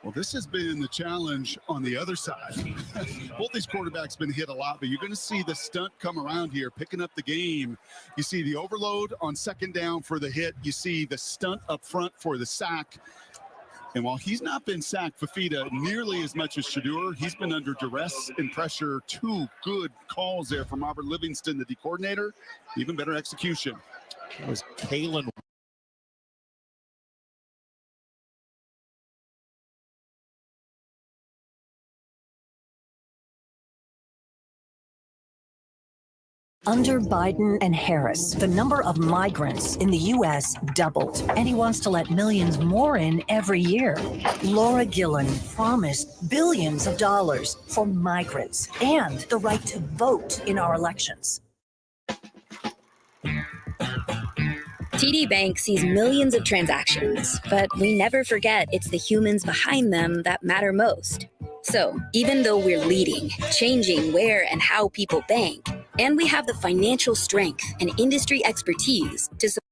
Well, this has been the challenge on the other side. Both these quarterbacks been hit a lot, but you're going to see the stunt come around here, picking up the game. You see the overload on second down for the hit. You see the stunt up front for the sack. And while he's not been sacked, Fifita, nearly as much as Shedeur, he's been under duress and pressure. Two good calls there from Robert Livingston, the D coordinator. Even better execution. It was Kalen. Under Biden and Harris, the number of migrants in the U.S. doubled, and he wants to let millions more in every year. Laura Gillen promised billions of dollars for migrants and the right to vote in our elections. TD Bank sees millions of transactions, but we never forget it's the humans behind them that matter most. So, even though we're leading, changing where and how people bank, and we have the financial strength and industry expertise to support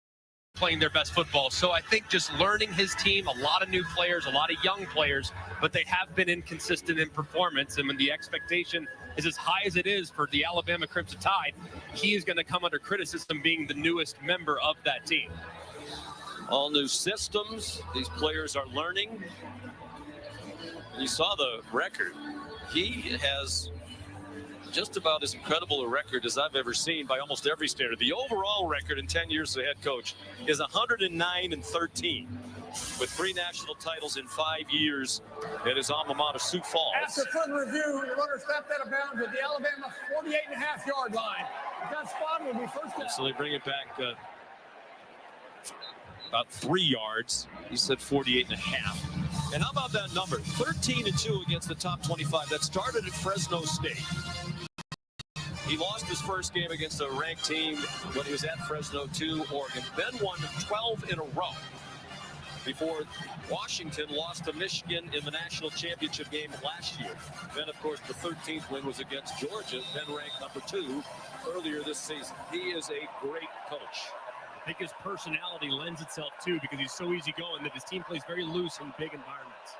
playing their best football. So I think just learning his team, a lot of new players, a lot of young players, but they have been inconsistent in performance. And when the expectation is as high as it is for the Alabama Crimson Tide, he is going to come under criticism being the newest member of that team. All new systems, these players are learning. You saw the record. He has just about as incredible a record as I've ever seen by almost every standard. The overall record in 10 years as a head coach is 109-13, with 3 national titles in 5 years at his alma mater, Sioux Falls. After further review, the runner stepped out of bounds at the Alabama 48.5-yard line. That spot will be first down. So they bring it back about 3 yards. He said 48.5. And how about that number? 13-2 against the top 25. That started at Fresno State. He lost his first game against a ranked team when he was at Fresno 2, Oregon. Then won 12 in a row before Washington lost to Michigan in the national championship game last year. Then, of course, the 13th win was against Georgia, then ranked number 2 earlier this season. He is a great coach. I think his personality lends itself too, because he's so easygoing that his team plays very loose in big environments.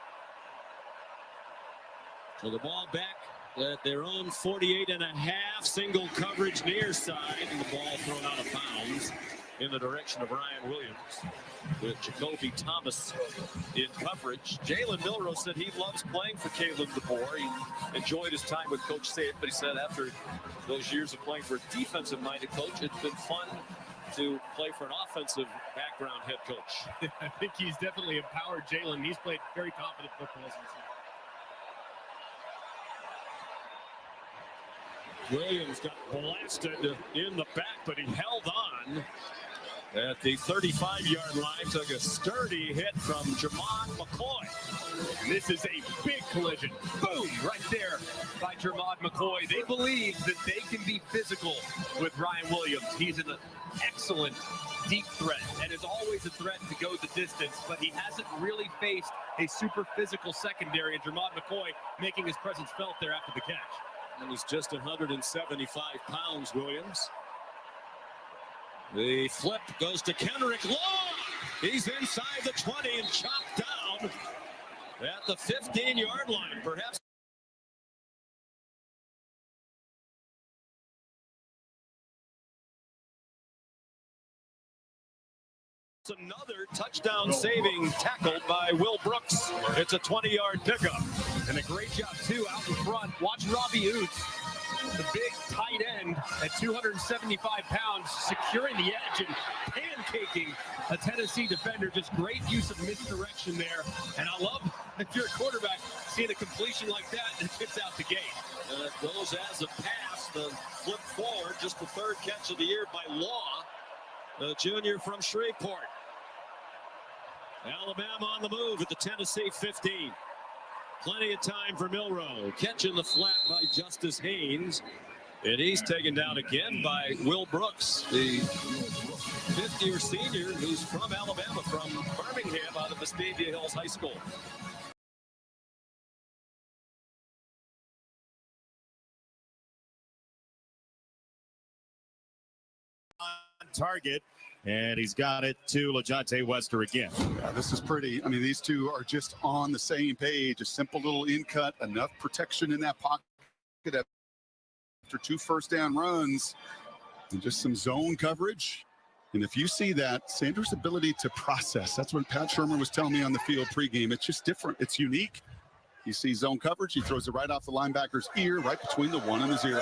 So the ball back at their own 48.5, single coverage near side, and the ball thrown out of bounds in the direction of Ryan Williams with Jacoby Thomas in coverage. Jalen Milroe said he loves playing for Caleb DeBoer. He enjoyed his time with Coach Saban, but he said after those years of playing for a defensive-minded coach, it's been fun to play for an offensive background head coach. I think he's definitely empowered Jalen. He's played very confident football since Williams got blasted in the back, but he held on at the 35-yard line. Took a sturdy hit from Jermon McCoy. This is a big collision. Boom, right there by Jermon McCoy. They believe that they can be physical with Ryan Williams. He's an excellent deep threat and is always a threat to go the distance, but he hasn't really faced a super physical secondary, and Jermon McCoy making his presence felt there after the catch. And he's just 175 pounds, Williams. The flip goes to Kendrick Long. He's inside the 20 and chopped down at the 15-yard line. Perhaps another touchdown saving tackle by Will Brooks. It's a 20-yard pickup. And a great job, too, out in front. Watch Robbie Oates, the big tight end at 275 pounds, securing the edge and pancaking a Tennessee defender. Just great use of misdirection there. And I love, if you're a quarterback, seeing a completion like that and gets out the gate. It goes as a pass. The flip forward, just the 3rd catch of the year by Law, the junior from Shreveport. Alabama on the move at the Tennessee 15. Plenty of time for Milroe. Catching the flat by Justice Haynes. And he's taken down again by Will Brooks, the 50-year senior who's from Alabama, from Birmingham, out of Vestavia Hills High School. On target. And he's got it to LaJohntay Wester again. Yeah, this is pretty. I mean, these two are just on the same page. A simple little in cut, enough protection in that pocket after 2 first down runs, and just some zone coverage. And if you see that, Sanders' ability to process, that's what Pat Shermer was telling me on the field pregame. It's just different. It's unique. You see zone coverage, he throws it right off the linebacker's ear, right between the 1 and the 0.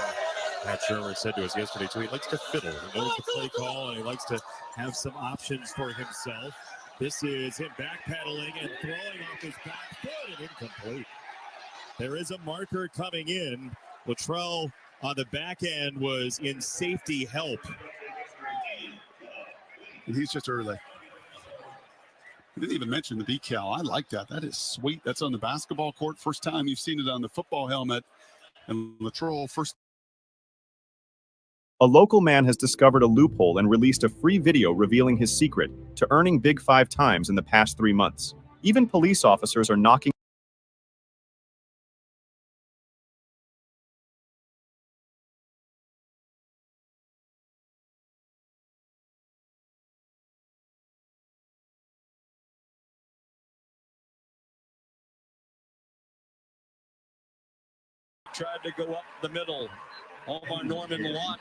Pat Shermer said to us yesterday, too, he likes to fiddle. He knows the play call, and he likes to have some options for himself. This is him backpedaling and throwing off his back foot and incomplete. There is a marker coming in. Luttrell on the back end was in safety help. And he's just early. He didn't even mention the decal. I like that. That is sweet. That's on the basketball court. First time you've seen it on the football helmet. And Luttrell first. A local man has discovered a loophole and released a free video revealing his secret to earning Big 5 times in the past 3 months. Even police officers are knocking. Tried to go up the middle. Omar Norman Lott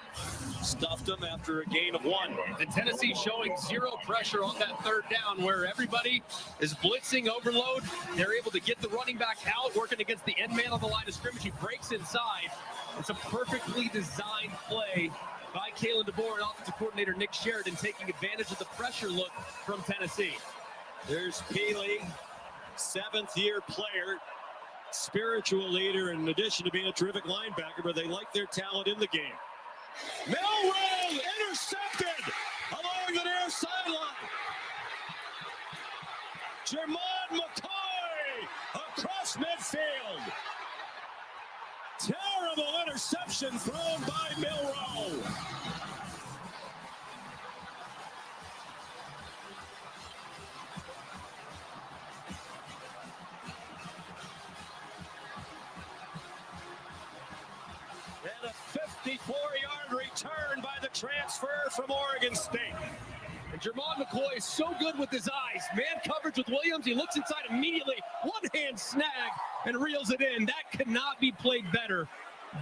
stuffed him after a gain of 1. And Tennessee showing 0 pressure on that 3rd down, where everybody is blitzing overload. They're able to get the running back out, working against the end man on the line of scrimmage. He breaks inside. It's a perfectly designed play by Kalen DeBoer and offensive coordinator Nick Sheridan, taking advantage of the pressure look from Tennessee. There's Peely, 7th-year player, spiritual leader in addition to being a terrific linebacker, but they like their talent in the game. Milroe intercepted along the near sideline. Jermon McCoy across midfield. Terrible interception thrown by Milroe. And a 54-yard return by the transfer from Oregon State. And Jermon McCoy is so good with his eyes. Man coverage with Williams. He looks inside immediately. One-hand snag and reels it in. That could not be played better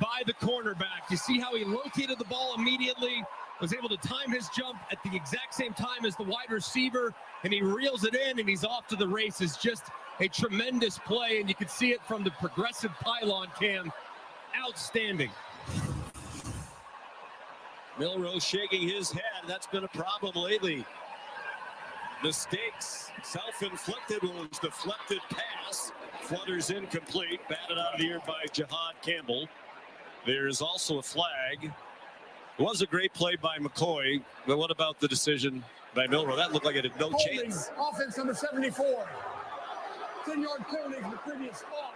by the cornerback. You see how he located the ball immediately, was able to time his jump at the exact same time as the wide receiver, and he reels it in, and he's off to the races. Just a tremendous play, and you can see it from the progressive pylon cam. Outstanding. Milroe shaking his head. That's been a problem lately. Mistakes, self-inflicted ones, deflected pass, flutters incomplete, batted out of the air by Jihad Campbell. There's also a flag. It was a great play by McCoy, but what about the decision by Milroe? That looked like it had no chance. Offense number 74. 10-yard penalty from the previous spot.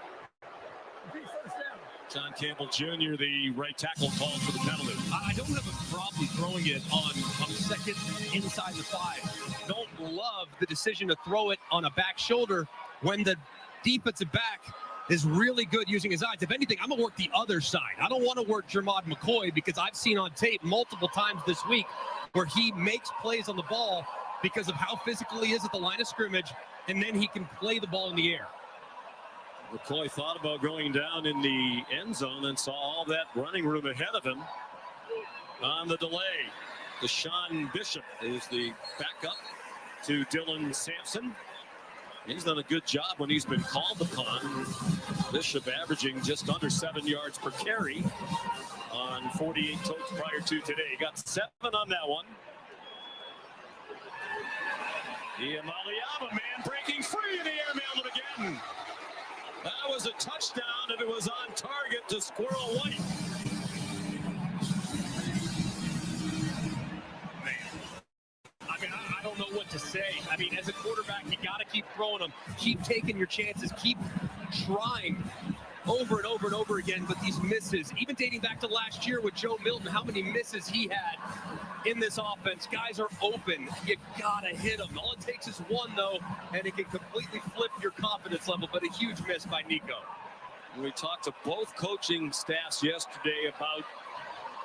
Big first down. John Campbell Jr., the right tackle, called for the penalty. I don't have a problem throwing it on second inside the 5. Don't love the decision to throw it on a back shoulder when the defensive back is really good using his eyes. If anything, I'm going to work the other side. I don't want to work Jermon McCoy because I've seen on tape multiple times this week where he makes plays on the ball because of how physical he is at the line of scrimmage, and then he can play the ball in the air. McCoy thought about going down in the end zone and saw all that running room ahead of him on the delay. Deshaun Bishop is the backup to Dylan Sampson. He's done a good job when he's been called upon. Bishop averaging just under 7 yards per carry on 48 totes prior to today. He got 7 on that one. The Amaliyama man breaking free in the air, mailed it again. That was a touchdown, and it was on target to Squirrel White. Man, I mean, I don't know what to say. I mean, as a quarterback, you got to keep throwing them. Keep taking your chances. Keep trying over and over and over again, but these misses, even dating back to last year with Joe Milton, how many misses he had in this offense. Guys are open. You got to hit them. All it takes is one, though, and it can completely flip your confidence level, but a huge miss by Nico. We talked to both coaching staffs yesterday about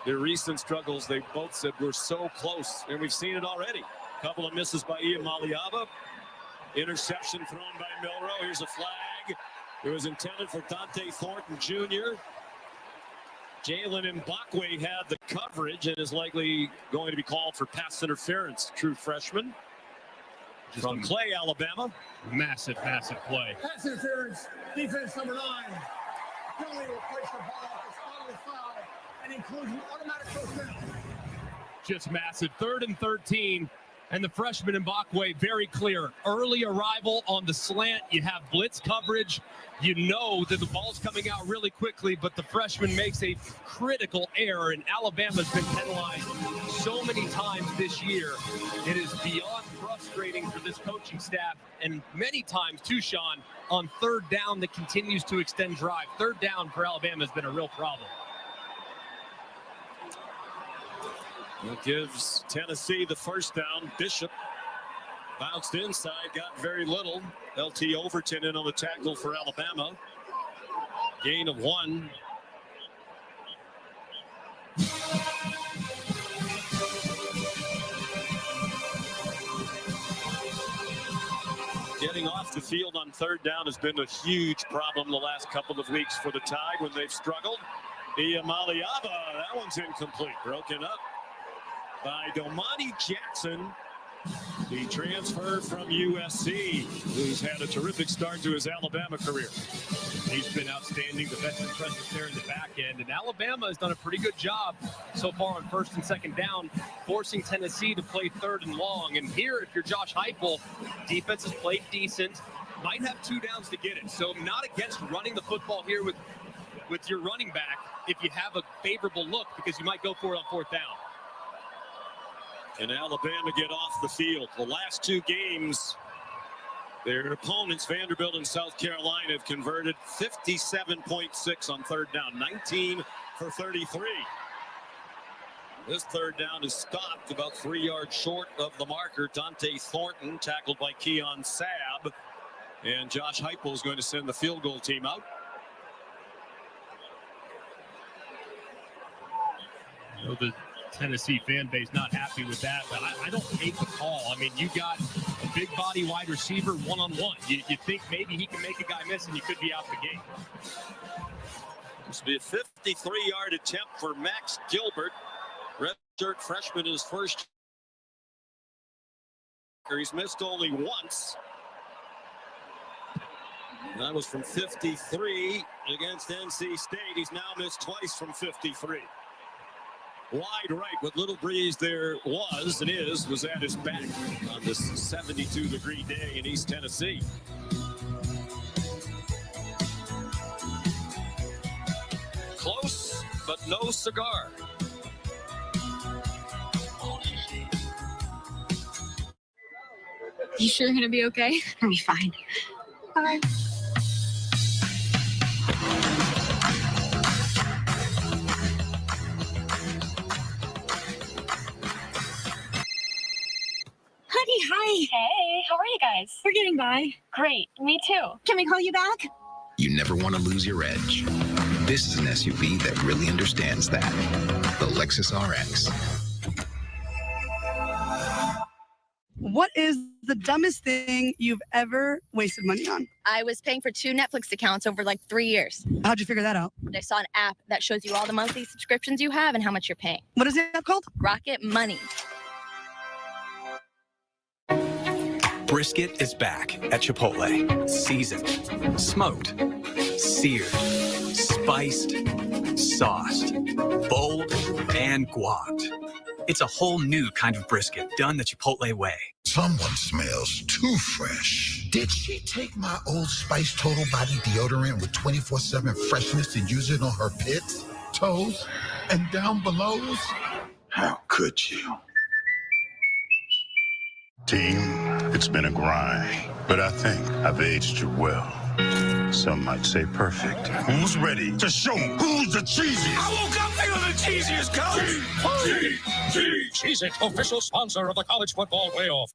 their recent struggles. They both said we're so close, and we've seen it already. Couple of misses by Ian Maliaba. Interception thrown by Milroe. Here's a flag. It was intended for Dante Thornton Jr. Jalen Mbakwe had the coverage and is likely going to be called for pass interference. True freshman from Clay, Alabama. Massive play. Pass interference, defense number 9. Penalty will place the ball off the spot of the foul and includes an automatic first down. Just massive. 3rd and 13. And the freshman Mbakwe, very clear. Early arrival on the slant. You have blitz coverage. You know that the ball's coming out really quickly, but the freshman makes a critical error, and Alabama's been penalized so many times this year. It is beyond frustrating for this coaching staff, and many times, too, Sean, on 3rd down that continues to extend drive. 3rd down for Alabama has been a real problem. It gives Tennessee the first down. Bishop bounced inside, got very little. LT Overton in on the tackle for Alabama. Gain of 1. Getting off the field on 3rd down has been a huge problem the last couple of weeks for the Tide when they've struggled. Maliaba, that one's incomplete, broken up by Domani Jackson, the transfer from USC, who's had a terrific start to his Alabama career. He's been outstanding, the veteran presence there in the back end. And Alabama has done a pretty good job so far on 1st and 2nd down, forcing Tennessee to play 3rd and long. And here, if you're Josh Heupel, defense has played decent, might have 2 downs to get it. So not against running the football here with your running back if you have a favorable look, because you might go for it on 4th down. And Alabama get off the field. The last 2 games, their opponents, Vanderbilt and South Carolina, have converted 57.6 on 3rd down, 19 for 33. This 3rd down is stopped about 3 yards short of the marker. Dante Thornton tackled by Keon Sabb. And Josh Heupel is going to send the field goal team out. The Tennessee fan base not happy with that, but I don't hate the call. I mean, you got a big body wide receiver one-on-one. You think maybe he can make a guy miss and he could be out the game. This will be a 53-yard attempt for Max Gilbert. Redshirt freshman, his first. He's missed only once. And that was from 53 against NC State. He's now missed twice from 53. Wide right, what little breeze there was and was at his back on this 72-degree day in East Tennessee. Close, but no cigar. You sure you're gonna be okay? I'll be fine. Bye. Hi. Hey, how are you guys? We're getting by. Great, me too. Can we call you back? You never want to lose your edge. This is an SUV that really understands that. The Lexus RX. What is the dumbest thing you've ever wasted money on? I was paying for 2 Netflix accounts over like 3 years. How'd you figure that out? I saw an app that shows you all the monthly subscriptions you have and how much you're paying. What is the app called? Rocket Money. Brisket is back at Chipotle. Seasoned, smoked, seared, spiced, sauced, bold, and guacced. It's a whole new kind of brisket done the Chipotle way. Someone smells too fresh. Did she take my Old Spice Total Body Deodorant with 24/7 freshness and use it on her pits, toes, and down belows? How could you? Team, it's been a grind, but I think I've aged you well. Some might say perfect. Who's ready to show who's the cheesiest? I woke up feeling the cheesiest, coach! Cheez-It, official sponsor of the college football playoff.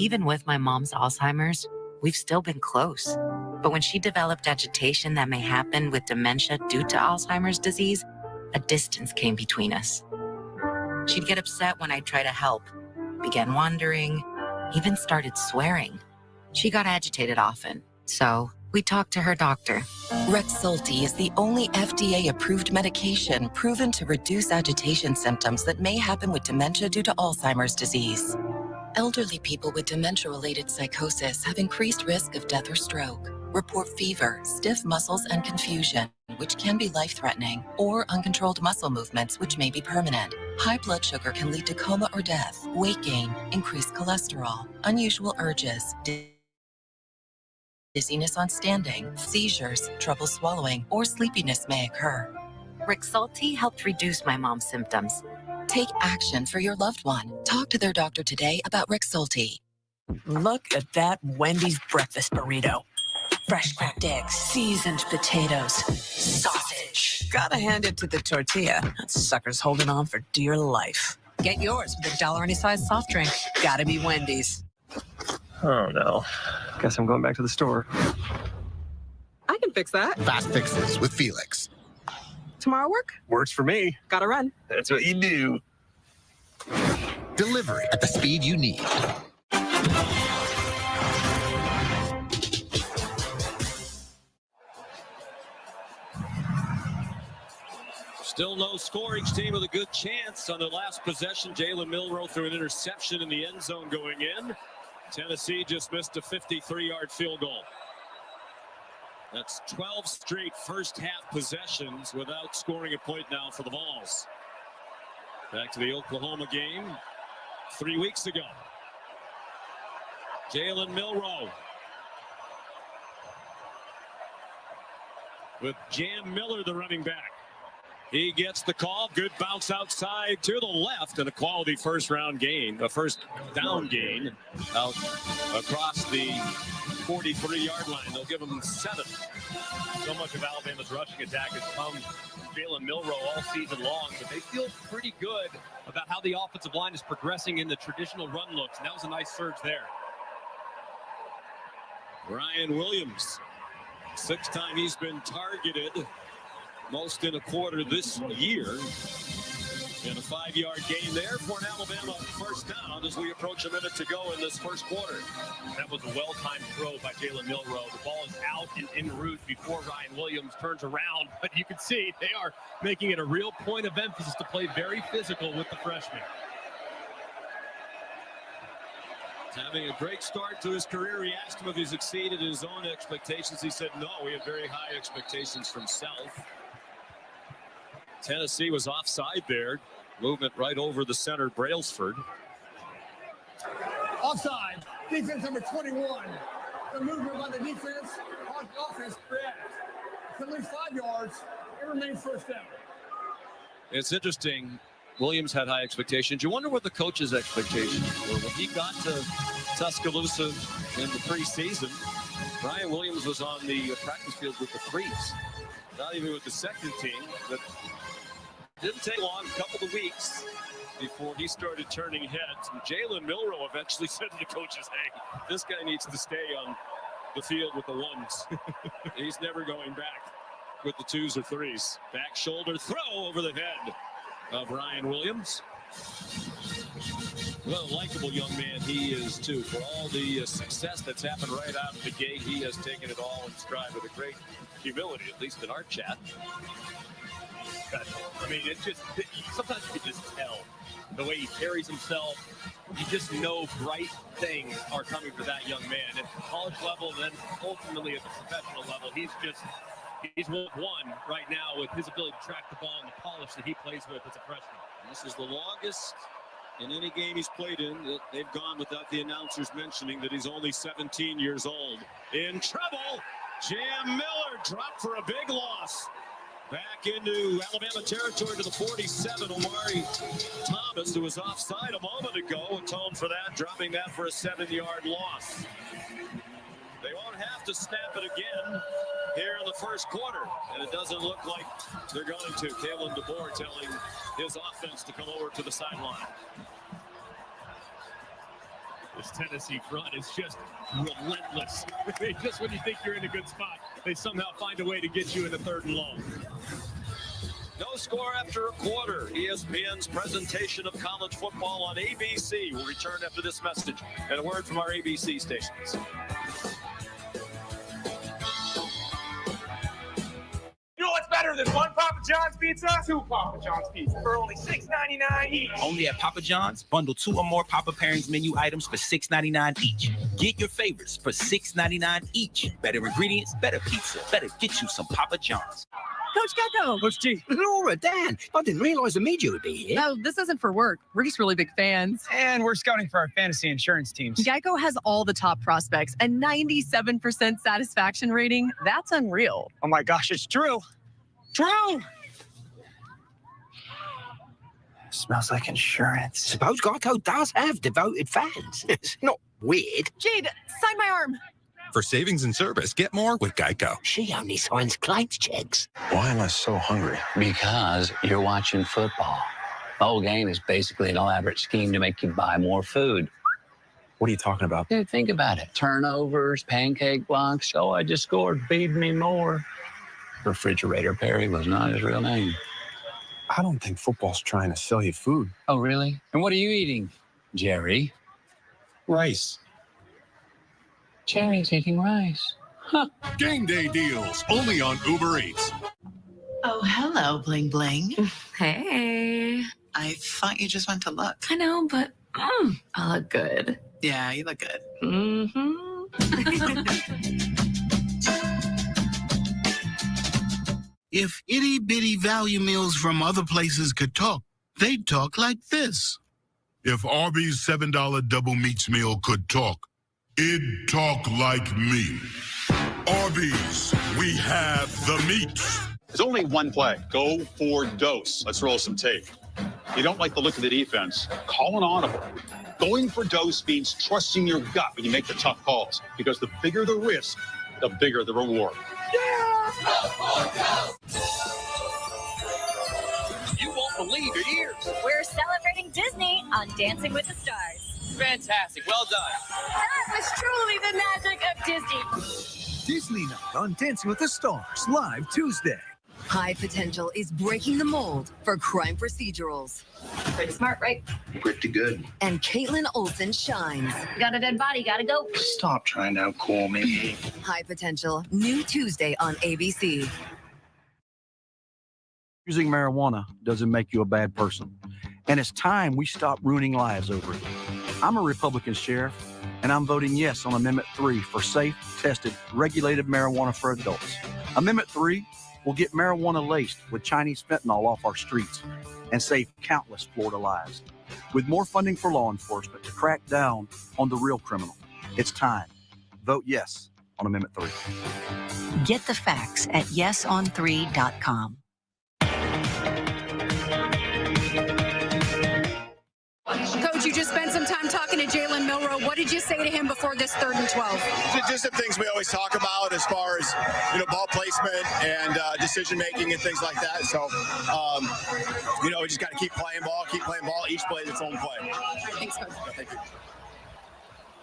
Even with my mom's Alzheimer's, we've still been close. But when she developed agitation that may happen with dementia due to Alzheimer's disease, a distance came between us. She'd get upset when I'd try to help, began wandering, even started swearing. She got agitated often, so we talked to her doctor. Rexulti is the only FDA-approved medication proven to reduce agitation symptoms that may happen with dementia due to Alzheimer's disease. Elderly people with dementia-related psychosis have increased risk of death or stroke. Report fever, stiff muscles, and confusion, which can be life-threatening, or uncontrolled muscle movements, which may be permanent. High blood sugar can lead to coma or death, weight gain, increased cholesterol, unusual urges, dizziness on standing, seizures, trouble swallowing, or sleepiness may occur. Rexulti helped reduce my mom's symptoms. Take action for your loved one. Talk to their doctor today about Rexulti. Look at that Wendy's breakfast burrito. Fresh cracked eggs, seasoned potatoes, sausage. Gotta hand it to the tortilla. That sucker's holding on for dear life. Get yours with $1 any size soft drink. Gotta be Wendy's. Oh no. Guess I'm going back to the store. I can fix that. Fast fixes with Felix. Tomorrow work? Works for me. Gotta run. That's what you do. Delivery at the speed you need. Still no score. Each team with a good chance on the last possession. Jalen Milroe threw an interception in the end zone going in. Tennessee just missed a 53-yard field goal. That's 12 straight first-half possessions without scoring a point now for the Vols. Back to the Oklahoma game 3 weeks ago. Jalen Milroe with Jam Miller, the running back. He gets the call. Good bounce outside to the left and a quality first down gain out across the 43-yard line. They'll give him 7. So much of Alabama's rushing attack has come from Jalen Milroe all season long, but they feel pretty good about how the offensive line is progressing in the traditional run looks, and that was a nice surge there. Ryan Williams, 6th time he's been targeted, most in a quarter this year. And a 5-yard gain there for an Alabama first down as we approach a minute to go in this first quarter. That was a well-timed throw by Jalen Milroe. The ball is out and en route before Ryan Williams turns around. But you can see they are making it a real point of emphasis to play very physical with the freshman. Having a great start to his career. He asked him if he's exceeded his own expectations. He said, no, we have very high expectations from himself. Tennessee was offside there. Movement right over the center, Brailsford. Offside. Defense number 21. The movement by the defense on offense correct. It's at least 5 yards. It remains first down. It's interesting. Williams had high expectations. You wonder what the coach's expectations were. When he got to Tuscaloosa in the preseason, Ryan Williams was on the practice field with the Freeze. Not even with the second team, but didn't take long, a couple of weeks before he started turning heads. And Jalen Milroe eventually said to the coaches, hey, this guy needs to stay on the field with the ones. He's never going back with the 2s or 3s. Back shoulder throw over the head of Ryan Williams. Well, a likable young man he is, too. For all the success that's happened right out of the gate, he has taken it all in stride with a great humility, at least in our chat. I mean, it's just, sometimes you can just tell the way he carries himself. You just know bright things are coming for that young man. At the college level, then ultimately at the professional level, he's one right now with his ability to track the ball and the polish that he plays with as a freshman. This is the longest in any game he's played in. They've gone without the announcers mentioning that he's only 17 years old. In trouble, Jam Miller dropped for a big loss. Back into Alabama territory to the 47, Omari Thomas, who was offside a moment ago, atoned for that, dropping that for a 7-yard loss. They won't have to snap it again here in the first quarter, and it doesn't look like they're going to. Kalen DeBoer telling his offense to come over to the sideline. This Tennessee front is just relentless. Just when you think you're in a good spot, they somehow find a way to get you in the 3rd and long. No score after a quarter. ESPN's presentation of college football on ABC will return after this message and a word from our ABC stations. You know what's better than one Papa John's pizza? Two Papa John's pizza for only $6.99 each. Only at Papa John's. Bundle 2 or more Papa Pairings menu items for $6.99 each. Get your favorites for $6.99 each. Better ingredients, better pizza. Better get you some Papa John's. Coach Gecko. Coach G. Laura, Dan. I didn't realize the media would be here. No, this isn't for work. We're just really big fans. And we're scouting for our fantasy insurance teams. Geico has all the top prospects and 97% satisfaction rating. That's unreal. Oh my gosh, it's true. True. Smells like insurance. Suppose Geico does have devoted fans. It's not weird. Jade, sign my arm. For savings and service, get more with Geico. She only signs claims checks. Why am I so hungry? Because you're watching football. The whole game is basically an elaborate scheme to make you buy more food. What are you talking about? Dude, think about it. Turnovers, pancake blocks. Oh, I just scored. Feed me more. Refrigerator Perry was not his real name. I don't think football's trying to sell you food. Oh, really? And what are you eating, Jerry? Rice. Jerry's eating rice. Huh. Game day deals only on Uber Eats. Oh, hello, Bling Bling. Hey. I thought you just went to look. I know, but I look good. Yeah, you look good. Mm-hmm. If itty-bitty value meals from other places could talk, they'd talk like this. If Arby's $7 double meats meal could talk, it'd talk like me. Arby's, we have the meats. There's only one play. Go for dose. Let's roll some tape. You don't like the look of the defense, call an audible. Going for dose means trusting your gut when you make the tough calls, because the bigger the risk, the bigger the reward. You won't believe your ears. We're celebrating Disney on Dancing with the Stars. Fantastic. Well done. That was truly the magic of Disney. Disney Night on Dancing with the Stars, live Tuesday. High Potential is breaking the mold for crime procedurals. Pretty smart, right? Pretty good. And Caitlin Olsen shines. Got a dead body, gotta go. Stop trying to outcall me. High Potential, new Tuesday on ABC. Using marijuana doesn't make you a bad person. And it's time we stop ruining lives over it. I'm a Republican sheriff, and I'm voting yes on Amendment 3 for safe, tested, regulated marijuana for adults. Amendment 3 will get marijuana laced with Chinese fentanyl off our streets and save countless Florida lives. With more funding for law enforcement to crack down on the real criminal, it's time. Vote yes on Amendment 3. Get the facts at yeson3.com. Coach, you just spent some time talking to Jalen Milroe. What did you say to him before this 3rd and 12? Just the things we always talk about as far as, ball placement and decision making and things like that. So, we just got to keep playing ball. Each play is its own play. Thanks, Coach. Thank you.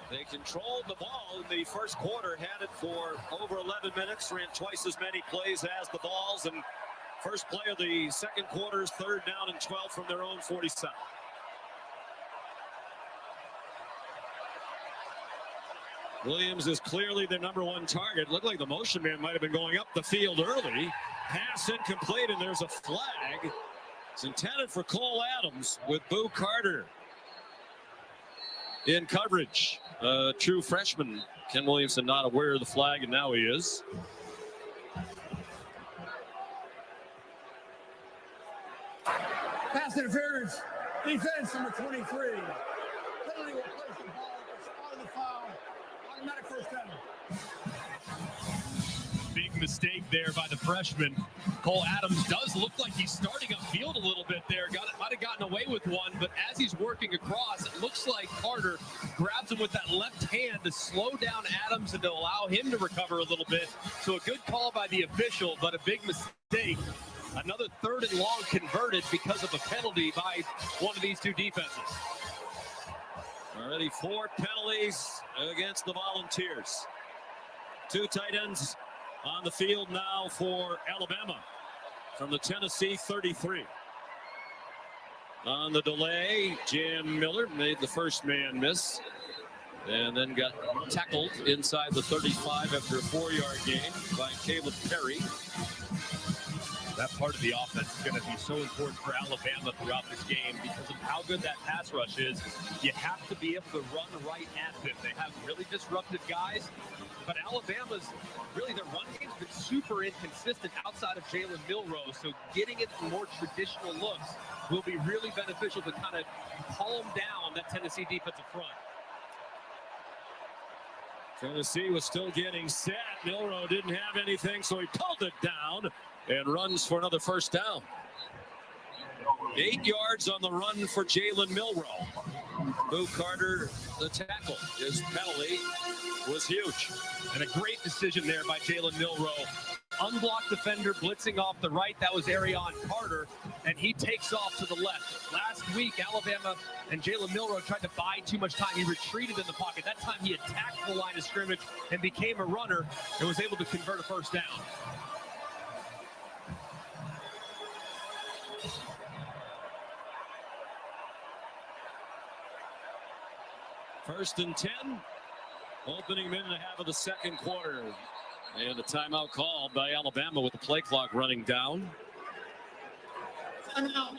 They controlled the ball in the first quarter, had it for over 11 minutes, ran twice as many plays as the Vols, and first play of the second quarter is 3rd down and 12 from their own 47. Williams is clearly their number one target. Looked like the motion man might have been going up the field early. Pass incomplete, and there's a flag. It's intended for Cole Adams with Boo Carter in coverage. True freshman, Ken Williamson, not aware of the flag, and now he is. Pass interference. Defense number 23. Penalty will place the ball at the spot of the foul. Automatic first down. Big mistake there by the freshman. Cole Adams does look like he's starting upfield a little bit there. Might have gotten away with one, but as he's working across, it looks like Carter grabs him with that left hand to slow down Adams and to allow him to recover a little bit. So a good call by the official, but a big mistake. Another 3rd and long converted because of a penalty by one of these two defenses. Already 4 penalties against the Volunteers. 2 tight ends on the field now for Alabama. from the Tennessee 33. On the delay, Jam Miller made the first man miss and then got tackled inside the 35 after a 4-yard gain by Caleb Perry. That part of the offense is going to be so important for Alabama throughout this game because of how good that pass rush is. You have to be able to run right at them. They have really disruptive guys, but Alabama's really their run game's been super inconsistent outside of Jalen Milroe. So getting into more traditional looks will be really beneficial to kind of calm down that Tennessee defensive front. Tennessee was still getting set. Milroe didn't have anything, so he pulled it down and runs for another first down. 8 yards on the run for Jalen Milroe. Boo Carter, the tackle. His penalty was huge. And a great decision there by Jalen Milroe. Unblocked defender blitzing off the right. That was Arion Carter, and he takes off to the left. Last week, Alabama and Jalen Milroe tried to buy too much time. He retreated in the pocket. That time he attacked the line of scrimmage and became a runner and was able to convert a first down. First and 10, opening minute and a half of the second quarter. And a timeout called by Alabama with the play clock running down. Timeout.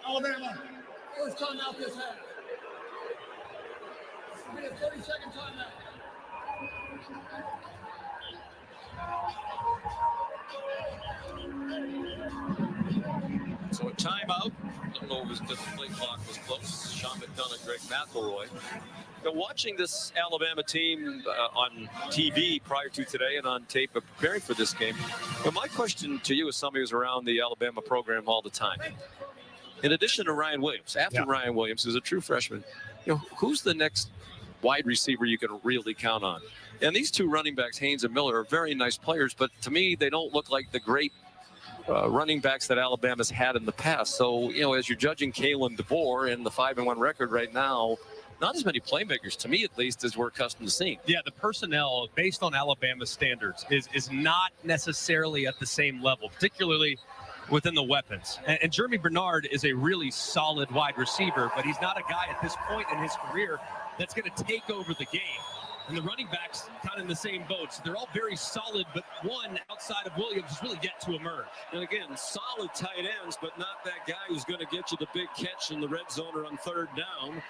Alabama. First timeout this half. We get a 30-second timeout. So a timeout. I don't know if it was because the play clock was close. Sean McDonough, Greg McElroy. But watching this Alabama team on TV prior to today and on tape preparing for this game, but my question to you as somebody who's around the Alabama program all the time, in addition to Ryan Williams, after Ryan Williams is a true freshman, who's the next wide receiver you can really count on? And these two running backs, Haynes and Miller, are very nice players, but to me, they don't look like the great running backs that Alabama's had in the past. So, as you're judging Kalen DeBoer and the 5-1 record right now, not as many playmakers, to me at least, as we're accustomed to seeing. Yeah, the personnel, based on Alabama's standards, is not necessarily at the same level, particularly within the weapons. And Jeremy Bernard is a really solid wide receiver, but he's not a guy at this point in his career that's going to take over the game. And the running backs kind of in the same boat. So they're all very solid, but one outside of Williams is really yet to emerge. And again, solid tight ends, but not that guy who's going to get you the big catch in the red zone or on third down.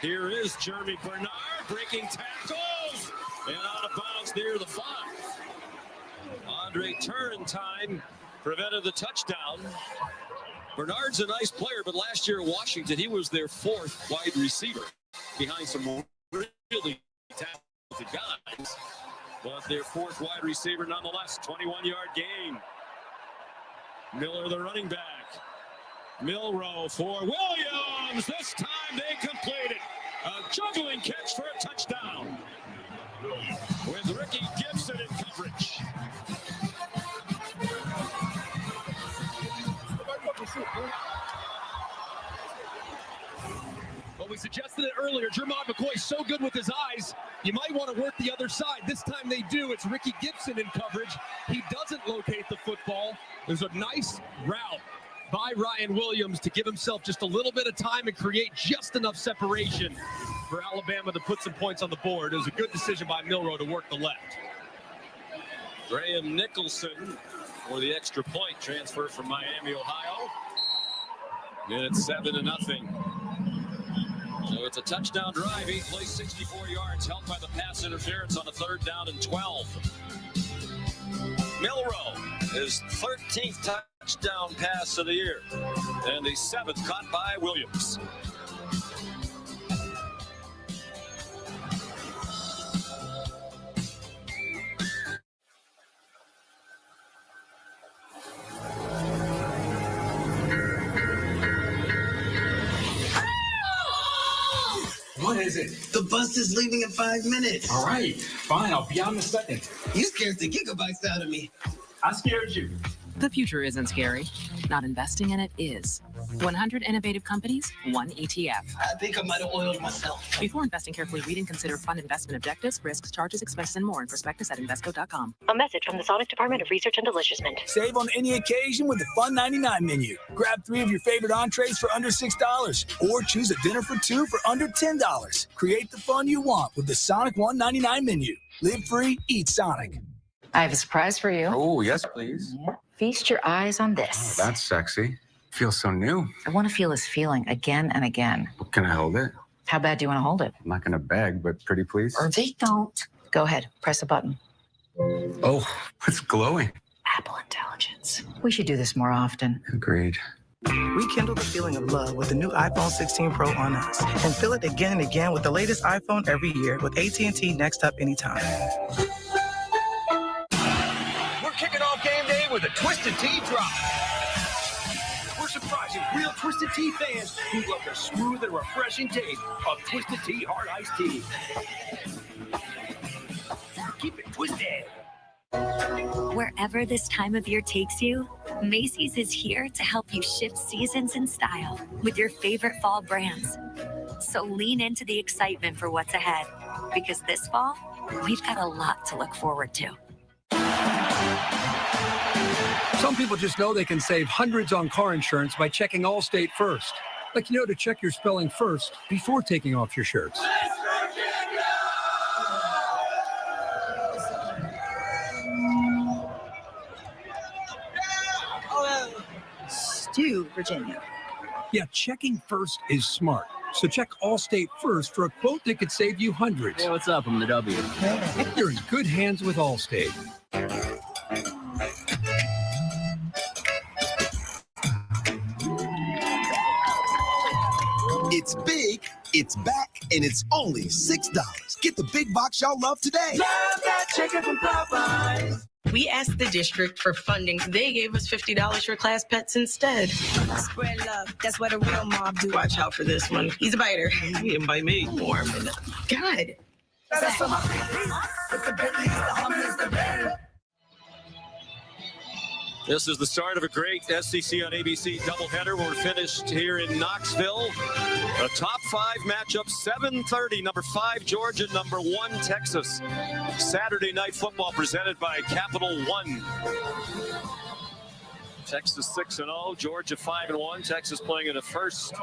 Here is Jeremy Bernard breaking tackles and out of bounds near the 5. Andre Turrentine prevented the touchdown. Bernard's a nice player, but last year at Washington, he was their 4th wide receiver behind some really talented guys. But their 4th wide receiver nonetheless, 21-yard gain. Miller, the running back. Milroe for Williams. This time they complete it. A juggling catch for a touchdown with Ricky Gibson in coverage. Well, we suggested it earlier. Jermod McCoy so good with his eyes. You might want to work the other side. This time they do. It's Ricky Gibson in coverage. He doesn't locate the football. There's a nice route by Ryan Williams to give himself just a little bit of time and create just enough separation for Alabama to put some points on the board. It was a good decision by Milroe to work the left. Graham Nicholson for the extra point transfer from Miami, Ohio. And it's 7-0. So it's a touchdown drive. 8 plays, 64 yards, helped by the pass interference on a 3rd down and 12. Milroe, his 13th touchdown pass of the year, and the 7th caught by Williams. What is it? The bus is leaving in 5 minutes. All right, fine. I'll be out in a second. You scared the gigabytes out of me. I scared you. The future isn't scary. Not investing in it is. 100 innovative companies, one ETF. I think I might have oiled myself. Before investing, carefully read and consider fund investment objectives, risks, charges, expenses, and more in prospectus at Invesco.com. A message from the Sonic Department of Research and Deliciousment. Save on any occasion with the Fun 99 menu. Grab 3 of your favorite entrees for under $6, or choose a dinner for 2 for under $10. Create the fun you want with the Sonic $1.99 menu. Live free, eat Sonic. I have a surprise for you. Oh, yes, please. Feast your eyes on this. That's sexy. Feels so new. I want to feel this feeling again and again. Can I hold it? How bad do you want to hold it? I'm not going to beg, but pretty please. Or they don't. Go ahead, press a button. Oh, it's glowing. Apple Intelligence. We should do this more often. Agreed. Rekindle the feeling of love with the new iPhone 16 Pro on us. And feel it again and again with the latest iPhone every year with AT&T Next Up Anytime. We're kicking off game day with a Twisted Tea drop. We're surprising real Twisted Tea fans who love the smooth and refreshing taste of Twisted Tea Hard Iced Tea. Keep it twisted. Wherever this time of year takes you, Macy's is here to help you shift seasons in style with your favorite fall brands. So lean into the excitement for what's ahead, because this fall, we've got a lot to look forward to. Some people just know they can save hundreds on car insurance by checking Allstate first. Like, you know, to check your spelling first before taking off your shirts. Stu, Virginia. Yeah, checking first is smart. So check Allstate first for a quote that could save you hundreds. Hey, what's up? I'm the W. You're in good hands with Allstate. It's big, it's back, and it's only $6. Get the big box y'all love today. Love that chicken from Popeyes. We asked the district for funding. They gave us $50 for class pets instead. Spread love. That's what a real mob do. Watch out for this one. He's a biter. He didn't bite me. Warm. God. This is the start of a great SEC on ABC doubleheader. We're finished here in Knoxville. A top 5 matchup, 7:30. Number 5, Georgia. Number 1, Texas. Saturday night football presented by Capital One. Texas 6-0, Georgia 5-1. Texas playing in a first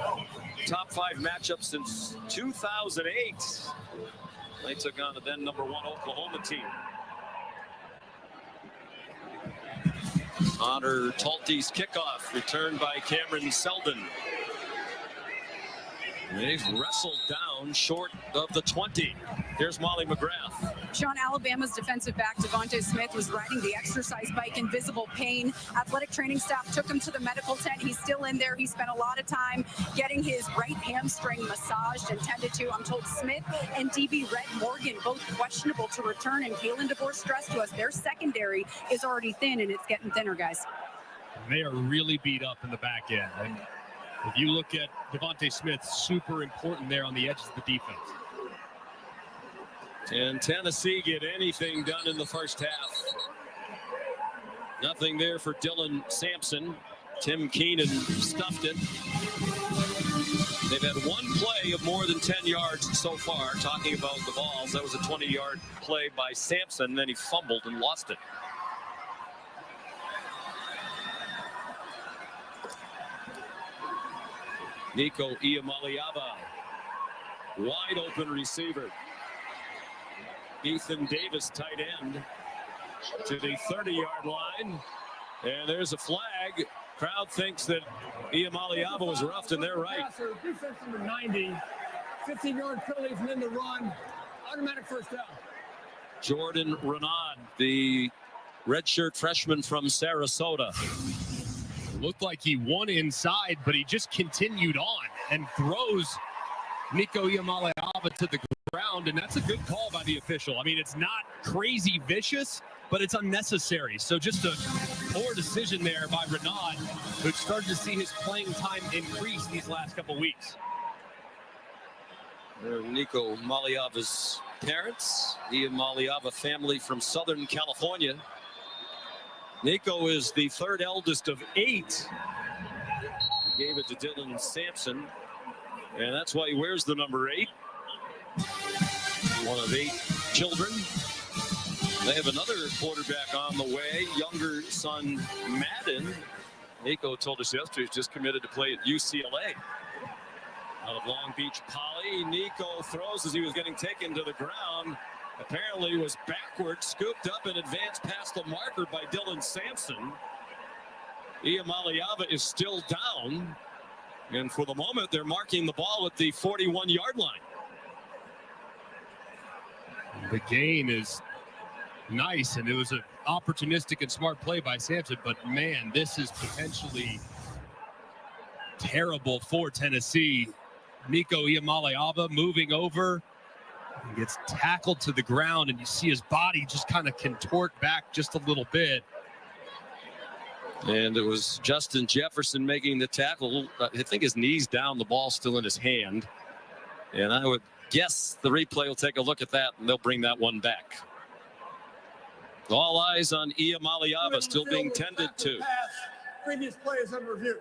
top 5 matchup since 2008. They took on the then number 1 Oklahoma team. Otter Talty's kickoff, returned by Cameron Seldon. They've wrestled down short of the 20. Here's Molly McGrath. Sean, Alabama's defensive back Devontae Smith was riding the exercise bike in visible pain. Athletic training staff took him to the medical tent. He's still in there. He spent a lot of time getting his right hamstring massaged and tended to. I'm told Smith and DB Red Morgan both questionable to return, and Kalen DeBoer stressed to us their secondary is already thin, and it's getting thinner, guys. They are really beat up in the back end. And if you look at Devontae Smith, super important there on the edges of the defense. Can Tennessee get anything done in the first half? Nothing there for Dylan Sampson. Tim Keenan stuffed it. They've had one play of more than 10 yards so far. Talking about the balls, that was a 20-yard play by Sampson. Then he fumbled and lost it. Nico Iamaleava, wide open receiver. Ethan Davis, tight end, to the 30-yard line. And there's a flag. Crowd thinks that Iamaleava was roughed, and they're right. Defense number 90, 15-yard penalty from in the run, automatic first down. Jordan Renaud, the redshirt freshman from Sarasota. Looked like he won inside, but he just continued on and throws Nico Iamaleava to the ground, and that's a good call by the official. I mean, it's not crazy vicious, but it's unnecessary. So just a poor decision there by Renaud, who started to see his playing time increase these last couple weeks. Nico Iamaleava's parents, Iamaleava family from Southern California. Nico is the third eldest of 8 Gave it to Dylan Sampson. And that's why he wears the number 8. One of 8 children. They have another quarterback on the way, younger son Madden. Nico told us yesterday he's just committed to play at UCLA. Out of Long Beach Poly, Nico throws as he was getting taken to the ground. Apparently was backward, scooped up and advanced past the marker by Dylan Sampson. Iamaleava is still down. And for the moment, they're marking the ball at the 41-yard line. The gain is nice, and it was an opportunistic and smart play by Sampson, but man, this is potentially terrible for Tennessee. Nico Iamaleava moving over, and gets tackled to the ground, and you see his body just kind of contort back just a little bit. And it was Justin Jefferson making the tackle. I think his knee's down, the ball's still in his hand. And I would guess the replay will take a look at that, and they'll bring that one back. All eyes on Iamaleava, still being tended to. Previous play is under review.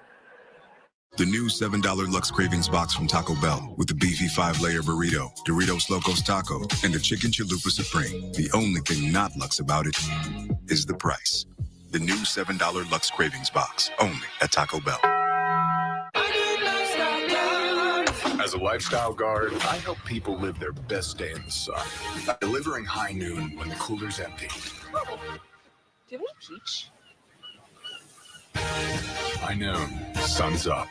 The new $7 Lux Cravings box from Taco Bell with the beefy 5-layer burrito, Doritos Locos Taco, and the Chicken Chalupa Supreme. The only thing not Lux about it is the price. The new $7 Lux Cravings box, only at Taco Bell. As a lifestyle guard, I help people live their best day in the sun. Delivering high noon when the cooler's empty. Do you have any peach? High noon, sun's up.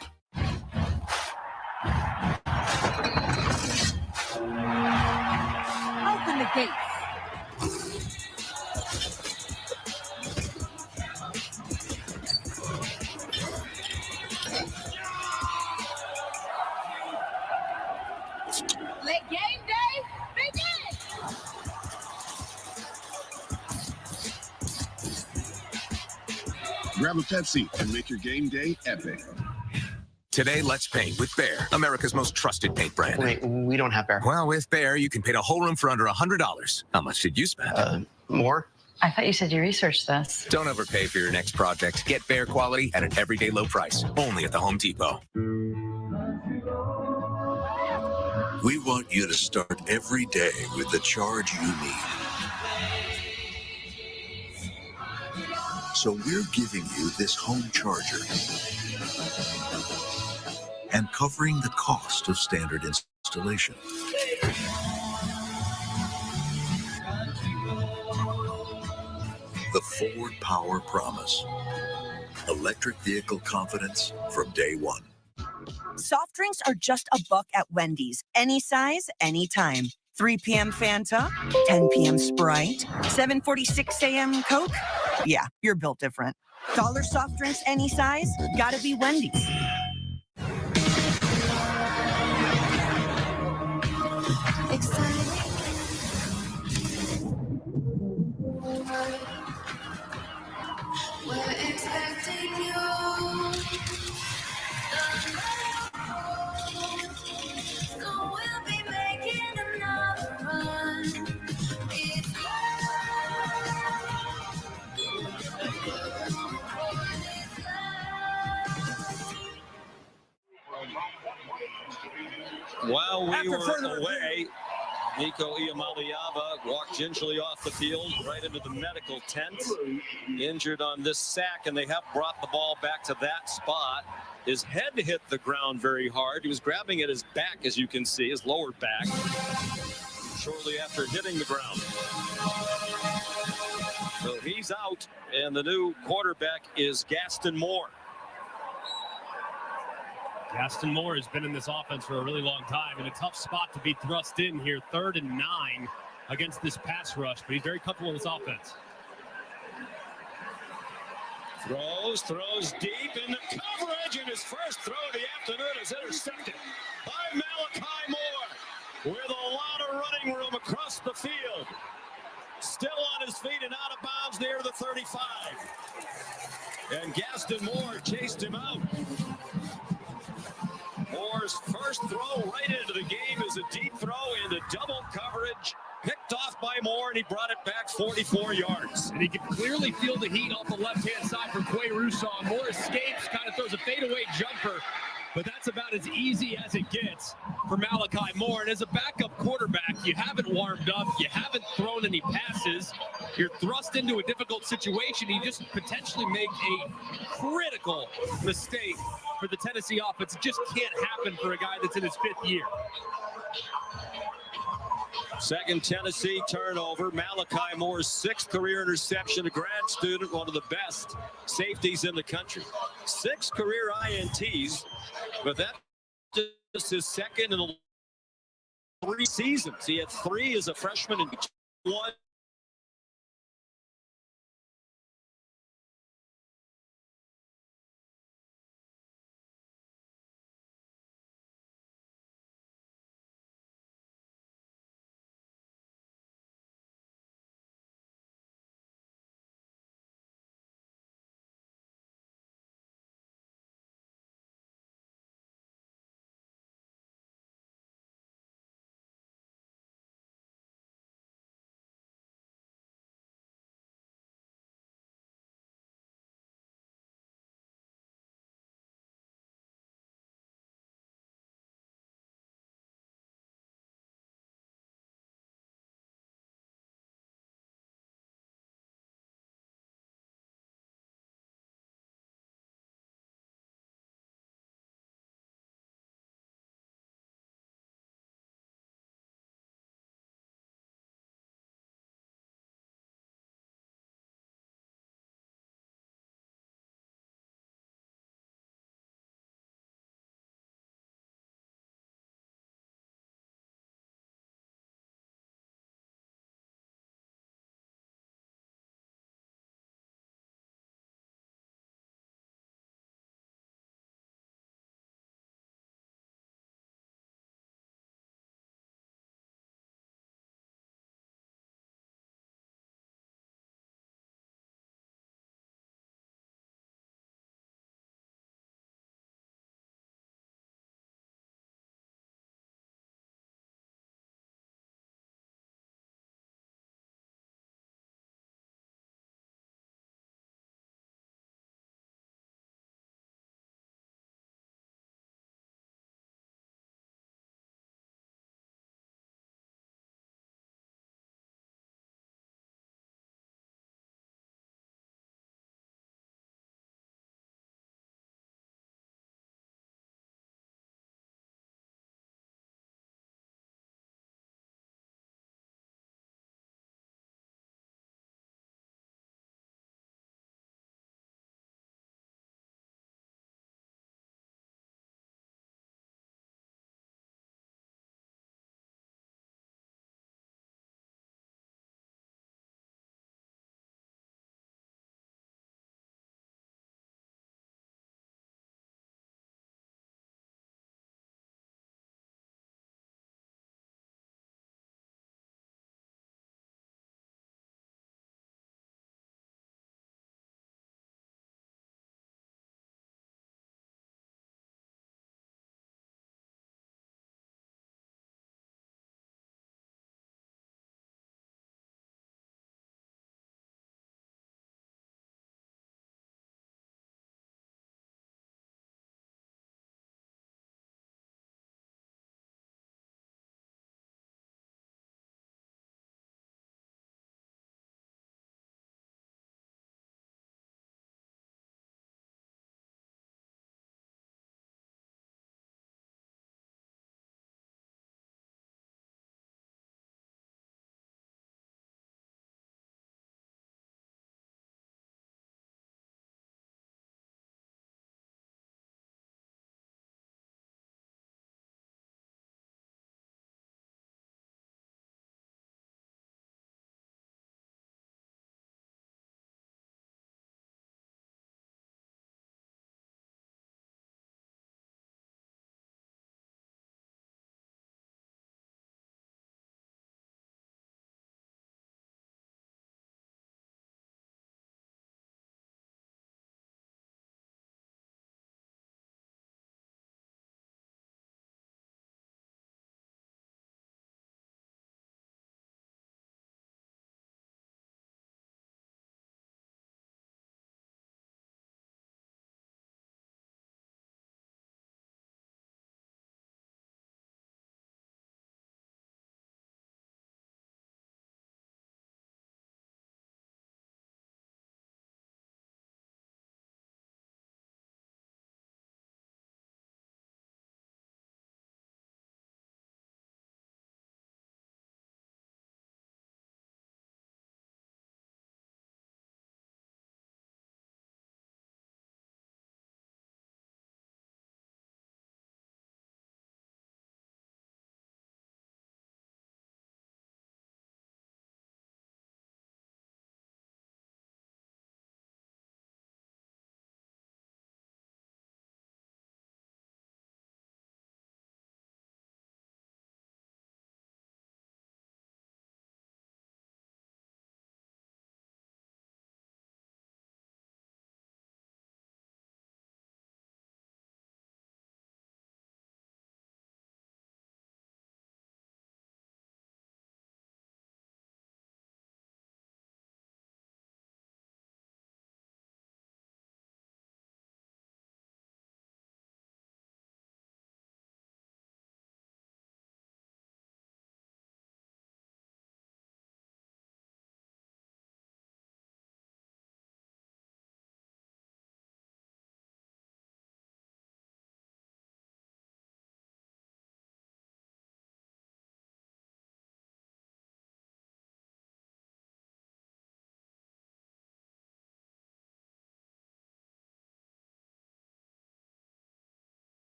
Open the gate. Let game day begin. Grab a Pepsi and make your game day epic. Today, let's paint with Behr, America's most trusted paint brand. Wait, we don't have Behr. Well, with Behr, you can paint a whole room for under $100. How much did you spend? More? I thought you said you researched this. Don't overpay for your next project. Get Behr quality at an everyday low price. Only at the Home Depot. We want you to start every day with the charge you need. So we're giving you this home charger and covering the cost of standard installation. The Ford Power Promise. Electric vehicle confidence from day one. Soft drinks are just $1 at Wendy's. Any size, anytime. 3 p.m. Fanta, 10 p.m. Sprite, 7:46 a.m. Coke. Yeah, you're built different. Dollar soft drinks, any size, gotta be Wendy's. We're expecting you. So we'll be making another run. It's While we were away, Nico Iamaleava walked gingerly off the field right into the medical tent, injured on this sack, and they have brought the ball back to that spot. His head hit the ground very hard. He was grabbing at his back, as you can see, his lower back, shortly after hitting the ground. So he's out, and the new quarterback is Gaston Moore. Gaston Moore has been in this offense for a really long time, in a tough spot to be thrust in here, 3rd and 9 against this pass rush, but he's very comfortable in this offense. Throws deep in the coverage, and his first throw of the afternoon is intercepted by Malachi Moore with a lot of running room across the field. Still on his feet and out of bounds near the 35. And Gaston Moore chased him out. Moore's first throw right into the game is a deep throw into double coverage, picked off by Moore, and he brought it back 44 yards. And he can clearly feel the heat off the left-hand side from Quay Russaw. Moore escapes, kind of throws a fade fadeaway jumper, but that's about as easy as it gets for Malachi Moore. And as a backup quarterback, you haven't warmed up, you haven't thrown any passes, you're thrust into a difficult situation. You just potentially make a critical mistake for the Tennessee offense. It just can't happen for a guy that's in his 5th year. Second Tennessee turnover. Malachi Moore's 6th career interception. A grad student, one of the best safeties in the country. 6 career INTs, but that's just his second in 3 seasons. He had 3 as a freshman and 1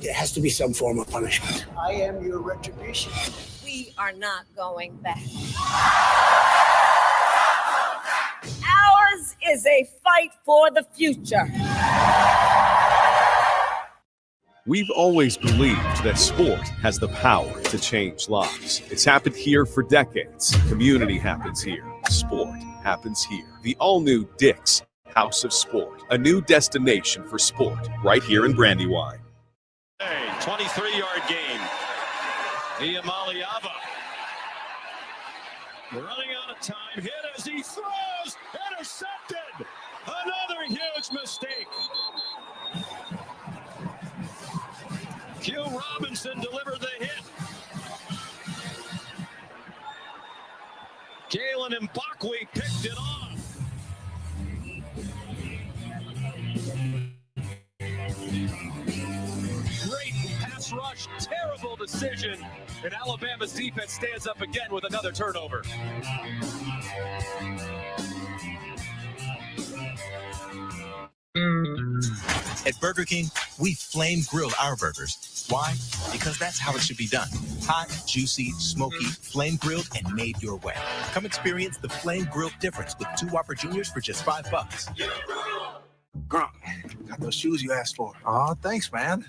There has to be some form of punishment. I am your retribution. We are not going back. Ours is a fight for the future. We've always believed that sport has the power to change lives. It's happened here for decades. Community happens here. Sport happens here. The all-new Dick's House of Sport, a new destination for sport right here in Brandywine. Hey, 23-yard gain. Iamaleava running out of time. Hit as he throws. Intercepted. Another huge mistake. Q Robinson delivered the hit. Jalen Mbakwe picked it off. Great pass rush, terrible decision, and Alabama's defense stands up again with another turnover. At Burger King, we flame grill our burgers. Why? Because that's how it should be done. Hot, juicy, smoky, flame grilled, and made your way. Come experience the flame grilled difference with 2 Whopper Juniors for just $5. Grump, got those shoes you asked for. Oh, thanks, man.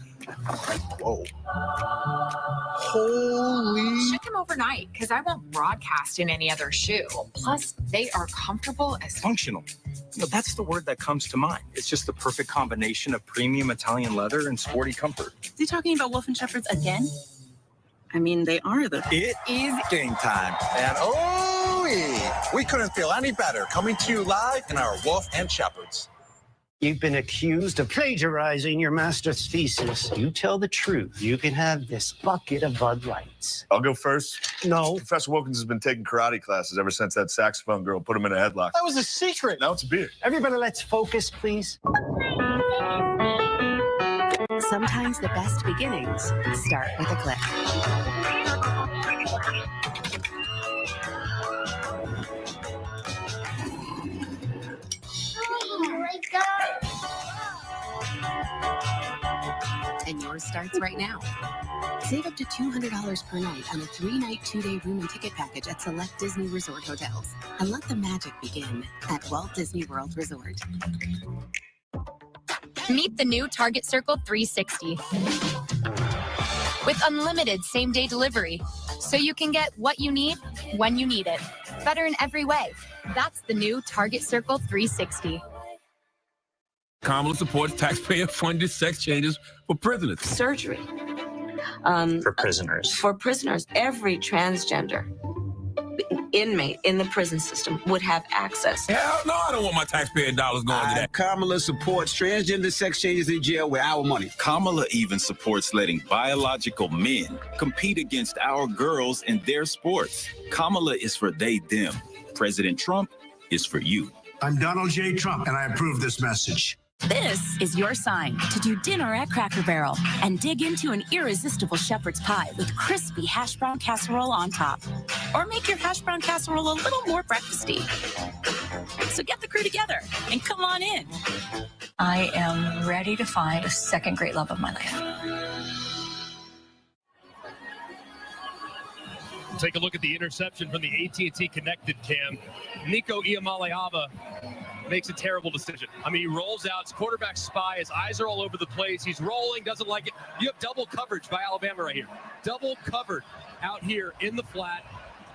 Whoa. Holy. Ship them overnight because I won't broadcast in any other shoe. Plus, they are comfortable as Functional. You know, that's the word that comes to mind. It's just the perfect combination of premium Italian leather and sporty comfort. Is he talking about Wolf and Shepherds again? I mean, they are the. It is game time. And we couldn't feel any better coming to you live in our Wolf and Shepherds. You've been accused of plagiarizing your master's thesis. You tell the truth. You can have this bucket of Bud Lights. I'll go first. No. Professor Wilkins has been taking karate classes ever since that saxophone girl put him in a headlock. That was a secret. Now it's a beer. Everybody, let's focus, please. Sometimes the best beginnings start with a click. And yours starts right now. Save up to $200 per night on a 3-night, 2-day room and ticket package at select Disney Resort hotels. And let the magic begin at Walt Disney World Resort. Meet the new Target Circle 360. With unlimited same-day delivery, so you can get what you need when you need it. Better in every way. That's the new Target Circle 360. Kamala supports taxpayer-funded sex changes for prisoners. Surgery. For prisoners. For prisoners, every transgender inmate in the prison system would have access. Hell no, I don't want my taxpayer dollars going to that. Kamala supports transgender sex changes in jail with our money. Kamala even supports letting biological men compete against our girls in their sports. Kamala is for they, them. President Trump is for you. I'm Donald J. Trump, and I approve this message. This is your sign to do dinner at Cracker Barrel and dig into an irresistible shepherd's pie with crispy hash brown casserole on top. Or make your hash brown casserole a little more breakfasty. So get the crew together and come on in. I am ready to find a second great love of my life. Take a look at the interception from the AT&T Connected cam. Nico Iamaleava makes a terrible decision. I mean, he rolls out, his quarterback spy, his eyes are all over the place. He's rolling, doesn't like it. You have double coverage by Alabama right here. Double covered out here in the flat,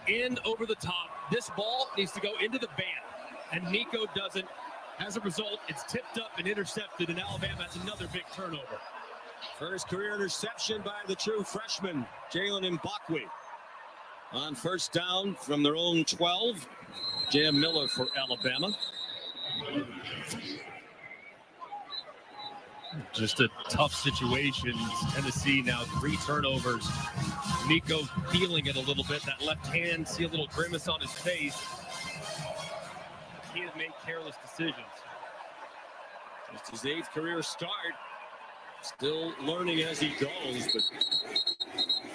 in over the top. This ball needs to go into the band, and Nico doesn't. As a result, it's tipped up and intercepted, and Alabama has another big turnover. First career interception by the true freshman, Jalen Mbakwe. On first down from their own 12, Jam Miller for Alabama. Just a tough situation. Tennessee now 3 turnovers. Nico feeling it a little bit. That left hand, see a little grimace on his face. Can't make careless decisions. Just his 8th career start. Still learning as he goes, but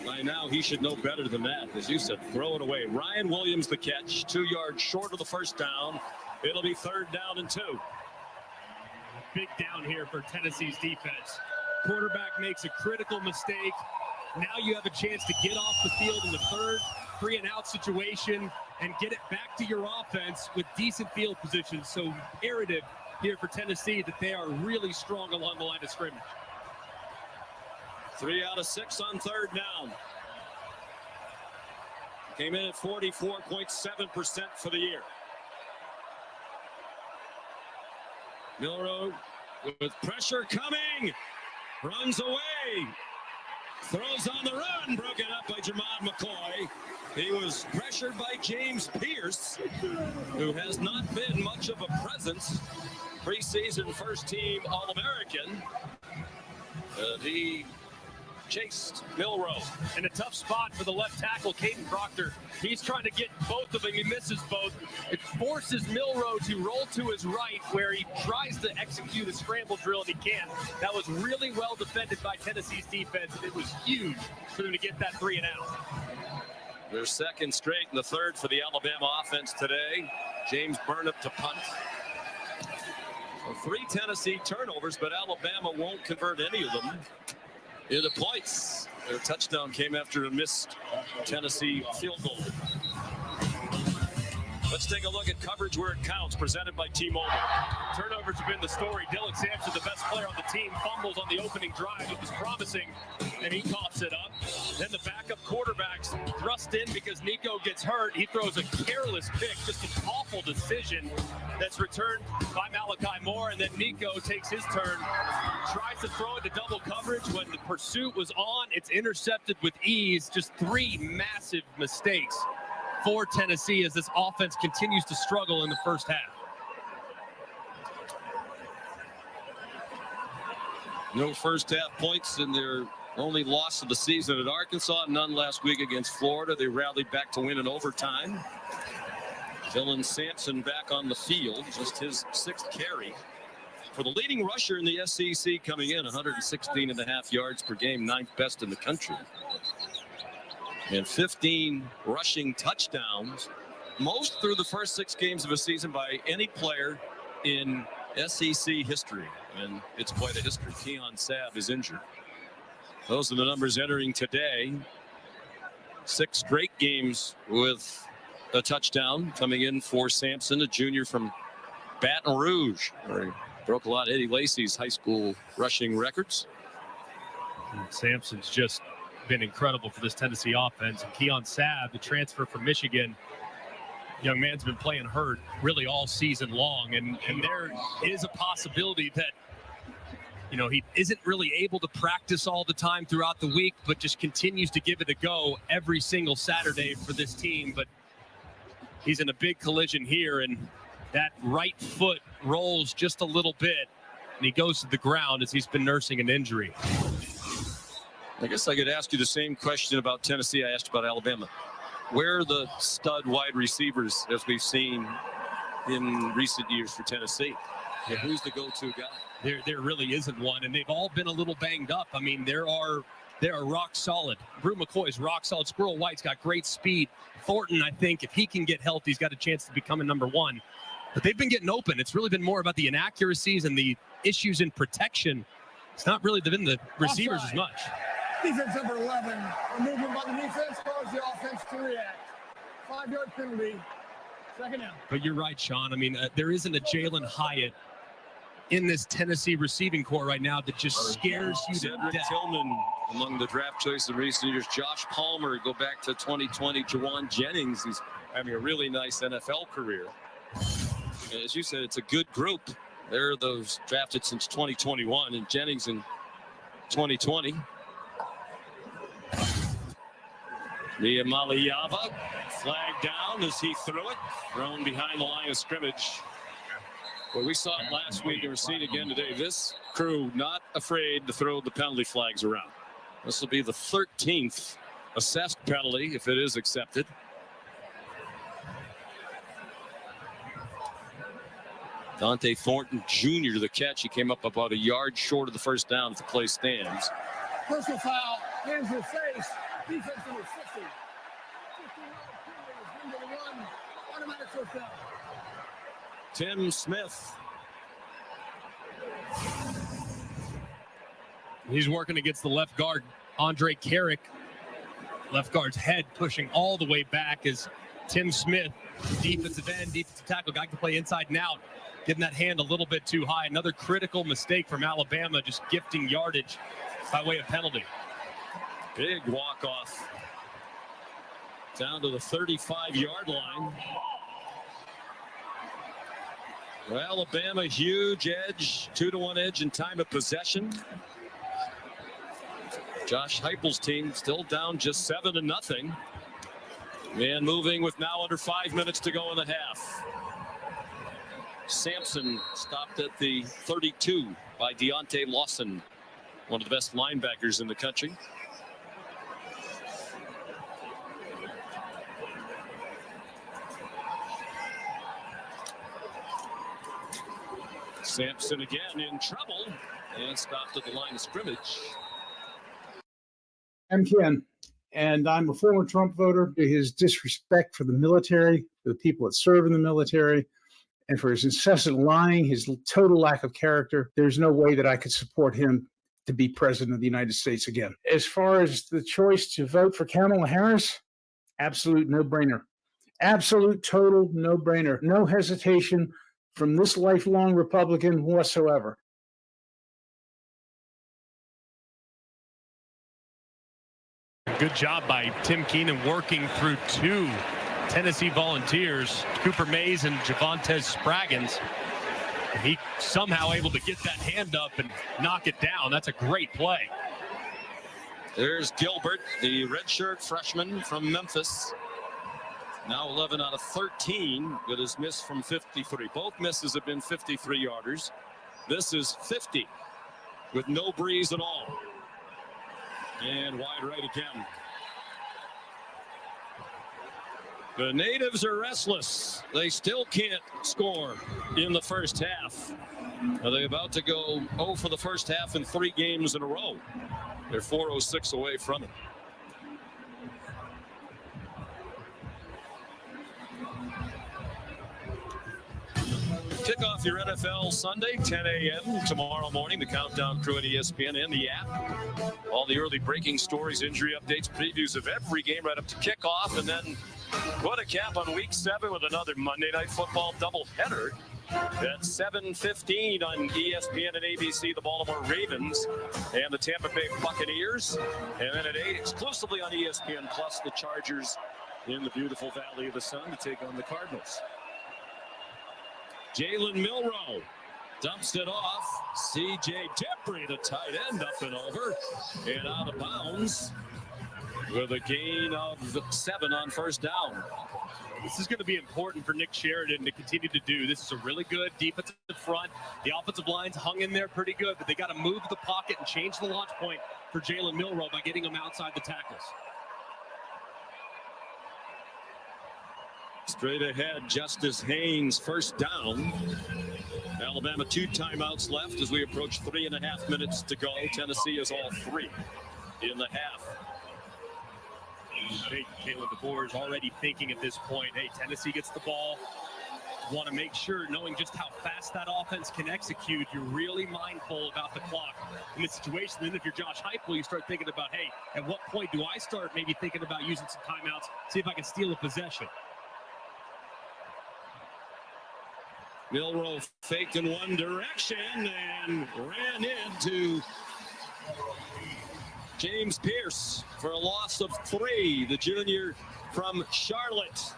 by now he should know better than that. As you said, throw it away. Ryan Williams the catch, 2 yards short of the first down. It'll be 3rd down and 2. Big down here for Tennessee's defense. Quarterback makes a critical mistake. Now you have a chance to get off the field in the third 3-and-out situation and get it back to your offense with decent field position. So imperative here for Tennessee that they are really strong along the line of scrimmage. 3 out of 6 on third down. Came in at 44.7% for the year. Milroe with pressure coming, runs away, throws on the run, broken up by Jermod McCoy. He was pressured by James Pierce, who has not been much of a presence. Preseason first-team All-American. He chased Milroe. In a tough spot for the left tackle, Caden Proctor. He's trying to get both of them. He misses both. It forces Milroe to roll to his right, where he tries to execute a scramble drill, and he can't. That was really well defended by Tennessee's defense, and it was huge for them to get that 3-and-out. Their second straight and the third for the Alabama offense today. James Burnip to punt. So 3 Tennessee turnovers, but Alabama won't convert any of them into points. Their touchdown came after a missed Tennessee field goal. Let's take a look at coverage where it counts, presented by T-Mobile. Turnovers have been the story. Dylan Sampson, the best player on the team, fumbles on the opening drive. It was promising, and he coughs it up. Then the backup quarterbacks thrust in because Nico gets hurt. He throws a careless pick, just an awful decision that's returned by Malachi Moore, and then Nico takes his turn, tries to throw into double coverage. When the pursuit was on, it's intercepted with ease. Just 3 massive mistakes for Tennessee as this offense continues to struggle in the first half. No first half points in their only loss of the season at Arkansas, none last week against Florida. They rallied back to win in overtime. Dylan Sampson back on the field, just his 6th carry. For the leading rusher in the SEC coming in, 116.5 yards per game, 9th best in the country. And 15 rushing touchdowns, most through the first 6 games of a season by any player in SEC history. And it's quite a history. Keon Sabb is injured. Those are the numbers entering today. 6 straight games with a touchdown coming in for Sampson, a junior from Baton Rouge, where he broke a lot of Eddie Lacy's high school rushing records. And Sampson's just been incredible for this Tennessee offense. And Keon Sabb, the transfer from Michigan, young man's been playing hurt really all season long, and there is a possibility that, you know, he isn't really able to practice all the time throughout the week, but just continues to give it a go every single Saturday for this team. But he's in a big collision here, and that right foot rolls just a little bit, and he goes to the ground as he's been nursing an injury. I guess I could ask you the same question about Tennessee I asked about Alabama. Where are the stud wide receivers as we've seen in recent years for Tennessee? Yeah, who's the go-to guy? There really isn't one, and they've all been a little banged up. I mean, they are rock solid. Brew McCoy's rock solid. Squirrel White's got great speed. Thornton, I think, if he can get healthy, he's got a chance to become a number 1. But they've been getting open. It's really been more about the inaccuracies and the issues in protection. It's not really been the receivers as much. Defense number 11. A movement by the defense caused the offense to react. 5-yard penalty. 2nd down. But you're right, Sean. I mean, there isn't a Jalen Hyatt in this Tennessee receiving core right now that just scares you to Cedric death. Tillman among the draft choice in recent years. Josh Palmer, go back to 2020. Jawan Jennings, who's having a really nice NFL career. As you said, it's a good group. There are those drafted since 2021, and Jennings in 2020. Niamaliava flagged down as he threw it, thrown behind the line of scrimmage. Well, we saw it last week and we're seeing it again today. This crew not afraid to throw the penalty flags around. This will be the 13th assessed penalty if it is accepted. Dante Thornton Jr. the catch. He came up about a yard short of the first down if the play stands. Personal foul. Hands in the face. Defense number 50. 15-1. Automatic first down. Tim Smith. He's working against the left guard, Andre Carrick. Left guard's head pushing all the way back as Tim Smith, defensive end, defensive tackle, guy can play inside and out, getting that hand a little bit too high. Another critical mistake from Alabama, just gifting yardage by way of penalty. Big walk-off down to the 35-yard line. Well, Alabama, huge edge, 2-1 edge in time of possession. Josh Heupel's team still down just 7-0. And moving with now under 5 minutes to go in the half. Sampson stopped at the 32 by Deontay Lawson, one of the best linebackers in the country. Sampson again in trouble and stopped at the line of scrimmage. I'm Ken, and I'm a former Trump voter. His disrespect for the military, for the people that serve in the military, and for his incessant lying, his total lack of character, there's no way that I could support him to be president of the United States again. As far as the choice to vote for Kamala Harris, absolute no-brainer. Absolute, total no-brainer. No hesitation from this lifelong Republican whatsoever. Good job by Tim Keenan working through two Tennessee Volunteers, Cooper Mays and Javontes Spraggins. And he somehow able to get that hand up and knock it down. That's a great play. There's Gilbert, the redshirt freshman from Memphis. Now 11 out of 13 with his miss from 53. Both misses have been 53-yarders. This is 50 with no breeze at all. And wide right again. The natives are restless. They still can't score in the first half. Are they about to go 0 for the first half in 3 games in a row? They're 4:06 away from it. Kick off your NFL Sunday, 10 a.m. tomorrow morning. The Countdown crew at ESPN and the app. All the early breaking stories, injury updates, previews of every game right up to kickoff. And then put a cap on Week 7 with another Monday Night Football doubleheader at 7:15 on ESPN and ABC, the Baltimore Ravens and the Tampa Bay Buccaneers. And then at 8, exclusively on ESPN Plus, the Chargers in the beautiful Valley of the Sun to take on the Cardinals. Jalen Milroe dumps it off. C.J. Dippre, the tight end, up and over and out of bounds with a gain of 7 on first down. This is going to be important for Nick Sheridan to continue to do. This is a really good defensive front. The offensive line's hung in there pretty good, but they got to move the pocket and change the launch point for Jalen Milroe by getting him outside the tackles. Straight ahead, Justice Haynes, first down. Alabama 2 timeouts left as we approach 3.5 minutes to go. Tennessee is all 3 in the half. I think Kalen DeBoer is already thinking at this point, hey, Tennessee gets the ball. Want to make sure, knowing just how fast that offense can execute, you're really mindful about the clock in this situation. Then if you're Josh Heupel, you start thinking about, hey, at what point do I start maybe thinking about using some timeouts, see if I can steal a possession. Milroe faked in one direction and ran into James Pierce for a loss of 3, the junior from Charlotte.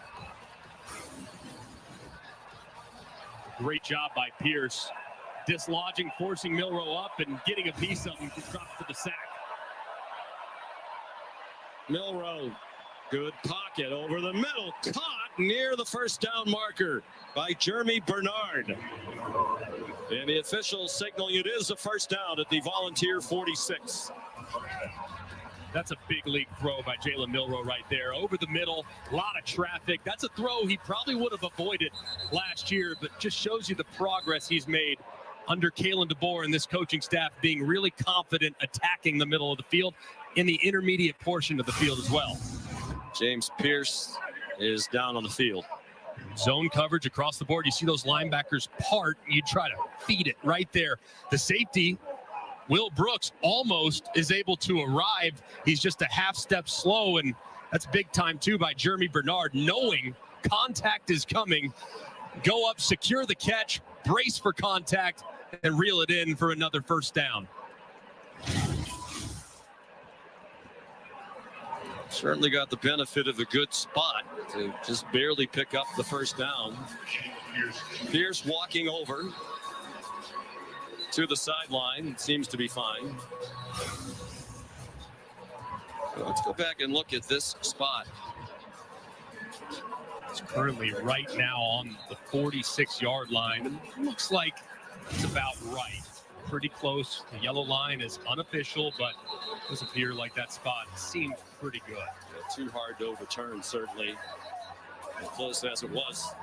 Great job by Pierce, dislodging, forcing Milroe up and getting a piece of him to drop for the sack. Milroe, good pocket over the middle, caught near the first down marker by Jeremy Bernard. And the officials signaling it is a first down at the Volunteer 46. That's a big league throw by Jalen Milroe right there. Over the middle, a lot of traffic. That's a throw he probably would have avoided last year, but just shows you the progress he's made under Kalen DeBoer and this coaching staff being really confident attacking the middle of the field in the intermediate portion of the field as well. James Pierce is down on the field. Zone coverage across the board. You see those linebackers part. You try to feed it right there. The safety Will Brooks almost is able to arrive. He's just a half step slow, and that's big time too by Jeremy Bernard, knowing contact is coming. Go up, secure the catch, brace for contact, and reel it in for another first down. Certainly got the benefit of a good spot to just barely pick up the first down. Pierce walking over to the sideline. Seems to be fine. Let's go back and look at this spot. It's currently right now on the 46-yard line. Looks like it's about right. Pretty close. The yellow line is unofficial, but it does appear like that spot seemed pretty good. Yeah, too hard to overturn, certainly. As close as it was.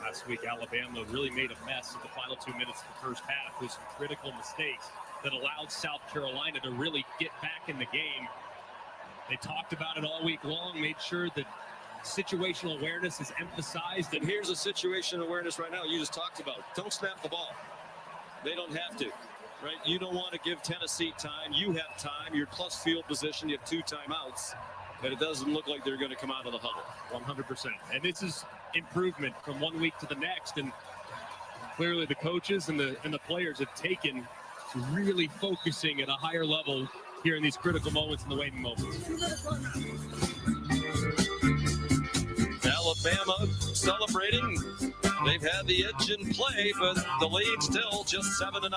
Last week, Alabama really made a mess in the final 2 minutes of the first half with some critical mistakes that allowed South Carolina to really get back in the game. They talked about it all week long, made sure that situational awareness is emphasized. And here's a situational awareness right now you just talked about. Don't snap the ball. They don't have to, right? You don't want to give Tennessee time. You have time. You're plus field position. You have 2 timeouts. But it doesn't look like they're going to come out of the huddle. 100%. And this is improvement from 1 week to the next. And clearly the coaches and the players have taken to really focusing at a higher level here in these critical moments and the waiting moments. Alabama celebrating. They've had the edge in play, but the lead still just 7-0.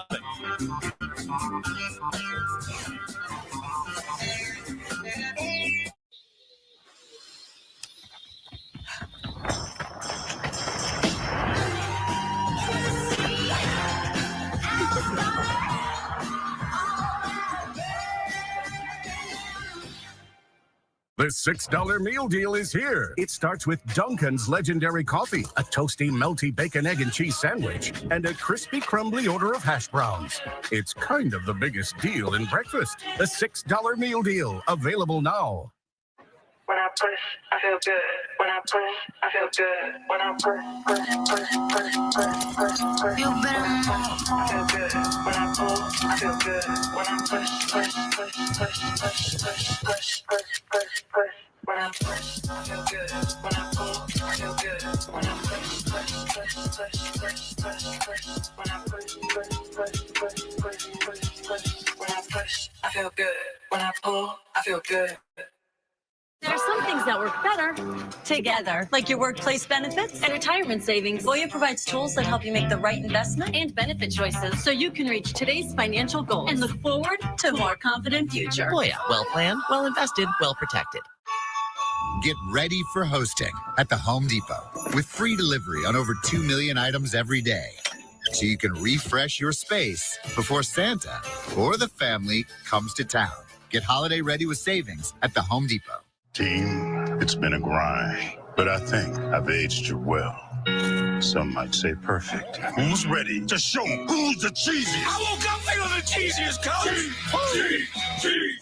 The $6 meal deal is here. It starts with Dunkin's legendary coffee, a toasty, melty bacon, egg, and cheese sandwich, and a crispy, crumbly order of hash browns. It's kind of the biggest deal in breakfast. The $6 meal deal, available now. When I push, I feel good. When I push, I feel good. When I push. You better move. I feel good. When I pull, I feel good. When I push. When I push, I feel good. When I pull, I feel good. When I push. When I push. When I push, I feel good. When I pull, I feel good. There are some things that work better together, like your workplace benefits and retirement savings. Voya provides tools that help you make the right investment and benefit choices so you can reach today's financial goals and look forward to a more confident future. Voya, well planned, well invested, well protected. Get ready for hosting at the Home Depot with free delivery on over 2 million items every day. So you can refresh your space before Santa or the family comes to town. Get holiday ready with savings at the Home Depot. Team, it's been a grind, but I think I've aged you well. Some might say perfect. Who's ready to show who's the cheesiest? I woke up feeling the cheesiest, coach!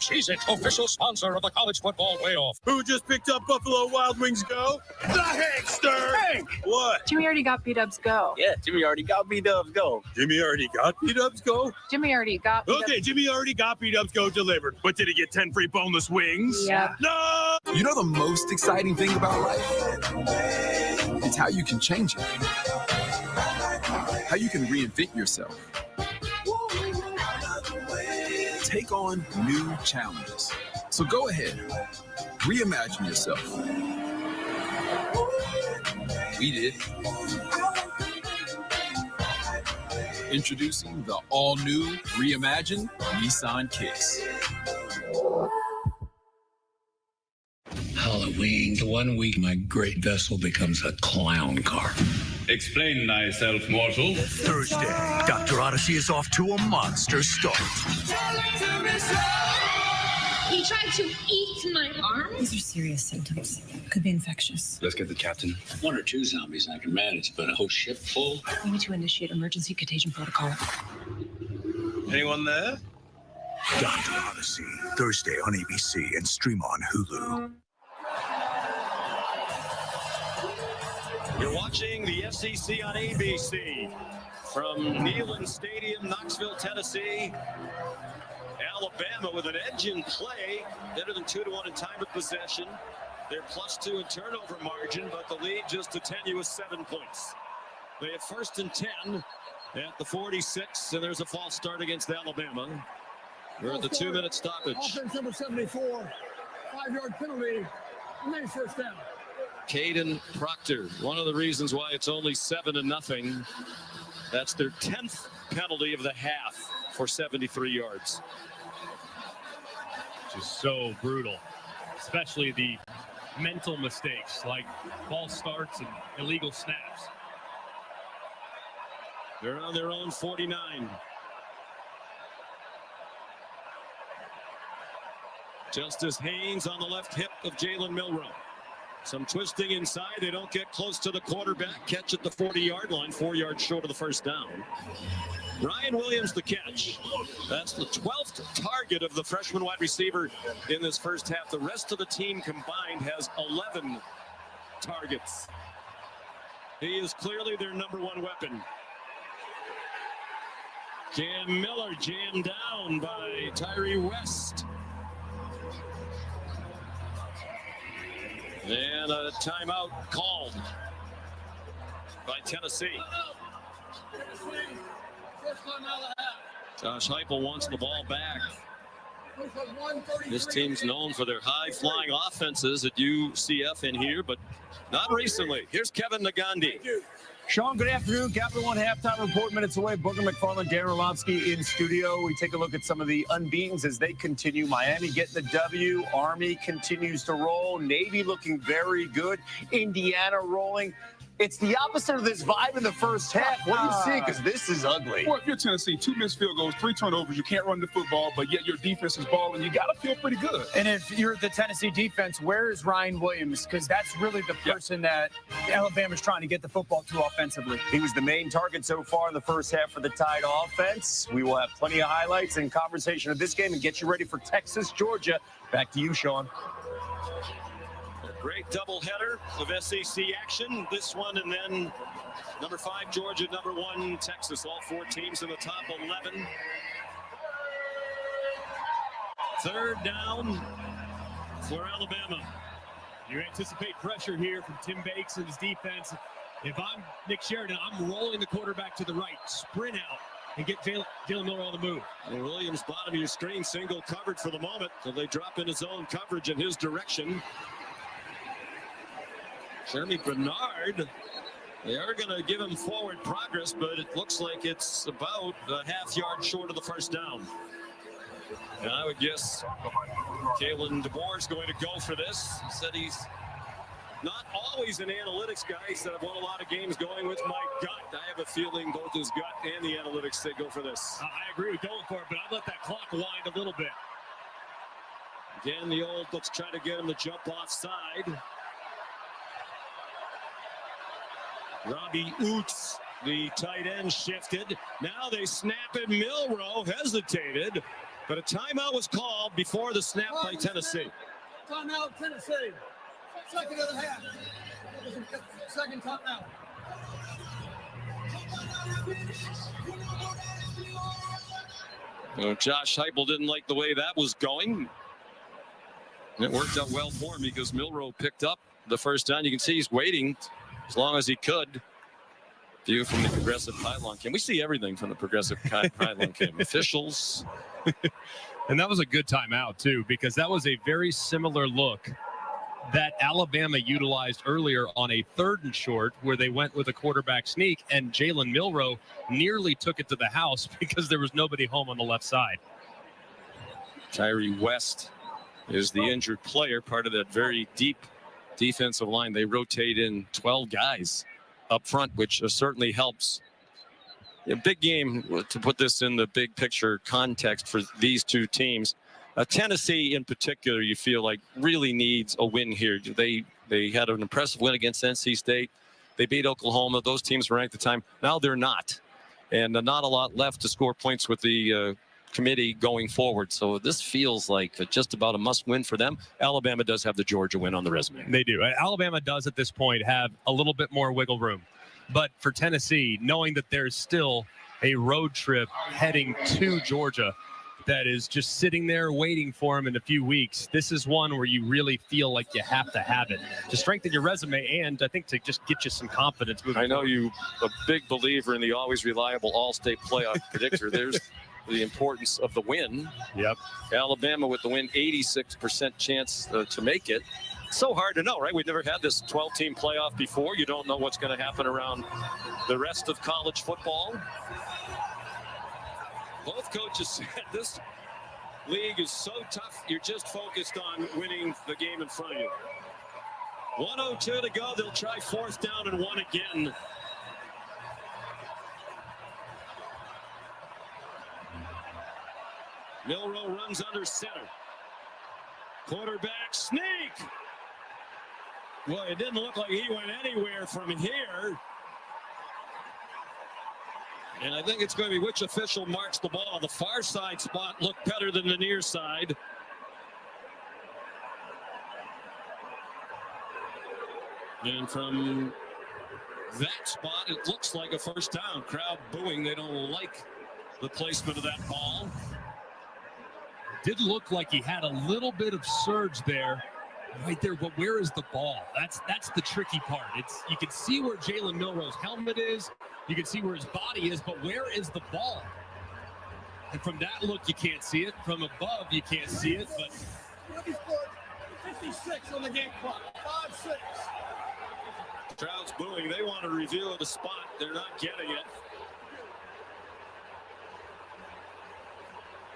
Cheez-It, official sponsor of the college football playoff. Who just picked up Buffalo Wild Wings Go? The Hankster! Hank! What? Jimmy already got B-Dubs Go. Yeah, Jimmy already got B-Dubs Go. Jimmy already got B-Dubs Go? Jimmy already got B-Dubs. Okay, Jimmy already got B-Dubs Go delivered. But did he get 10 free boneless wings? Yeah. No! You know the most exciting thing about life? It's how you can change it. How you can reinvent yourself. Take on new challenges. So go ahead, reimagine yourself. We did. Introducing the all-new, reimagined Nissan Kicks. Halloween, the 1 week my great vessel becomes a clown car. Explain thyself, mortal. Thursday, Dr. Odyssey is off to a monster start. He tried to eat my arm. These are serious symptoms. Could be infectious. Let's get the captain. 1 or 2 zombies I can manage, but a whole ship full? We need to initiate emergency contagion protocol. Anyone there? Dr. Odyssey, Thursday on ABC and stream on Hulu. You're watching the SEC on ABC from Neyland Stadium, Knoxville, Tennessee. Alabama with an edge in play, better than 2-1 in time of possession. They're +2 in turnover margin, but the lead just a tenuous 7 points. They have 1st and 10 at the 46, and there's a false start against Alabama. We're at the 2-minute stoppage. Offense number 74, 5-yard penalty, remains first down. Caden Proctor, one of the reasons why it's only 7-0. That's their 10th penalty of the half for 73 yards. Which is so brutal, especially the mental mistakes like false starts and illegal snaps. They're on their own 49. Justice Haynes on the left hip of Jalen Milroe. Some twisting inside. They don't get close to the quarterback. Catch at the 40-yard line, 4 yards short of the first down. Ryan Williams the catch. That's the 12th target of the freshman wide receiver in this first half. The rest of the team combined has 11 targets. He is clearly their #1 weapon. Cam Miller jammed down by Tyree West. And a timeout called by Tennessee. Josh Heupel wants the ball back. This team's known for their high-flying offenses at UCF in here, but not recently. Here's Kevin Nagandi. Sean, good afternoon. Capital One halftime report minutes away. Booker McFarland, Darren Orlovsky in studio. We take a look at some of the unbeatens as they continue. Miami getting the W. Army continues to roll. Navy looking very good. Indiana rolling. It's the opposite of this vibe in the first half. What do you see? Because this is ugly. Well, if you're Tennessee, 2 missed field goals, 3 turnovers, you can't run the football, but yet your defense is balling. You got to feel pretty good. And if you're the Tennessee defense, where is Ryan Williams? Because that's really the person that Alabama's trying to get the football to offensively. He was the main target so far in the first half for the Tide offense. We will have plenty of highlights and conversation of this game and get you ready for Texas, Georgia. Back to you, Sean. Great doubleheader of SEC action. This one and then number 5 Georgia, number 1 Texas. All 4 teams in the top 11. Third down for Alabama. You anticipate pressure here from Tim Bakes and his defense. If I'm Nick Sheridan, I'm rolling the quarterback to the right, sprint out, and get Jalen Miller on the move. And Williams, bottom of your screen, single covered for the moment. So they drop into zone coverage in his direction. Jeremy Bernard, they are going to give him forward progress, but it looks like it's about a half-yard short of the first down. And I would guess Kalen DeBoer is going to go for this. He said he's not always an analytics guy. He said, I've won a lot of games going with my gut. I have a feeling both his gut and the analytics say go for this. I agree with going for it, but I'd let that clock wind a little bit. Again, the old, let's try to get him to jump offside. Robbie Oots, the tight end, shifted. Now they snap it. Milroe hesitated, but a timeout was called before the snap by Tennessee. Timeout, Tennessee. Second of the half. Second timeout. Josh Heupel didn't like the way that was going. It worked out well for him because Milroe picked up the first down. You can see he's waiting as long as he could. View from the Progressive Pylon Cam. We see everything from the Progressive Pylon Cam. Officials. And that was a good timeout, too, because that was a very similar look that Alabama utilized earlier on a 3rd and short where they went with a quarterback sneak, and Jalen Milroe nearly took it to the house because there was nobody home on the left side. Tyree West is the injured player, part of that very deep defensive line. They rotate in 12 guys up front, which certainly helps. A big game, to put this in the big picture context for these two teams. Tennessee in particular, you feel like really needs a win here. They had an impressive win against NC State. They beat Oklahoma. Those teams were ranked at the time. Now they're not. And not a lot left to score points with the committee going forward. So this feels like just about a must-win for them. Alabama does have the Georgia win on the resume. They do. Alabama does at this point have a little bit more wiggle room. But for Tennessee, knowing that there's still a road trip heading to Georgia that is just sitting there waiting for him in a few weeks, this is one where you really feel like you have to have it to strengthen your resume and I think to just get you some confidence moving I know forward. you a big believer in the always reliable all-state playoff predictor. There's the importance of the win. Yep. Alabama with the win, 86% chance to make it. So hard to know, right? We've never had this 12-team playoff before. You don't know what's going to happen around the rest of college football. Both coaches said this league is so tough, you're just focused on winning the game in front of you. 1:02 to go. They'll try 4th down and 1 again. Milroe runs under center. Quarterback sneak. Well, it didn't look like he went anywhere from here. And I think it's going to be which official marks the ball. The far side spot looked better than the near side. And from that spot, it looks like a first down. Crowd booing. They don't like the placement of that ball. Did look like he had a little bit of surge there, right there, but where is the ball? That's the tricky part. It's you can see where Jalen Milroe's helmet is, you can see where his body is, but where is the ball? And from that look, you can't see it. From above, you can't see it, but 56 on the game clock. 5-6. Crowd's booing. They want to review the spot. They're not getting it.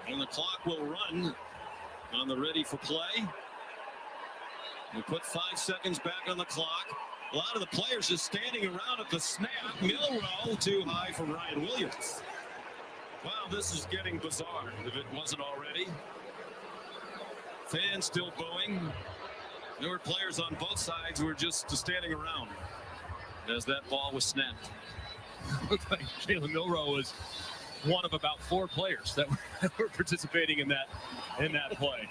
And the clock will run on the ready for play. We put 5 seconds back on the clock. A lot of the players just standing around at the snap. Milroe too high for Ryan Williams. Wow, this is getting bizarre if it wasn't already. Fans still booing. There were players on both sides who were just standing around as that ball was snapped. looked like Jalen Milroe was one of about 4 players that were participating in that play.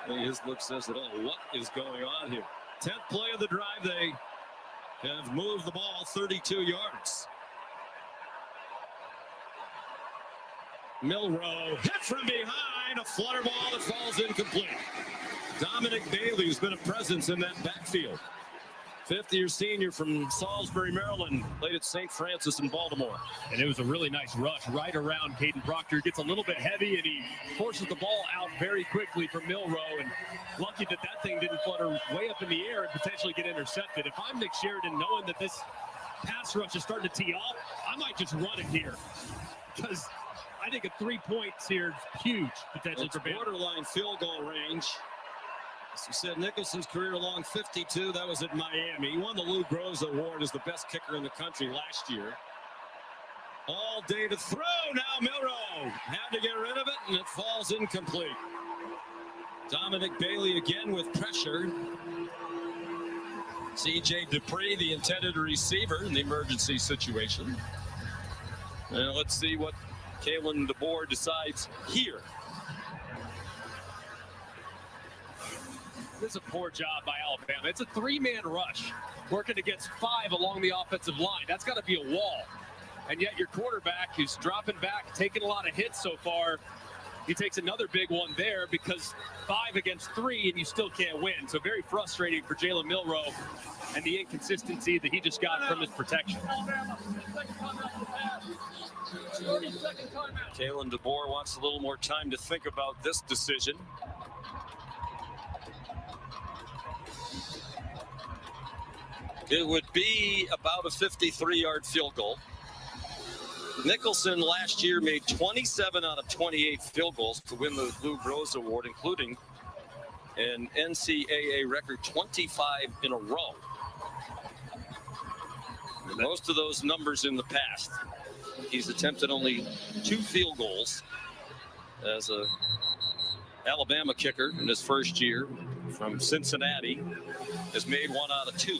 His look says it all. What is going on here? 10th play of the drive. They have moved the ball 32 yards. Milroe hit from behind, a flutter ball that falls incomplete. Dominic Bailey, who's been a presence in that backfield. 5th-year senior from Salisbury, Maryland, played at St. Francis in Baltimore. And it was a really nice rush right around Caden Proctor. Gets a little bit heavy, and he forces the ball out very quickly from Milroe. And lucky that thing didn't flutter way up in the air and potentially get intercepted. If I'm Nick Sheridan, knowing that this pass rush is starting to tee off, I might just run it here. Because I think a 3 points here is huge potentially for Bama. Borderline field goal range. As you said, Nicholson's career-long 52. That was at Miami. He won the Lou Groves Award as the best kicker in the country last year. All day to throw. Now Milroe had to get rid of it, and it falls incomplete. Dominic Bailey again with pressure. C.J. Dupree, the intended receiver in the emergency situation. And let's see what Kalen DeBoer decides here. This is a poor job by Alabama. It's a 3-man rush working against 5 along the offensive line. That's got to be a wall. And yet your quarterback, who's dropping back, taking a lot of hits so far, he takes another big one there because 5 against 3 and you still can't win. So very frustrating for Jalen Milroe and the inconsistency that he just got from his protection. Kalen DeBoer wants a little more time to think about this decision. It would be about a 53-yard field goal. Nicholson last year made 27 out of 28 field goals to win the Lou Groves Award, including an NCAA record 25 in a row. Most of those numbers in the past. He's attempted only 2 field goals as a Alabama kicker in his first year from Cincinnati. Has made 1 out of 2.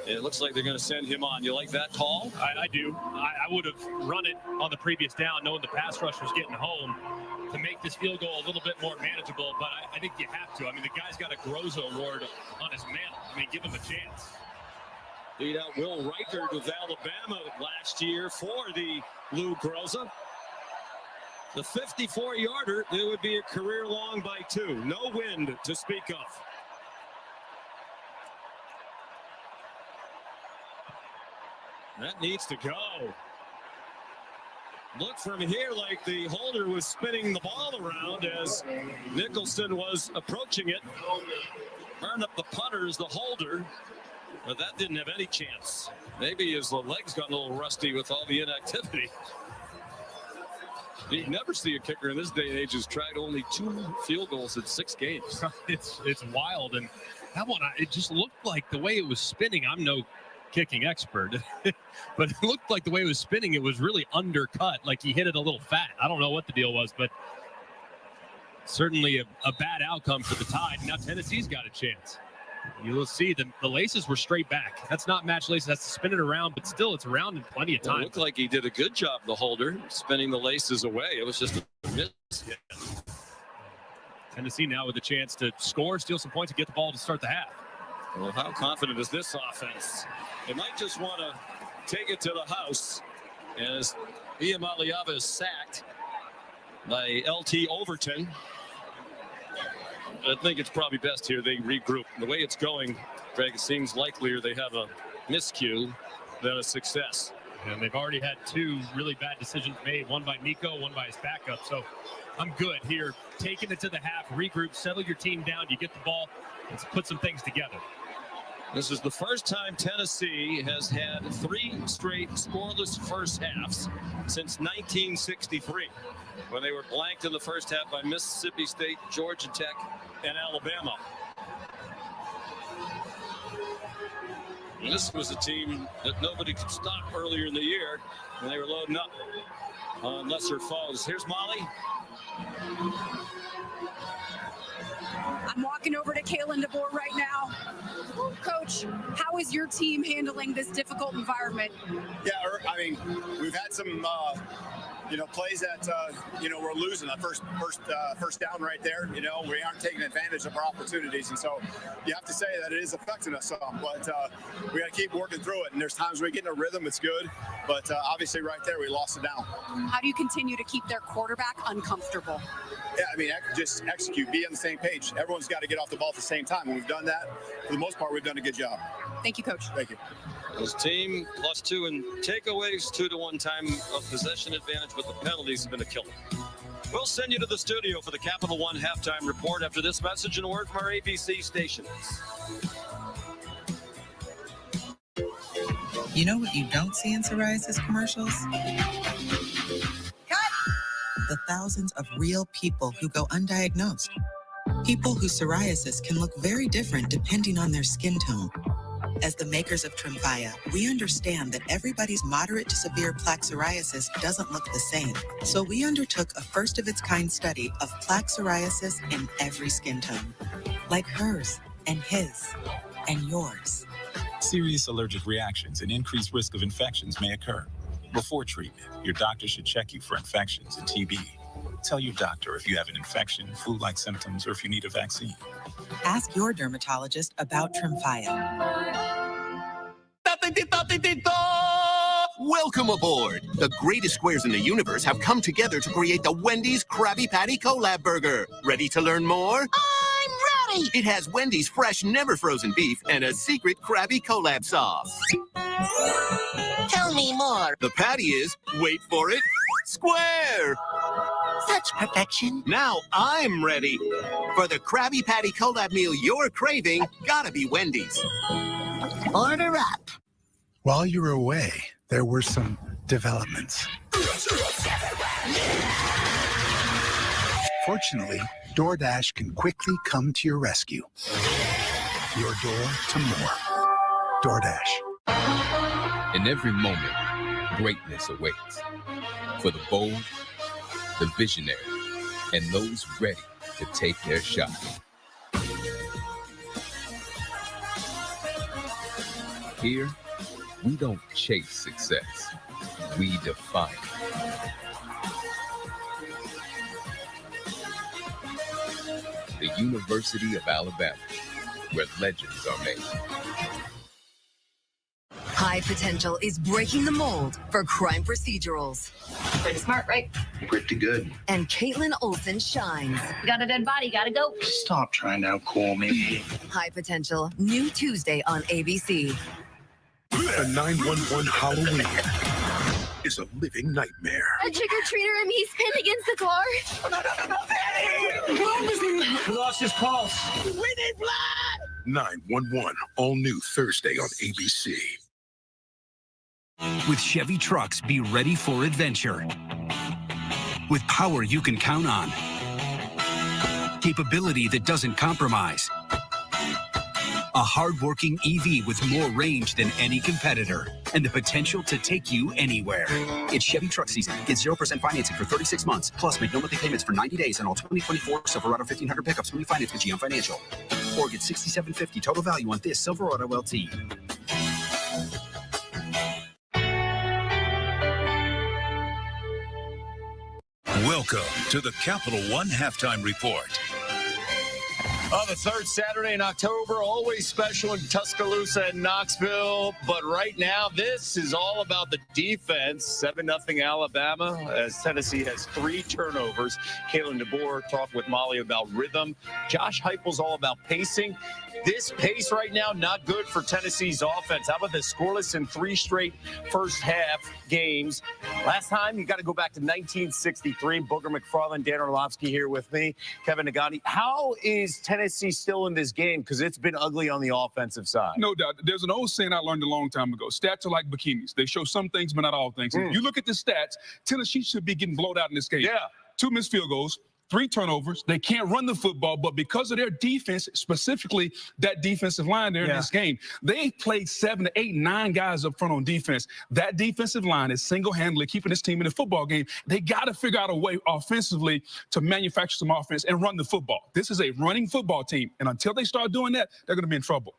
It looks like they're going to send him on. You like that call? I do. I would have run it on the previous down, knowing the pass rush was getting home, to make this field goal a little bit more manageable. But I think you have to. I mean, the guy's got a Groza award on his mantle. I mean, give him a chance. Beat out Will Reichard of Alabama last year for the Lou Groza. The 54-yarder, it would be a career long by 2. No wind to speak of. That needs to go. Looked from here like the holder was spinning the ball around as Nicholson was approaching it. Burned up the punter as the holder, but that didn't have any chance. Maybe his legs got a little rusty with all the inactivity. You never see a kicker in this day and age who's tried only 2 field goals in 6 games. It's wild, and that one, it just looked like the way it was spinning. I'm no kicking expert, but it looked like the way it was spinning, it was really undercut, like he hit it a little fat. I don't know what the deal was, but certainly a bad outcome for the Tide. Now Tennessee's got a chance. You'll see the laces were straight back. That's not match laces. That's to spin it around, but still it's around in plenty of time. It looked like he did a good job, the holder, spinning the laces away. It was just a miss. Yeah. Tennessee now with a chance to score, steal some points, and get the ball to start the half. Well, how confident is this offense? They might just want to take it to the house as Iamaleava is sacked by LT Overton. I think it's probably best here they regroup. The way it's going, Greg, it seems likelier they have a miscue than a success. And they've already had 2 really bad decisions made, one by Nico, one by his backup. So I'm good here. Taking it to the half, regroup, settle your team down. You get the ball, let's put some things together. This is the first time Tennessee has had 3 straight scoreless first halves since 1963, when they were blanked in the first half by Mississippi State, Georgia Tech, and Alabama. And this was a team that nobody could stop earlier in the year, and they were loading up on lesser foes. Here's Molly. I'm walking over to Kalen DeBoer right now. Coach, how is your team handling this difficult environment? Yeah, I mean, we've had some, plays that, we're losing. That first down right there, we aren't taking advantage of our opportunities. And so you have to say that it is affecting us some, but we got to keep working through it. And there's times we get in a rhythm, it's good. But obviously right there, we lost it down. How do you continue to keep their quarterback uncomfortable? Yeah, I mean, just execute, be on the same page. Everyone's got to get off the ball at the same time. And we've done that. For the most part, we've done a good job. Thank you, Coach. Thank you. His team +2 in takeaways, 2-1 time of possession advantage, but the penalties have been a killer. We'll send you to the studio for the Capital One halftime report after this message and a word from our ABC stations. You know what you don't see in psoriasis commercials? Cut! The thousands of real people who go undiagnosed. People whose psoriasis can look very different depending on their skin tone. As the makers of Tremfya, we understand that everybody's moderate to severe plaque psoriasis doesn't look the same. So we undertook a first-of-its-kind study of plaque psoriasis in every skin tone. Like hers, and his, and yours. Serious allergic reactions and increased risk of infections may occur. Before treatment, your doctor should check you for infections and TB. Tell your doctor if you have an infection, flu-like symptoms, or if you need a vaccine. Ask your dermatologist about Tremfya. Welcome aboard! The greatest squares in the universe have come together to create the Wendy's Krabby Patty Collab Burger. Ready to learn more? I'm ready! It has Wendy's fresh, never frozen beef and a secret Krabby Collab sauce. Tell me more. The patty is, wait for it, square! Such perfection. Now I'm ready. For the Krabby Patty Collab meal you're craving, gotta be Wendy's. Order up. While you were away, there were some developments. Fortunately, DoorDash can quickly come to your rescue. Your door to more. DoorDash. In every moment, greatness awaits. For the bold, the visionary, and those ready to take their shot. Here, we don't chase success. We define it. The University of Alabama, where legends are made. High Potential is breaking the mold for crime procedurals. Pretty smart, right? Pretty good. And Caitlin Olsen shines. Got a dead body, gotta go. Stop trying to outcall me. High Potential, new Tuesday on ABC. A 911 Halloween is a living nightmare. A trick-or-treater and he's pinned against the car. He lost his pulse. We need blood! 911, all new Thursday on ABC. With Chevy trucks, be ready for adventure. With power you can count on. Capability that doesn't compromise. A hard-working EV with more range than any competitor. And the potential to take you anywhere. It's Chevy truck season. Get 0% financing for 36 months. Plus, make no monthly payments for 90 days on all 2024 Silverado 1500 pickups when you finance with GM Financial. Or get $6,750 total value on this Silverado LT. Welcome to the Capital One Halftime Report. The third Saturday in October, always special in Tuscaloosa and Knoxville. But right now, this is all about the defense. 7-0 Alabama as Tennessee has 3 turnovers. Kalen DeBoer talked with Molly about rhythm. Josh Heupel's all about pacing. This pace right now, not good for Tennessee's offense. How about the scoreless in 3 straight first half games? Last time, you got to go back to 1963. Booger McFarland, Dan Orlovsky here with me. Kevin Nagani. How is Tennessee still in this game? Because it's been ugly on the offensive side. No doubt. There's an old saying I learned a long time ago. Stats are like bikinis. They show some things, but not all things. If you look at the stats, Tennessee should be getting blowed out in this game. Yeah. 2 missed field goals. 3 turnovers. They can't run the football, but because of their defense, specifically that defensive line there in this game, they played 7 to 8, 9 guys up front on defense. That defensive line is single-handedly keeping this team in the football game. They got to figure out a way offensively to manufacture some offense and run the football. This is a running football team, and until they start doing that, they're going to be in trouble.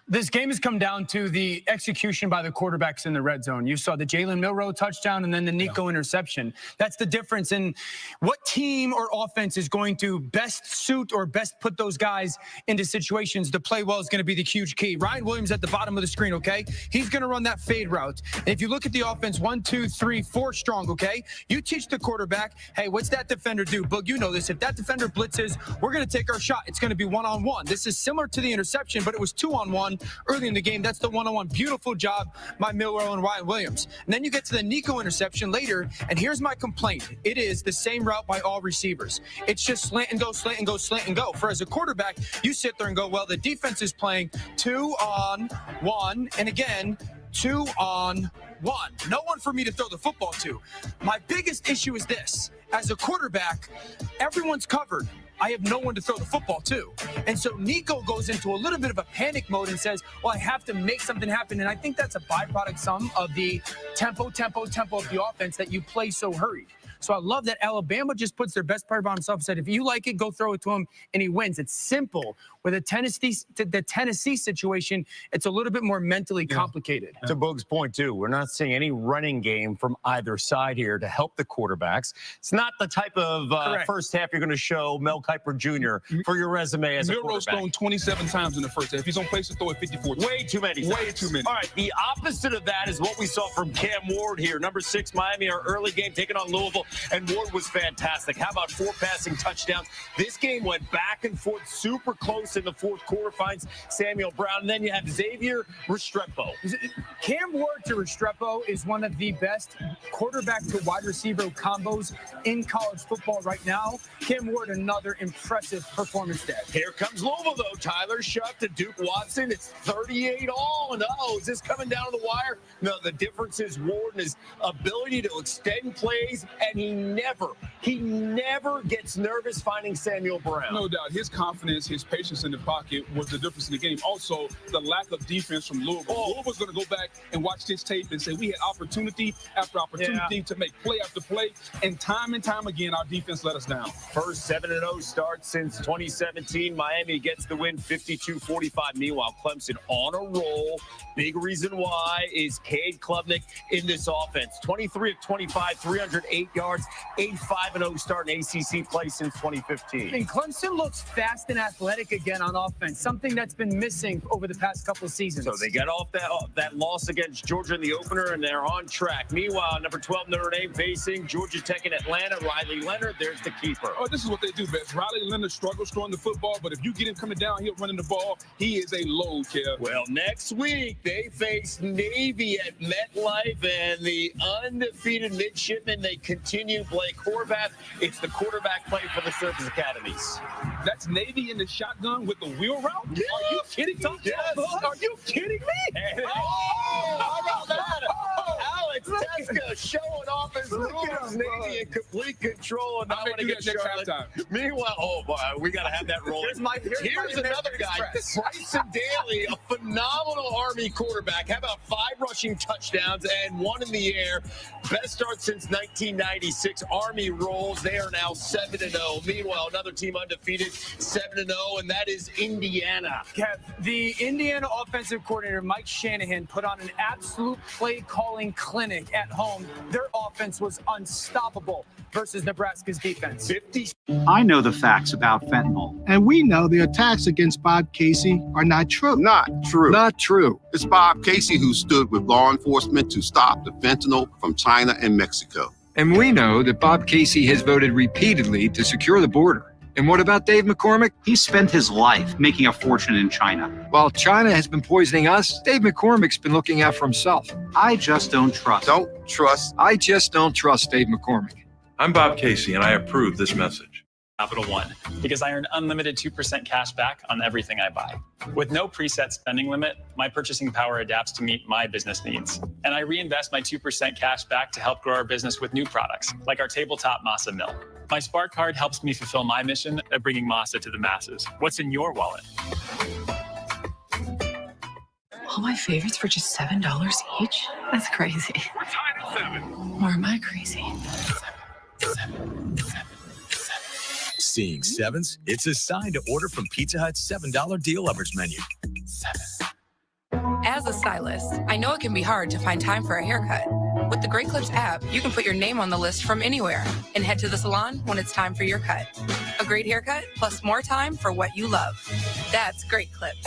This game has come down to the execution by the quarterbacks in the red zone. You saw the Jalen Milroe touchdown and then the Nico interception. That's the difference in what team or offense is going to best suit or best put those guys into situations to play well is going to be the huge key. Ryan Williams at the bottom of the screen, okay? He's going to run that fade route. And if you look at the offense, 1, 2, 3, 4 strong, okay? You teach the quarterback, hey, what's that defender do? Boog, you know this. If that defender blitzes, we're going to take our shot. It's going to be one-on-one. This is similar to the interception, but it was 2-on-1. Early in the game, that's the one-on-one. Beautiful job by Milroe and Ryan Williams. And then you get to the Nico interception later, and here's my complaint. It is the same route by all receivers. It's just slant and go, slant and go, slant and go. For as a quarterback, you sit there and go, well, the defense is playing 2-on-1, and again, 2-on-1. No one for me to throw the football to. My biggest issue is this. As a quarterback, everyone's covered. I have no one to throw the football to. And so Nico goes into a little bit of a panic mode and says, well, I have to make something happen. And I think that's a byproduct some of the tempo of the offense that you play so hurried. So I love that Alabama just puts their best player by himself and said, if you like it, go throw it to him, and he wins. It's simple. With the Tennessee situation, it's a little bit more mentally complicated. To Boog's point, too, we're not seeing any running game from either side here to help the quarterbacks. It's not the type of first half you're going to show Mel Kiper Jr. for your resume as a quarterback. Milroe's thrown 27 times in the first half. He's on pace to throw it 54 times. Way too many. Way too many. All right, the opposite of that is what we saw from Cam Ward here. Number 6, Miami, our early game taking on Louisville, and Ward was fantastic. How about 4 passing touchdowns? This game went back and forth, super close in the fourth quarter, finds Samuel Brown, and then you have Xavier Restrepo. Cam Ward to Restrepo is one of the best quarterback to wide receiver combos in college football right now. Cam Ward, another impressive performance day. Here comes Louisville, though. Tyler Shuck to Duke Watson. It's 38 all. No, is this coming down to the wire? No, the difference is Ward and his ability to extend plays, and he never gets nervous finding Samuel Brown. No doubt. His confidence, his patience in the pocket was the difference in the game. Also, the lack of defense from Louisville. Louisville's going to go back and watch this tape and say we had opportunity after opportunity to make play after play, and time again, our defense let us down. First 7-0 start since 2017. Miami gets the win 52-45. Meanwhile, Clemson on a roll. Big reason why is Cade Klubnik in this offense. 23 of 25, 308 yards, 8-5-0 start in ACC play since 2015. And Clemson looks fast and athletic again on offense, something that's been missing over the past couple of seasons. So they got off that loss against Georgia in the opener, and they're on track. Meanwhile, number 12 Notre Dame facing Georgia Tech in Atlanta. Riley Leonard, there's the keeper. Oh, this is what they do best. Riley Leonard struggles throwing the football, but if you get him coming downhill running the ball, he is a load, Kev. Well, next week they face Navy at MetLife, and the undefeated midshipmen, they continue. Blake Horvath, it's the quarterback play for the Service Academies. That's Navy in the shotgun with the wheel route? Yeah. Are you kidding me? Yes. Are you kidding me? How about that? Alex Teska showing off his moves. Navy in complete control. And now when against Charlotte. Meanwhile, we got to have that rolling. Here's another guy, Bryson Daly, a phenomenal Army quarterback. How about 5 rushing touchdowns and 1 in the air? Best start since 1996. Army rolls. They are now 7-0. Meanwhile, another team undefeated, 7-0, and that is Indiana. Kev, the Indiana offensive coordinator, Mike Shanahan, put on an absolute play-calling clinic at home. Their offense was unstoppable versus Nebraska's defense. I know the facts about fentanyl. And we know the attacks against Bob Casey are not true. Not true. Not true. It's Bob Casey who stood with law enforcement to stop the fentanyl from China and Mexico. And we know that Bob Casey has voted repeatedly to secure the border. And what about Dave McCormick? He spent his life making a fortune in China. While China has been poisoning us, Dave McCormick's been looking out for himself. I just don't trust. Don't trust. I just don't trust Dave McCormick. I'm Bob Casey, and I approve this message. Capital One, because I earn unlimited 2% cash back on everything I buy. With no preset spending limit, my purchasing power adapts to meet my business needs. And I reinvest my 2% cash back to help grow our business with new products, like our tabletop Masa Mill. My Spark card helps me fulfill my mission of bringing Masa to the masses. What's in your wallet? All my favorites for just $7 each? That's crazy. We're tied at 7. Or am I crazy? Seeing sevens? It's a sign to order from Pizza Hut's $7 deal lovers menu. 7. As a stylist, I know it can be hard to find time for a haircut. With the Great Clips app, you can put your name on the list from anywhere and head to the salon when it's time for your cut. A great haircut plus more time for what you love. That's Great Clips.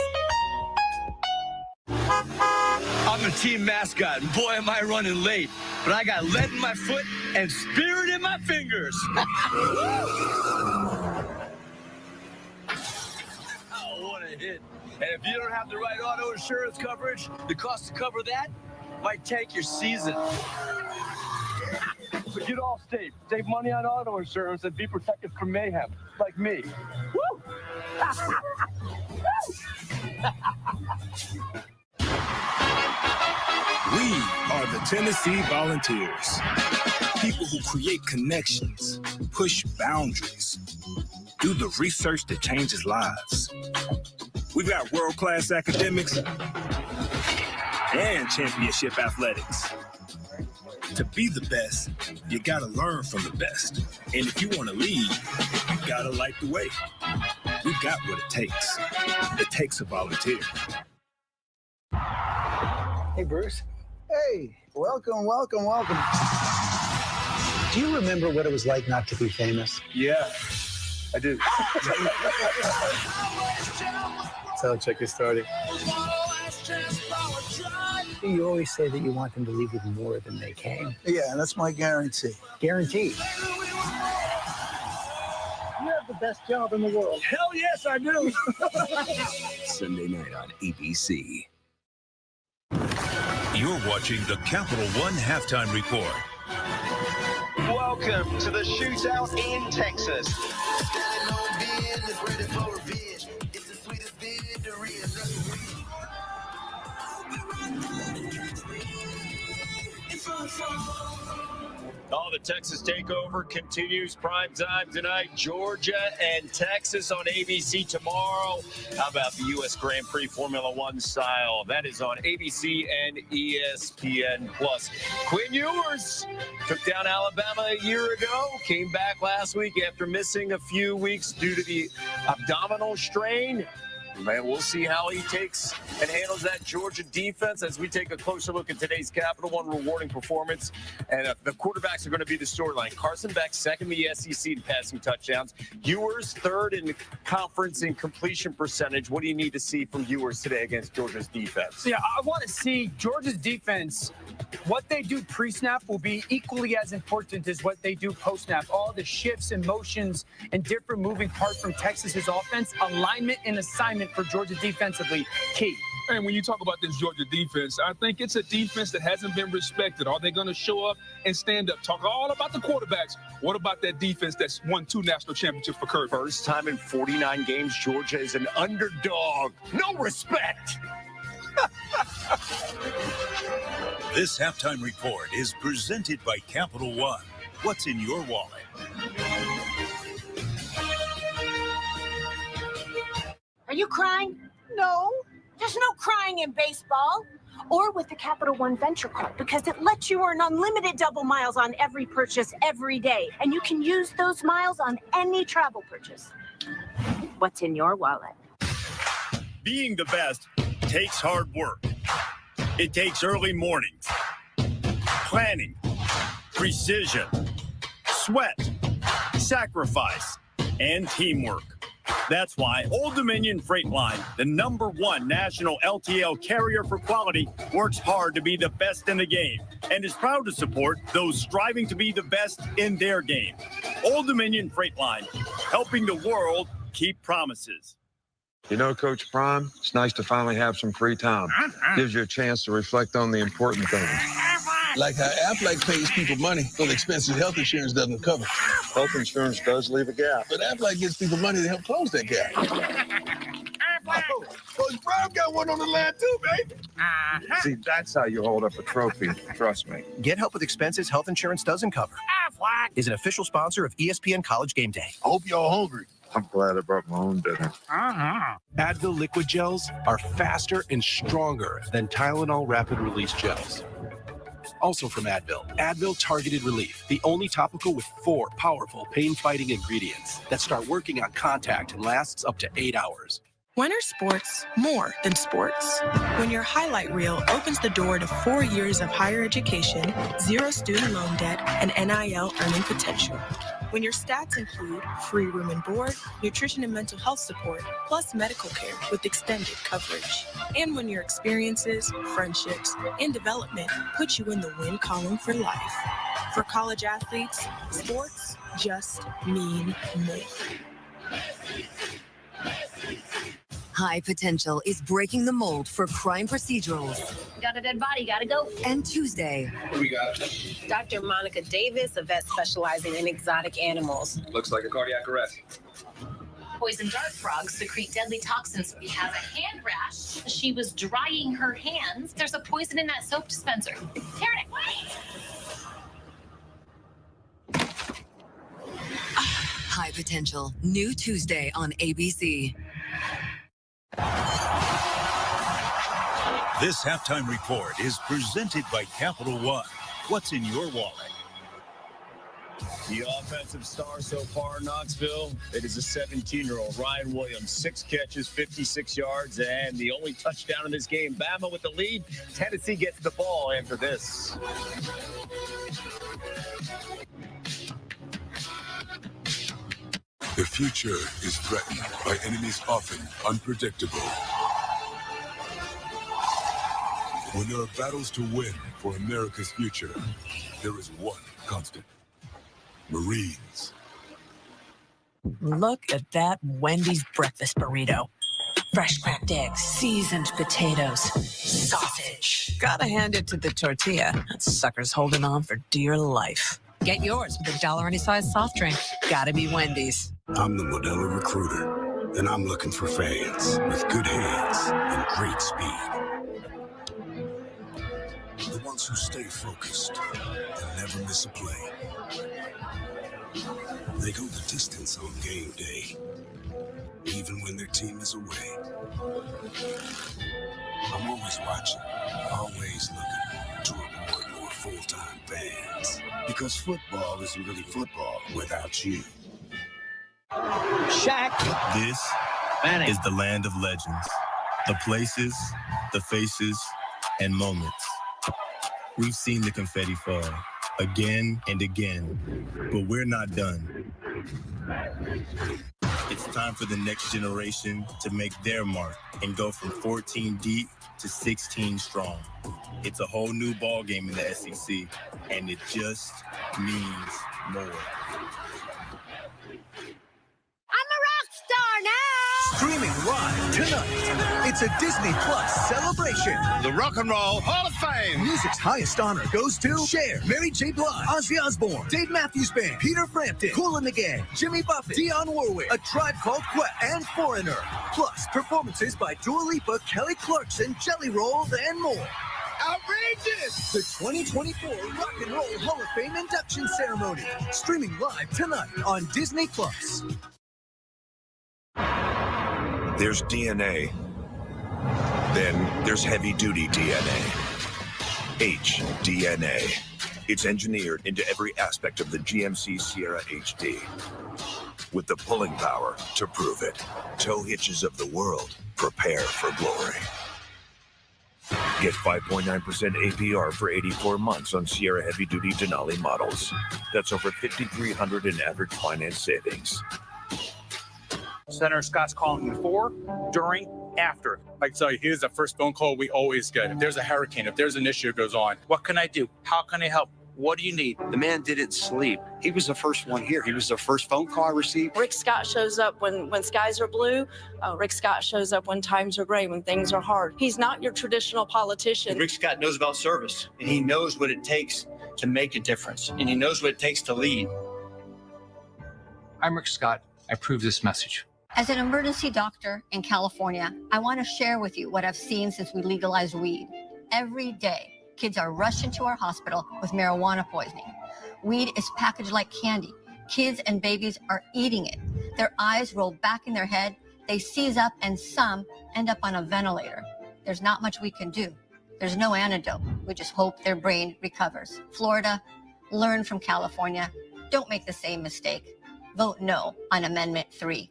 I'm a team mascot, and boy, am I running late. But I got lead in my foot and spirit in my fingers. Oh, what a hit. And if you don't have the right auto insurance coverage, the cost to cover that might tank your season. But get Allstate. Save money on auto insurance and be protected from mayhem, like me. Woo! We are the Tennessee Volunteers. People who create connections, push boundaries, do the research that changes lives. We've got world-class academics and championship athletics. To be the best, you gotta learn from the best. And if you want to lead, you gotta light the way. We've got what it takes. It takes a volunteer. Hey, Bruce. Hey, welcome. Do you remember what it was like not to be famous? Yeah, I do. That's how check is starting. You always say that you want them to leave with more than they came. Yeah, that's my guarantee. Guaranteed. You have the best job in the world. Hell yes, I do. Sunday night on ABC. You're watching the Capital One Halftime Report. Welcome to the shootout in Texas. Oh, the Texas takeover continues. Prime time tonight. Georgia and Texas on ABC tomorrow. How about the U.S. Grand Prix Formula One style? That is on ABC and ESPN+. Quinn Ewers took down Alabama a year ago. Came back last week after missing a few weeks due to the abdominal strain. Man, we'll see how he takes and handles that Georgia defense as we take a closer look at today's Capital One rewarding performance. And the quarterbacks are going to be the storyline. Carson Beck, second in the SEC in passing touchdowns. Ewers, third in the conference in completion percentage. What do you need to see from Ewers today against Georgia's defense? Yeah, I want to see Georgia's defense. What they do pre-snap will be equally as important as what they do post-snap. All the shifts and motions and different moving parts from Texas's offense, alignment and assignment for Georgia defensively, key. And when you talk about this Georgia defense, I think it's a defense that hasn't been respected. Are they going to show up and stand up? Talk all about the quarterbacks. What about that defense that's won 2 national championships for Kirby? First time in 49 games, Georgia is an underdog. No respect. This halftime report is presented by Capital One. What's in your wallet? Are you crying? No. There's no crying in baseball. Or with the Capital One Venture Card, because it lets you earn unlimited double miles on every purchase every day. And you can use those miles on any travel purchase. What's in your wallet? Being the best takes hard work. It takes early mornings, planning, precision, sweat, sacrifice, and teamwork. That's why Old Dominion Freight Line, the #1 national LTL carrier for quality, works hard to be the best in the game and is proud to support those striving to be the best in their game. Old Dominion Freight Line, helping the world keep promises. You know, Coach Prime, it's nice to finally have some free time. Gives you a chance to reflect on the important things. Like how Aflac pays people money for the expenses health insurance doesn't cover. Health insurance does leave a gap. But Aflac gives people money to help close that gap. Coach Prime got one on the line too, baby. See, that's how you hold up a trophy. Trust me. Get help with expenses health insurance doesn't cover. Aflac is an official sponsor of ESPN College Game Day. I hope y'all hungry. I'm glad I brought my own dinner. Advil liquid gels are faster and stronger than Tylenol rapid release gels. Also from Advil, Advil Targeted Relief, the only topical with 4 powerful pain-fighting ingredients that start working on contact and lasts up to 8 hours. When are sports more than sports? When your highlight reel opens the door to 4 years of higher education, 0 student loan debt, and NIL earning potential. When your stats include free room and board, nutrition and mental health support, plus medical care with extended coverage. And when your experiences, friendships, and development put you in the win column for life. For college athletes, sports just mean more. High Potential is breaking the mold for crime procedurals. Got a dead body, gotta go. And Tuesday, We got Dr. Monica Davis, a vet specializing in exotic animals. Looks like a cardiac arrest. Poison dart frogs secrete deadly toxins. She has a hand rash. She was drying her hands. There's a poison in that soap dispenser. Karen, wait! High Potential, new Tuesday on ABC. This halftime report is presented by Capital One. What's in your wallet? The offensive star so far in Knoxville, it is a 17-year-old Ryan Williams, 6 catches, 56 yards, and the only touchdown in this game. Bama with the lead. Tennessee gets the ball after this. The future is threatened by enemies often unpredictable. When there are battles to win for America's future, there is one constant: Marines. Look at that Wendy's breakfast burrito. Fresh cracked eggs, seasoned potatoes, sausage. Gotta hand it to the tortilla. That sucker's holding on for dear life. Get yours with a $1 any size soft drink. Gotta be Wendy's. I'm the Modelo recruiter, and I'm looking for fans with good hands and great speed. The ones who stay focused and never miss a play. They go the distance on game day, even when their team is away. I'm always watching, always looking to reward more full-time fans. Because football isn't really football without you. Shaq. This is the land of legends. The places, the faces, and moments. We've seen the confetti fall again and again, but we're not done. It's time for the next generation to make their mark and go from 14 deep to 16 strong. It's a whole new ball game in the SEC, and it just means more. I'm a rock star now! Streaming live tonight. It's a Disney Plus celebration. The Rock and Roll Hall of Fame. Music's highest honor goes to Cher, Mary J. Blige, Ozzy Osbourne, Dave Matthews Band, Peter Frampton, Kool and the Gang, Jimmy Buffett, Dionne Warwick, A Tribe Called Quest, and Foreigner. Plus, performances by Dua Lipa, Kelly Clarkson, Jelly Roll, and more. Outrageous! The 2024 Rock and Roll Hall of Fame induction ceremony. Streaming live tonight on Disney Plus. There's DNA. Then there's heavy-duty DNA. HDNA. It's engineered into every aspect of the GMC Sierra HD. With the pulling power to prove it. Tow hitches of the world, prepare for glory. Get 5.9% APR for 84 months on Sierra heavy-duty Denali models. That's over $5,300 in average finance savings. Senator Scott's calling before, during, after. I can tell you, here's the first phone call we always get. If there's a hurricane, if there's an issue that goes on, what can I do? How can I help? What do you need? The man didn't sleep. He was the first one here. He was the first phone call I received. Rick Scott shows up when skies are blue. Rick Scott shows up when times are gray, when things are hard. He's not your traditional politician. Rick Scott knows about service, and he knows what it takes to make a difference, and he knows what it takes to lead. I'm Rick Scott. I approve this message. As an emergency doctor in California, I want to share with you what I've seen since we legalized weed. Every day, kids are rushed into our hospital with marijuana poisoning. Weed is packaged like candy. Kids and babies are eating it. Their eyes roll back in their head, they seize up, and some end up on a ventilator. There's not much we can do. There's no antidote. We just hope their brain recovers. Florida, learn from California. Don't make the same mistake. Vote no on Amendment 3.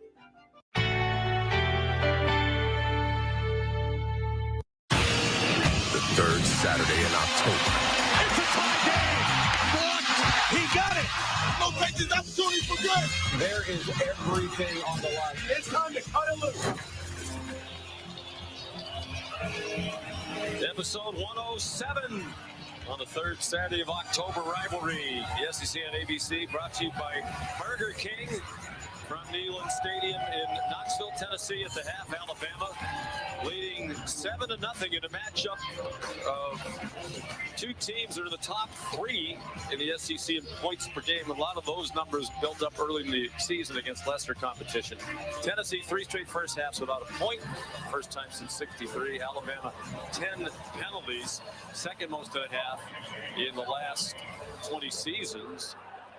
Third Saturday in October. It's a tie game. Blocked. He got it. No take this opportunity for good. There is everything on the line. It's time to cut it loose. Episode 107 on the third Saturday of October rivalry. The SEC on ABC, brought to you by Burger King from Neyland Stadium in Knoxville, Tennessee at the half. Alabama leading 7-0 in a matchup of two teams that are in the top three in the SEC in points per game. A lot of those numbers built up early in the season against lesser competition. Tennessee, 3 straight first halves without a point. First time since '63. Alabama, 10 penalties. Second most at half in the last 20 seasons.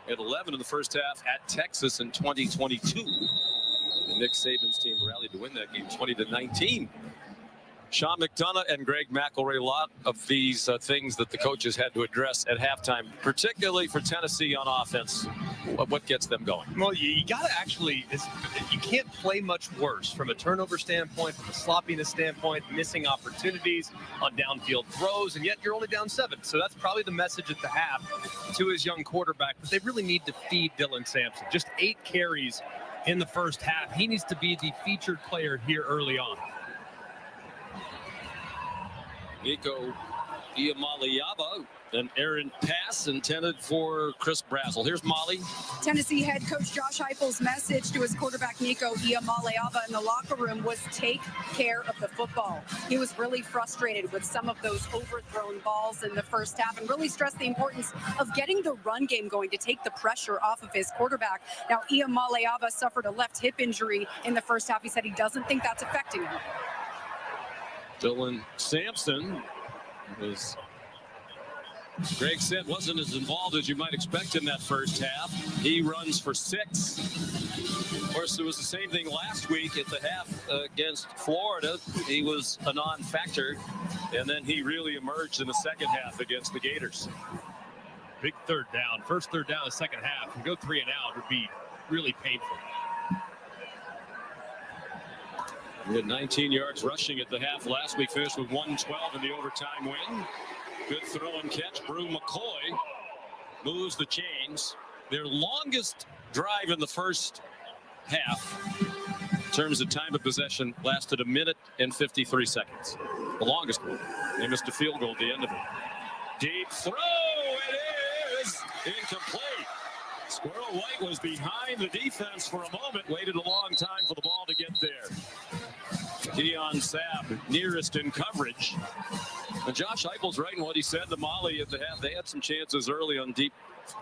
At 11 in the first half at Texas in 2022. And Nick Saban's team rallied to win that game 20-19. Sean McDonough and Greg McElroy, a lot of these things that the coaches had to address at halftime, particularly for Tennessee on offense. What gets them going? Well, you got to actually, you can't play much worse from a turnover standpoint, from a sloppiness standpoint, missing opportunities on downfield throws, and yet you're only down 7. So that's probably the message at the half to his young quarterback. But they really need to feed Dylan Sampson. Just 8 carries in the first half. He needs to be the featured player here early on. Nico Iamaleava, an errant pass intended for Chris Brazzell. Here's Molly. Tennessee head coach Josh Heupel's message to his quarterback Nico Iamaleava in the locker room was take care of the football. He was really frustrated with some of those overthrown balls in the first half and really stressed the importance of getting the run game going to take the pressure off of his quarterback. Now, Iamaleava suffered a left hip injury in the first half. He said he doesn't think that's affecting him. Dylan Sampson was Greg Sitt wasn't as involved as you might expect in that first half. He runs for 6. Of course, it was the same thing last week at the half against Florida. He was a non-factor, and then he really emerged in the second half against the Gators. Big third down. First third down, the second half. To go 3 and out would be really painful. He had 19 yards rushing at the half last week. Finished with 112 in the overtime win. Good throw and catch. Brew McCoy moves the chains. Their longest drive in the first half, in terms of time of possession, lasted 1 minute and 53 seconds. The longest one. They missed a field goal at the end of it. Deep throw. It is incomplete. Squirrel White was behind the defense for a moment, waited a long time for the ball to get there. Keon Sabb nearest in coverage. And Josh Heupel's right in what he said. The Molly at the half, they had some chances early on deep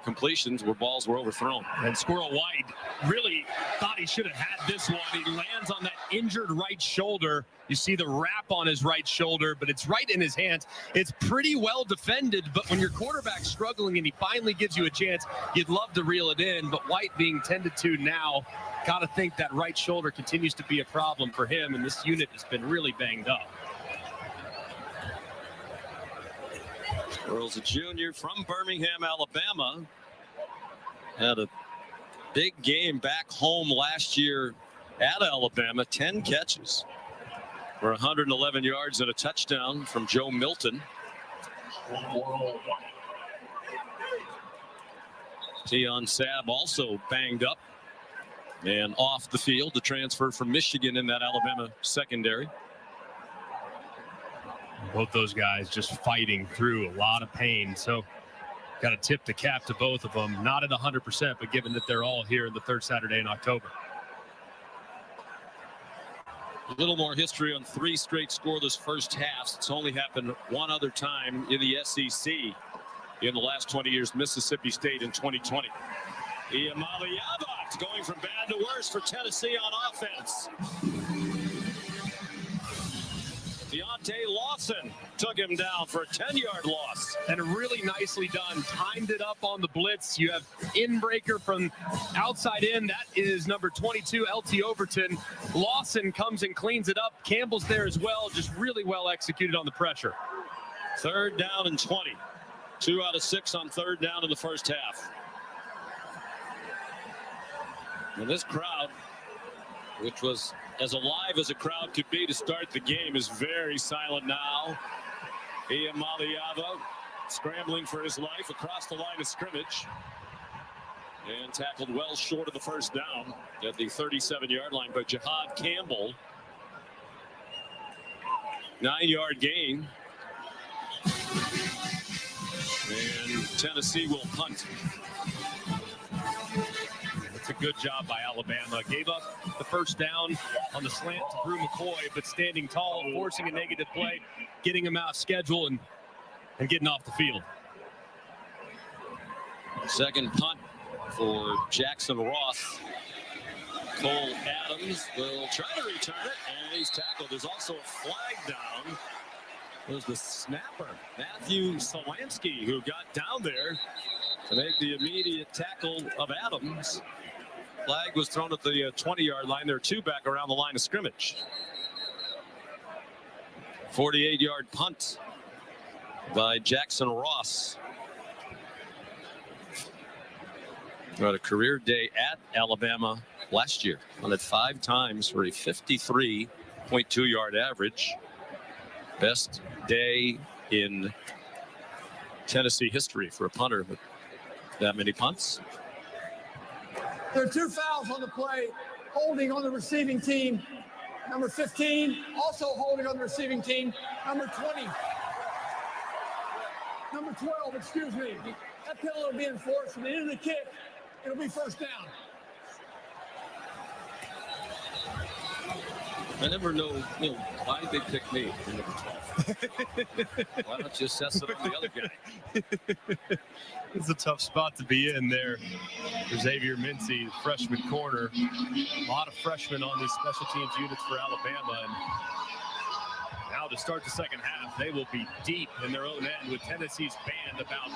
completions where balls were overthrown. And Squirrel White really thought he should have had this one. He lands on that injured right shoulder. You see the wrap on his right shoulder, but it's right in his hands. It's pretty well defended, but when your quarterback's struggling and he finally gives you a chance, you'd love to reel it in. But White being tended to now, got to think that right shoulder continues to be a problem for him, and this unit has been really banged up. Squirrel's a junior from Birmingham, Alabama. Had a big game back home last year at Alabama. 10 catches for 111 yards and a touchdown from Joe Milton. Keon Sabb also banged up and off the field. The transfer from Michigan in that Alabama secondary. Both those guys just fighting through a lot of pain. So got to tip the cap to both of them. Not at 100%, but given that they're all here in the third Saturday in October. A little more history on 3 straight scoreless first halves. It's only happened one other time in the SEC in the last 20 years, Mississippi State in 2020. Iamaleava going from bad to worse for Tennessee on offense. Deontay Lawson took him down for a 10-yard loss. And really nicely done. Timed it up on the blitz. You have in-breaker from outside in. That is number 22, LT Overton. Lawson comes and cleans it up. Campbell's there as well. Just really well executed on the pressure. 3rd down and 20. 2 out of 6 on 3rd down in the first half. And this crowd, which was as alive as a crowd could be to start the game, is very silent now. Iamaleava scrambling for his life across the line of scrimmage and tackled well short of the first down at the 37-yard line by Jihad Campbell. 9-yard gain. And Tennessee will punt. It's a good job by Alabama. Gave up the first down on the slant to Brew McCoy, but standing tall, forcing a negative play, getting him out of schedule and getting off the field. Second punt for Jackson Ross. Cole Adams will try to return it, and he's tackled. There's also a flag down. There's the snapper, Matthew Solansky, who got down there to make the immediate tackle of Adams. Flag was thrown at the 20-yard line. There are 2 back around the line of scrimmage. 48-yard punt by Jackson Ross. Had a career day at Alabama last year. Punted 5 times for a 53.2-yard average. Best day in Tennessee history for a punter with that many punts. There are 2 fouls on the play. Holding on the receiving team. Number 15, also holding on the receiving team. Number 20. Number 12, excuse me. That penalty will be enforced. And into the kick, it'll be first down. I never know why they pick me for number 12. Why don't you assess it on the other guy? It's a tough spot to be in there for Xavier Mincy, freshman corner. A lot of freshmen on these special teams units for Alabama. And now to start the second half. They will be deep in their own end with Tennessee's band about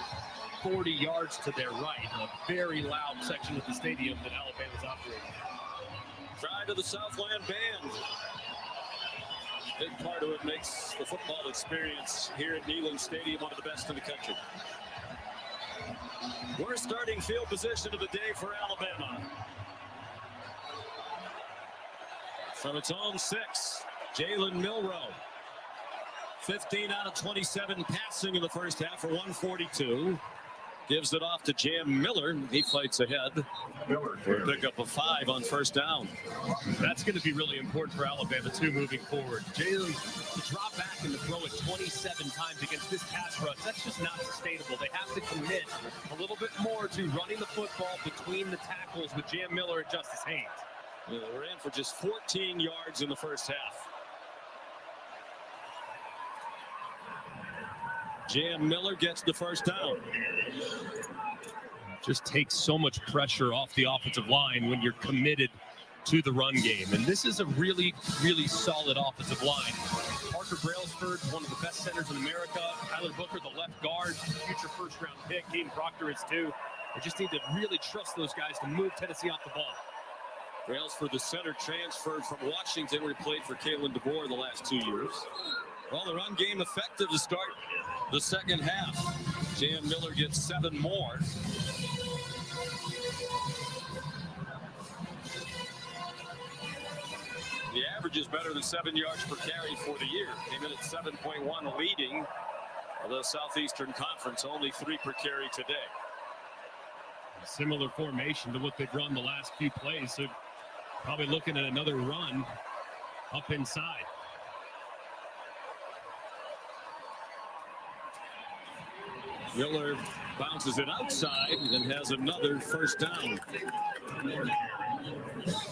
40 yards to their right. A very loud section of the stadium that Alabama's operating. Try to the Southland band. Big part of it makes the football experience here at Neyland Stadium one of the best in the country. Worst starting field position of the day for Alabama. From its own 6, Jalen Milroe. 15 out of 27 passing in the first half for 142. Gives it off to Jam Miller. He fights ahead. Pick up a 5 on first down. That's going to be really important for Alabama, too, moving forward. Jalen, to drop back and to throw it 27 times against this pass rush, that's just not sustainable. They have to commit a little bit more to running the football between the tackles with Jam Miller and Justice Haynes. Yeah, they ran for just 14 yards in the first half. Jam Miller gets the first down. Just takes so much pressure off the offensive line when you're committed to the run game. And this is a really, really solid offensive line. Parker Brailsford, one of the best centers in America. Tyler Booker, the left guard, future first-round pick. Caden Proctor is too. They just need to really trust those guys to move Tennessee off the ball. Brailsford, the center, transferred from Washington, where he played for Kalen DeBoer the last 2 years. Well, the run game effective to start the second half. Jam Miller gets 7 more. The average is better than 7 yards per carry for the year. Came in at 7.1, leading the Southeastern Conference. Only 3 per carry today. A similar formation to what they've run the last few plays. So probably looking at another run up inside. Miller bounces it outside and has another first down.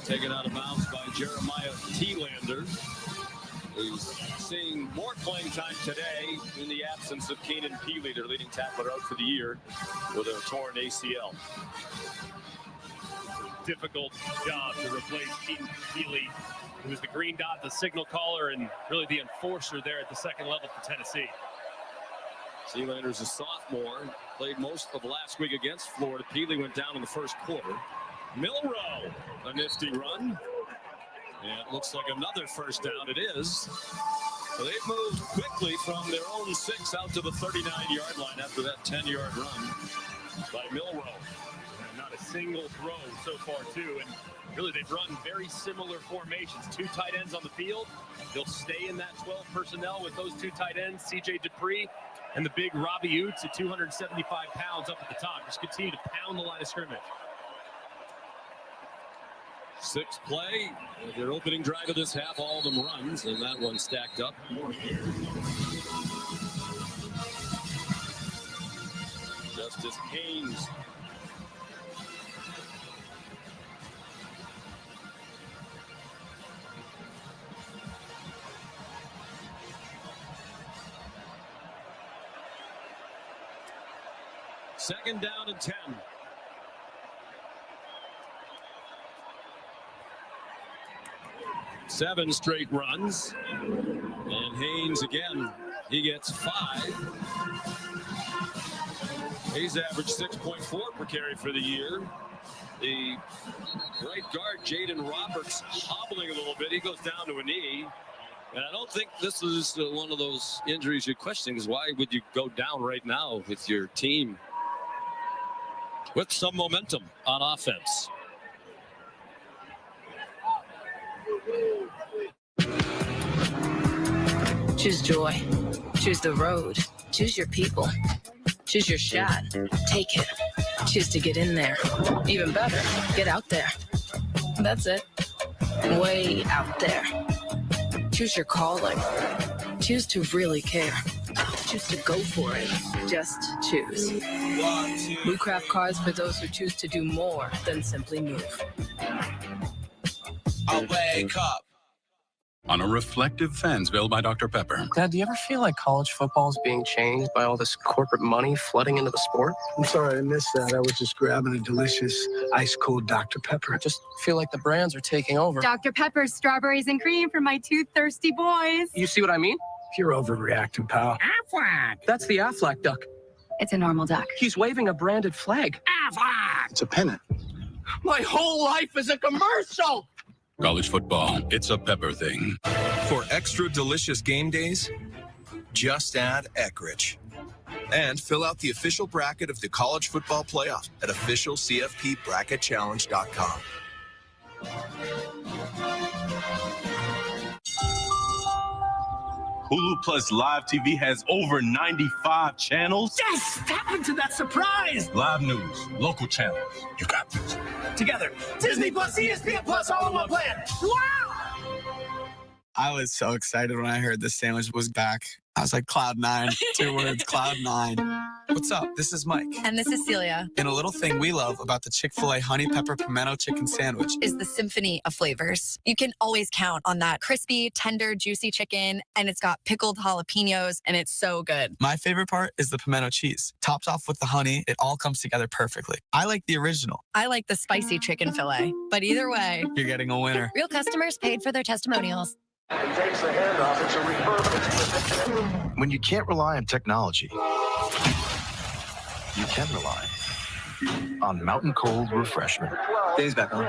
Taken out of bounds by Jeremiah Thielander, who's seeing more playing time today in the absence of Keenan Peely, their leading tackler, out for the year with a torn ACL. Difficult job to replace Keenan Peely, who was the green dot, the signal caller, and really the enforcer there at the second level for Tennessee. Thielander a sophomore, played most of last week against Florida. Peely went down in the first quarter. Milroe, a nifty run. And it looks like another first down. It is. So they've moved quickly from their own 6 out to the 39-yard line after that 10-yard run by Milroe. And not a single throw so far, too. And really, they've run very similar formations. 2 tight ends on the field. They'll stay in that 12 personnel with those 2 tight ends, C.J. Dupree and the big Robbie Utes at 275 pounds up at the top. Just continue to pound the line of scrimmage. 6 play, their opening drive of this half, all of them runs, and that one stacked up. Justice Haynes. Second down and 10. Seven straight runs. And Haynes again, he gets 5. He's averaged 6.4 per carry for the year. The right guard, Jaden Roberts, hobbling a little bit. He goes down to a knee. And I don't think this is one of those injuries you're questioning, is why would you go down right now with your team with some momentum on offense? Choose joy. Choose the road. Choose your people. Choose your shot. Take it. Choose to get in there. Even better, get out there. That's it. Way out there. Choose your calling. Choose to really care. Choose to go for it. Just choose. We craft cars for those who choose to do more than simply move. I'll wake up. On a reflective Fansville by Dr. Pepper. Dad, do you ever feel like college football is being changed by all this corporate money flooding into the sport? I'm sorry I missed that. I was just grabbing a delicious ice-cold Dr. Pepper. I just feel like the brands are taking over. Dr. Pepper's strawberries and cream for my 2 thirsty boys. You see what I mean? You're overreacting, pal. Aflac! That's the Aflac duck. It's a normal duck. He's waving a branded flag. Aflac! It's a pennant. My whole life is a commercial! College football, it's a Pepper thing. For extra delicious game days, just add Eckrich. And fill out the official bracket of the college football playoff at officialcfpbracketchallenge.com. Hulu Plus Live TV has over 95 channels. Yes! Tap into that surprise! Live news, local channels. You got this. Together, Disney Plus, ESPN Plus, all in one plan. Wow! I was so excited when I heard the sandwich was back. I was like, Cloud9. 2 words, Cloud9. What's up? This is Mike. And this is Celia. And a little thing we love about the Chick-fil-A Honey Pepper Pimento Chicken Sandwich is the symphony of flavors. You can always count on that crispy, tender, juicy chicken, and it's got pickled jalapenos, and it's so good. My favorite part is the pimento cheese. Topped off with the honey, it all comes together perfectly. I like the original. I like the spicy chicken fillet, but either way, you're getting a winner. Real customers paid for their testimonials. Takes the handoff. It's a refurb. When you can't rely on technology, you can rely on Mountain Cold Refreshment. Dave's back on.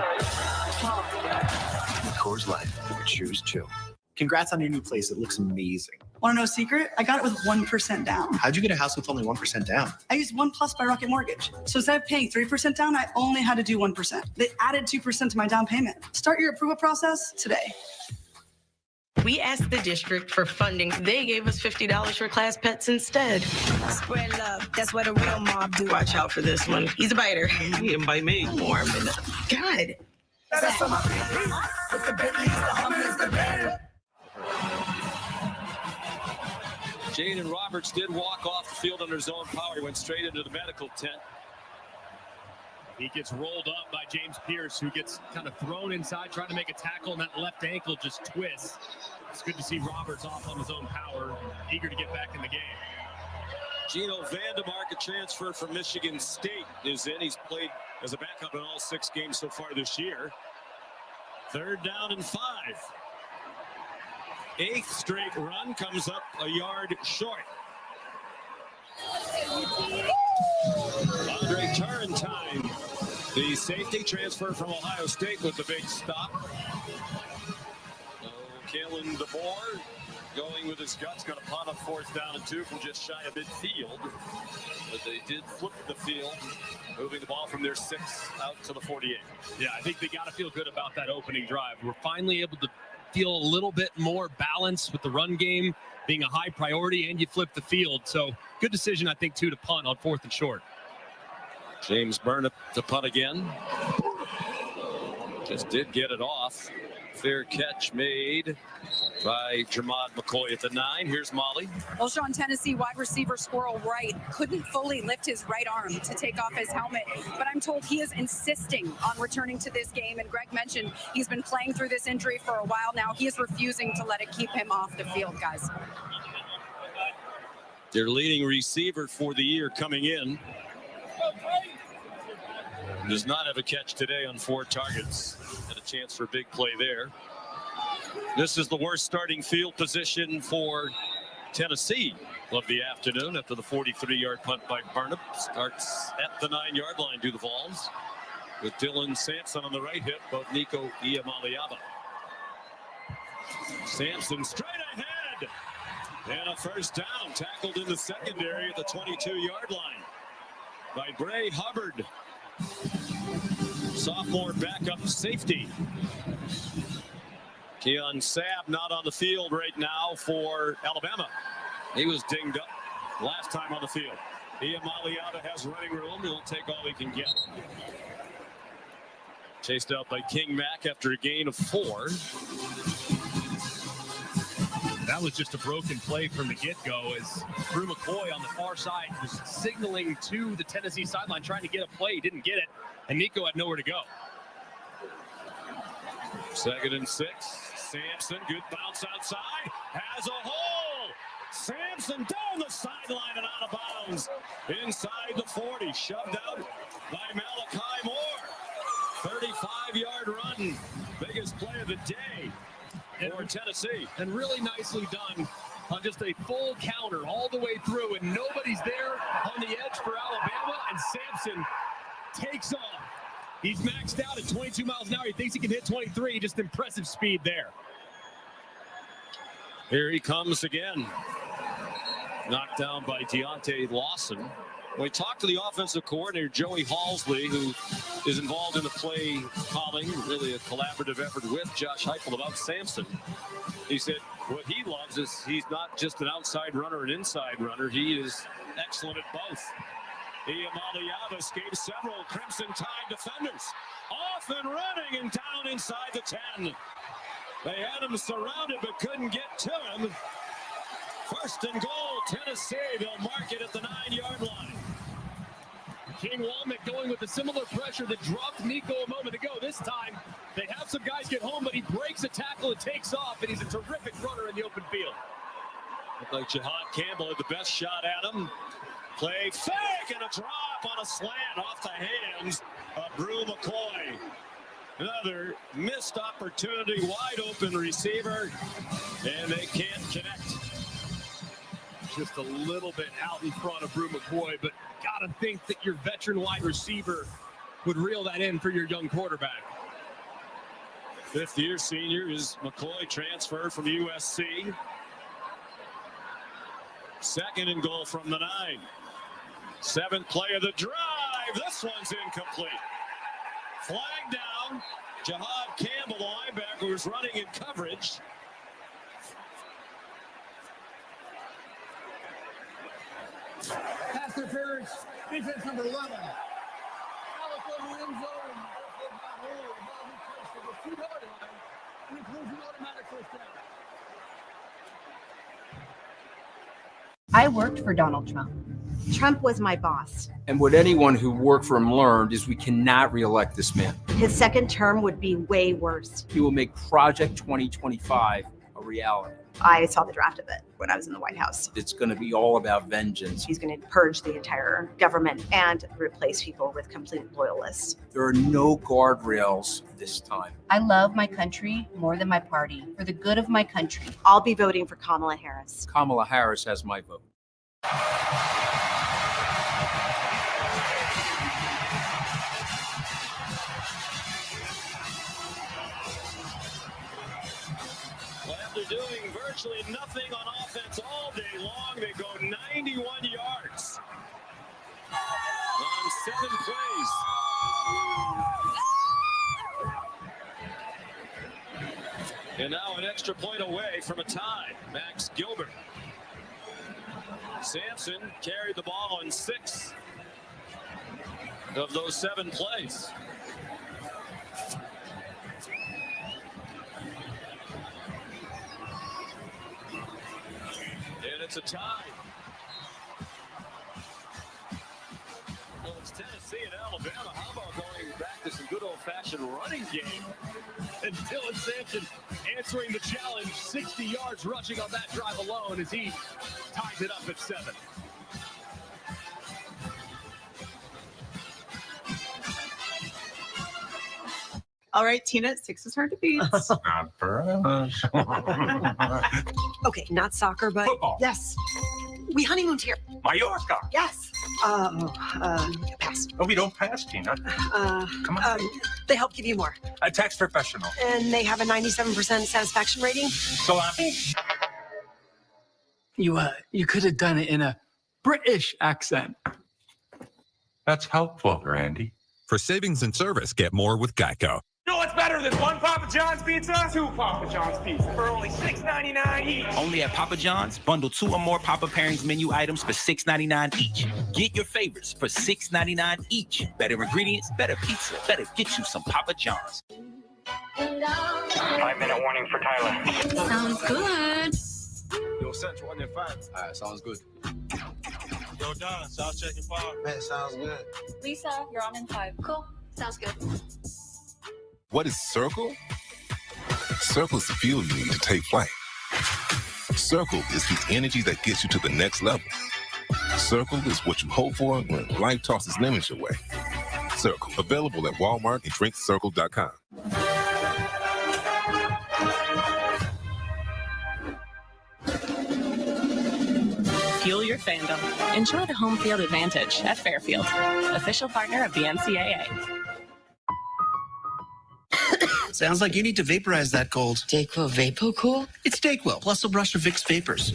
Coors Light. Choose chill. Congrats on your new place. It looks amazing. Want to know a secret? I got it with 1% down. How'd you get a house with only 1% down? I used ONE+ by Rocket Mortgage. So instead of paying 3% down, I only had to do 1%. They added 2% to my down payment. Start your approval process today. We asked the district for funding. They gave us $50 for class pets instead. Spread love. That's what a real mob do. Watch out for this one. He's a biter. He didn't bite me. Warm in the... God. Jaden Roberts did walk off the field under his own power. He went straight into the medical tent. He gets rolled up by James Pierce, who gets kind of thrown inside, trying to make a tackle, and that left ankle just twists. It's good to see Roberts off on his own power, eager to get back in the game. Gino Vandemark, a transfer from Michigan State, is in. He's played as a backup in all 6 games so far this year. 3rd down and 5. 8th straight run comes up a yard short. Andre Turrentine, the safety transfer from Ohio State, with the big stop. Kalen DeBoer going with his guts, got a punt on 4th down and 2 from just shy of midfield. But they did flip the field, moving the ball from their 6 out to the 48. Yeah, I think they got to feel good about that opening drive. We're finally able to feel a little bit more balance with the run game being a high priority, and you flip the field. So good decision, I think, too, to punt on 4th and short. James Burnip to punt again. Just did get it off. Fair catch made by Jermod McCoy at the 9. Here's Molly. Well, Sean, Tennessee wide receiver Squirrel Wright couldn't fully lift his right arm to take off his helmet, but I'm told he is insisting on returning to this game. And Greg mentioned he's been playing through this injury for a while now. He is refusing to let it keep him off the field, guys. Their leading receiver for the year coming in. Does not have a catch today on 4 targets. And a chance for a big play there. This is the worst starting field position for Tennessee of the afternoon after the 43-yard punt by Burnip. Starts at the 9-yard line to the Vols, with Dylan Sampson on the right hip, both Nico Iamaleava. Sampson straight ahead. And a 1st down, tackled in the secondary at the 22-yard line by Bray Hubbard. Sophomore backup safety. Keon Sabb not on the field right now for Alabama. He was dinged up last time on the field. Iamaleava has running room. He'll take all he can get. Chased out by King Mack after a gain of 4. That was just a broken play from the get-go as Drew McCoy on the far side was signaling to the Tennessee sideline, trying to get a play. He didn't get it, and Nico had nowhere to go. 2nd and 6. Sampson, good bounce outside, has a hole. Sampson down the sideline and out of bounds. Inside the 40, shoved out by Malachi Moore. 35-yard run, biggest play of the day for Tennessee. And really nicely done on just a full counter all the way through, and nobody's there on the edge for Alabama, and Sampson takes off. He's maxed out at 22 miles an hour. He thinks he can hit 23. Just impressive speed there. Here he comes again. Knocked down by Deontay Lawson. We talked to the offensive coordinator, Joey Halsley, who is involved in the play calling, really a collaborative effort with Josh Heupel about Sampson. He said what he loves is he's not just an outside runner, an inside runner. He is excellent at both. Iamaleava escapes several Crimson Tide defenders. Off and running and down inside the 10. They had him surrounded but couldn't get to him. First and goal, Tennessee. They'll mark it at the 9-yard line. King Womack going with a similar pressure that dropped Nico a moment ago. This time, they have some guys get home, but he breaks a tackle and takes off, and he's a terrific runner in the open field. Looked like Jahad Campbell had the best shot at him. Play fake and a drop on a slant off the hands of Brew McCoy. Another missed opportunity, wide open receiver, and they can't connect. Just a little bit out in front of Brew McCoy, but gotta think that your veteran wide receiver would reel that in for your young quarterback. Fifth-year senior is McCoy, transferred from USC. Second and goal from the 9. Seventh play of the drive. This one's incomplete. Flag down. Jahad Campbell, the linebacker, was running in coverage. Pass interference, defense number 11. Alec over end zone. The 2-yard line, and includes an automatic first down. I worked for Donald Trump. Trump was my boss. And what anyone who worked for him learned is we cannot reelect this man. His second term would be way worse. He will make Project 2025 a reality. I saw the draft of it when I was in the White House. It's going to be all about vengeance. He's going to purge the entire government and replace people with complete loyalists. There are no guardrails this time. I love my country more than my party. For the good of my country, I'll be voting for Kamala Harris. Kamala Harris has my vote. Well, after doing virtually nothing on offense all day long, they go 91 yards on 7 plays. And now an extra point away from a tie. Max Gilbert. Sampson carried the ball on 6 of those 7 plays. And it's a tie. Well, it's Tennessee and Alabama. How about going back to some good old-fashioned running game? And Dylan Sampson answering the challenge, 60 yards rushing on that drive alone as he ties it up at 7. All right, Tina, 6 is hard to beat. Not for us. Okay, not soccer, but Football. Yes. We honeymooned here. Mallorca. Yes. Pass. Oh, we don't pass, Tina. Come on. They help give you more. A tax professional. And they have a 97% satisfaction rating. Salami. You could have done it in a British accent. That's helpful, Randy. For savings and service, get more with Geico. You know what's better than 1 Papa John's pizza? 2 Papa John's pizza for only $6.99 each. Only at Papa John's. Bundle 2 or more Papa Pairings menu items for $6.99 each. Get your favorites for $6.99 each. Better ingredients, better pizza, better get you some Papa John's. 5-minute warning for Tyler. Sounds good. Yo, Central 1 and 5. All right, sounds good. Yo, Don, sounds checking 5. Man, sounds good. Lisa, you're on in 5. Cool. Sounds good. What is Circle? Circle is the fuel you need to take flight. Circle is the energy that gets you to the next level. Circle is what you hope for when life tosses lemons your way. Circle, available at Walmart and drinkcircle.com. your fandom. Enjoy the home field advantage at Fairfield, official partner of the NCAA. Sounds like you need to vaporize that cold. Dayquil VapoCool? It's Dayquil, plus a brush of Vicks Vapors.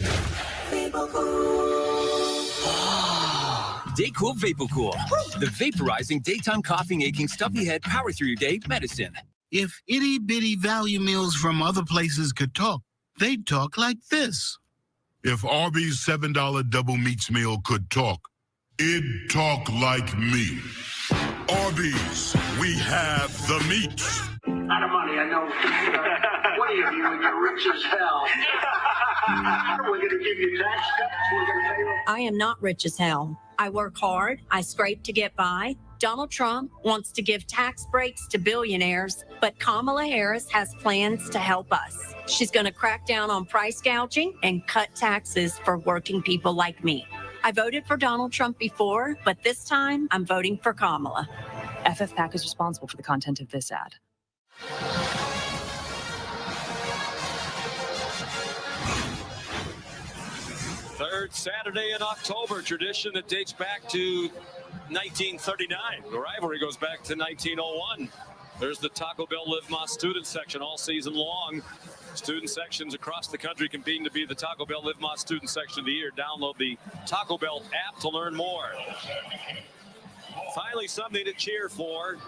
Dayquil VapoCool, the vaporizing daytime coughing, aching, stuffy head, power through your day medicine. If itty-bitty value meals from other places could talk, they'd talk like this. If Arby's $7 double meats meal could talk, it'd talk like me. Arby's, we have the meats. Out of money, I know. 20 of you and you're rich as hell. We're going to give you tax cuts. We're going to pay you. I am not rich as hell. I work hard. I scrape to get by. Donald Trump wants to give tax breaks to billionaires, but Kamala Harris has plans to help us. She's going to crack down on price gouging and cut taxes for working people like me. I voted for Donald Trump before, but this time I'm voting for Kamala. FFPAC is responsible for the content of this ad. Third Saturday in October, tradition that dates back to 1939. The rivalry goes back to 1901. There's the Taco Bell Live Más student section all season long. Student sections across the country competing to be the Taco Bell Live Más student section of the year. Download the Taco Bell app to learn more. Finally, something to cheer for.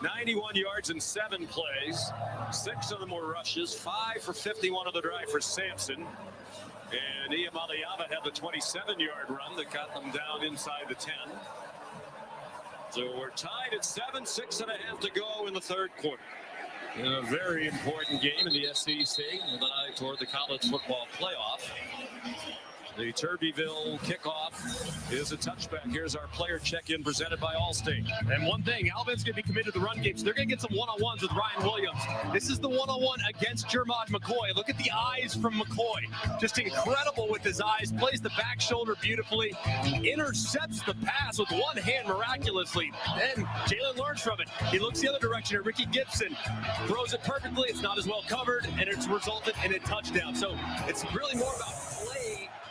91 yards in 7 plays. 6 of them were rushes. 5 for 51 on the drive for Sampson. And Iamaleava had the 27-yard run that got them down inside the 10. So we're tied at 7, 6.5 to go in the third quarter. In a very important game in the SEC with an eye toward the college football playoff. The Turbeville kickoff is a touchback. Here's our player check-in presented by Allstate. And one thing, Alabama's going to be committed to the run game, so they're going to get some one-on-ones with Ryan Williams. This is the one-on-one against Jermod McCoy. Look at the eyes from McCoy. Just incredible with his eyes. Plays the back shoulder beautifully. Intercepts the pass with one hand miraculously. Then Jalen learns from it. He looks the other direction at Ricky Gibson. Throws it perfectly. It's not as well covered, and it's resulted in a touchdown. So it's really more about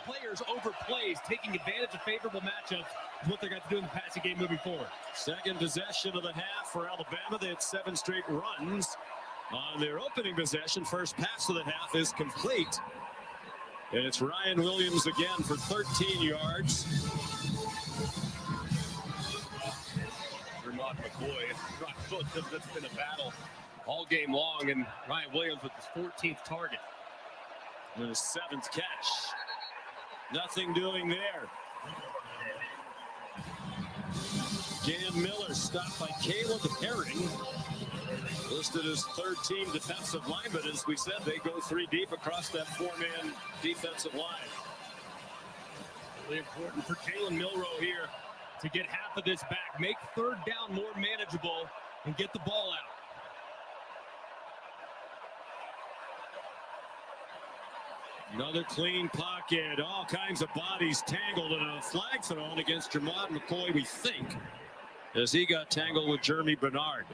players over plays, taking advantage of favorable matchups is what they're going to do in the passing game moving forward. Second possession of the half for Alabama. They had 7 straight runs on their opening possession. First pass of the half is complete. And it's Ryan Williams again for 13 yards. Jermod McCoy, that's been a battle all game long, and Ryan Williams with his 14th target. And his 7th catch. Nothing doing there. Cam Miller stopped by Caleb Herring. Listed as third-team defensive lineman. As we said, they go 3 deep across that 4-man defensive line. Really important for Jalen Milroe here to get half of this back. Make third down more manageable and get the ball out. Another clean pocket. All kinds of bodies tangled, and a flag thrown against Jermod McCoy, we think, as he got tangled with Jeremy Bernard.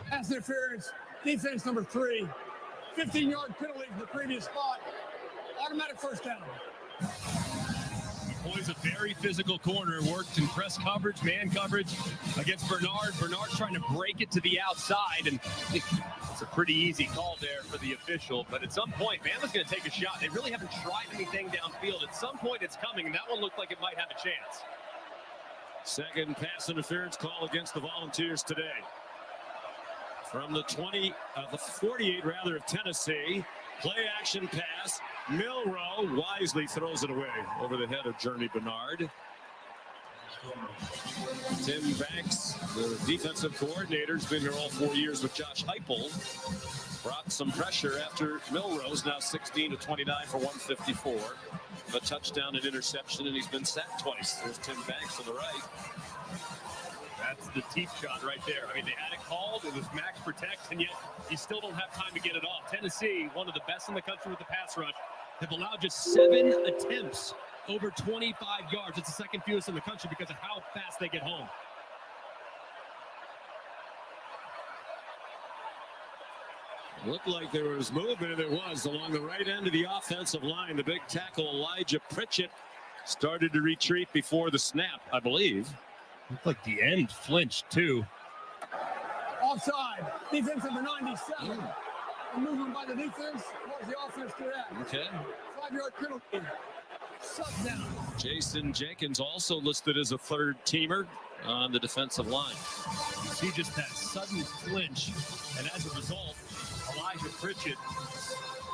Pass interference, defense number 3. 15-yard penalty from the previous spot. Automatic first down. McCoy's a very physical corner. Worked in press coverage, man coverage against Bernard. Bernard's trying to break it to the outside, and it's a pretty easy call there for the official. But at some point, Bama's going to take a shot. They really haven't tried anything downfield. At some point, it's coming, and that one looked like it might have a chance. Second pass interference call against the Volunteers today. From the 48 rather of Tennessee. Play action pass. Milroe wisely throws it away over the head of Jeremy Bernard. Tim Banks, the defensive coordinator, has been here all 4 years with Josh Heupel. Brought some pressure after Milroe's now 16 of 29 for 154. A touchdown and interception, and he's been sacked twice. There's Tim Banks on the right. That's the teep shot right there. I mean, they had it called. It was max protect, and yet you still don't have time to get it off. Tennessee, one of the best in the country with the pass rush. have allowed just 7 attempts over 25 yards. It's the second fewest in the country because of how fast they get home. Looked like there was movement, and there was along the right end of the offensive line. The big tackle, Elijah Pritchett, started to retreat before the snap, I believe. Looked like the end flinched, too. Offside. Defense number 97. A movement by the defense. What was the offense to that? Okay. 5-yard penalty. Shut down. Jason Jenkins also listed as a third teamer on the defensive line. You see just that sudden flinch, and as a result, Elijah Pritchett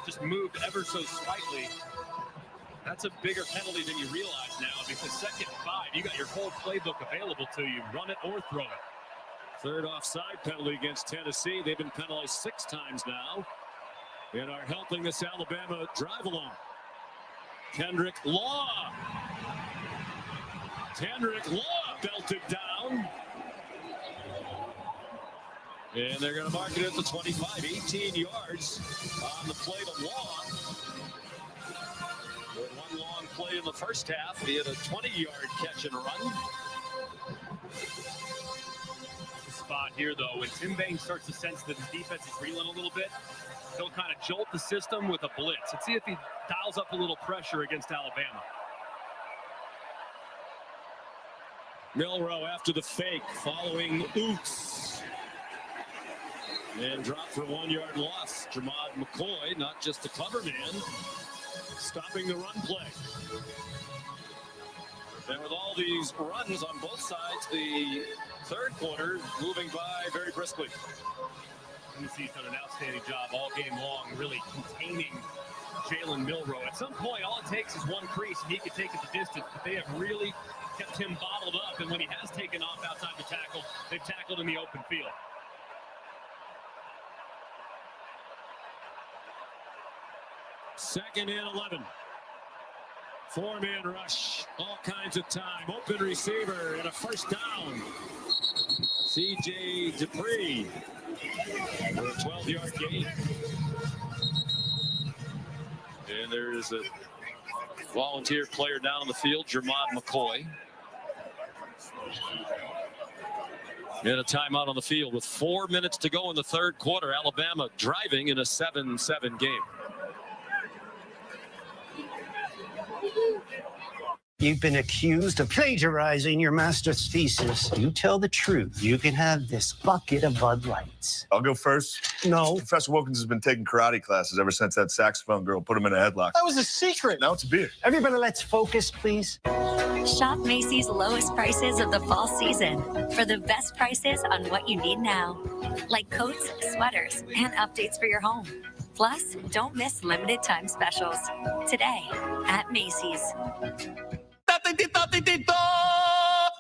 just moved ever so slightly. That's a bigger penalty than you realize now, because 2nd and 5, you got your whole playbook available to you. Run it or throw it. Third offside penalty against Tennessee. They've been penalized 6 times now and are helping this Alabama drive along. Kendrick Law. Kendrick Law belted down. And they're going to mark it at the 25, 18 yards on the play to Law. With one long play in the first half, he had a 20-yard catch and run. The spot here, though, when Tim Bain starts to sense that his defense is reeling a little bit, he'll kind of jolt the system with a blitz. Let's see if he dials up a little pressure against Alabama. Milroe after the fake, following Oots. And dropped for a 1-yard loss. Jamad McCoy, not just the cover man, stopping the run play. And with all these runs on both sides, the third quarter moving by very briskly. Tennessee's done an outstanding job all game long, really containing Jalen Milroe. At some point, all it takes is one crease, and he can take it the distance. But they have really kept him bottled up, and when he has taken off outside the tackle, they've tackled in the open field. Second and 11. 4-man rush, all kinds of time. Open receiver and a first down. C.J. Dupree for a 12-yard gain. And there's a volunteer player down on the field, Jamad McCoy. And a timeout on the field with 4 minutes to go in the third quarter. Alabama driving in a 7-7 game. You've been accused of plagiarizing your master's thesis. You tell the truth, you can have this bucket of Bud Lights. I'll go first. No. Professor Wilkins has been taking karate classes ever since that saxophone girl put him in a headlock. That was a secret. Now it's a beer. Everybody, let's focus, please. Shop Macy's lowest prices of the fall season for the best prices on what you need now, like coats, sweaters, and updates for your home. Plus, don't miss limited time specials today at Macy's.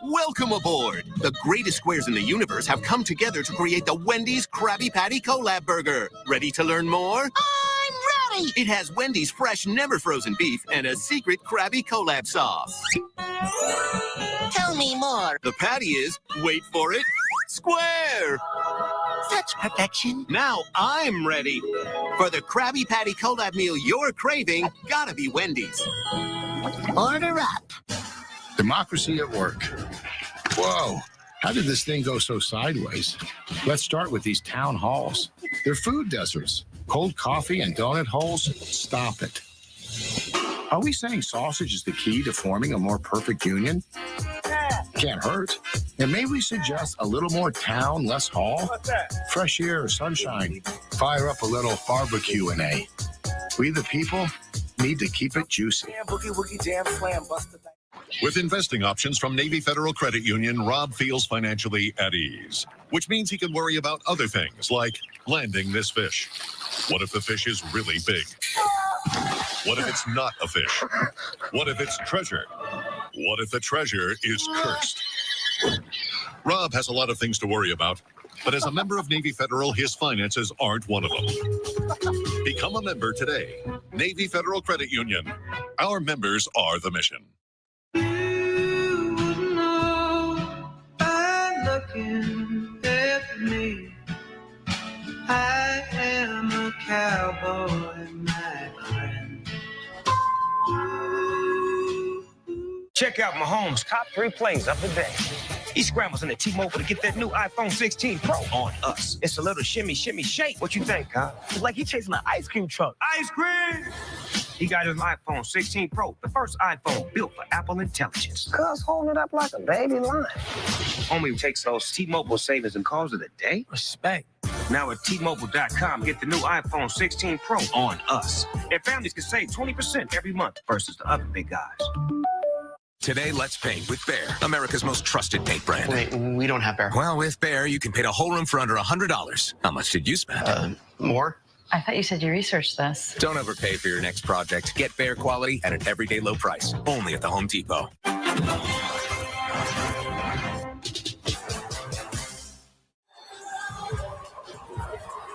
Welcome aboard! The greatest squares in the universe have come together to create the Wendy's Krabby Patty Collab Burger. Ready to learn more? I'm ready! It has Wendy's fresh, never frozen beef and a secret Krabby Collab sauce. Tell me more. The patty is, wait for it, square! Such perfection. Now I'm ready. For the Krabby Patty Collab meal you're craving, gotta be Wendy's. Order up. Democracy at work. Whoa, how did this thing go so sideways? Let's start with these town halls. They're food deserts. Cold coffee and donut holes, stop it. Are we saying sausage is the key to forming a more perfect union? Can't hurt. And may we suggest a little more town, less hall? What's that? Fresh air, sunshine. Fire up a little barbecue in a. We the people need to keep it juicy. Jam, boogie, woogie, jam, slam, bust the With investing options from Navy Federal Credit Union, Rob feels financially at ease, which means he can worry about other things like landing this fish. What if the fish is really big? What if it's not a fish? What if it's treasure? What if the treasure is cursed? Rob has a lot of things to worry about, but as a member of Navy Federal, his finances aren't one of them. Become a member today. Navy Federal Credit Union. Our members are the mission. Looking at me, I am a cowboy, my friend. Check out Mahomes' top 3 plays of the day. He scrambles into T-Mobile to get that new iPhone 16 Pro on us. It's a little shimmy, shimmy, shake. What you think, huh? It's like he chasing an ice cream truck. Ice cream! He got his iPhone 16 Pro, the first iPhone built for Apple Intelligence. Cuz holding it up like a baby lion. Homie takes those T-Mobile savings and calls it a day. Respect. Now at T-Mobile.com, get the new iPhone 16 Pro on us. And families can save 20% every month versus the other big guys. Today, let's paint with Behr, America's most trusted paint brand. Wait, we don't have Behr. Well, with Behr, you can paint a whole room for under $100. How much did you spend? More? I thought you said you researched this. Don't overpay for your next project. Get Behr quality at an everyday low price. Only at the Home Depot.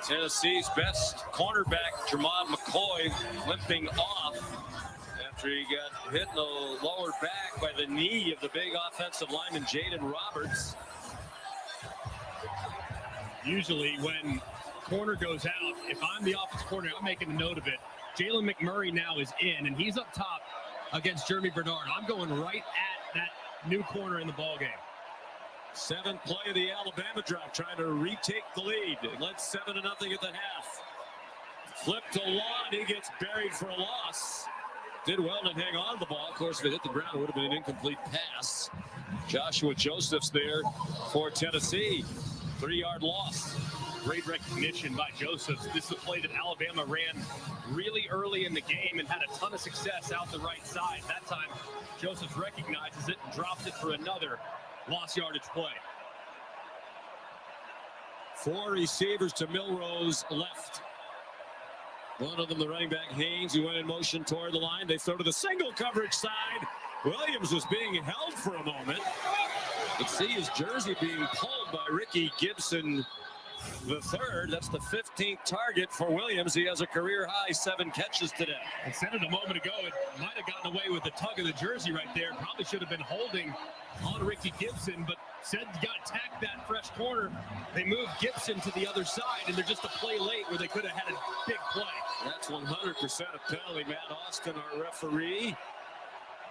Tennessee's best cornerback, Jermod McCoy, limping off after he got hit in the lower back by the knee of the big offensive lineman, Jaden Roberts. Usually when corner goes out, if I'm the offensive coordinator, I'm making a note of it. Jalen McMurray now is in, and he's up top against Jeremy Bernard. I'm going right at that new corner in the ballgame. 7th play of the Alabama drive, trying to retake the lead. It led 7-0 at the half. Flip to Law, and he gets buried for a loss. Did well to hang on to the ball. Of course, if it hit the ground, it would have been an incomplete pass. Joshua Joseph's there for Tennessee. 3-yard loss. Great recognition by Josephs. This is a play that Alabama ran really early in the game and had a ton of success out the right side. That time, Josephs recognizes it and drops it for another lost yardage play. 4 receivers to Milrose left. One of them, the running back Haynes, who went in motion toward the line. They throw to the single coverage side. Williams was being held for a moment. You can see his jersey being pulled by Ricky Gibson the third. That's the 15th target for Williams. He has a career-high 7 catches today. I said it a moment ago, it might have gotten away with the tug of the jersey right there. Probably should have been holding on Ricky Gibson, but said you got to attack that fresh corner. They moved Gibson to the other side, and they're just a play late where they could have had a big play. That's 100% a penalty. Matt Austin, our referee,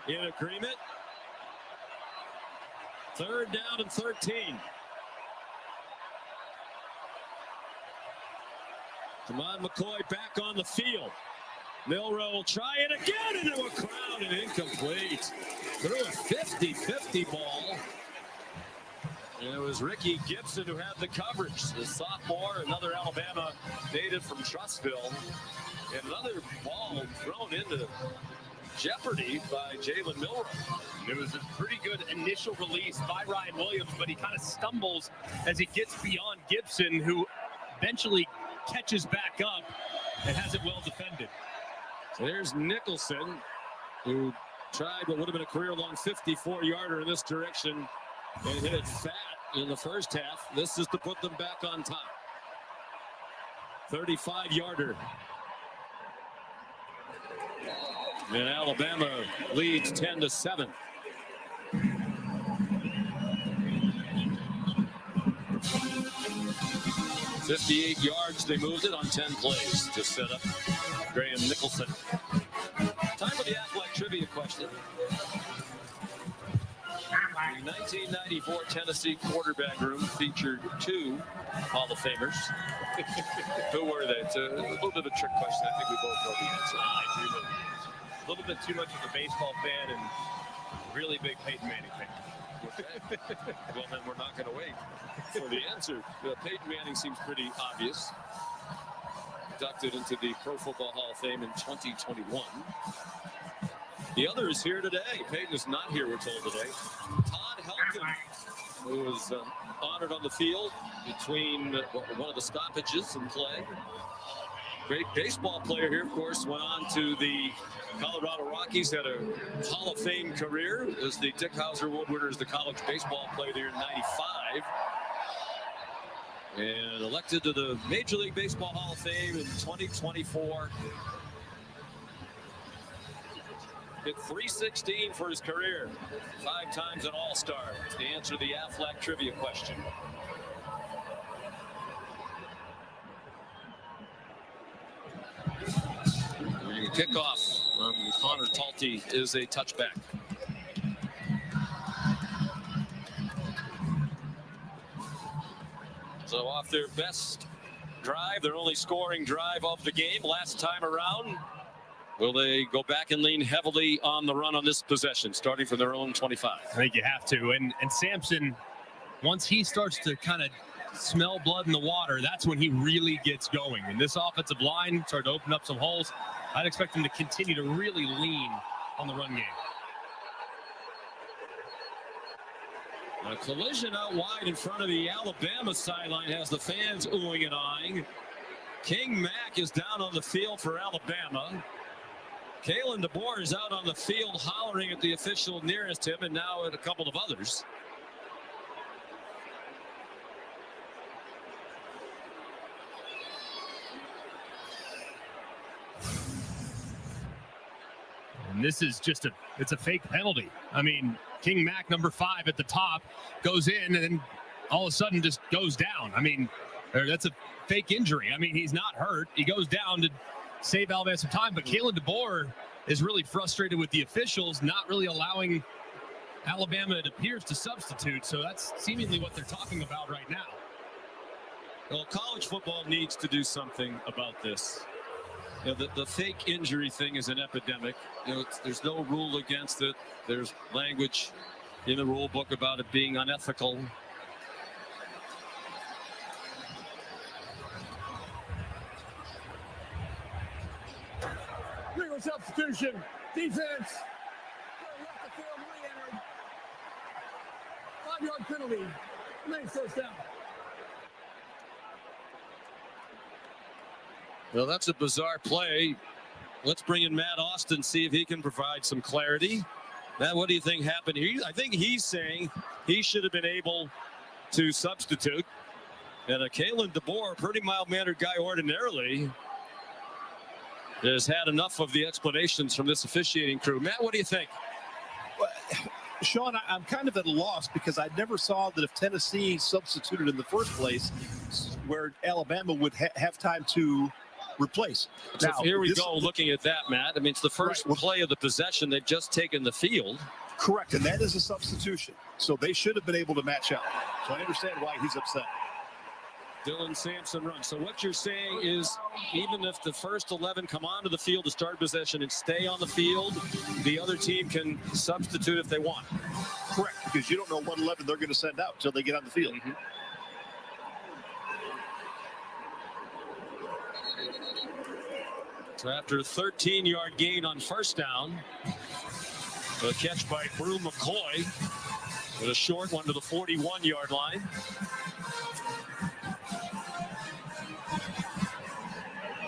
in agreement. 3rd down and 13. Jermod McCoy back on the field. Milroe will try it again into a crowd and incomplete. Threw a 50-50 ball. And it was Ricky Gibson who had the coverage. The sophomore, another Alabama native from Trussville. And another ball thrown into jeopardy by Jalen Milroe. It was a pretty good initial release by Ryan Williams, but he kind of stumbles as he gets beyond Gibson, who eventually catches back up and has it well defended. So there's Nicholson, who tried what would have been a career-long 54-yarder in this direction and hit it fat in the first half. This is to put them back on top. 35-yarder. And Alabama leads 10-7. $58 yards, they moved it on 10 plays to set up Graham Nicholson. Time for the Athletic Trivia question. The 1994 Tennessee quarterback room featured 2 Hall of Famers. Who were they? It's a little bit of a trick question. I think we both know the answer. I do know the answer. A little bit too much of a baseball fan and really big Peyton Manning fan. Okay. Well, then we're not going to wait for the answer. Peyton Manning seems pretty obvious. Inducted into the Pro Football Hall of Fame in 2021. The other is here today. Peyton is not here, we're told today. Todd Helton, who was honored on the field between one of the stoppages in play. Great baseball player here, of course, went on to the Colorado Rockies, had a Hall of Fame career as the Dick Hauser Award winner as the college baseball player there in '95. And elected to the Major League Baseball Hall of Fame in 2024. Hit .316 for his career. 5 times an All-Star. It's the answer to the Aflac trivia question. Kickoff from Connor Talty is a touchback. So off their best drive, their only scoring drive of the game last time around. Will they go back and lean heavily on the run on this possession, starting from their own 25? I think you have to. And Sampson, once he starts to kind of smell blood in the water, that's when he really gets going. And this offensive line started to open up some holes. I'd expect him to continue to really lean on the run game. A collision out wide in front of the Alabama sideline has the fans oohing and eyeing. King Mack is down on the field for Alabama. Kalen DeBoer is out on the field hollering at the official nearest him and now at a couple of others. And this is just it's a fake penalty. I mean, King Mack, number 5 at the top, goes in and then all of a sudden just goes down. I mean, that's a fake injury. I mean, he's not hurt. He goes down to save Alabama some time, but Kalen DeBoer is really frustrated with the officials not really allowing Alabama, it appears, to substitute. So that's seemingly what they're talking about right now. Well, college football needs to do something about this. You know, the fake injury thing is an epidemic. You know, there's no rule against it. There's language in the rule book about it being unethical. Legal substitution. Defense. Left the field, re-entered. 5-yard penalty. Remains first down. Well, that's a bizarre play. Let's bring in Matt Austin, see if he can provide some clarity. Matt, what do you think happened here? I think he's saying he should have been able to substitute. And Kalen DeBoer, pretty mild-mannered guy ordinarily, has had enough of the explanations from this officiating crew. Matt, what do you think? Well, Sean, I'm kind of at a loss because I never saw that if Tennessee substituted in the first place, where Alabama would have time to replace. So now, here we go looking at that, Matt. I mean, it's the first play of the possession. They've just taken the field. Correct, and that is a substitution. So they should have been able to match up. So I understand why he's upset. Dylan Sampson runs. So what you're saying is even if the first 11 come onto the field to start possession and stay on the field, the other team can substitute if they want. Correct, because you don't know what 11 they're going to send out until they get on the field. Mm-hmm. So after a 13-yard gain on first down, a catch by Brew McCoy with a short one to the 41-yard line.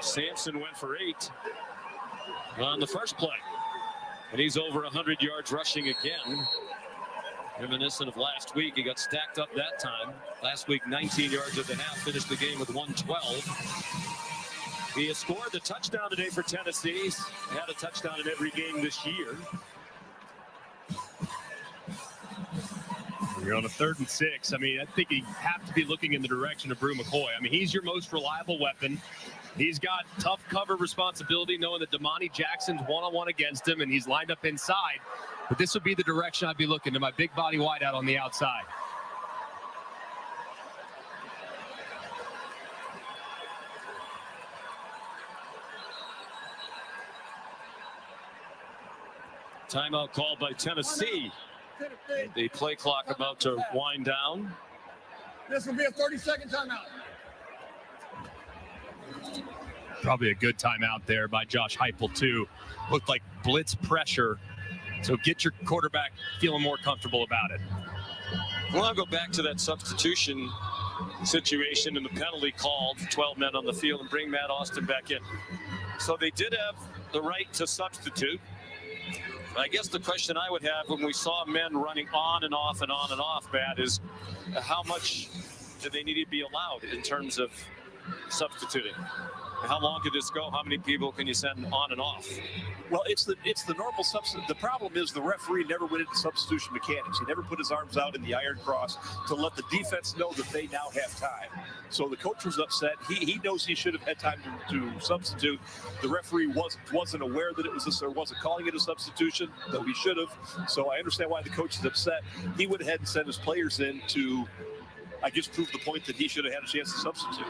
Sampson went for 8 on the first play. And he's over 100 yards rushing again. Reminiscent of last week. He got stacked up that time. Last week, 19 yards at the half. Finished the game with 112. He has scored the touchdown today for Tennessee. He's had a touchdown in every game this year. You're on a 3rd and 6. I mean, I think you have to be looking in the direction of Brew McCoy. I mean, he's your most reliable weapon. He's got tough cover responsibility, knowing that Damani Jackson's one-on-one against him, and he's lined up inside. But this would be the direction I'd be looking, to my big body wideout on the outside. Timeout called by Tennessee. The play clock about to wind down. This will be a 30-second timeout. Probably a good timeout there by Josh Heupel, too. Looked like blitz pressure. So get your quarterback feeling more comfortable about it. Well, I'll go back to that substitution situation and the penalty called, 12 men on the field, and bring Matt Austin back in. So they did have the right to substitute. I guess the question I would have when we saw men running on and off and on and off, Matt, is how much do they need to be allowed in terms of substituting? How long could this go? How many people can you send on and off? Well, it's the normal substitute. The problem is the referee never went into substitution mechanics. He never put his arms out in the iron cross to let the defense know that they now have time. So the coach was upset. He knows he should have had time to substitute. The referee wasn't aware that it was this, or wasn't calling it a substitution, though he should have. So I understand why the coach is upset. He went ahead and sent his players in to I just proved the point that he should have had a chance to substitute.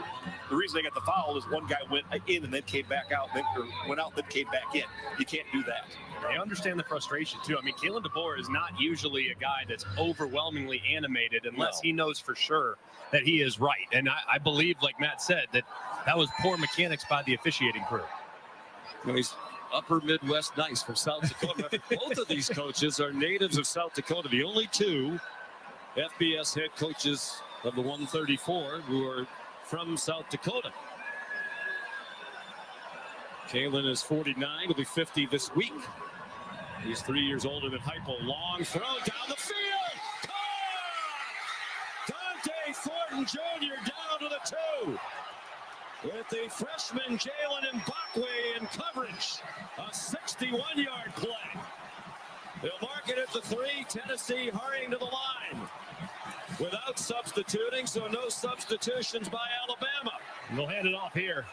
The reason they got the foul is one guy went in and then came back out, or went out, then came back in. You can't do that. I understand the frustration, too. I mean, Kalen DeBoer is not usually a guy that's overwhelmingly animated unless he knows for sure that he is right. And I believe, like Matt said, that was poor mechanics by the officiating crew. He's upper Midwest nice from South Dakota. Both of these coaches are natives of South Dakota. The only two FBS head coaches of the 134 who are from South Dakota. Kalen is 49, will be 50 this week. He's 3 years older than Heupel. Long throw down the field. Dante Thornton Jr. down to the 2. With the freshman Jalen Mbakwe in coverage. A 61-yard play. They'll mark it at the 3. Tennessee hurrying to the line. Without substituting, so no substitutions by Alabama. And they'll hand it off here.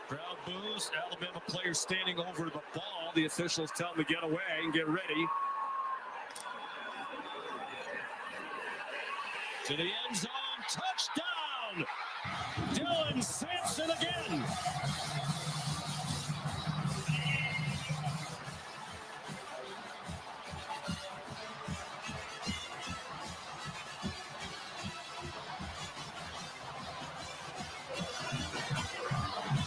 Crowd boos. Alabama players standing over the ball. The officials tell them to get away and get ready. To the end zone. Touchdown! Dylan Sampson again.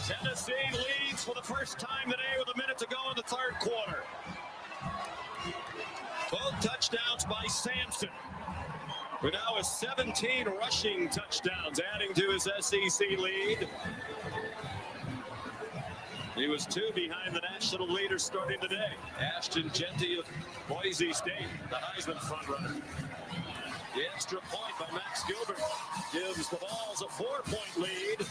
Tennessee leads for the first time today with a minute to go in the third quarter. Both touchdowns by Sampson, who now has 17 rushing touchdowns, adding to his SEC lead. He was 2 behind the national leader starting today. Ashton Jeanty of Boise State, the Heisman frontrunner. The extra point by Max Gilbert gives the Vols a 4-point lead.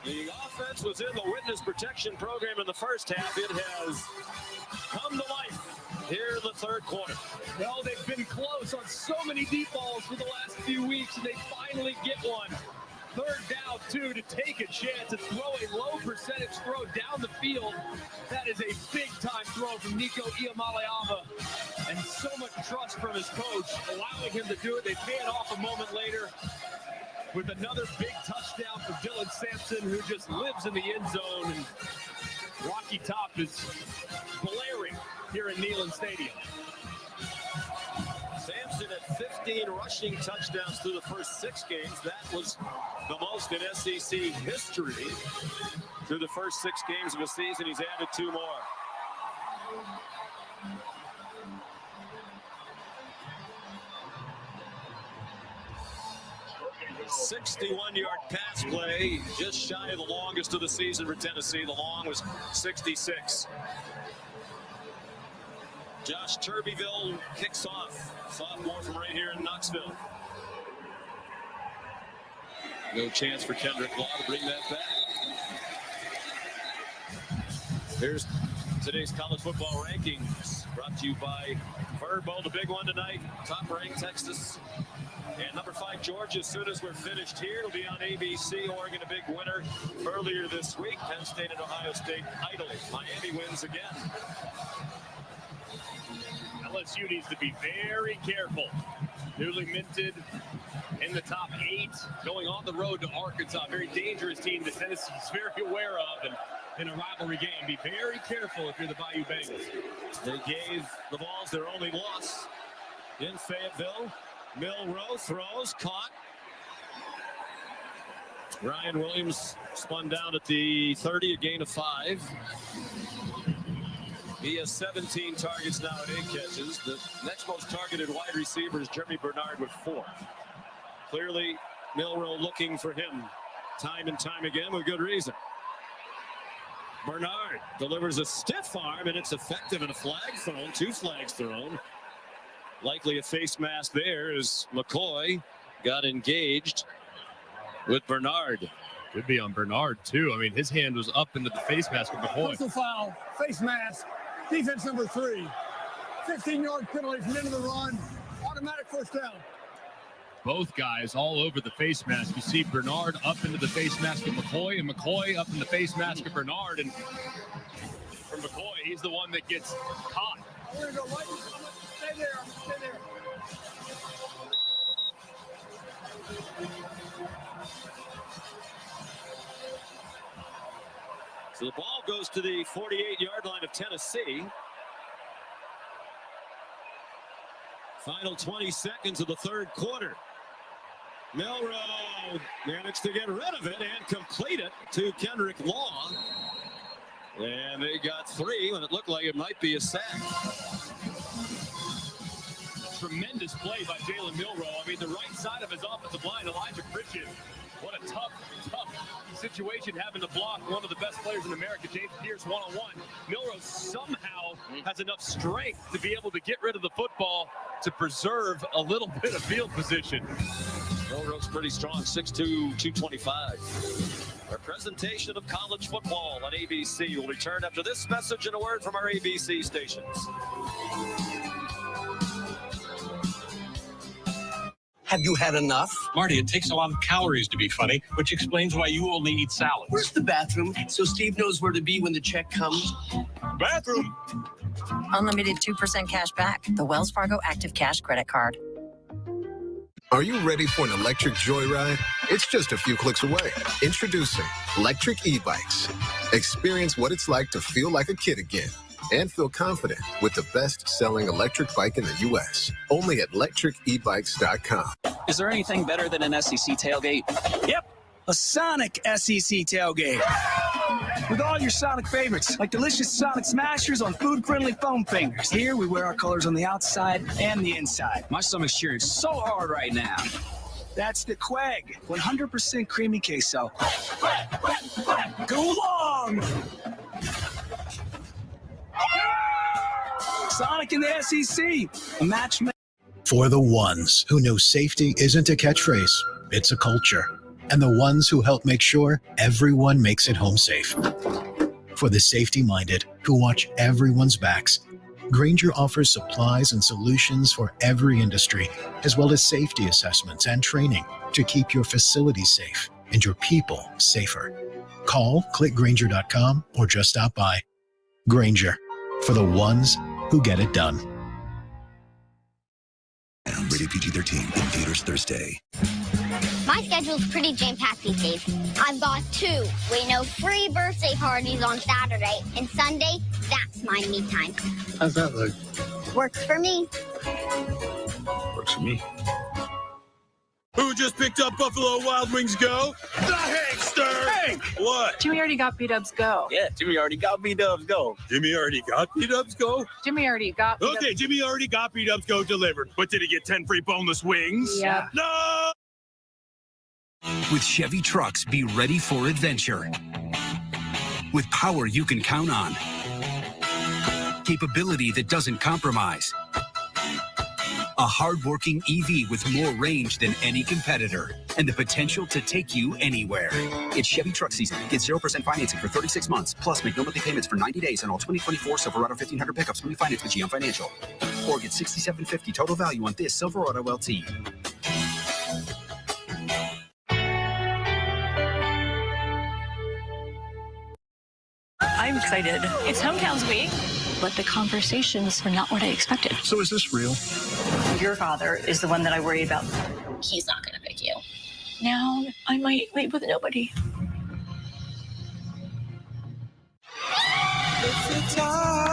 The offense was in the witness protection program in the first half. It has come to life here in the third quarter. Well, they've been close on so many deep balls for the last few weeks, and they finally get one. Third down, 2, to take a chance at throwing low percentage throw down the field. That is a big-time throw from Nico Iamaleava, and so much trust from his coach, allowing him to do it. They pay it off a moment later with another big touchdown for Dylan Sampson, who just lives in the end zone. And Rocky Top is blaring here in Neyland Stadium. Sampson at 15 rushing touchdowns through the first 6 games. That was the most in SEC history. Through the first 6 games of the season, he's added 2 more. 61-yard pass play, just shy of the longest of the season for Tennessee. The long was 66. Josh Turbeville kicks off, sophomore from right here in Knoxville. No chance for Kendrick Law to bring that back. Here's today's college football rankings, brought to you by Verbo, the big one tonight. Top-ranked Texas and number 5 Georgia. As soon as we're finished here, it'll be on ABC. Oregon a big winner earlier this week. Penn State and Ohio State idle. Miami wins again. LSU needs to be very careful. Newly minted in the top 8, going on the road to Arkansas. Very dangerous team that Tennessee is very aware of, and in a rivalry game, be very careful if you're the Bayou Bengals. They gave the Vols their only loss in Fayetteville. Milroe throws, caught. Ryan Williams spun down at the 30, a gain of 5. He has 17 targets now and 8 catches. The next most targeted wide receiver is Jeremy Bernard with 4. Clearly, Milroe looking for him time and time again with good reason. Bernard delivers a stiff arm, and it's effective, and a flag thrown, 2 flags thrown. Likely a face mask there as McCoy got engaged with Bernard. Could be on Bernard, too. I mean, his hand was up into the face mask of McCoy. Personal foul, face mask, defense number 3. 15-yard penalty from the end of the run. Automatic first down. Both guys all over the face mask. You see Bernard up into the face mask of McCoy, and McCoy up in the face mask of Bernard. And for McCoy. He's the one that gets caught. I'm going to go right. Stay there. Stay there. So the ball goes to the 48-yard line of Tennessee. Final 20 seconds of the third quarter. Milroe managed to get rid of it and complete it to Kendrick Law. And they got 3 when it looked like it might be a sack. Tremendous play by Jalen Milroe. I mean, the right side of his offensive line, Elijah Pritchett. What a tough situation having to block one of the best players in America, James Pierce, one-on-one. Milroe somehow has enough strength to be able to get rid of the football to preserve a little bit of field position. Milroe's pretty strong, 6'2", 225. Our presentation of college football on ABC will return after this message and a word from our ABC stations. Have you had enough? Marty, it takes a lot of calories to be funny, which explains why you only eat salads. Where's the bathroom so Steve knows where to be when the check comes? Bathroom! Unlimited 2% cash back. The Wells Fargo Active Cash Credit Card. Are you ready for an electric joyride? It's just a few clicks away. Introducing electric e-bikes. Experience what it's like to feel like a kid again and feel confident with the best-selling electric bike in the U.S. Only at electricebikes.com. Is there anything better than an SEC tailgate? Yep, a Sonic SEC tailgate. With all your Sonic favorites, like delicious Sonic Smashers on food-friendly foam fingers. Here, we wear our colors on the outside and the inside. My stomach's cheering so hard right now. That's the Quag, 100% creamy queso. Go long! Sonic in the SEC, a match. For the ones who know safety isn't a catchphrase, it's a culture. And the ones who help make sure everyone makes it home safe. For the safety-minded who watch everyone's backs, Grainger offers supplies and solutions for every industry, as well as safety assessments and training to keep your facilities safe and your people safer. Call, click Grainger.com, or just stop by. Grainger, for the ones who get it done. Rated PG-13 in theaters Thursday. My schedule's pretty jam-packed these days. I've got 2 free birthday parties on Saturday, and Sunday, that's my me time. How's that look? Works for me. Works for me. Who just picked up Buffalo Wild Wings Go? The Hankster! Hank! What? Jimmy already got B-Dubs Go. Yeah, Jimmy already got B-Dubs Go. Jimmy already got B-Dubs Go? Jimmy already got B-Dubs. Okay, Jimmy already got B-Dubs Go delivered. But did he get 10 free boneless wings? Yeah. No! With Chevy trucks, be ready for adventure. With power you can count on. Capability that doesn't compromise. A hard-working EV with more range than any competitor and the potential to take you anywhere. It's Chevy truck season. Get 0% financing for 36 months. Plus, make no monthly payments for 90 days on all 2024 Silverado 1500 pickups when you finance with GM Financial. Or get $6,750 total value on this Silverado LT. I'm excited. It's Hometowns Week. But the conversations were not what I expected. So is this real? Your father is the one that I worry about. He's not going to pick you. Now I might leave with nobody.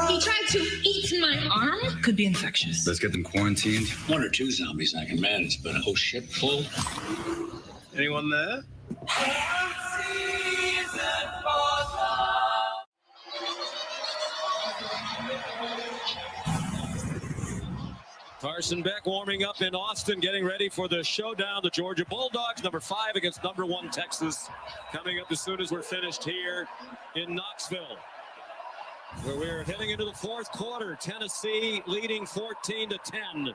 He tried to eat my arm? Could be infectious. Let's get them quarantined. 1 or 2 zombies I can manage, but a whole ship full. Anyone there? Carson Beck warming up in Austin, getting ready for the showdown. The Georgia Bulldogs, number 5 against number 1 Texas, coming up as soon as we're finished here in Knoxville, where we're heading into the fourth quarter. Tennessee leading 14-10.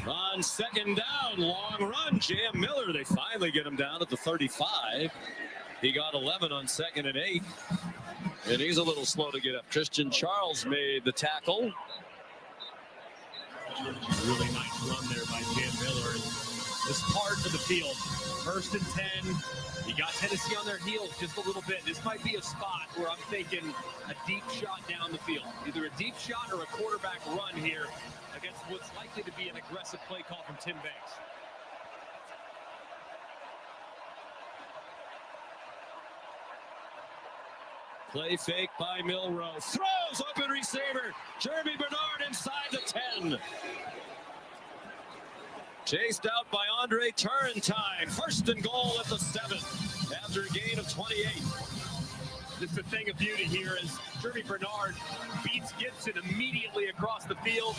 On second down, long run, Jam Miller. They finally get him down at the 35. He got 11 on 2nd and 8. And he's a little slow to get up. Christian Charles made the tackle. Really nice run there by Jam Miller. this part of the field. 1st and 10. You got Tennessee on their heels just a little bit. This might be a spot where I'm thinking a deep shot down the field. Either a deep shot or a quarterback run here against what's likely to be an aggressive play call from Tim Banks. Play fake by Milroe. Throws, open receiver. Jeremy Bernard inside the 10. Chased out by Andre Turrentine. 1st and goal at the 7 after a gain of 28. Just a thing of beauty here as Jeremy Bernard beats Gibson immediately across the field.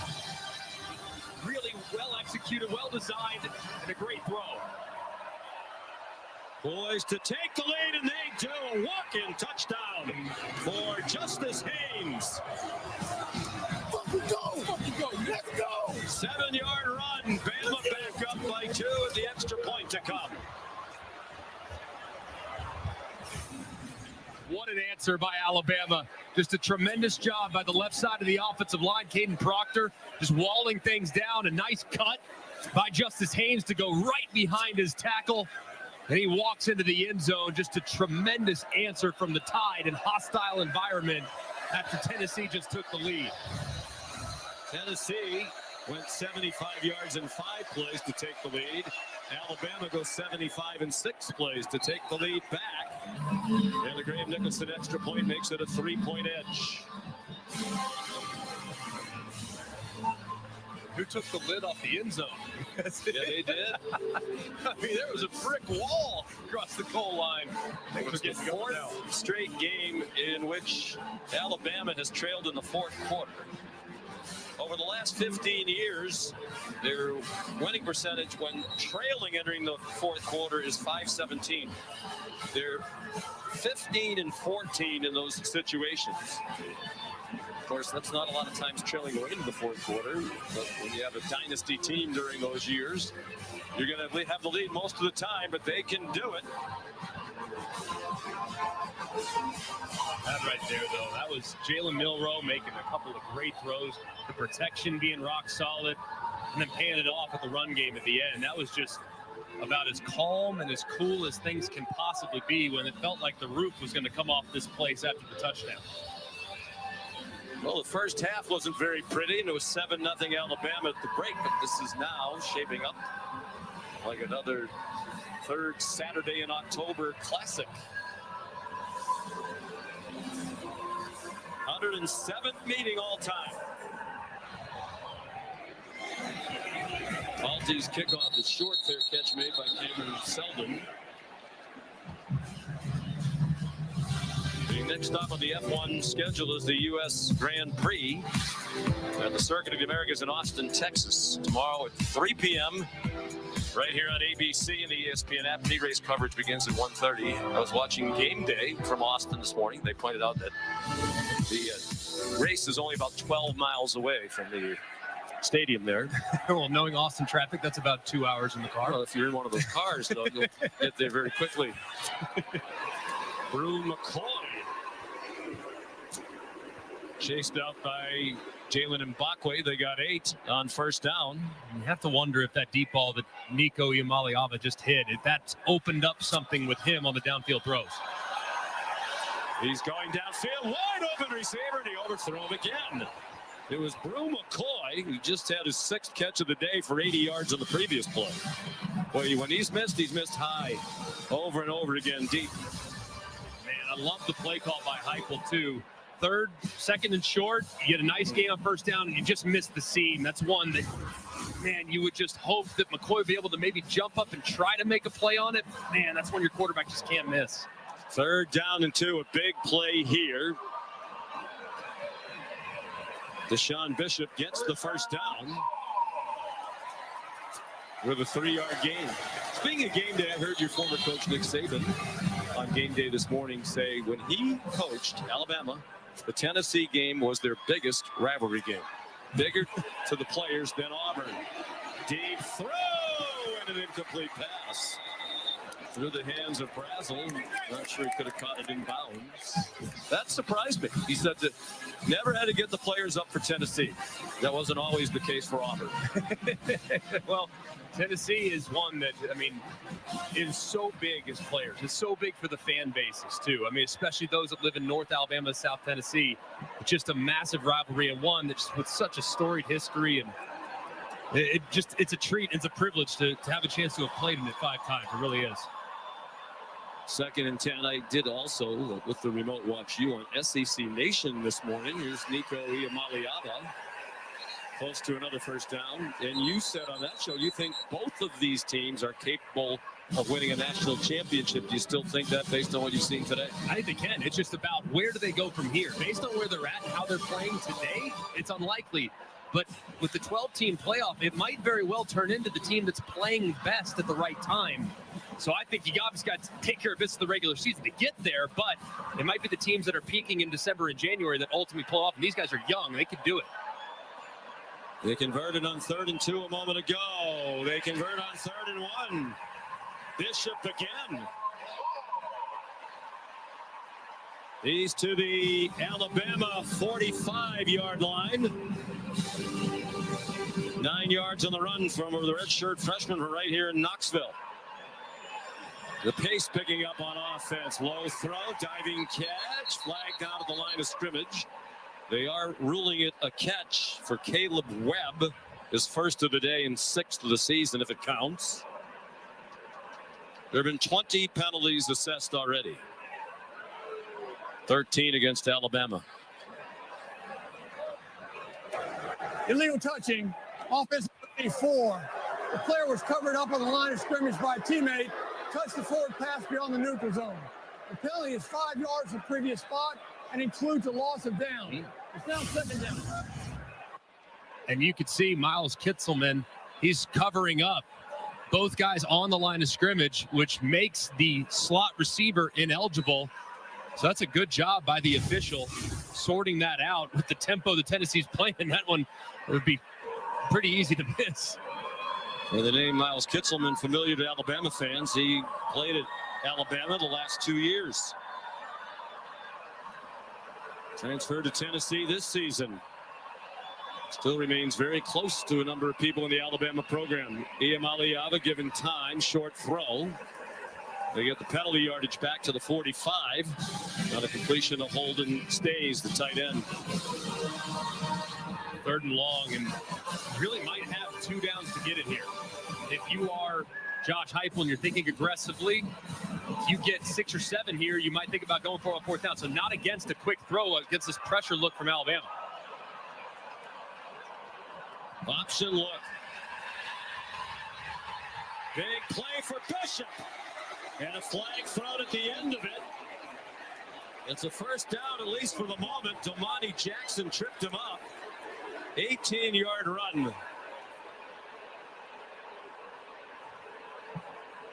Really well executed, well designed, and a great throw. Poised to take the lead, and they do a walk-in touchdown for Justice Haynes. Let's go. 7-yard run. Bama back up by 2 at the extra point to come. What an answer by Alabama. Just a tremendous job by the left side of the offensive line. Caden Proctor just walling things down. A nice cut by Justice Haynes to go right behind his tackle. And he walks into the end zone. Just a tremendous answer from the Tide in hostile environment after Tennessee just took the lead. Tennessee went 75 yards in 5 plays to take the lead. Alabama goes 75 in 6 plays to take the lead back. And the Graham Nicholson extra point makes it a 3-point edge. Who took the lid off the end zone? Yeah, they did. I mean, there was a brick wall across the goal line. It was the 4th straight game in which Alabama has trailed in the 4th quarter. Over the last 15 years, their winning percentage when trailing entering the 4th quarter is .517. They're 15 and 14 in those situations. Of course, that's not a lot of times trailing going into the 4th quarter, but when you have a dynasty team during those years, you're going to have the lead most of the time, but they can do it. That right there, though, that was Jalen Milroe making a couple of great throws, the protection being rock solid, and then paying it off at the run game at the end. That was just about as calm and as cool as things can possibly be when it felt like the roof was going to come off this place after the touchdown. Well, the first half wasn't very pretty, and it was 7-0 Alabama at the break, but this is now shaping up like another 3rd Saturday in October classic. 107th meeting all time. Alti's kickoff is short. Fair catch made by Cameron Seldon. The next stop on the F1 schedule is the U.S. Grand Prix at the Circuit of the Americas in Austin, Texas. Tomorrow at 3 p.m. right here on ABC and the ESPN app. Race coverage begins at 1:30. I was watching Game Day from Austin this morning. They pointed out that the race is only about 12 miles away from the stadium there. Well, knowing Austin traffic, that's about 2 hours in the car. Well, if you're in one of those cars, though, you'll get there very quickly. Brew McCoy. Chased out by Jalen Mbakwe. They got 8 on 1st down. You have to wonder if that deep ball that Nico Iamaleava just hit, if that's opened up something with him on the downfield throws. He's going downfield, wide open receiver, and he overthrew him again. It was Brew McCoy, who just had his 6th catch of the day for 80 yards on the previous play. Boy, when he's missed high over and over again deep. Man, I love the play call by Heupel, too. 3rd, 2nd and short, you get a nice gain on 1st down, and you just miss the seam. That's one that, man, you would just hope that McCoy would be able to maybe jump up and try to make a play on it. Man, that's one your quarterback just can't miss. 3rd down and 2, a big play here. Deshaun Bishop gets the 1st down with a 3-yard gain. Speaking of game day, I heard your former coach Nick Saban on game day this morning say when he coached Alabama, the Tennessee game was their biggest rivalry game. Bigger to the players than Auburn. Deep throw and an incomplete pass. through the hands of Brazel. Not sure he could have caught it in bounds. That surprised me. He said that never had to get the players up for Tennessee. That wasn't always the case for Auburn. Well, Tennessee is one that, I mean, is so big as players. It's so big for the fan bases, too. I mean, especially those that live in North Alabama, South Tennessee. It's just a massive rivalry, and one that's with such a storied history. And it's a treat. It's a privilege to have a chance to have played in it 5 times. It really is. 2nd and 10. I did also, with the remote watch you on SEC Nation this morning. Here's Nico Iamaleava. Close to another first down. And you said on that show, you think both of these teams are capable of winning a national championship. Do you still think that based on what you've seen today? I think they can. It's just about where do they go from here. Based on where they're at and how they're playing today, it's unlikely. But with the 12-team playoff, it might very well turn into the team that's playing best at the right time. So I think you obviously got to take care of business of the regular season to get there, but it might be the teams that are peaking in December and January that ultimately pull off. And these guys are young. They could do it. They converted on 3rd and 2 a moment ago. They convert on 3rd and 1. Bishop again. He's to the Alabama 45-yard line. 9 yards on the run from the redshirt freshman right here in Knoxville. The pace picking up on offense. Low throw, diving catch, flagged out at the line of scrimmage. They are ruling it a catch for Caleb Webb, his first of the day and 6th of the season if it counts. There have been 20 penalties assessed already. 13 against Alabama. Illegal touching, offense 84. The player was covered up on the line of scrimmage by a teammate, touched the forward pass beyond the neutral zone. The penalty is 5 yards from the previous spot and includes a loss of down. It's now 2nd down. And you could see Miles Kitzelman, he's covering up both guys on the line of scrimmage, which makes the slot receiver ineligible. So that's a good job by the official sorting that out with the tempo the Tennessee's playing. That one would be pretty easy to miss. And the name Miles Kitzelman, familiar to Alabama fans. He played at Alabama the last 2 years. Transferred to Tennessee this season. Still remains very close to a number of people in the Alabama program. Iamaleava given time, short throw. They get the penalty yardage back to the 45. On a completion of Holden Stays, the tight end. 3rd and long, and really might have 2 downs to get it here. If you are Josh Heupel and you're thinking aggressively, if you get 6 or 7 here, you might think about going for a 4th down. So not against a quick throw, against this pressure look from Alabama. Option look. Big play for Bishop. And a flag thrown at the end of it. It's a first down, at least for the moment. Damani Jackson tripped him up. 18-yard run.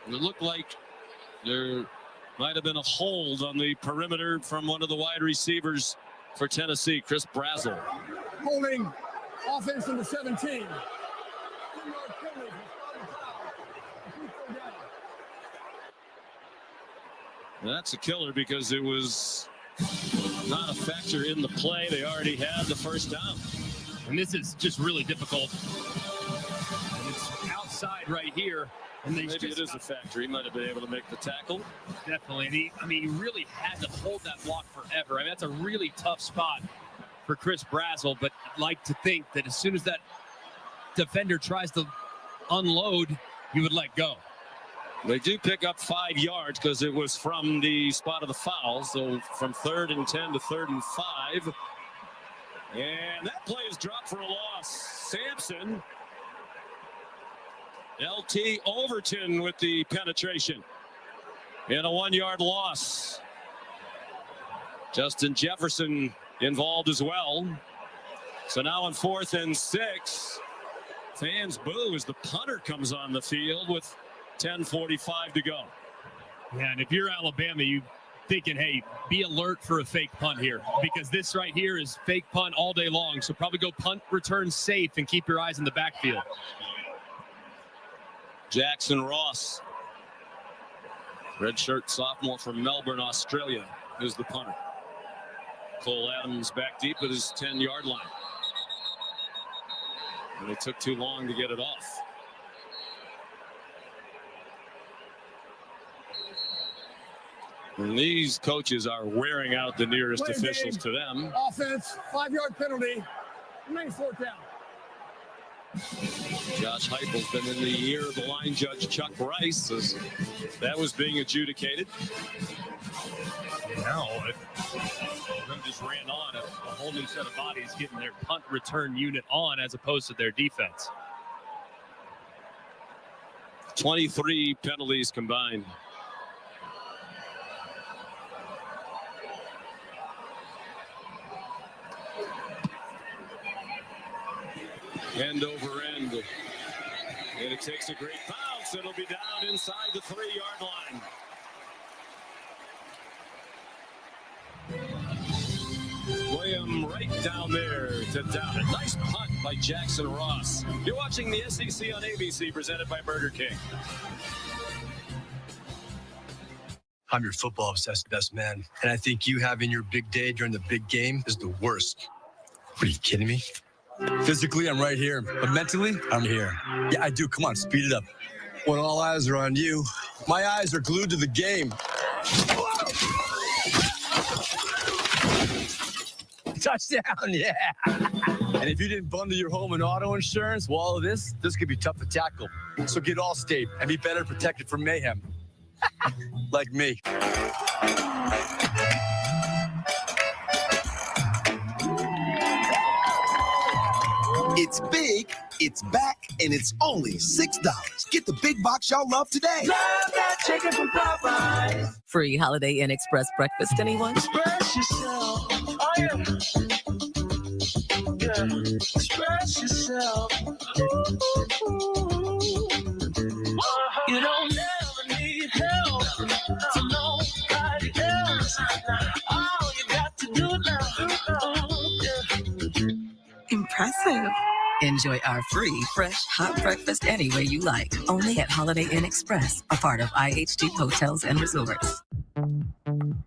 It looked like there might have been a hold on the perimeter from one of the wide receivers for Tennessee, Chris Brazel. Holding offense number 17. That's a killer because it was not a factor in the play. They already had the first down. And this is just really difficult. And it's outside right here. And maybe it is a factor. He might have been able to make the tackle. Definitely. And he really had to hold that block forever. I mean, that's a really tough spot for Chris Brazel. But I'd like to think that as soon as that defender tries to unload, you would let go. They do pick up 5 yards because it was from the spot of the foul. So from 3rd and 10 to 3rd and 5. And that play is dropped for a loss. Sampson. LT Overton with the penetration. And a 1-yard loss. Justin Jefferson involved as well. So now on 4th and 6. Fans boo as the punter comes on the field with 10:45 to go. Yeah, and if you're Alabama, you thinking, hey, be alert for a fake punt here, because this right here is fake punt all day long. So probably go punt, return safe, and keep your eyes in the backfield. Jackson Ross. Redshirt sophomore from Melbourne, Australia, is the punter. Cole Adams back deep at his 10-yard line. And it took too long to get it off. And these coaches are wearing out the nearest officials to them. Offense, 5-yard penalty. Remains 4th down. Josh Heupel's been in the ear of the line judge, Chuck Rice, as that was being adjudicated. Now, them just ran on a whole new set of bodies getting their punt return unit on as opposed to their defense. 23 penalties combined. End over end. And it takes a great bounce. It'll be down inside the 3-yard line. William right down there to down it. Nice punt by Jackson Ross. You're watching the SEC on ABC, presented by Burger King. I'm your football obsessed best man, and I think you having your big day during the big game is the worst. What, are you kidding me? Physically, I'm right here, but mentally, I'm here. Yeah, I do. Come on, speed it up. When all eyes are on you, my eyes are glued to the game. Touchdown, yeah. And if you didn't bundle your home and auto insurance, well, all of this could be tough to tackle. So get Allstate and be better protected from mayhem. Like me. It's big, it's back, and it's only $6. Get the big box y'all love today. Love that chicken from Popeyes. Free Holiday Inn Express breakfast, anyone? Express yourself. Oh, yeah. Express yourself. You don't never need help from nobody else. All you got to do now. Impressive. Enjoy our free, fresh, hot breakfast any way you like. Only at Holiday Inn Express, a part of IHG Hotels and Resorts.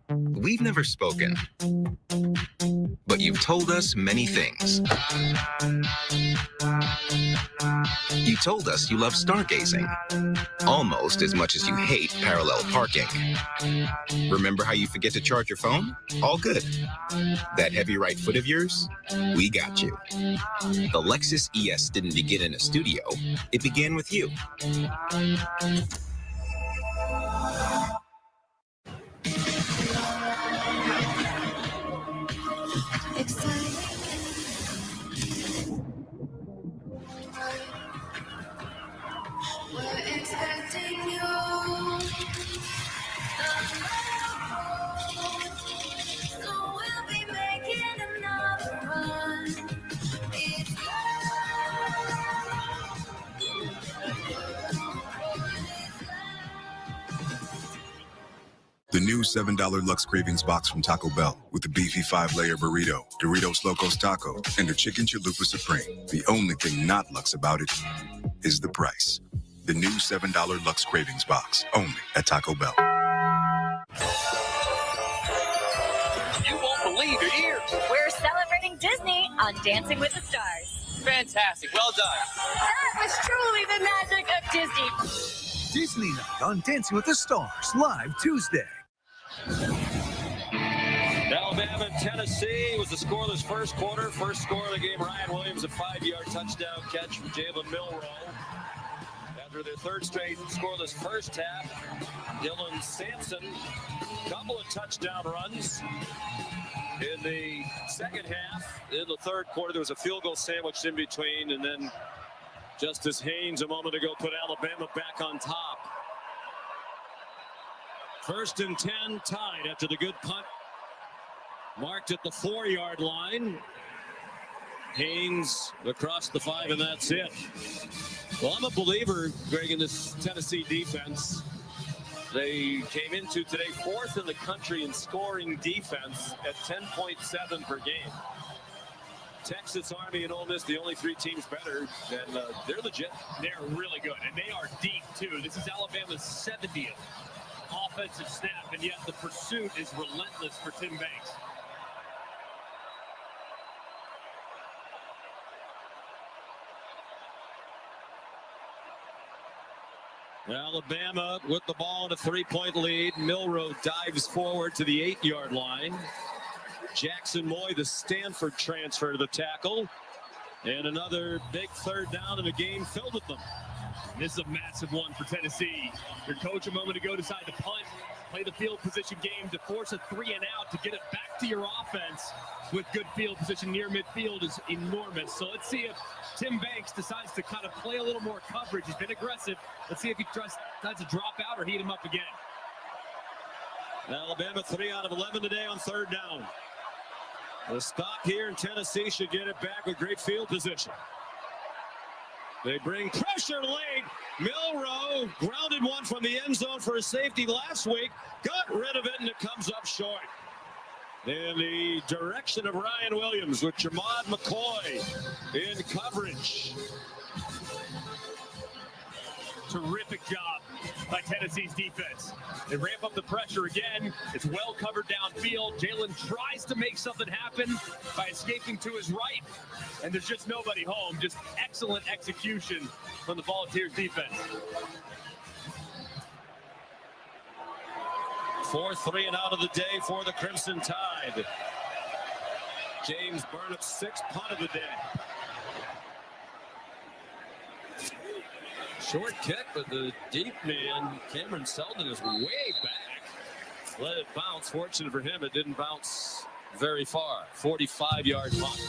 We've never spoken, but you've told us many things. You told us you love stargazing, almost as much as you hate parallel parking. Remember how you forget to charge your phone? All good. That heavy right foot of yours? We got you. The Lexus ES didn't begin in a studio. It began with you. The new $7 Lux Cravings box from Taco Bell with the beefy 5-layer burrito, Doritos Locos Taco, and a Chicken Chalupa Supreme. The only thing not Lux about it is the price. The new $7 Lux Cravings box, only at Taco Bell. You won't believe your ears. We're celebrating Disney on Dancing with the Stars. Fantastic. Well done. That was truly the magic of Disney. Disney Night on Dancing with the Stars, live Tuesday. Alabama, Tennessee was the scoreless first quarter. First score of the game, Ryan Williams, a 5-yard touchdown catch from Jalen Milroe. After their third straight scoreless first half, Dylan Sampson, couple of touchdown runs. In the second half, in the third quarter, there was a field goal sandwiched in between, and then Justice Haynes a moment ago put Alabama back on top. 1st and 10, tied after the good punt. Marked at the 4-yard line. Haynes across the 5, and that's it. Well, I'm a believer, Greg, in this Tennessee defense. They came into today 4th in the country in scoring defense at 10.7 per game. Texas, Army, and Ole Miss, the only 3 teams better, and they're legit. They're really good, and they are deep, too. This is Alabama's 70th offensive snap, and yet the pursuit is relentless for Tim Banks. Alabama with the ball in a 3-point lead. Milroe dives forward to the 8-yard line. Jackson Moy, the Stanford transfer, to the tackle. And another big third down in a game filled with them. This is a massive one for Tennessee. Your coach a moment ago decided to punt, play the field position game to force a 3-and-out to get it back to your offense with good field position near midfield is enormous. So let's see if Tim Banks decides to kind of play a little more coverage. He's been aggressive. Let's see if he decides to drop out or heat him up again. Alabama 3 out of 11 today on third down. The stop here in Tennessee should get it back with great field position. They bring pressure late. Milroe grounded one from the end zone for a safety last week. Got rid of it, and it comes up short. In the direction of Ryan Williams with Jamad McCoy in coverage. Terrific job by Tennessee's defense. They ramp up the pressure again. It's well covered downfield. Jalen tries to make something happen by escaping to his right, and there's just nobody home. Just excellent execution from the Volunteers defense. 4th 3-and-out of the day for the Crimson Tide. James Burnup's 6th punt of the day. Short kick, but the deep man, Cameron Seldon, is way back. Let it bounce. Fortunate for him, it didn't bounce very far. 45-yard punt.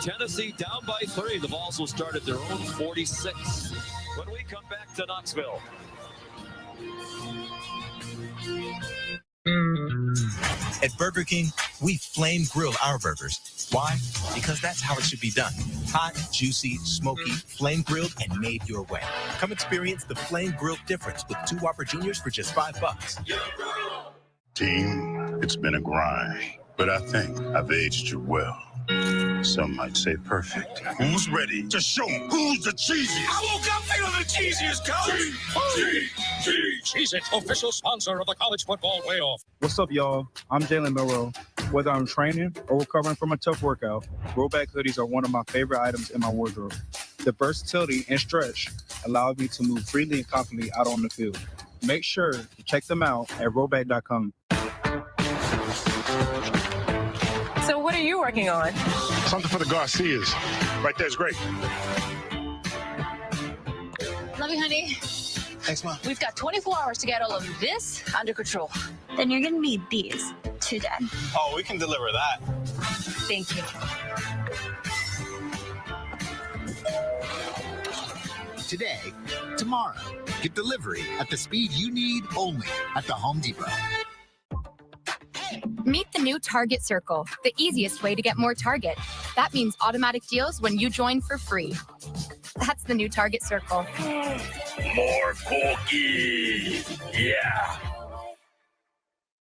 Tennessee down by 3. The Vols will start at their own 46. When we come back to Knoxville. At Burger King, we flame grill our burgers. Why? Because that's how it should be done. Hot, juicy, smoky, flame grilled, and made your way. Come experience the flame grilled difference with 2 Whopper Juniors for just $5. Team, it's been a grind, but I think I've aged you well. Some might say perfect. Who's ready to show who's the cheesiest? I woke up feeling the cheesiest, coach. Cheez-It, official sponsor of the college football playoff. What's up, y'all? I'm Jalen Milroe. Whether I'm training or recovering from a tough workout, Rollback hoodies are one of my favorite items in my wardrobe. The versatility and stretch allow me to move freely and confidently out on the field. Make sure to check them out at rollback.com. So what are you working on? Something for the Garcias. Right there's great. Love you, honey. Thanks, Mom. We've got 24 hours to get all of this under control. Then you're gonna need these too, Dad. Oh, we can deliver that. Thank you. Today, tomorrow, get delivery at the speed you need only at the Home Depot. Meet the new Target Circle, the easiest way to get more Target. That means automatic deals when you join for free. That's the new Target Circle. More cookies. Yeah.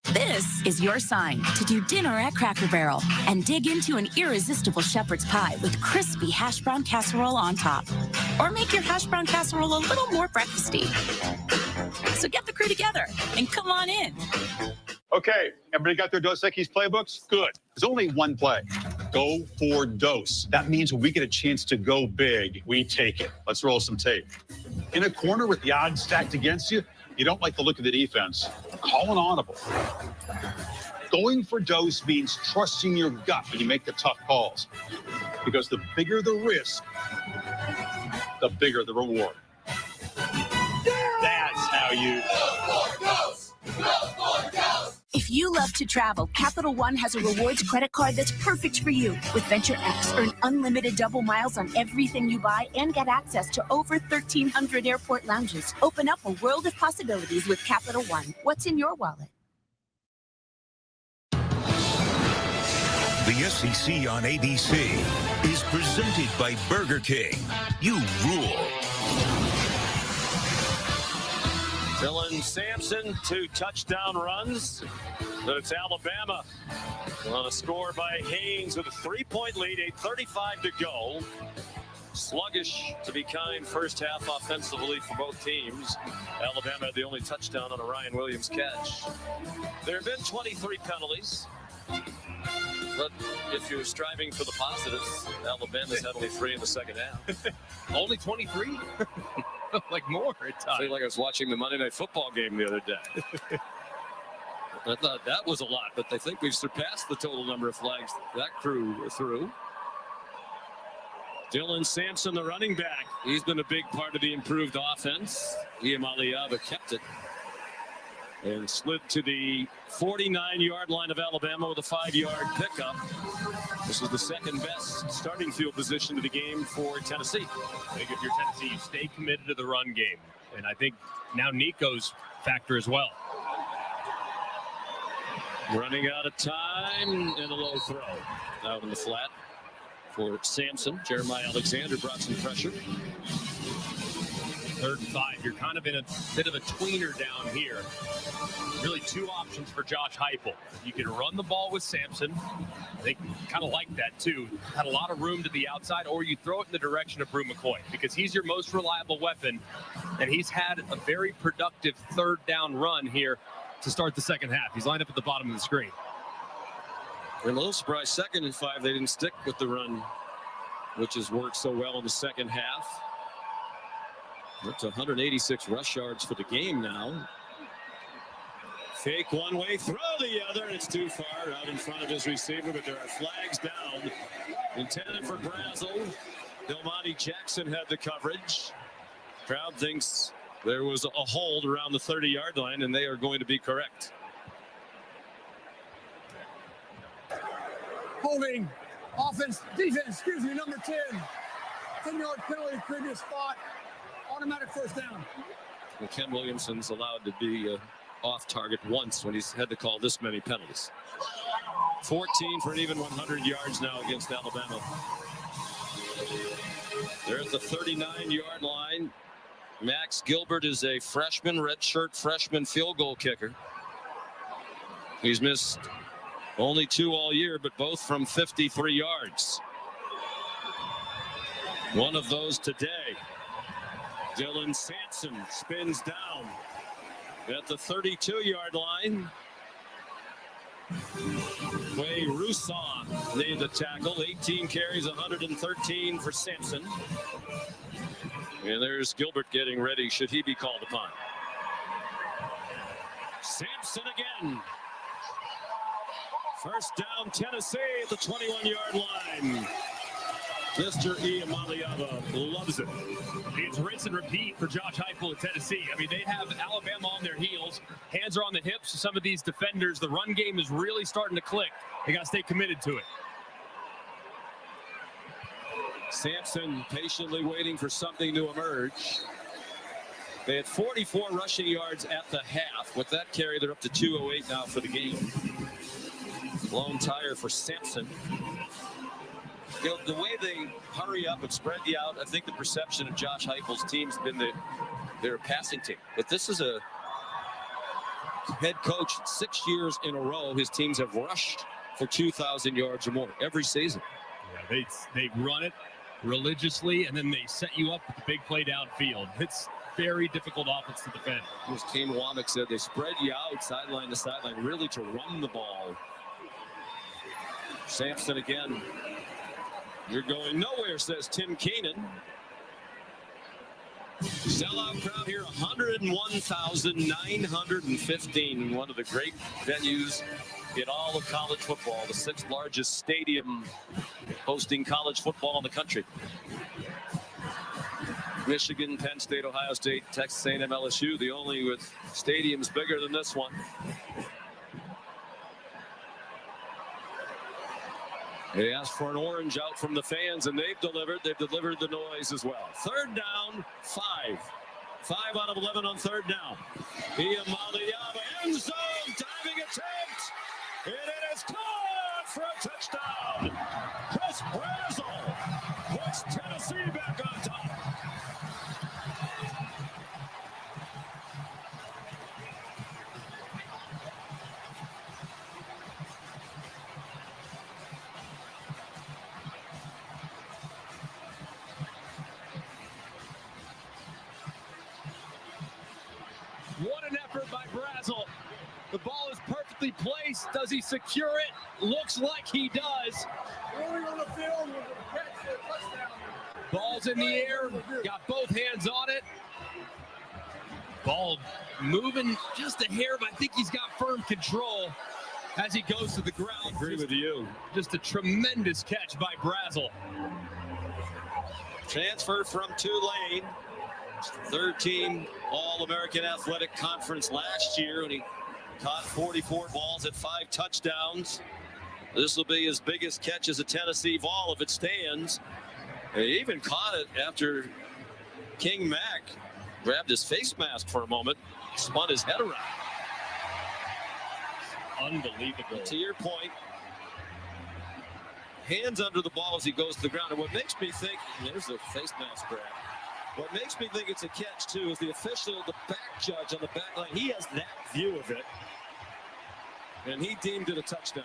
This is your sign to do dinner at Cracker Barrel and dig into an irresistible shepherd's pie with crispy hash brown casserole on top. Or make your hash brown casserole a little more breakfasty. So get the crew together and come on in. Okay, everybody got their Dos Equis playbooks? Good. There's only one play. Go for Dos. That means when we get a chance to go big, we take it. Let's roll some tape. In a corner with the odds stacked against you, you don't like the look of the defense. Call an audible. Going for Dos means trusting your gut when you make the tough calls. Because the bigger the risk, the bigger the reward. That's how you... If you love to travel, Capital One has a rewards credit card that's perfect for you. With Venture X, earn unlimited double miles on everything you buy and get access to over 1,300 airport lounges. Open up a world of possibilities with Capital One. What's in your wallet? The SEC on ABC is presented by Burger King. You rule. Dylan Sampson, 2 touchdown runs, but it's Alabama on a score by Haynes with a 3-point lead, 8:35 to go. Sluggish, to be kind, first half offensively for both teams. Alabama had the only touchdown on a Ryan Williams catch. There have been 23 penalties. But if you're striving for the positives, Alabama's had only 3 in the second half. Only 23? Like more at times. I feel like I was watching the Monday Night Football game the other day. I thought that was a lot, but I think we've surpassed the total number of flags that crew threw. Dylan Sampson, the running back. He's been a big part of the improved offense. Iamaleava kept it and slid to the 49-yard line of Alabama with a 5-yard pickup. This is the second best starting field position of the game for Tennessee. I think if you're Tennessee, you stay committed to the run game. And I think now Nico's factor as well. Running out of time and a low throw out in the flat for Sampson. Jeremiah Alexander brought some pressure. 3rd and 5. You're kind of in a bit of a tweener down here. Really 2 options for Josh Heupel. You can run the ball with Sampson. I think kind of like that too. Had a lot of room to the outside, or you throw it in the direction of Brew McCoy because he's your most reliable weapon, and he's had a very productive 3rd down run here to start the second half. He's lined up at the bottom of the screen. We're a little surprised 2nd and 5 they didn't stick with the run, which has worked so well in the second half. That's 186 rush yards for the game now. Fake one way, throw the other. It's too far out in front of his receiver, but there are flags down. Intended for Brazel. Delmonte Jackson had the coverage. Crowd thinks there was a hold around the 30-yard line, and they are going to be correct. Holding, offense, defense, number 10. 10-yard penalty, previous spot, automatic first down. Well, Ken Williamson's allowed to be off target once when he's had to call this many penalties. 14 for an even 100 yards now against Alabama. They're at the 39-yard line. Max Gilbert is a freshman, redshirt freshman field goal kicker. He's missed only 2 all year, but both from 53 yards. One of those today. Dylan Sampson spins down at the 32-yard line. Quay Rousseau made the tackle. 18 carries, 113 for Sampson. And there's Gilbert getting ready should he be called upon. Sampson again. First down, Tennessee at the 21-yard line. Mr. Iamaleava loves it. It's rinse and repeat for Josh Heupel at Tennessee. I mean, they have Alabama on their heels. Hands are on the hips of some of these defenders. The run game is really starting to click. They got to stay committed to it. Sampson patiently waiting for something to emerge. They had 44 rushing yards at the half. With that carry, they're up to 208 now for the game. Blown tire for Sampson. You know, the way they hurry up and spread you out, I think the perception of Josh Heupel's team's been that they're a passing team. But this is a head coach 6 years in a row. His teams have rushed for 2,000 yards or more every season. Yeah, they run it religiously, and then they set you up with the big play downfield. It's very difficult offense to defend. As Kane Womack said, they spread you out sideline to sideline, really to run the ball. Sampson again. You're going nowhere, says Tim Keenan. Sellout crowd here, 101,915. One of the great venues in all of college football, the 6th largest stadium hosting college football in the country. Michigan, Penn State, Ohio State, Texas A&M, LSU, the only with stadiums bigger than this one. They asked for an orange out from the fans, and they've delivered. They've delivered the noise as well. 3rd down, 5. 5 out of 11 on 3rd down. Iamaleava, end zone, diving attempt. And it is caught for a touchdown. Chris Brazel puts Tennessee back on top. perfectly placed. Does he secure it? Looks like he does. Rolling on the field with a catch for a touchdown. Ball's in the air. Got both hands on it. Ball moving just a hair, but I think he's got firm control as he goes to the ground. I agree with you. Just a tremendous catch by Brazel. Transfer from Tulane. Third team All-American Athletic Conference last year when he caught 44 balls at 5 touchdowns. This will be his biggest catch as a Tennessee Vol if it stands. He even caught it after King Mack grabbed his face mask for a moment, spun his head around. Unbelievable. To your point, hands under the ball as he goes to the ground. And what makes me think, there's a face mask grab. What makes me think it's a catch, too, is the official, the back judge on the back line. He has that view of it. And he deemed it a touchdown.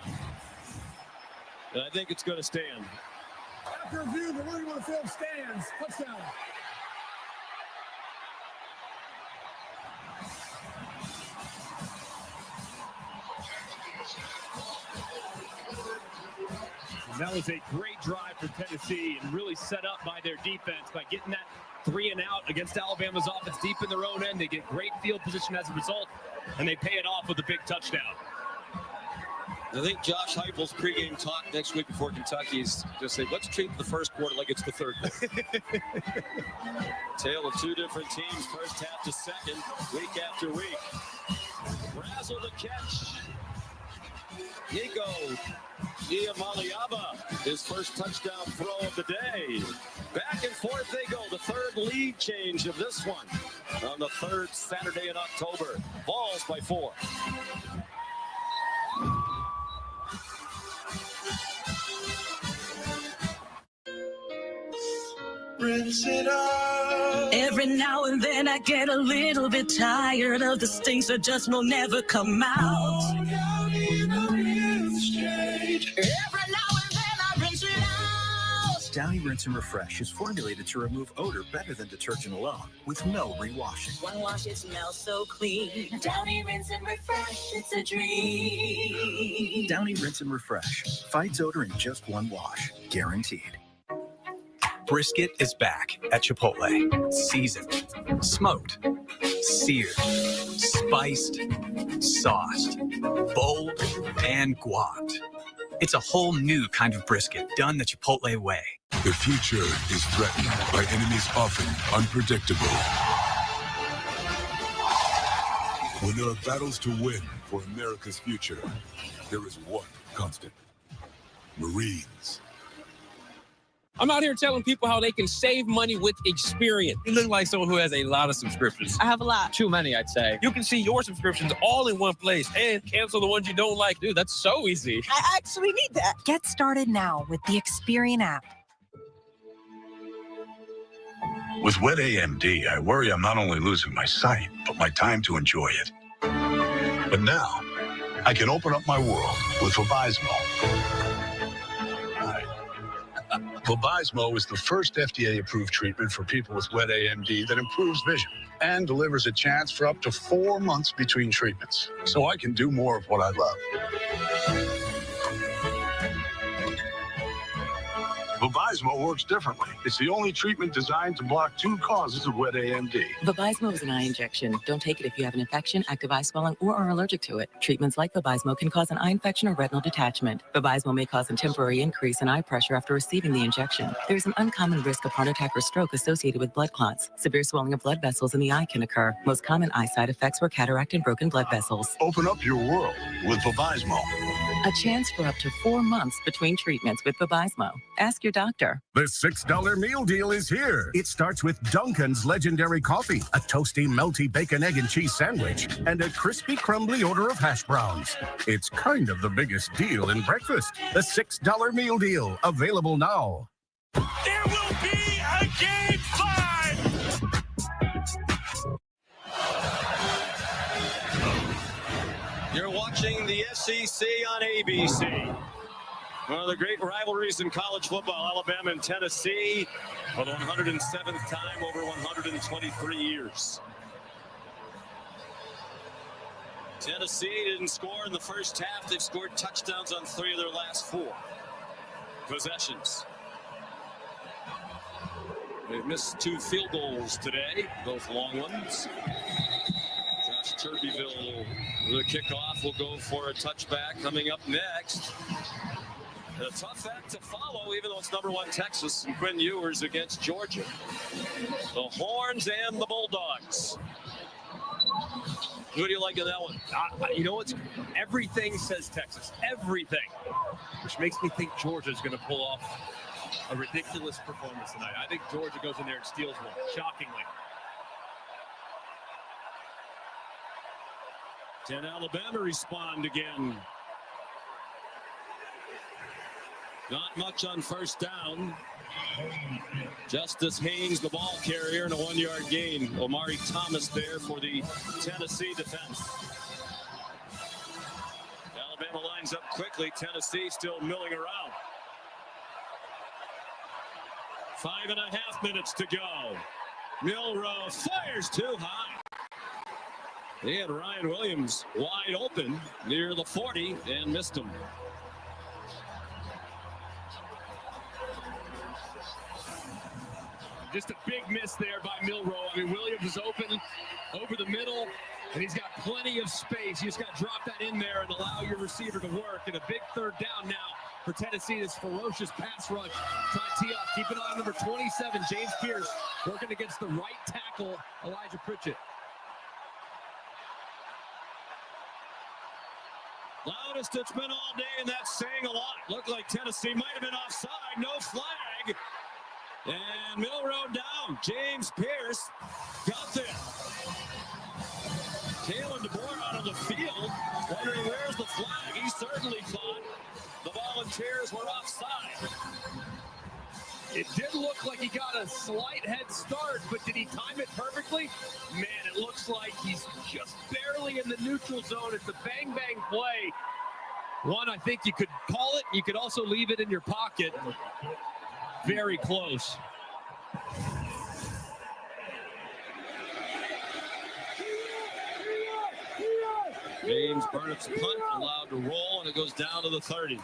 And I think it's going to stand. After review, the ruling on the field stands. Touchdown. That was a great drive for Tennessee and really set up by their defense by getting that 3 and out against Alabama's offense deep in their own end. They get great field position as a result, and they pay it off with a big touchdown. I think Josh Heupel's pregame talk next week before Kentucky is just say, let's treat the first quarter like it's the third quarter. Tale of two different teams, first half to second, week after week. Brazel the catch. Nico Iamaleava, his first touchdown throw of the day. Back and forth they go. The third lead change of this one on the third Saturday in October. Vols by 4. Rinse it out. Every now and then I get a little bit tired of the stinks that just will never come out. Every now and then I rinse it out. Downy Rinse and Refresh is formulated to remove odor better than detergent alone, with no rewashing. One wash, it smells so clean. Downy Rinse and Refresh, it's a dream. Downy Rinse and Refresh fights odor in just one wash, guaranteed. Brisket is back at Chipotle. Seasoned, smoked, seared, spiced, sauced, bold, and guapped. It's a whole new kind of brisket done the Chipotle way. The future is threatened by enemies often unpredictable. When there are battles to win for America's future, there is one constant: Marines. I'm out here telling people how they can save money with Experian. You look like someone who has a lot of subscriptions. I have a lot. Too many, I'd say. You can see your subscriptions all in one place and cancel the ones you don't like. Dude, that's so easy. I actually need that. Get started now with the Experian app. With wet AMD, I worry I'm not only losing my sight, but my time to enjoy it. But now, I can open up my world with Vabysmo. Vabysmo is the first FDA-approved treatment for people with wet AMD that improves vision and delivers a chance for up to 4 months between treatments, so I can do more of what I love. Vabysmo works differently. It's the only treatment designed to block 2 causes of wet AMD. Vabysmo is an eye injection. Don't take it if you have an infection, active eye swelling, or are allergic to it. Treatments like Vabysmo can cause an eye infection or retinal detachment. Vabysmo may cause a temporary increase in eye pressure after receiving the injection. There is an uncommon risk of heart attack or stroke associated with blood clots. Severe swelling of blood vessels in the eye can occur. Most common eye side effects were cataract and broken blood vessels. Open up your world with Vabysmo. A chance for up to 4 months between treatments with Vabysmo. Ask your doctor. The $6 meal deal is here. It starts with Dunkin's legendary coffee, a toasty, melty bacon, egg, and cheese sandwich, and a crispy, crumbly order of hash browns. It's kind of the biggest deal in breakfast. The $6 meal deal, available now. There will be a game 5. You're watching the SEC on ABC. One of the great rivalries in college football, Alabama and Tennessee, for the 107th time over 123 years. Tennessee didn't score in the first half. They've scored touchdowns on 3 of their last 4 possessions. They've missed 2 field goals today, both long ones. Josh Turbeville, the kickoff, will go for a touchback coming up next. A tough act to follow, even though it's #1 Texas and Quinn Ewers against Georgia. The Horns and the Bulldogs. Who do you like in that one? You know what's everything says Texas, everything, which makes me think Georgia's going to pull off a ridiculous performance tonight. I think Georgia goes in there and steals one, shockingly. Can Alabama respond again? Not much on first down. Justice Haynes, the ball carrier, and a 1-yard gain. Omari Thomas there for the Tennessee defense. Alabama lines up quickly. Tennessee still milling around. 5.5 minutes to go. Milroe fires too high. They had Ryan Williams wide open near the 40 and missed him. Just a big miss there by Milroe. I mean, Williams is open over the middle, and he's got plenty of space. You just got to drop that in there and allow your receiver to work. And a big 3rd down now for Tennessee. This ferocious pass rush. Try to tee off. Keep an eye on number 27, James Pierce, working against the right tackle, Elijah Pritchett. Loudest it's been all day, and that's saying a lot. Looked like Tennessee might have been offside. No flag. And Milroe down. James Pierce got there. Kalen DeBoer out on the field, wondering where's the flag. He certainly thought the Volunteers were offside. It did look like he got a slight head start, but did he time it perfectly? Man, it looks like he's just barely in the neutral zone. It's a bang-bang play. One, I think you could call it. You could also leave it in your pocket. Very close. James Burnett's punt allowed to roll, and it goes down to the 30.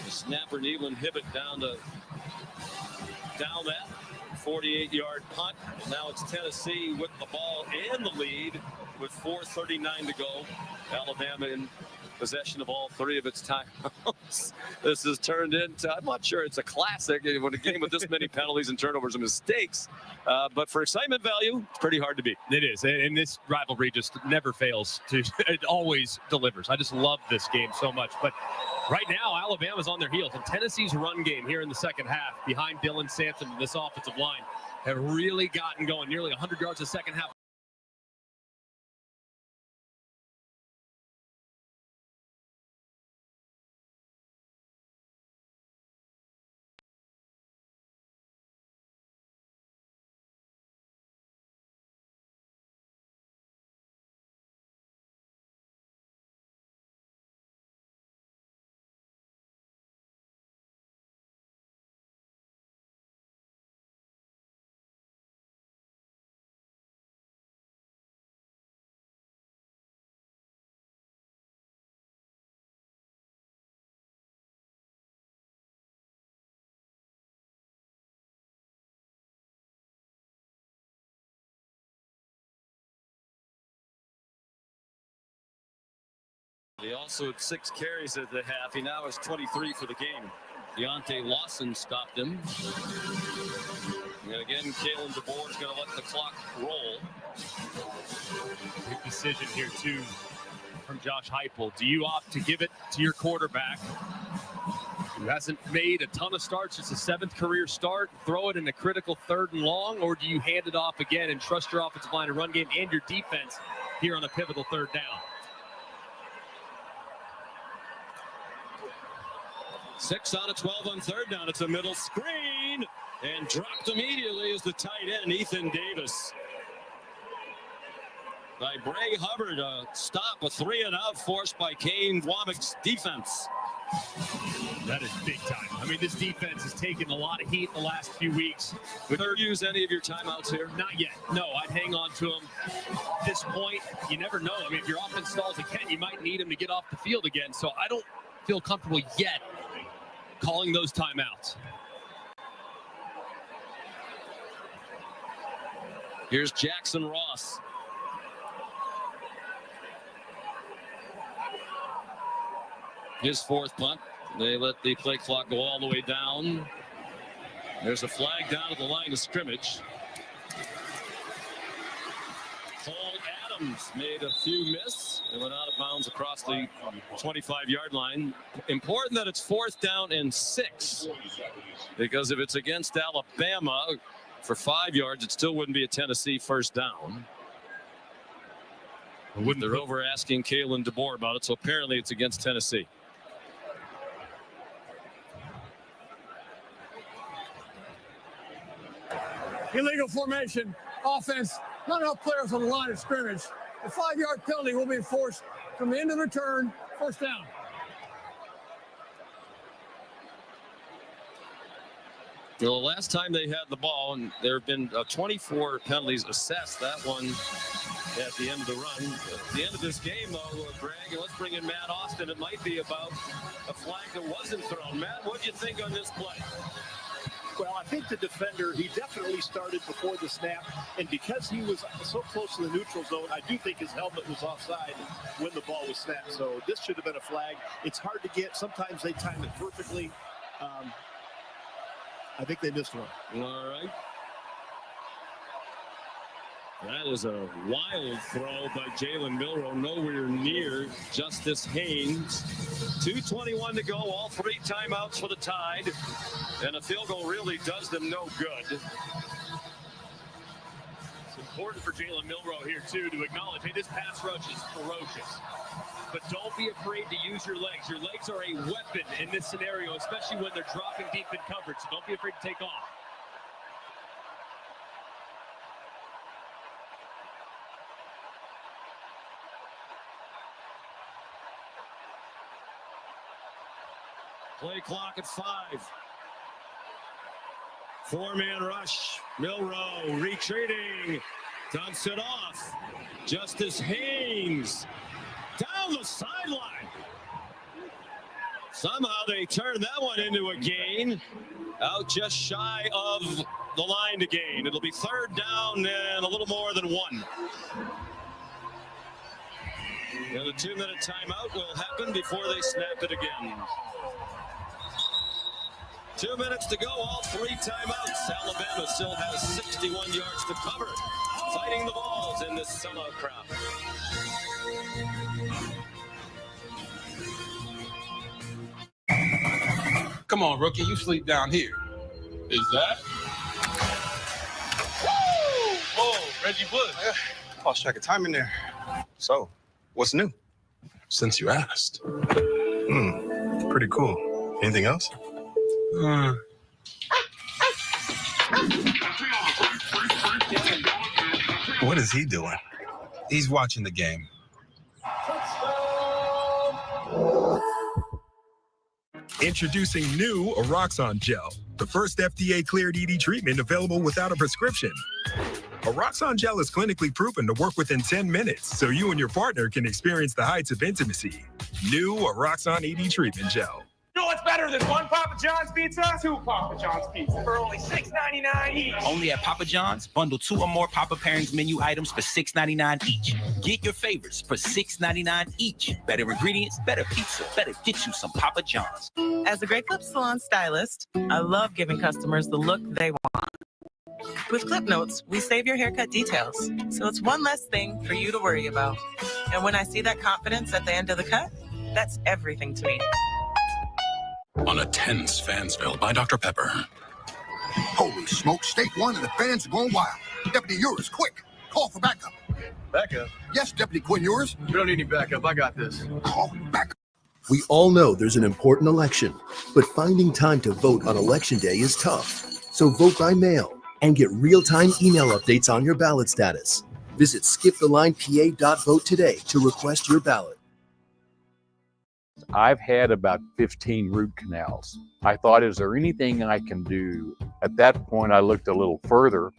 The snapper Neveland Hibbett down that 48-yard punt. Now it's Tennessee with the ball and the lead with 4:39 to go. Alabama in possession of all 3 of its timeouts. This has turned into, I'm not sure it's a classic when a game with this many penalties and turnovers and mistakes, but for excitement value, it's pretty hard to beat. It is, and this rivalry just never fails to, it always delivers. I just love this game so much, but right now, Alabama's on their heels, and Tennessee's run game here in the second half behind Dylan Sampson and this offensive line have really gotten going, nearly 100 yards a second half. He also had 6 carries at the half. He now has 23 for the game. Deontay Lawson stopped him. And again, Kalen DeBoer is going to let the clock roll. Big decision here, too, from Josh Heupel. Do you opt to give it to your quarterback, who hasn't made a ton of starts, it's a 7th career start, throw it in a critical 3rd and long, or do you hand it off again and trust your offensive line and run game and your defense here on a pivotal 3rd down? 6 out of 12 on 3rd down. It's a middle screen and dropped immediately is the tight end, Ethan Davis. By Bray Hubbard, a stop, a 3-and-out forced by Kane Womack's defense. That is big time. I mean, this defense has taken a lot of heat the last few weeks. Would you use any of your timeouts here? Not yet. No, I'd hang on to them. At this point, you never know. I mean, if your offense stalls again, you might need him to get off the field again. So I don't feel comfortable yet calling those timeouts. Here's Jackson Ross. His fourth punt. They let the play clock go all the way down. There's a flag down at the line of scrimmage. Cole Adams made a few miss and went out of bounds across the 25-yard line. Important that it's 4th down and 6, because if it's against Alabama for 5 yards, it still wouldn't be a Tennessee first down. They're over asking Kalen DeBoer about it, so apparently it's against Tennessee. Illegal formation, offense, not enough players on the line of scrimmage. The 5-yard penalty will be enforced from the end of the return, first down. Well, the last time they had the ball, and there have been 24 penalties assessed. That one at the end of the run. At the end of this game, though, Greg, and let's bring in Matt Austin. It might be about a flag that wasn't thrown. Matt, what do you think on this play? Well, I think the defender, he definitely started before the snap, and because he was so close to the neutral zone, I do think his helmet was offside when the ball was snapped. So this should have been a flag. It's hard to get. Sometimes they time it perfectly. I think they missed one. All right. That is a wild throw by Jalen Milroe, nowhere near Justice Haynes. 2:21 to go, all 3 timeouts for the Tide, and a field goal really does them no good. It's important for Jalen Milroe here, too, to acknowledge, hey, this pass rush is ferocious. But don't be afraid to use your legs. Your legs are a weapon in this scenario, especially when they're dropping deep in coverage. So don't be afraid to take off. Play clock at 5. 4-man rush. Milroe retreating. Dumps it off. Justice Haynes down the sideline. Somehow they turned that one into a gain. Out just shy of the line to gain. It'll be 3rd down and a little more than 1. And a 2-minute timeout will happen before they snap it again. 2 minutes to go, all 3 timeouts. Alabama still has 61 yards to cover, fighting the balls in this sellout crowd. Come on, rookie, you sleep down here. Is that? Woo! Whoa, Reggie Bush. I lost track of time in there. So, what's new? Since you asked. Pretty cool. Anything else? What is he doing? He's watching the game. Introducing new Eroxon Gel, the first FDA-cleared ED treatment available without a prescription. Eroxon Gel is clinically proven to work within 10 minutes, so you and your partner can experience the heights of intimacy. New Eroxon ED Treatment Gel. You know what's better than 1 Papa John's pizza? 2 Papa John's pizza for only $6.99 each. Only at Papa John's, bundle 2 or more Papa Pairings menu items for $6.99 each. Get your favorites for $6.99 each. Better ingredients, better pizza, better get you some Papa John's. As a Great Clip Salon stylist, I love giving customers the look they want. With Clip Notes, we save your haircut details, so it's one less thing for you to worry about. And when I see that confidence at the end of the cut, that's everything to me. On a tense Fansville by Dr. Pepper. Holy smoke, State 1 and the fans are going wild. Deputy Urias, quick, call for backup. Backup? Yes, Deputy Quinn Urias. We don't need any backup. I got this. Call backup. We all know there's an important election, but finding time to vote on Election Day is tough. So vote by mail and get real-time email updates on your ballot status. Visit skipthelinepa.vote today to request your ballot. I've had about 15 root canals. I thought, is there anything I can do? At that point, I looked a little further.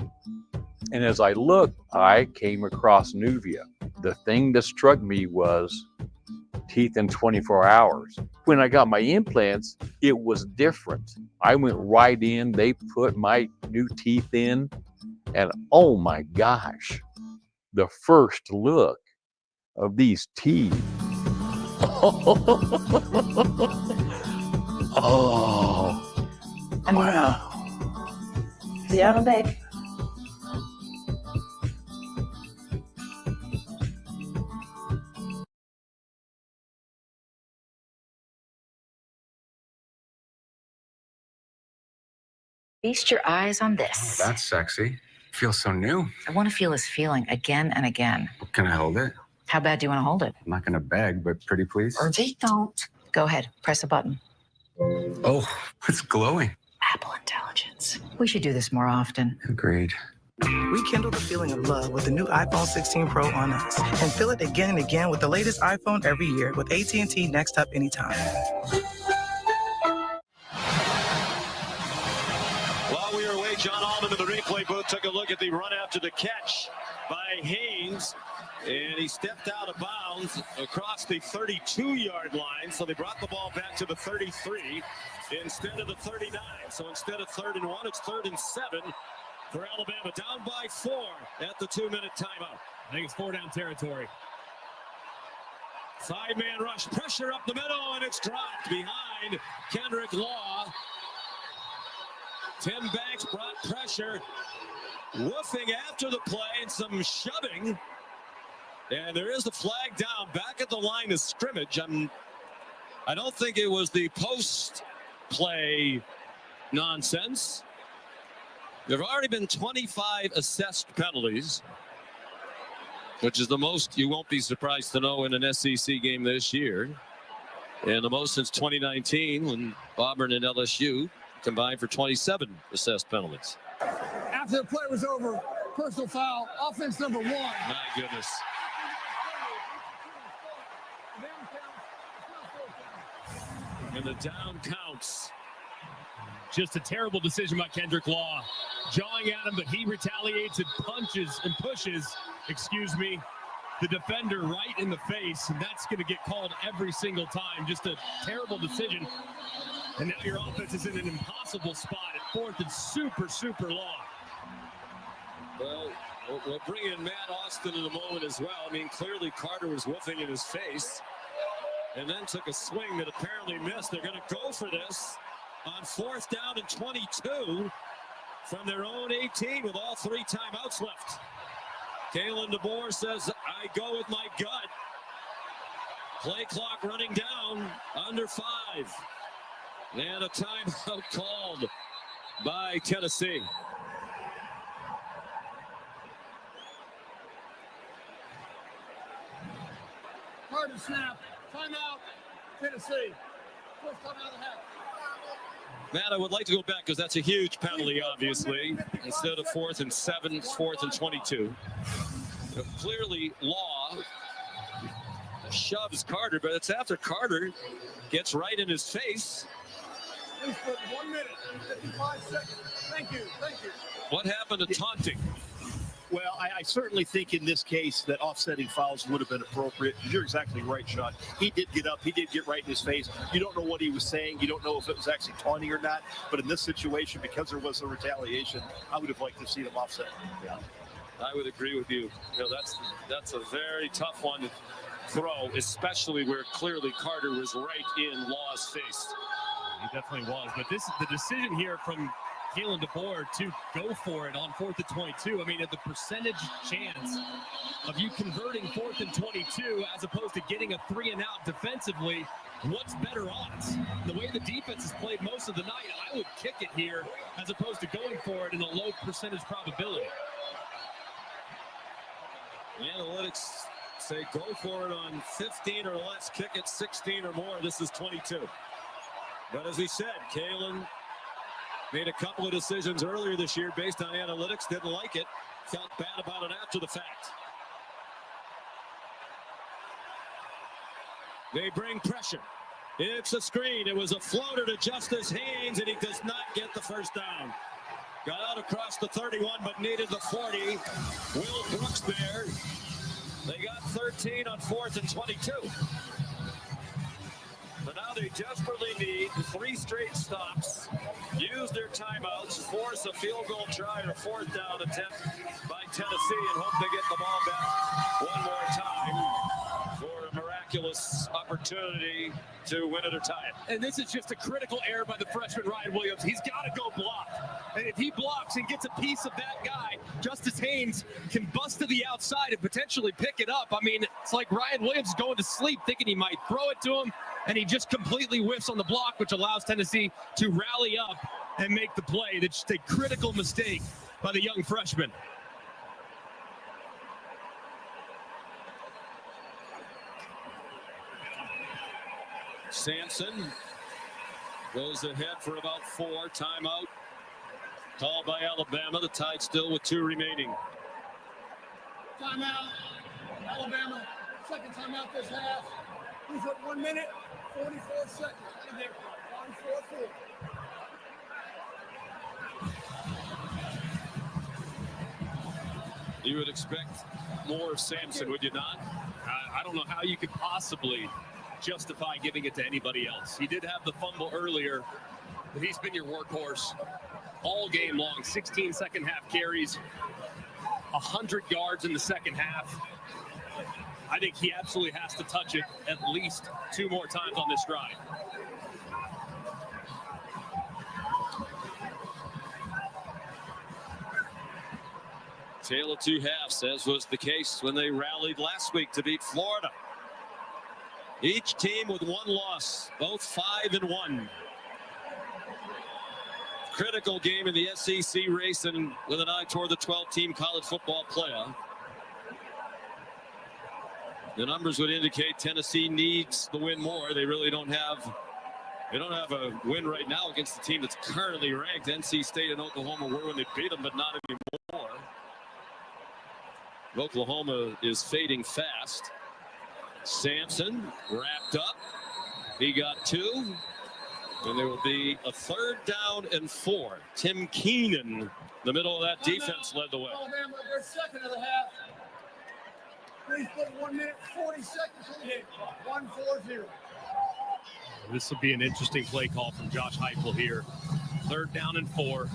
And as I looked, I came across Nuvia. The thing that struck me was teeth in 24 hours. When I got my implants, it was different. I went right in, they put my new teeth in, and oh my gosh, the first look of these teeth. Oh, wow. Yeah, babe. Feast your eyes on this. That's sexy. Feels so new. I want to feel this feeling again and again. Can I hold it? How bad do you want to hold it? I'm not gonna beg, but pretty please. Don't. Go ahead. Press a button. Oh, it's glowing. Apple Intelligence. We should do this more often. Agreed. Rekindle the feeling of love with the new iPhone 16 Pro on us. And feel it again and again with the latest iPhone every year with AT&T Next Up Anytime. While we were away, John Allman in the replay booth took a look at the run after the catch by Haynes. And he stepped out of bounds across the 32-yard line. So they brought the ball back to the 33 instead of the 39. So instead of 3rd and 1, it's 3rd and 7 for Alabama. Down by 4 at the 2-minute timeout. I think it's 4-down territory. 5-man rush, pressure up the middle, and it's dropped behind Kendrick Law. Tim Banks brought pressure, woofing after the play and some shoving. And there is the flag down back at the line of scrimmage. I don't think it was the post-play nonsense. There have already been 25 assessed penalties, which is the most you won't be surprised to know in an SEC game this year. And the most since 2019 when Auburn and LSU combined for 27 assessed penalties. After the play was over, personal foul, offense number 1. My goodness. And the down counts. Just a terrible decision by Kendrick Law. Jawing at him, but he retaliates and punches and pushes, the defender right in the face. And that's going to get called every single time. Just a terrible decision. And now your offense is in an impossible spot at 4th and super long. Well, we'll bring in Matt Austin in a moment as well. I mean, clearly Carter was woofing in his face and then took a swing that apparently missed. They're going to go for this on 4th down and 22 from their own 18 with all 3 timeouts left. Kalen DeBoer says, I go with my gut. Play clock running down under 5. And a timeout called by Tennessee. Carter snap, timeout, Tennessee. First timeout of the half. Matt, I would like to go back because that's a huge penalty, obviously. Instead of 4th and 7, it's 4th and 22. Clearly, Law shoves Carter, but it's after Carter gets right in his face. Please put 1 minute, 55 seconds. Thank you. What happened to taunting? Well, I certainly think in this case that offsetting fouls would have been appropriate. You're exactly right, Sean. He did get up. He did get right in his face. You don't know what he was saying. You don't know if it was actually taunting or not. But in this situation, because there was a retaliation, I would have liked to see them offset. Yeah, I would agree with you. That's a very tough one to throw, especially where clearly Carter was right in Law's face. He definitely was. But this is the decision here from Kalen DeBoer to go for it on 4th and 22. I mean, at the percentage chance of you converting 4th and 22 as opposed to getting a 3-and-out defensively, what's better odds? The way the defense has played most of the night, I would kick it here as opposed to going for it in a low percentage probability. Analytics say go for it on 15 or less, kick it 16 or more. This is 22. But as we said, Kalen made a couple of decisions earlier this year based on analytics, didn't like it, felt bad about it after the fact. They bring pressure. It's a screen. It was a floater to Justice Haynes, and he does not get the first down. Got out across the 31, but needed the 40. Will Brooks there. They got 13 on 4th and 22. But now they desperately need 3 straight stops, use their timeouts, force a field goal try or 4th down attempt by Tennessee, and hope they get the ball back one more time for a miraculous opportunity to win it or tie it. And this is just a critical error by the freshman Ryan Williams. He's got to go block. And if he blocks and gets a piece of that guy, Justice Haynes can bust to the outside and potentially pick it up. I mean, it's like Ryan Williams is going to sleep thinking he might throw it to him, and he just completely whiffs on the block, which allows Tennessee to rally up and make the play. That's just a critical mistake by the young freshman. Sampson goes ahead for about 4. Timeout called by Alabama. The Tide still with 2 remaining. Timeout. Alabama. Second timeout this half. He's at 1 minute, 44 seconds. 1-4-4. You would expect more of Sampson, would you not? I don't know how you could possibly justify giving it to anybody else. He did have the fumble earlier, but he's been your workhorse all game long. 16 second half carries, 100 yards in the second half. I think he absolutely has to touch it at least 2 more times on this drive. Tale of 2 halves, as was the case when they rallied last week to beat Florida. Each team with 1 loss, both 5-1. Critical game in the SEC race, and with an eye toward the 12-team college football playoff. The numbers would indicate Tennessee needs the win more. They really don't have a win right now against the team that's currently ranked. NC State and Oklahoma were when they beat them, but not anymore. Oklahoma is fading fast. Sampson wrapped up. He got 2. And there will be a 3rd down and 4. Tim Keenan, the middle of that defense, led the way. Alabama, their second of the half. Please put 1 minute, 40 seconds on the hit clock. 1-4-0. This will be an interesting play call from Josh Heupel here. 3rd down and 4.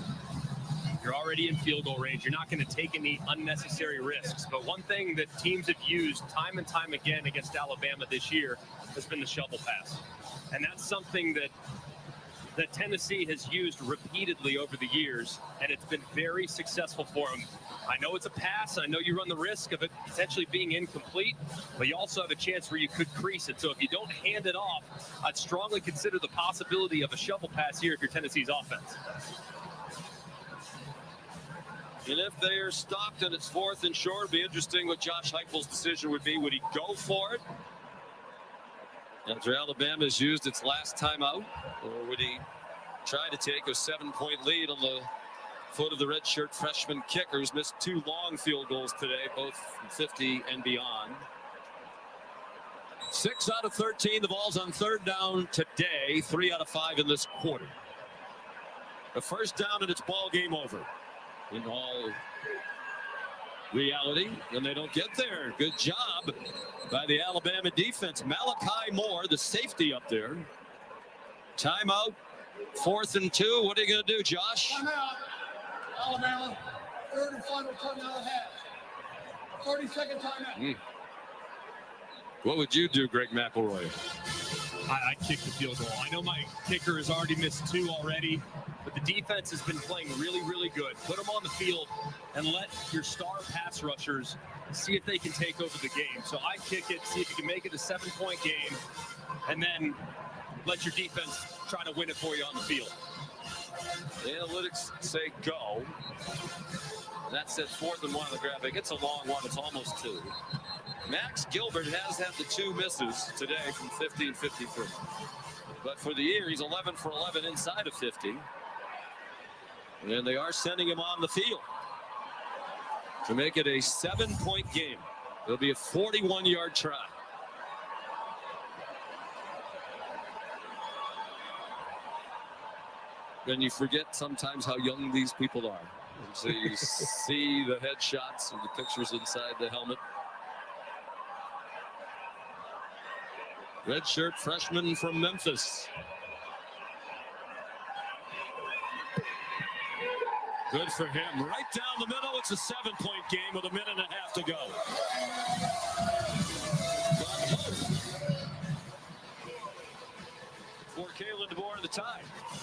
You're already in field goal range. You're not going to take any unnecessary risks. But one thing that teams have used time and time again against Alabama this year has been the shovel pass. And that's something that Tennessee has used repeatedly over the years, and it's been very successful for them. I know it's a pass. I know you run the risk of it potentially being incomplete, but you also have a chance where you could crease it. So if you don't hand it off, I'd strongly consider the possibility of a shovel pass here if you're Tennessee's offense. And if they are stopped and it's 4th and short, it'd be interesting what Josh Heupel's decision would be. Would he go for it after Alabama has used its last timeout, or would he try to take a 7-point lead on the foot of the redshirt freshman kicker who's missed 2 long field goals today, both from 50 and beyond? 6 out of 13. The ball's on 3rd down today. 3 out of 5 in this quarter. The 1st down and it's ball game over. In all reality, and they don't get there. Good job by the Alabama defense. Malachi Moore, the safety up there. Timeout, 4th and 2. What are you going to do, Josh? Timeout. Alabama, 3rd and final timeout of the half. 30-second timeout. What would you do, Greg McElroy? I kick the field goal. I know my kicker has already missed 2 already, but the defense has been playing really, really good. Put them on the field and let your star pass rushers see if they can take over the game. So I kick it, see if you can make it a 7-point game, and then let your defense try to win it for you on the field. The analytics say go. That's at 4th and 1 on the graphic. It's a long one. It's almost 2. Max Gilbert has had the 2 misses today from 50 and 53. But for the year, he's 11 for 11 inside of 50. And they are sending him on the field to make it a 7-point game. It'll be a 41-yard try. And you forget sometimes how young these people are. And so you see the headshots and the pictures inside the helmet. Redshirt freshman from Memphis. Good for him. Right down the middle. It's a 7-point game with a minute and a half to go. For Kalen DeBoer, the tie.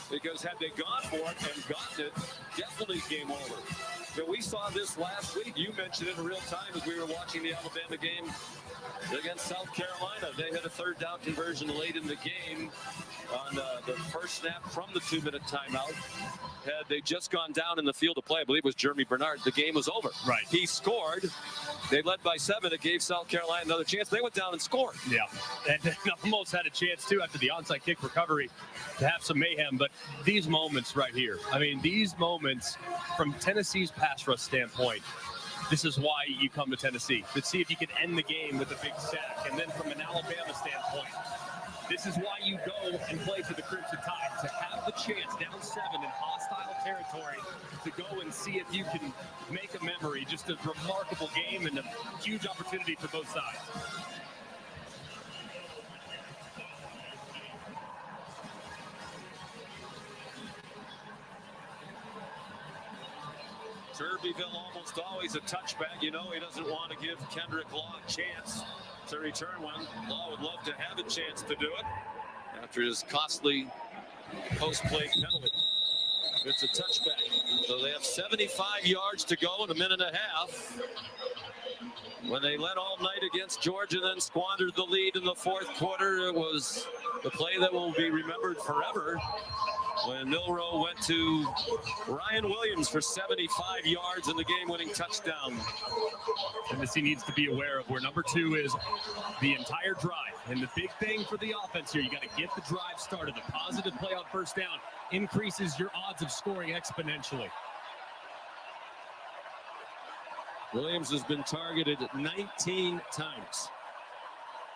Because had they gone for it and gotten it, definitely game over. But we saw this last week. You mentioned it in real time as we were watching the Alabama game against South Carolina. They had a third down conversion late in the game on the first snap from the 2-minute timeout. Had they just gone down in the field of play, I believe it was Jeremy Bernard, the game was over. Right. He scored. They led by 7. It gave South Carolina another chance. They went down and scored. Yeah, and almost had a chance, too, after the onside kick recovery to have some mayhem. But these moments right here, I mean, these moments from Tennessee's pass rush standpoint, this is why you come to Tennessee, to see if you can end the game with a big sack. And then from an Alabama standpoint, this is why you go and play for the Crimson Tide, to have the chance down 7 in hostile territory to go and see if you can make a memory. Just a remarkable game and a huge opportunity for both sides. Turbeville almost always a touchback. You know he doesn't want to give Kendrick Law a chance to return one. Law would love to have a chance to do it after his costly post-play penalty. It's a touchback. So they have 75 yards to go in a minute and a half. When they led all night against Georgia, then squandered the lead in the fourth quarter, it was the play that will be remembered forever when Milroe went to Ryan Williams for 75 yards in the game-winning touchdown. Tennessee needs to be aware of where number 2 is the entire drive. And the big thing for the offense here, you got to get the drive started. A positive play on first down increases your odds of scoring exponentially. Williams has been targeted 19 times.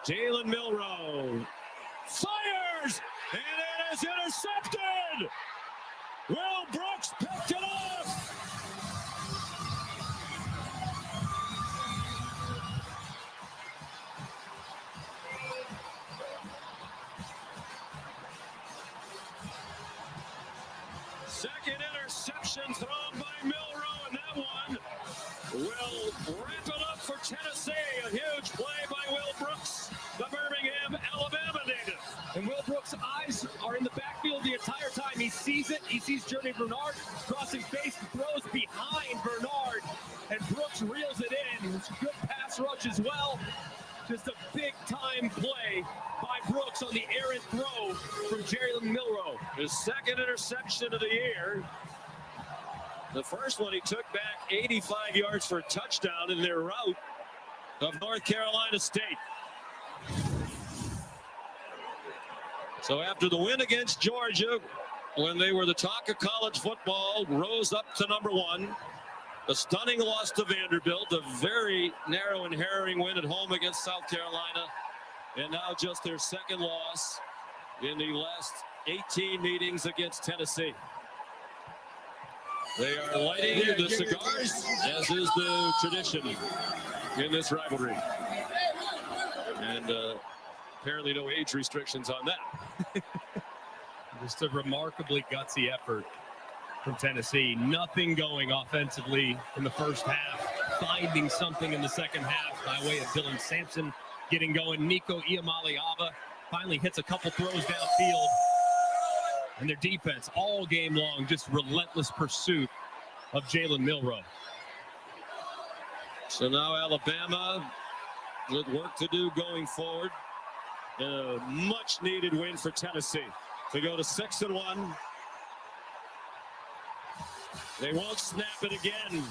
Jalen Milroe fires, and it is intercepted. Will Brooks picked it up. Second interception thrown by Milroe, and that one will wrap it up for Tennessee. A huge play by Will Brooks, the Birmingham, Alabama native. And Will Brooks' eyes are in the backfield the entire time. He sees it. He sees Jeremy Bernard crossing base and throws behind Bernard. And Brooks reels it in. It's a good pass rush as well. Just a big-time play by Brooks on the errant throw from Jalen Milroe. His second interception of the year. The first one he took back 85 yards for a touchdown in their rout of North Carolina State. So after the win against Georgia, when they were the talk of college football, rose up to number 1. A stunning loss to Vanderbilt, a very narrow and harrowing win at home against South Carolina, and now just their second loss in the last 18 meetings against Tennessee. They are lighting the cigars, as is the tradition in this rivalry. And apparently no age restrictions on that. Just a remarkably gutsy effort from Tennessee. Nothing going offensively in the first half, finding something in the second half by way of Dylan Sampson getting going. Nico Iamaleava finally hits a couple throws downfield. And their defense all game long, just relentless pursuit of Jalen Milroe. So now Alabama with work to do going forward. A much needed win for Tennessee to go to 6-1. They won't snap it again.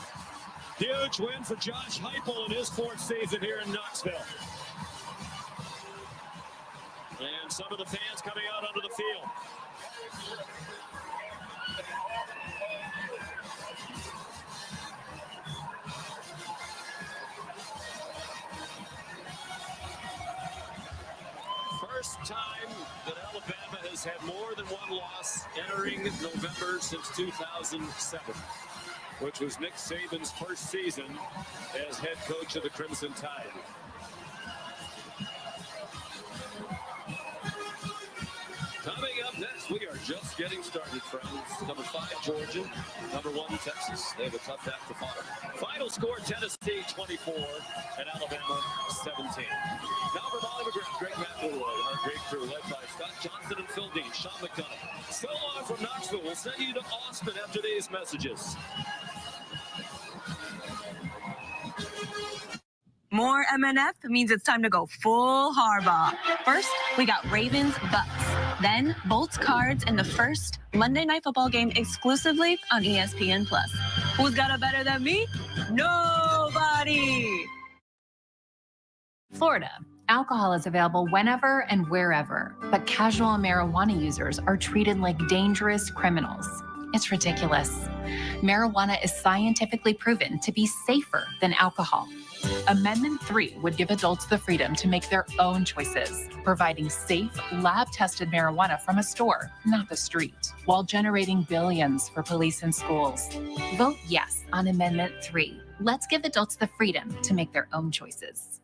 Huge win for Josh Heupel in his 4th season here in Knoxville. And some of the fans coming out onto the field. First time that Alabama Alabama has had more than one loss entering November since 2007, which was Nick Saban's first season as head coach of the Crimson Tide. Coming up next, we are just getting started, friends. Number 5, Georgia. Number 1, Texas. They have a tough act to follow. Final score, Tennessee 24 and Alabama 17. Now for Molly McGrath, Greg McElroy, our great crew led by Scott Johnson and Phil Dean, Sean McDonough. So long from Knoxville. We'll send you to Austin after these messages. More MNF means it's time to go full Harbaugh. First, we got Ravens Bucks. Then Bolts Cards in the first Monday Night Football game exclusively on ESPN+. Who's got it better than me? Nobody! Florida. Alcohol is available whenever and wherever, but casual marijuana users are treated like dangerous criminals. It's ridiculous. Marijuana is scientifically proven to be safer than alcohol. Amendment 3 would give adults the freedom to make their own choices, providing safe, lab-tested marijuana from a store, not the street, while generating billions for police and schools. Vote yes on Amendment 3. Let's give adults the freedom to make their own choices.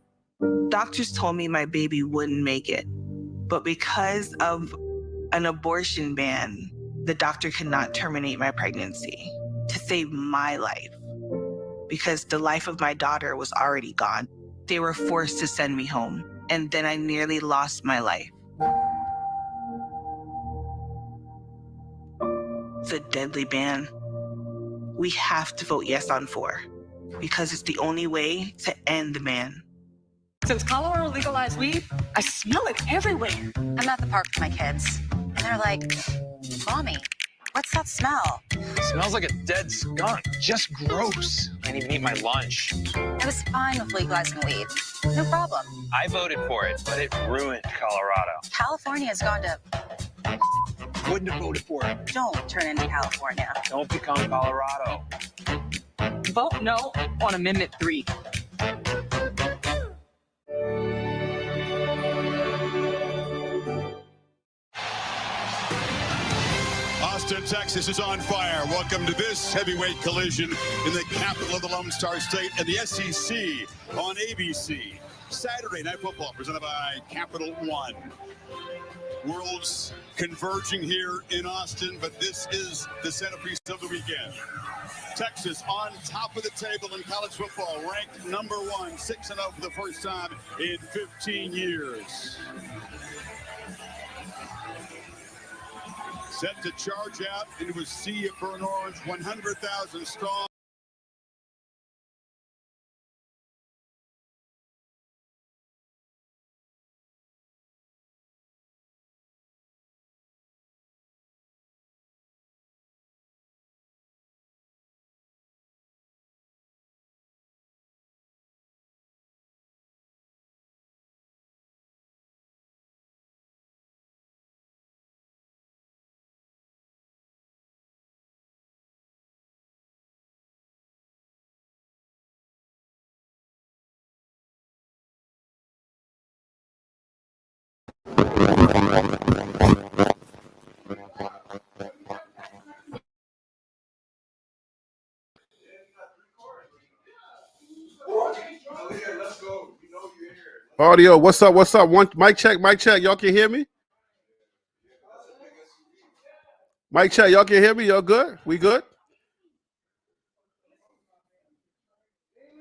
Doctors told me my baby wouldn't make it, but because of an abortion ban, the doctor could not terminate my pregnancy to save my life. Because the life of my daughter was already gone. They were forced to send me home, and then I nearly lost my life. It's a deadly ban. We have to vote yes on 4, because it's the only way to end the ban. Since Colorado legalized weed, I smell it everywhere. I'm at the park with my kids, and they're like, Mommy, what's that smell? Smells like a dead skunk. Just gross. Can't even eat my lunch. I was fine with legalizing weed. No problem. I voted for it, but it ruined Colorado. California has gone to... Wouldn't have voted for it. Don't turn into California. Don't become Colorado. Vote no on Amendment 3. Austin, Texas is on fire. Welcome to this heavyweight collision in the capital of the Lone Star State and the SEC on ABC. Saturday Night Football presented by Capital One. Worlds converging here in Austin, but this is the centerpiece of the weekend. Texas on top of the table in college football, ranked number 1, 6-0 for the first time in 15 years. Set to charge out into a sea of burnt orange, 100,000 strong. Audio, what's up? What's up? One mic check, mic check. Y'all can hear me? Mic check, y'all can hear me? Y'all good? We good?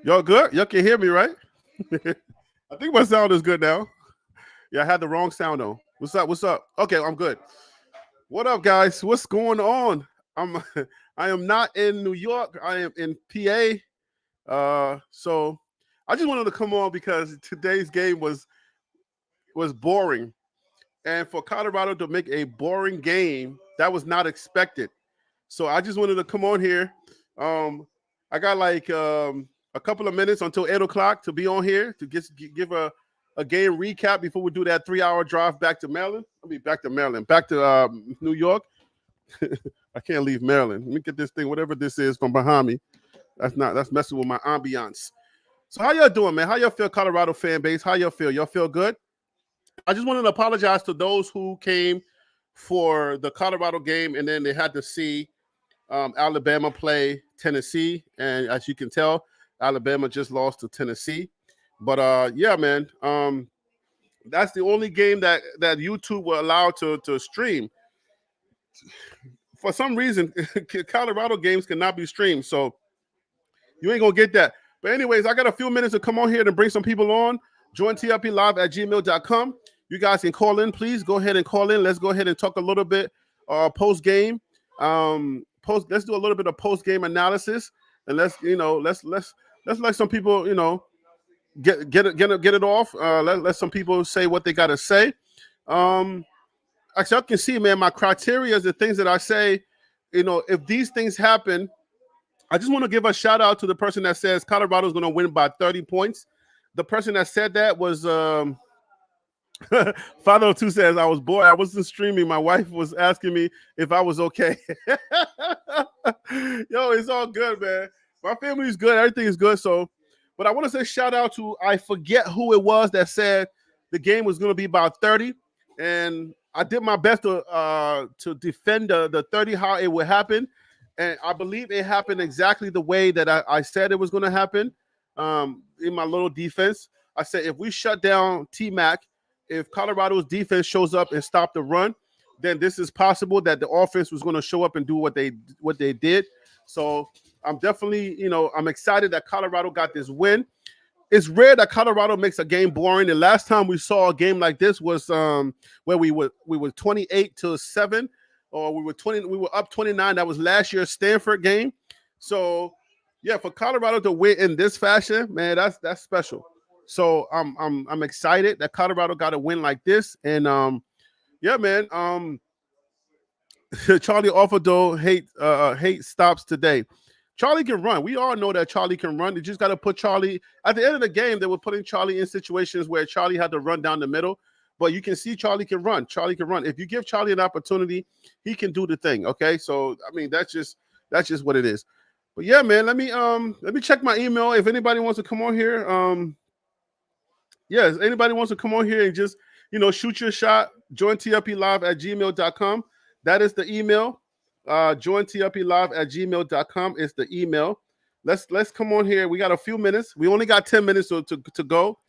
Y'all good? Y'all can hear me, right? I think my sound is good now. Yeah, I had the wrong sound on. What's up? What's up? Okay, I'm good. What up, guys? What's going on? I am not in New York. I am in PA. So I just wanted to come on because today's game was boring. And for Colorado to make a boring game, that was not expected. So I just wanted to come on here. I got like a couple of minutes until 8 o'clock to be on here to give a game recap before we do that 3-hour drive back to Maryland. Back to New York. I can't leave Maryland. Let me get this thing, whatever this is from behind me. That's messing with my ambiance. So how y'all doing, man? How y'all feel, Colorado fan base? How y'all feel? Y'all feel good? I just wanted to apologize to those who came for the Colorado game, and then they had to see Alabama play Tennessee, and as you can tell, Alabama just lost to Tennessee. But yeah, man, that's the only game that YouTube will allow to stream. For some reason, Colorado games cannot be streamed, so you ain't gonna get that. But anyways, I got a few minutes to come on here to bring some people on. Join TLPlive@gmail.com. You guys can call in, please. Go ahead and call in. Let's go ahead and talk a little bit post game. Let's do a little bit of post game analysis, and let's let some people get it off. Let some people say what they got to say. Actually, I can see, man, my criteria is the things that I say. If these things happen, I just want to give a shout out to the person that says Colorado is going to win by 30 points. The person that said that was Father 2 says, I was bored. I wasn't streaming. My wife was asking me if I was okay. Yo, it's all good, man. My family is good. Everything is good. So, but I want to say shout out to, I forget who it was that said the game was going to be about 30. And I did my best to defend the 30, how it would happen. And I believe it happened exactly the way that I said it was going to happen. In my little defense, I said, if we shut down T-Mac, if Colorado's defense shows up and stop the run, then this is possible that the offense was going to show up and do what they did. So I'm definitely, I'm excited that Colorado got this win. It's rare that Colorado makes a game boring. The last time we saw a game like this was where we were 28-7, or we were up 29. That was last year's Stanford game. So yeah, for Colorado to win in this fashion, man, that's special. So I'm excited that Colorado got a win like this. And yeah, man. Charlie Alfredo hate stops today. Charlie can run. We all know that Charlie can run. You just got to put Charlie at the end of the game. They were putting Charlie in situations where Charlie had to run down the middle, but you can see Charlie can run. Charlie can run. If you give Charlie an opportunity, he can do the thing. Okay, so I mean that's just what it is. But yeah, man, let me check my email. If anybody wants to come on here, yes, anybody wants to come on here and just shoot your shot. Join TLPlive@gmail.com. That is the email. Join TLPlive@gmail.com is the email. Let's come on here. We got a few minutes. We only got 10 minutes to go.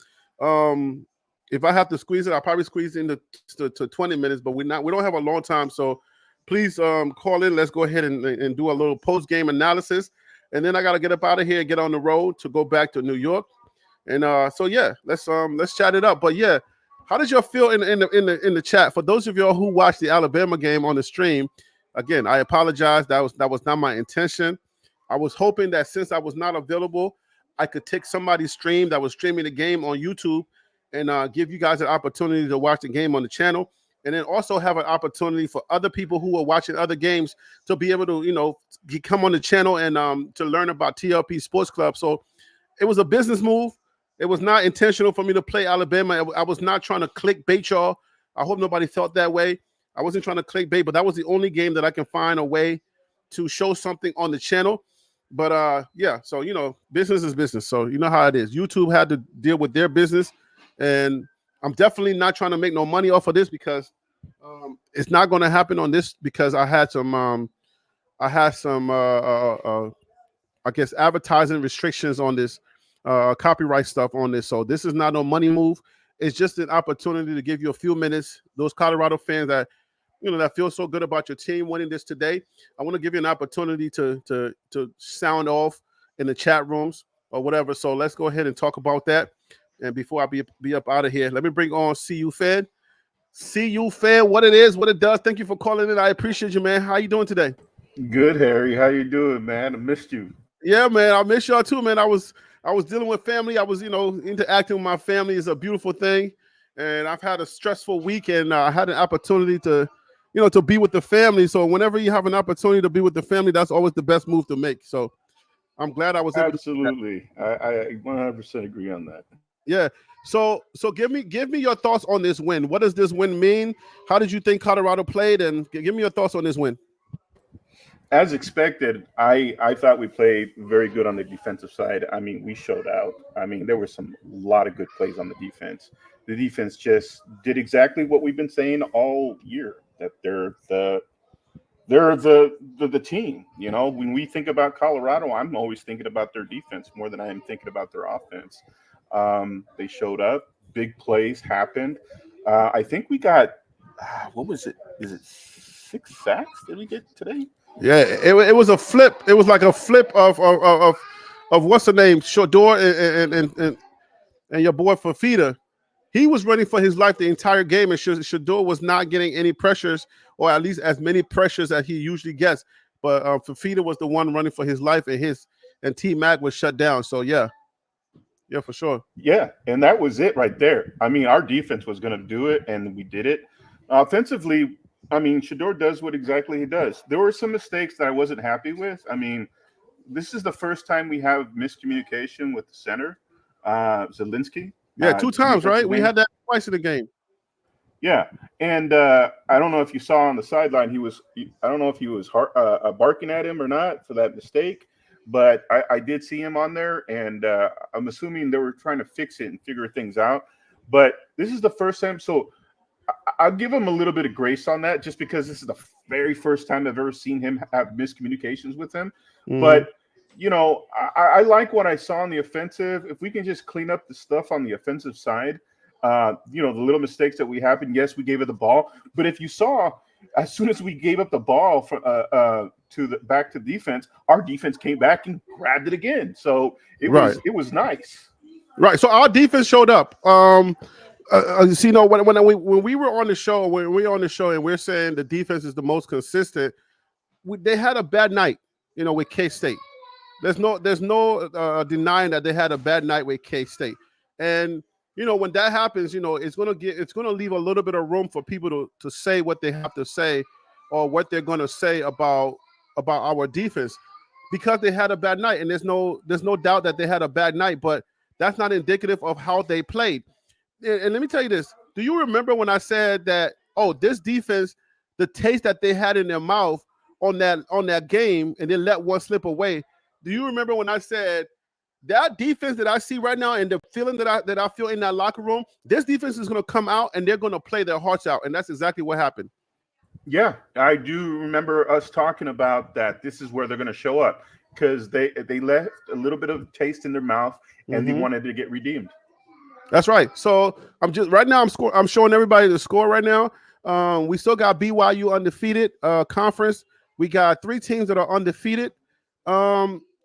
If I have to squeeze it, I'll probably squeeze into to 20 minutes, but we don't have a long time. So please call in. Let's go ahead and do a little post-game analysis. And then I got to get up out of here and get on the road to go back to New York. And so yeah, let's chat it up. But yeah, how did y'all feel in the chat? For those of y'all who watched the Alabama game on the stream, again, I apologize. That was not my intention. I was hoping that since I was not available, I could take somebody's stream that was streaming the game on YouTube and give you guys an opportunity to watch the game on the channel, and then also have an opportunity for other people who are watching other games to be able to, come on the channel and to learn about TLP Sports Club. So it was a business move. It was not intentional for me to play Alabama. I was not trying to clickbait y'all. I hope nobody felt that way. I wasn't trying to clickbait, but that was the only game that I can find a way to show something on the channel. But yeah, so business is business. So you know how it is. YouTube had to deal with their business, and I'm definitely not trying to make no money off of this because it's not going to happen on this because I had some I guess advertising restrictions on this, copyright stuff on this. So this is not no money move. It's just an opportunity to give you a few minutes. Those Colorado fans that that feel so good about your team winning this today, I want to give you an opportunity to sound off in the chat rooms or whatever. So let's go ahead and talk about that. And before I be up out of here, let me bring on CU Fed. CU Fed, what it is, what it does. Thank you for calling in. I appreciate you, man. How you doing today? Good, Harry. How you doing, man? I missed you. Yeah, man. I miss y'all too, man. I was dealing with family. I was, interacting with my family is a beautiful thing. And I've had a stressful week, and I had an opportunity to be with the family. So whenever you have an opportunity to be with the family, that's always the best move to make. So I'm glad I was able to do that. Absolutely. I 100% agree on that. Yeah. So give me your thoughts on this win. What does this win mean? How did you think Colorado played? And give me your thoughts on this win. As expected, I thought we played very good on the defensive side. I mean, we showed out. I mean, there were a lot of good plays on the defense. The defense just did exactly what we've been saying all year. that they're the team. You know, when we think about Colorado, I'm always thinking about their defense more than I am thinking about their offense. They showed up, big plays happened. I think we got what was it? Is it 6 sacks did we get today? Yeah, it was a flip. It was like a flip of what's the name, Shador and your boy Fafita. He was running for his life the entire game, and Shador was not getting any pressures, or at least as many pressures as he usually gets. But Fafita was the one running for his life, and T-Mac was shut down. So yeah, for sure. Yeah, and that was it right there. I mean, our defense was going to do it, and we did it. Offensively, I mean, Shador does what exactly he does. There were some mistakes that I wasn't happy with. I mean, this is the first time we have miscommunication with the center, Zielinski. Yeah, 2 times, right? We had that twice in the game. Yeah, and I don't know if you saw on the sideline, I don't know if he was barking at him or not for that mistake, but I did see him on there, and I'm assuming they were trying to fix it and figure things out. But this is the first time, so I'll give him a little bit of grace on that, just because this is the very first time I've ever seen him have miscommunications with him. Mhm. But you know, I like what I saw on the offensive. If we can just clean up the stuff on the offensive side, you know, the little mistakes that we happened. Yes, we gave it the ball, but if you saw, as soon as we gave up the ball back to defense, our defense came back and grabbed it again. So it was nice. Right. So our defense showed up. You know, when we were on the show, and we're saying the defense is the most consistent, they had a bad night, you know, with K-State. There's no denying that they had a bad night with K-State. And you know, when that happens, you know, it's gonna leave a little bit of room for people to say what they have to say, or what they're gonna say about our defense, because they had a bad night. And there's no doubt that they had a bad night, but that's not indicative of how they played. And let me tell you this: do you remember when I said that, oh, this defense, the taste that they had in their mouth on that game, and then let one slip away? Do you remember when I said that defense that I see right now, and the feeling that I feel in that locker room, this defense is going to come out and they're going to play their hearts out, and that's exactly what happened. Yeah, I do remember us talking about that. This is where they're going to show up, because they left a little bit of taste in their mouth, and they wanted to get redeemed. That's right. So I'm showing everybody the score right now. We still got BYU undefeated conference. We got 3 teams that are undefeated.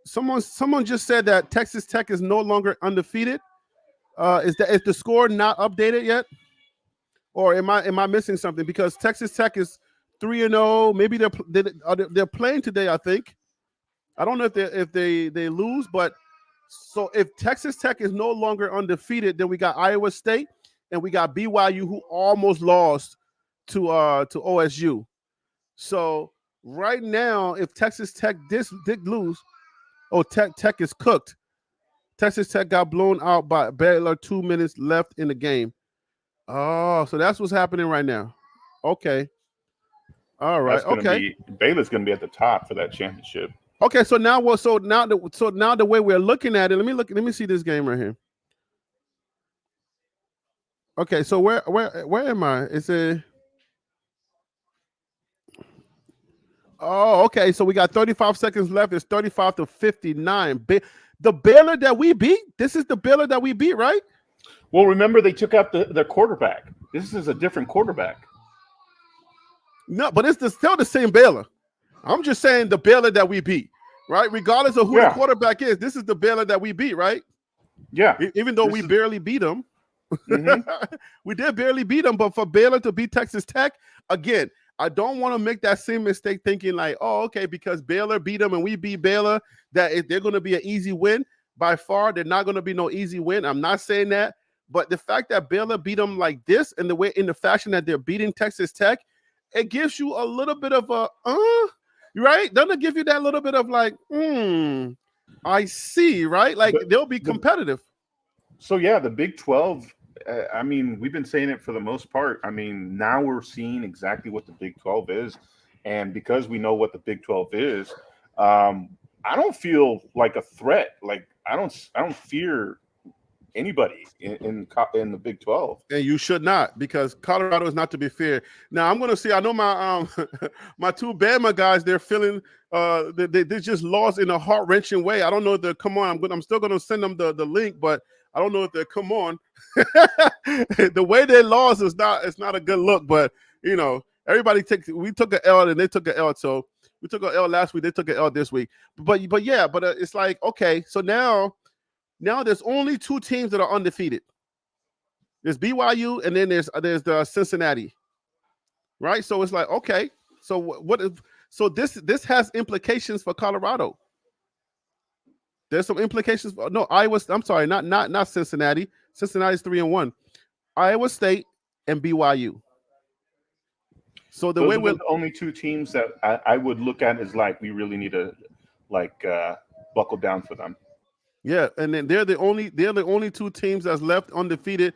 Someone just said that Texas Tech is no longer undefeated. Is the score not updated yet, or am I missing something? Because Texas Tech is 3-0. Maybe they're playing today. I think. I don't know if they lose, but so if Texas Tech is no longer undefeated, then we got Iowa State and we got BYU, who almost lost to OSU. So right now, if Texas Tech did lose, Tech is cooked. Texas Tech got blown out by Baylor, 2 minutes left in the game. Oh, so that's what's happening right now. Okay. All right. Baylor's going to be at the top for that championship. Okay, so now the way we're looking at it, let me see this game right here. Okay, so where am I? Oh, okay. So we got 35 seconds left. It's 35-59. The Baylor that we beat. This is the Baylor that we beat, right? Well, remember they took out their quarterback. This is a different quarterback. No, but it's still the same Baylor. I'm just saying the Baylor that we beat, right? Regardless of who the quarterback is, this is the Baylor that we beat, right? Yeah. Even though we barely beat them. We did barely beat them, but for Baylor to beat Texas Tech, again, I don't want to make that same mistake thinking like, oh, okay, because Baylor beat them and we beat Baylor, that they're going to be an easy win. By far, they're not going to be no easy win. I'm not saying that, but the fact that Baylor beat them like this and in the fashion that they're beating Texas Tech, it gives you a little bit of a, right? Doesn't it give you that little bit of like, I see, right? Like they'll be competitive. So yeah, the Big 12, I mean, we've been saying it for the most part. I mean, now we're seeing exactly what the Big 12 is. And because we know what the Big 12 is, I don't feel like a threat. Like I don't fear anybody in the Big 12. And you should not, because Colorado is not to be feared. Now I'm going to see. I know my my two Bama guys. They're feeling they just lost in a heart wrenching way. I don't know if they'll come on. I'm still going to send them the link, but I don't know if they'll come on. The way they lost is not. It's not a good look. But you know, everybody we took an L and they took an L. So we took an L last week. They took an L this week. But it's like, okay, so now there's only two teams that are undefeated. There's BYU and then there's the Cincinnati, right? So it's like, okay, so what if? So this has implications for Colorado. There's some implications. I'm sorry, not Cincinnati. Cincinnati's 3-1. Iowa State and BYU. So Those are the only two teams that I would look at as like we really need to buckle down for them. Yeah, and then they're the only two teams that's left undefeated.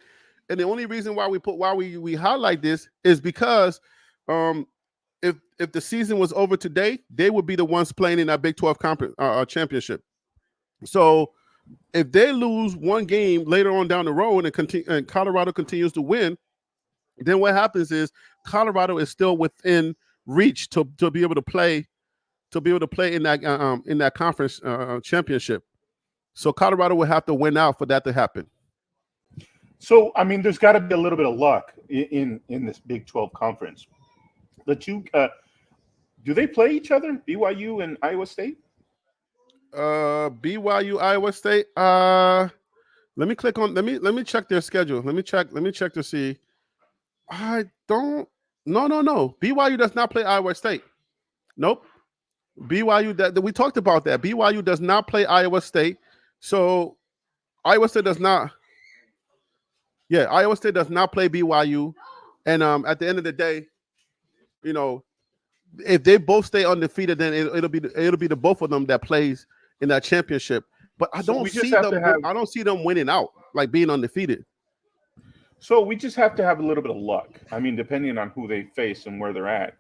And the only reason why we highlight this is because if the season was over today, they would be the ones playing in that Big 12 conference championship. So if they lose one game later on down the road and Colorado continues to win, then what happens is Colorado is still within reach to be able to play in that conference championship. So Colorado will have to win out for that to happen. So I mean, there's got to be a little bit of luck in this Big 12 conference. Do they play each other, BYU and Iowa State? BYU, Iowa State. Let me check their schedule. Let me check to see. I don't. No. BYU does not play Iowa State. Nope. BYU, that we talked about that. BYU does not play Iowa State. So Iowa State does not. Yeah, Iowa State does not play BYU. And at the end of the day, you know, if they both stay undefeated, then it'll be the both of them that plays in that championship. But I don't see them winning out, like being undefeated. So we just have to have a little bit of luck. I mean, depending on who they face and where they're at,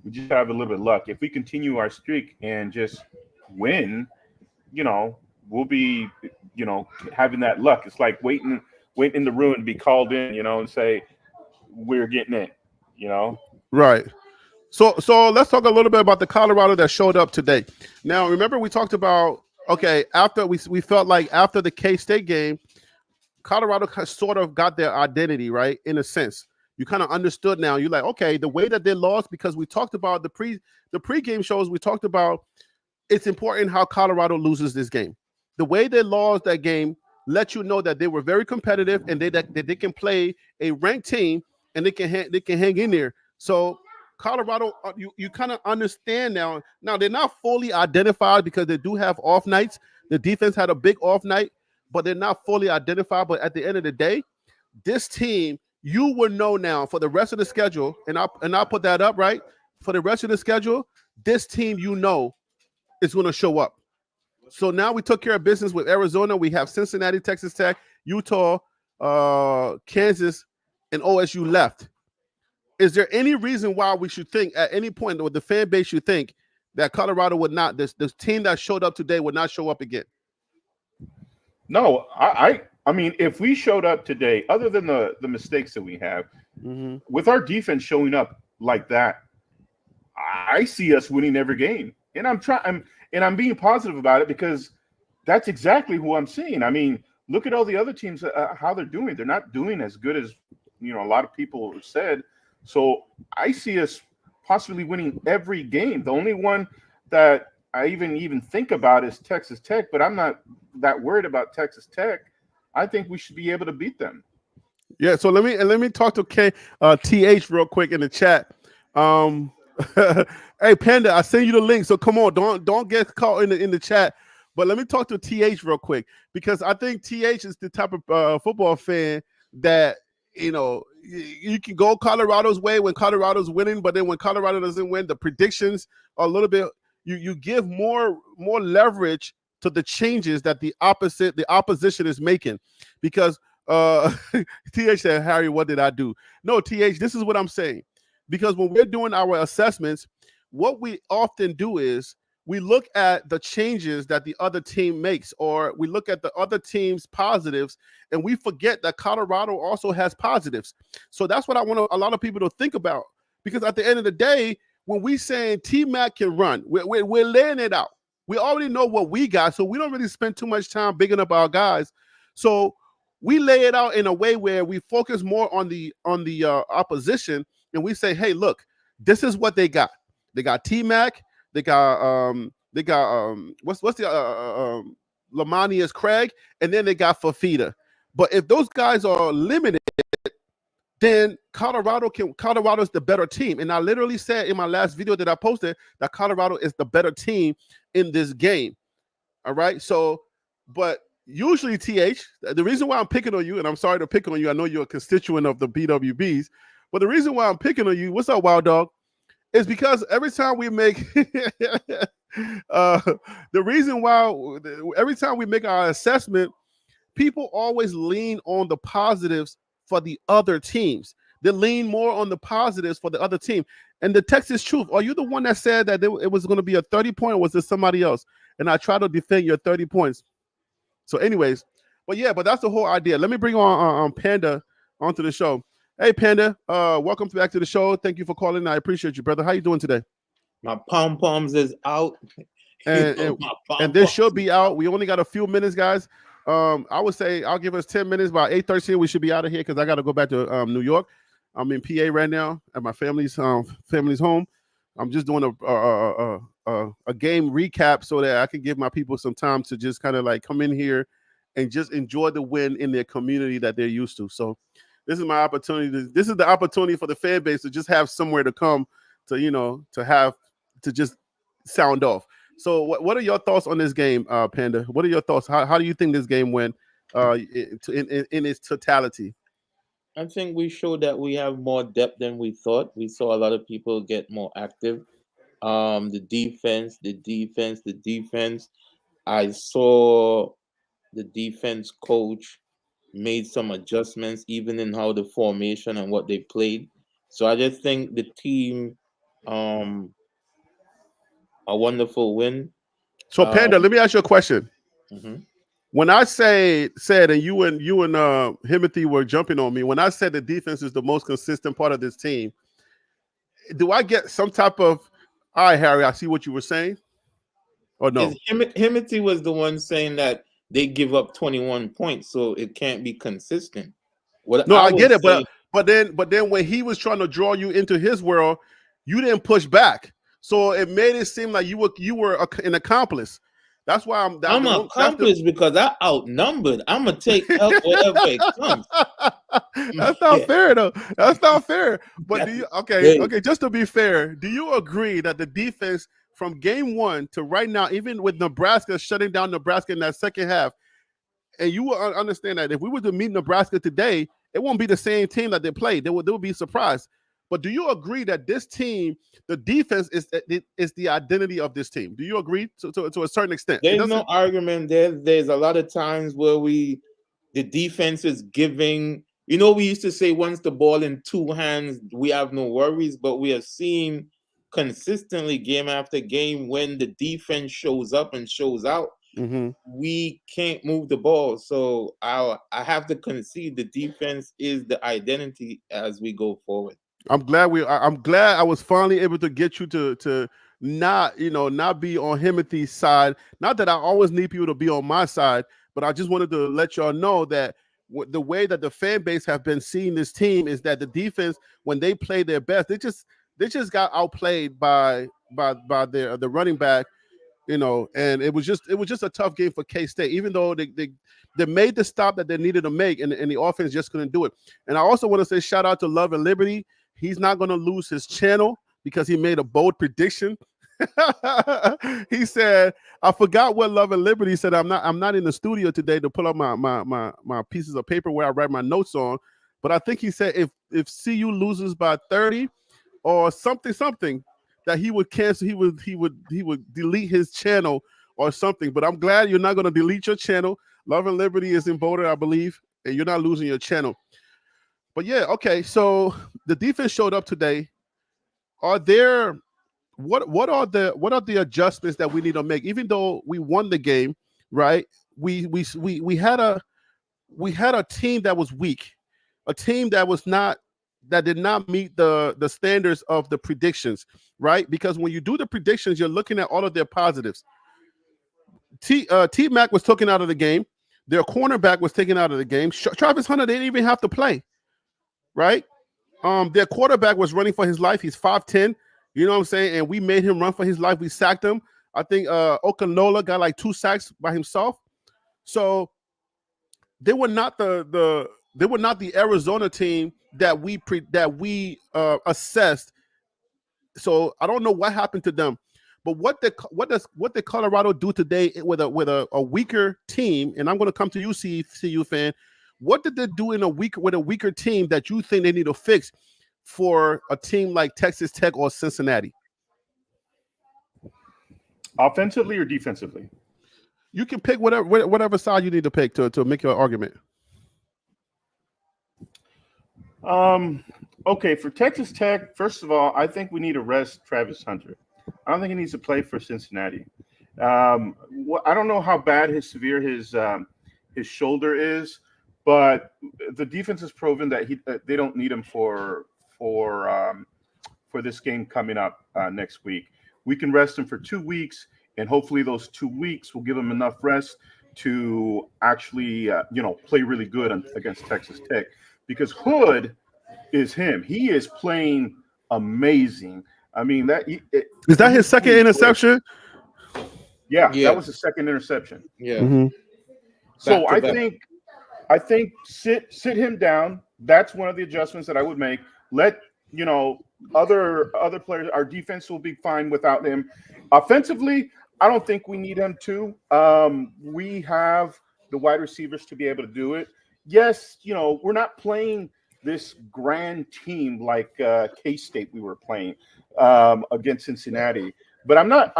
we just have a little bit of luck. If we continue our streak and just win, you know, we'll be, you know, having that luck. It's like waiting in the room to be called in, you know, and say we're getting in, you know. Right. So let's talk a little bit about the Colorado that showed up today. Now, remember we talked about, okay, after we felt like after the K-State game, Colorado sort of got their identity, right? In a sense, you kind of understood now. You're like, okay, the way that they lost, because we talked about the pregame shows, we talked about it's important how Colorado loses this game. The way they lost that game let you know that they were very competitive and that they can play a ranked team and they can hang in there. So Colorado, you kind of understand now. Now they're not fully identified because they do have off nights. The defense had a big off night, but they're not fully identified. But at the end of the day, this team, you will know now for the rest of the schedule, and I'll put that up, right? For the rest of the schedule, this team, you know, is going to show up. So now we took care of business with Arizona. We have Cincinnati, Texas Tech, Utah, Kansas, and OSU left. Is there any reason why we should think at any point, or the fan base should think that Colorado would not, this team that showed up today would not show up again? No, I mean, if we showed up today, other than the mistakes that we have, with our defense showing up like that, I see us winning every game. And I'm being positive about it because that's exactly who I'm seeing. I mean, look at all the other teams, how they're doing. They're not doing as good as, you know, a lot of people have said. So I see us possibly winning every game. The only one that I even think about is Texas Tech, but I'm not that worried about Texas Tech. I think we should be able to beat them. Yeah. So let me talk to TH real quick in the chat. Hey Panda, I send you the link. So come on, don't get caught in the chat. But let me talk to TH real quick, because I think TH is the type of football fan that, you know, you can go Colorado's way when Colorado's winning, but then when Colorado doesn't win, the predictions are a little bit, you give more leverage to the changes that the opposition is making. Because TH said, Harry, what did I do? No, TH, this is what I'm saying. Because when we're doing our assessments, what we often do is we look at the changes that the other team makes, or we look at the other team's positives, and we forget that Colorado also has positives. So that's what I want a lot of people to think about, because at the end of the day, when we saying T-Mac can run, we're laying it out. We already know what we got, so we don't really spend too much time bigging up our guys. So we lay it out in a way where we focus more on the opposition, and we say, hey, look, this is what they got. They got T-Mac. They got what's the Lamanius Craig, and then they got Fafita. But if those guys are limited, then Colorado's the better team. And I literally said in my last video that I posted that Colorado is the better team in this game. All right. So, but usually, TH, the reason why I'm picking on you, and I'm sorry to pick on you, I know you're a constituent of the BWBs, but the reason why I'm picking on you, what's up, Wild Dog? Is because every time we make every time we make our assessment, people always lean on the positives for the other teams. They lean more on the positives for the other team. And the Texas Truth, are you the one that said that it was going to be a 30-point, or was it somebody else? And I try to defend your 30 points. So anyways, but that's the whole idea. Let me bring on Panda onto the show. Hey, Panda, welcome back to the show. Thank you for calling. I appreciate you, brother. How you doing today? My pom-poms is out. And this should be out. We only got a few minutes, guys. I would say I'll give us 10 minutes. By 8:13, we should be out of here because I got to go back to New York. I'm in PA right now at my family's home. I'm just doing a game recap so that I can give my people some time to just kind of like come in here and just enjoy the win in their community that they're used to. So this is my opportunity. This is the opportunity for the fan base to just have somewhere to come to, to just sound off. So what are your thoughts on this game, Panda? What are your thoughts? How do you think this game went in its totality? I think we showed that we have more depth than we thought. We saw a lot of people get more active. The defense. I saw the defense coach made some adjustments, even in how the formation and what they played. So I just think the team, a wonderful win. So Panda, let me ask you a question. Mm-hmm. When I said, and you and Himothy were jumping on me, when I said the defense is the most consistent part of this team, do I get some type of, all right, Harry, I see what you were saying? Or no? Himothy was the one saying that they give up 21 points, so it can't be consistent. I get it, but then when he was trying to draw you into his world, you didn't push back. So it made it seem like you were an accomplice. That's why I'm an accomplice because I outnumbered. I'm gonna take help wherever it comes. That's not fair though. That's not fair. But do you okay, just to be fair, do you agree that the defense from game one to right now, even with Nebraska shutting down Nebraska in that second half, and you will understand that if we were to meet Nebraska today, it won't be the same team that they played. They will be surprised. But do you agree that this team, the defense is the identity of this team? Do you agree to a certain extent? There's no argument there. There's a lot of times where the defense is giving. We used to say once the ball in two hands, we have no worries. But we have seen consistently game after game when the defense shows up and shows out, we can't move the ball. So I have to concede the defense is the identity as we go forward. I'm glad I was finally able to get you to not be on Himothy's side. Not that I always need people to be on my side, but I just wanted to let y'all know that the way that the fan base have been seeing this team is that the defense, when they play their best, they just got outplayed by the running back, and it was just a tough game for K-State, even though they made the stop that they needed to make, and the offense just couldn't do it. And I also want to say shout out to Love and Liberty. He's not going to lose his channel because he made a bold prediction. He said, I forgot what Love and Liberty said. I'm not in the studio today to pull up my pieces of paper where I write my notes on. But I think he said if CU loses by 30 or something, that he would cancel, he would delete his channel or something. But I'm glad you're not going to delete your channel. Love and Liberty is in Boulder, I believe, and you're not losing your channel. But yeah, okay. So the defense showed up today. what are the adjustments that we need to make? Even though we won the game, right? We had a team that was weak, a team that did not meet the standards of the predictions, right? Because when you do the predictions, you're looking at all of their positives. T-Mac was taken out of the game. Their cornerback was taken out of the game. Travis Hunter didn't even have to play, right? Their quarterback was running for his life. He's 5'10", you know what I'm saying? And we made him run for his life. We sacked him. I think Okanola got like 2 sacks by himself. So they were not the Arizona team that we assessed. So I don't know what happened to them. But what did Colorado do today with a weaker team? And I'm going to come to you, CU fan. What did they do with a weaker team that you think they need to fix for a team like Texas Tech or Cincinnati? Offensively or defensively? You can pick whatever side you need to pick to make your argument. Okay, for Texas Tech, first of all, I think we need to rest Travis Hunter. I don't think he needs to play for Cincinnati. I don't know how bad his shoulder is, but the defense has proven that they don't need him for this game coming up next week. We can rest him for 2 weeks, and hopefully those 2 weeks will give him enough rest to actually play really good against Texas Tech, because Hood is him. He is playing amazing. I mean, is that his second interception? Yeah, that was his second interception. Yeah. Mm-hmm. So I think sit him down. That's one of the adjustments that I would make. Let other players. Our defense will be fine without him. Offensively, I don't think we need him too. We have the wide receivers to be able to do it. Yes, we're not playing this grand team like K-State we were playing against Cincinnati. But I'm not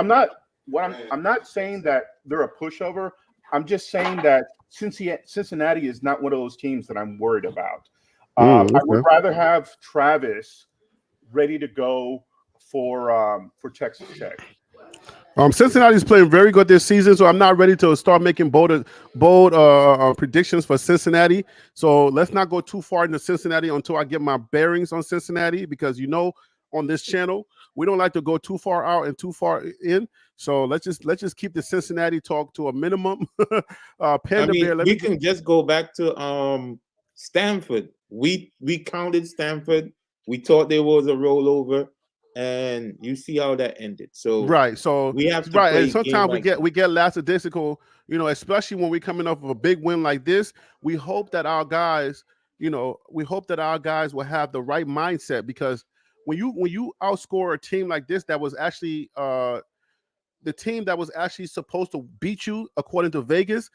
saying that they're a pushover. I'm just saying that Cincinnati is not one of those teams that I'm worried about. I would rather have Travis ready to go for Texas Tech. Cincinnati's playing very good this season, so I'm not ready to start making bold predictions for Cincinnati. So let's not go too far into Cincinnati until I get my bearings on Cincinnati, because on this channel we don't like to go too far out and too far in. So let's just keep the Cincinnati talk to a minimum. We can just go back to Stanford. We counted Stanford. We thought there was a rollover. And you see how that ended. So we have to and sometimes we get lackadaisical, especially when we're coming off of a big win like this. We hope that our guys, will have the right mindset, because when you outscore a team like this that was actually the team that was actually supposed to beat you according to Vegas,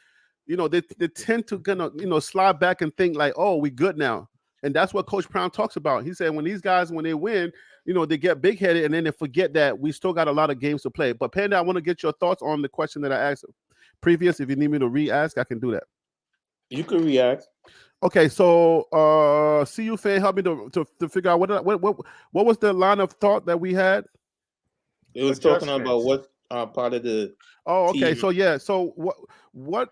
they tend to slide back and think like, oh, we good now. And that's what Coach Brown talks about. He said when these guys, when they win, they get big-headed and then they forget that we still got a lot of games to play. But Panda, I want to get your thoughts on the question that I asked previous. If you need me to re-ask, I can do that. You can re-ask. Okay, so CU fan, help me to figure out what was the line of thought that we had? It was talking about what part of the okay. team. So yeah, so what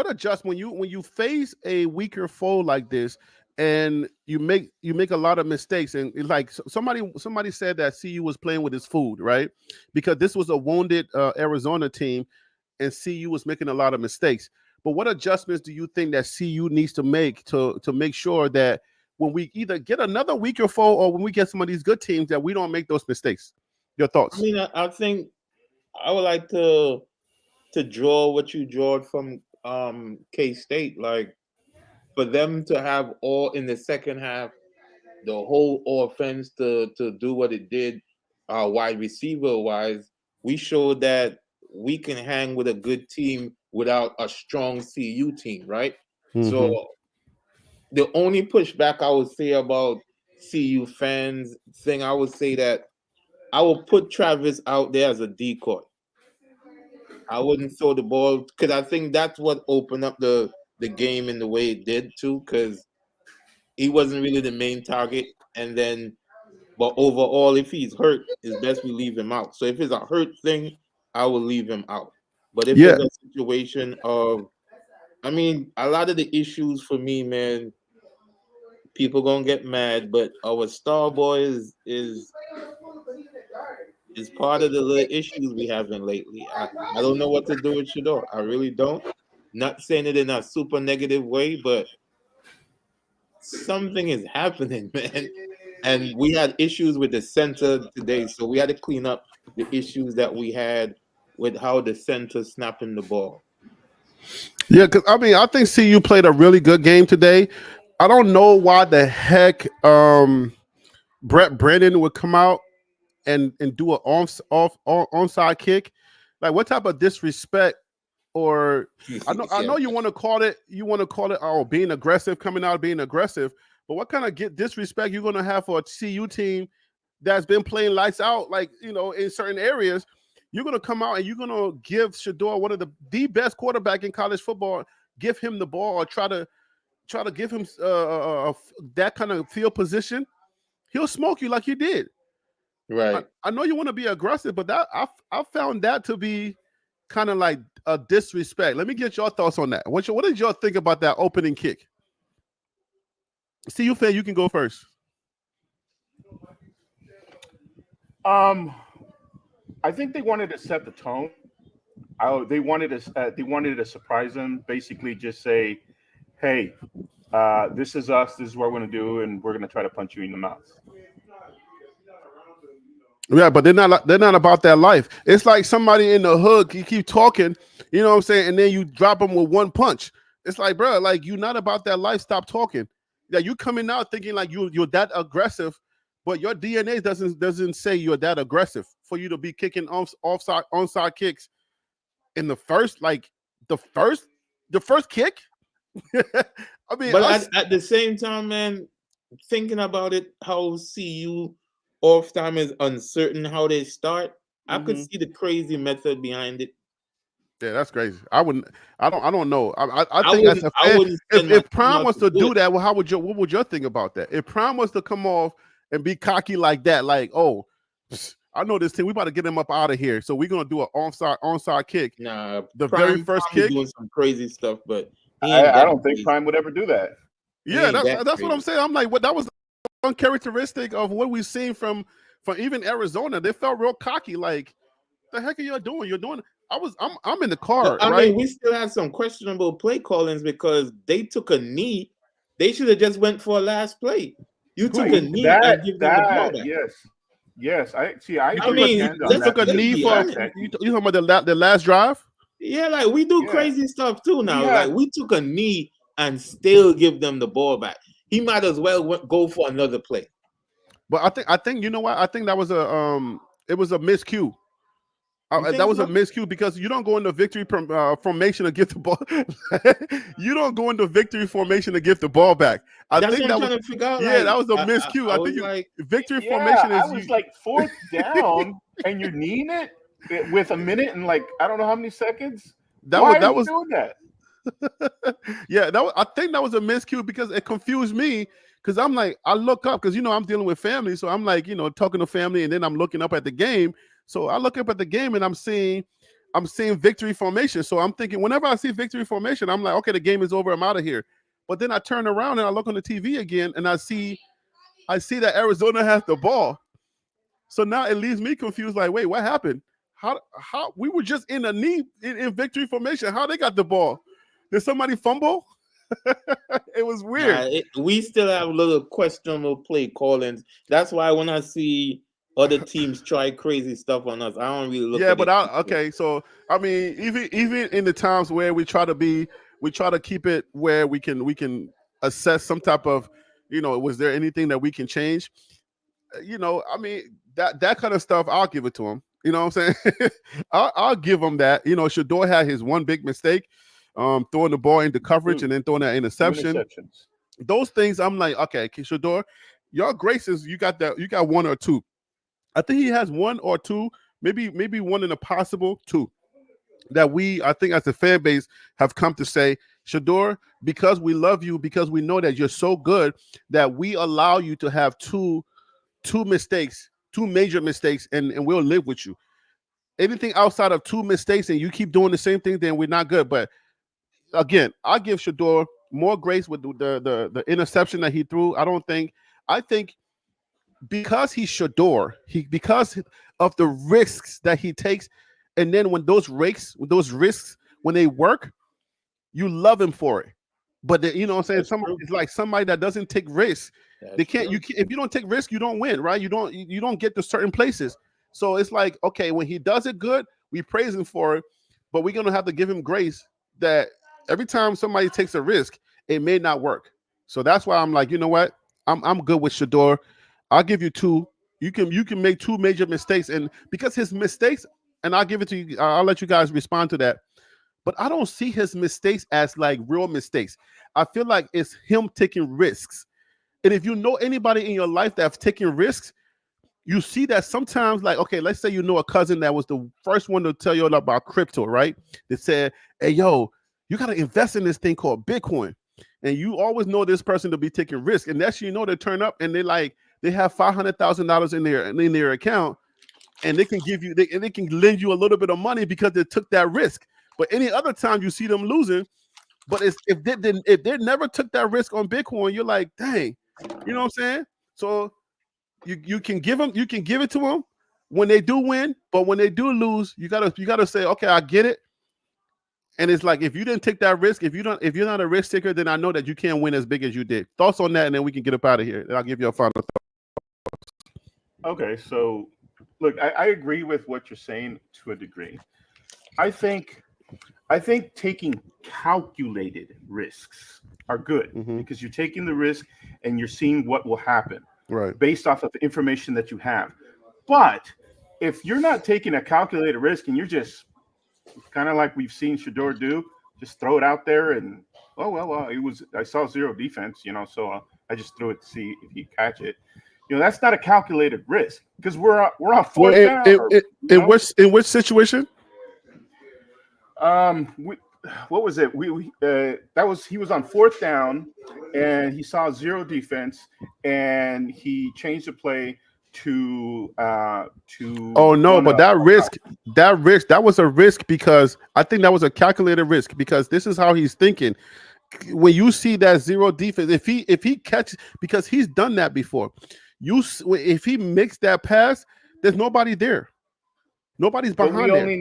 adjustment when you face a weaker foe like this, and you make a lot of mistakes, and it's like somebody said that CU was playing with his food, right? Because this was a wounded Arizona team, and CU was making a lot of mistakes. But what adjustments do you think that CU needs to make to make sure that when we either get another weaker foe or when we get some of these good teams, that we don't make those mistakes? Your thoughts? I mean, I think I would like to draw what you drawed from K-State, like, for them to have all in the second half, the whole offense to do what it did, wide receiver wise, we showed that we can hang with a good team without a strong CU team, right? Mm-hmm. So the only pushback I would say about CU fans thing, I would say that I will put Travis out there as a decoy. I wouldn't throw the ball, because I think that's what opened up the game in the way it did too, because he wasn't really the main target. And then But overall, if he's hurt, it's best we leave him out. So if it's a hurt thing, I will leave him out. But if it's a situation of, I mean, a lot of the issues for me, man, people gonna get mad, but our star boy is part of the little issues we having lately. I don't know what to do with Shador. I really don't. Not saying it in a super negative way, but something is happening, man. And we had issues with the center today, so we had to clean up the issues that we had with how the center snapping the ball. Yeah, because I mean, I think CU played a really good game today. I don't know why the heck Brett Brennan would come out and do an onside kick. Like, what type of disrespect? Or I know you want to call it being aggressive, coming out being aggressive. But what kind of disrespect you're going to have for a CU team that's been playing lights out, like, you know, in certain areas? You're going to come out and you're going to give Shador, one of the best quarterback in college football, give him the ball or try to give him that kind of field position. He'll smoke you like you did. Right. I know you want to be aggressive, but that I found that to be kind of like a disrespect. Let me get your thoughts on that. What did y'all think about that opening kick? CU fan, you can go first. I think they wanted to set the tone. They wanted to surprise them. Basically, just say, "Hey, this is us. This is what we're going to do, and we're going to try to punch you in the mouth." Yeah, but they're not about that life. It's like somebody in the hood. You keep talking, you know what I'm saying, and then you drop them with one punch. It's like, bro, like, you're not about that life. Stop talking. Yeah, you coming out thinking like you're that aggressive, but your DNA doesn't say you're that aggressive for you to be kicking onside kicks in the first kick. I mean, but at the same time, man, thinking about it, how CU off time is uncertain how they start. I could see the crazy method behind it. Yeah, that's crazy. I don't know. I think that's a fan. If Prime wants to do that, well, what would your thing about that? If Prime wants to come off and be cocky like that, like, oh, I know this team, we about to get him up out of here, so we're gonna do an onside kick. Nah, the Prime, very first kick, doing some crazy stuff, but I don't think Prime would ever do that. Yeah, that's what I'm saying. I'm like, what that was uncharacteristic of what we've seen from even Arizona. They felt real cocky, like, the heck are you doing? You're doing. I'm in the car. I right? mean, we still had some questionable play callings because they took a knee. They should have just went for a last play. You took a knee and give them the ball back. Yes. I mean, they took a knee for. You talking about the last drive? Yeah, like, we do crazy stuff too now. Like, we took a knee and still give them the ball back. He might as well go for another play. But I think you know what? I think that was it was a miscue. That was a miscue because you don't go into victory formation to give the ball. You don't go into victory formation to give the ball back. That was a miscue. I think victory formation is. I was like, fourth down, and you're kneeing it with a minute and, like, I don't know how many seconds. Why are you doing that? Yeah, I think that was a miscue because it confused me. Because I'm like, I look up because, you know, I'm dealing with family, so I'm like, you know, talking to family, and then I'm looking up at the game. So I look up at the game and I'm seeing victory formation. So I'm thinking, whenever I see victory formation, I'm like, okay, the game is over. I'm out of here. But then I turn around and I look on the TV again and I see that Arizona has the ball. So now it leaves me confused. Like, wait, what happened? How we were just in a knee in victory formation. How they got the ball? Did somebody fumble? It was weird. We still have a little questionable play callings. That's why when I see other teams try crazy stuff on us, I don't really look. Yeah, but okay. So I mean, even in the times where we try to keep it where we can assess some type of, you know, was there anything that we can change? You know, I mean, that kind of stuff, I'll give it to him. You know what I'm saying? I'll give him that. You know, Shador had his one big mistake, throwing the ball into coverage and then throwing that interception. Those things, I'm like, okay, Shador, your graces, you got one or two. I think he has one or two, maybe one in a possible two, that I think as a fan base have come to say, Shador, because we love you, because we know that you're so good, that we allow you to have two 2 mistakes, 2 major mistakes, and we'll live with you. Anything outside of 2 mistakes and you keep doing the same thing, then we're not good. But again, I give Shedeur more grace with the interception that he threw. I think because he's Shedeur, because of the risks that he takes, and then when those risks, when they work, you love him for it. But you know what I'm saying? It's like somebody that doesn't take risks. They can't. If you don't take risks, you don't win, right? You don't get to certain places. So it's like, okay, when he does it good, we praise him for it, but we're gonna have to give him grace that every time somebody takes a risk, it may not work. So that's why I'm like, you know what? I'm good with Shedeur. I'll give you 2. You can make 2 major mistakes, and because his mistakes, and I'll give it to you. I'll let you guys respond to that. But I don't see his mistakes as like real mistakes. I feel like it's him taking risks. And if you know anybody in your life that's taking risks, you see that sometimes, like, okay, let's say you know a cousin that was the first one to tell you about crypto, right? They said, hey, yo, you got to invest in this thing called Bitcoin. And you always know this person to be taking risk. And that's, you know, they turn up and they have $500,000 in their account, and they can give you, they can lend you a little bit of money because they took that risk. But any other time you see them losing, but if they never took that risk on Bitcoin, you're like, dang, you know what I'm saying? So you can give it to them when they do win, but when they do lose, you gotta say, okay, I get it. And it's like, if you didn't take that risk, if you're not a risk taker, then I know that you can't win as big as you did. Thoughts on that, and then we can get up out of here. And I'll give you a final thought. Okay, so look, I agree with what you're saying to a degree. I think taking calculated risks are good because you're taking the risk and you're seeing what will happen, right, based off of the information that you have. But if you're not taking a calculated risk and you're just kind of like we've seen Shedeur do, just throw it out there and I saw 0 defense, you know, so I just threw it to see if he'd catch it. You know, that's not a calculated risk because we're on 4th down. In which situation? What was it? He was on 4th down and he saw 0 defense and he changed the play to oh no, but that was a risk because I think that was a calculated risk because this is how he's thinking. When you see that 0 defense, if he catches, because he's done that before, if he makes that pass, there's nobody there. Nobody's behind. We only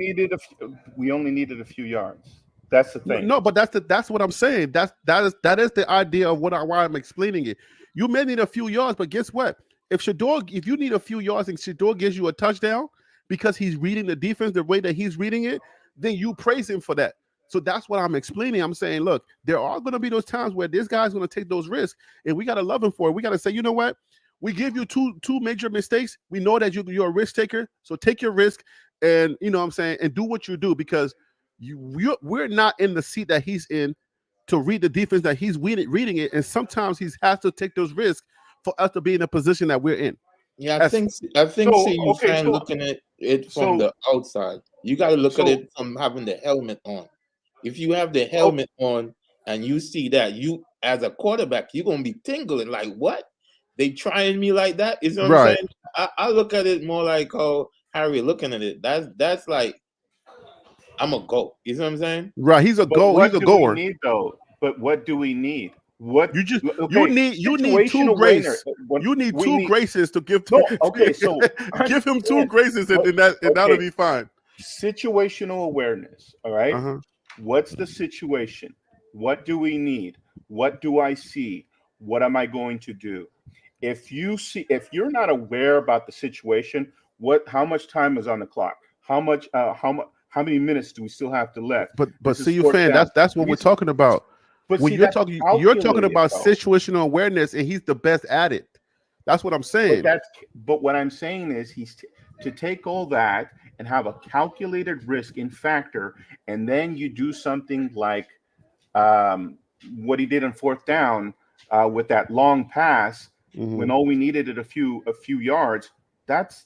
needed a few yards. That's the thing. No, but that's what I'm saying. That is the idea of why I'm explaining it. You may need a few yards, but guess what? If you need a few yards and Shedeur gives you a touchdown because he's reading the defense the way that he's reading it, then you praise him for that. So that's what I'm explaining. I'm saying, look, there are going to be those times where this guy's going to take those risks, and we got to love him for it. We got to say, you know what? We give you two major mistakes. We know that you're a risk taker, so take your risk, and you know what I'm saying, and do what you do because we're not in the seat that he's in to read the defense that he's reading it, and sometimes he has to take those risks for us to be in the position that we're in. Yeah, I think looking at it from the outside. You got to look at it from having the helmet on. If you have the helmet on and you see that, you as a quarterback, you're gonna be tingling like, what? They trying me like that? Is what I'm saying? I look at it more like how Harry looking at it. That's like, I'm a go. You know what I'm saying? Right. He's a go. He's a goer. Need though? But what do we need? What you just you need 2 graces. You need 2 graces to give. So give him 2 graces, and that'll be fine. Situational awareness. All right. What's the situation? What do we need? What do I see? What am I going to do? If you're not aware about the situation, how much time is on the clock? How many minutes do we still have to left? But see, you fan, that's what we're talking about. But when you're talking about situational awareness, and he's the best at it. That's what I'm saying. But what I'm saying is he's to take all that and have a calculated risk in factor, and then you do something like what he did on 4th down with that long pass when all we needed is a few yards. That's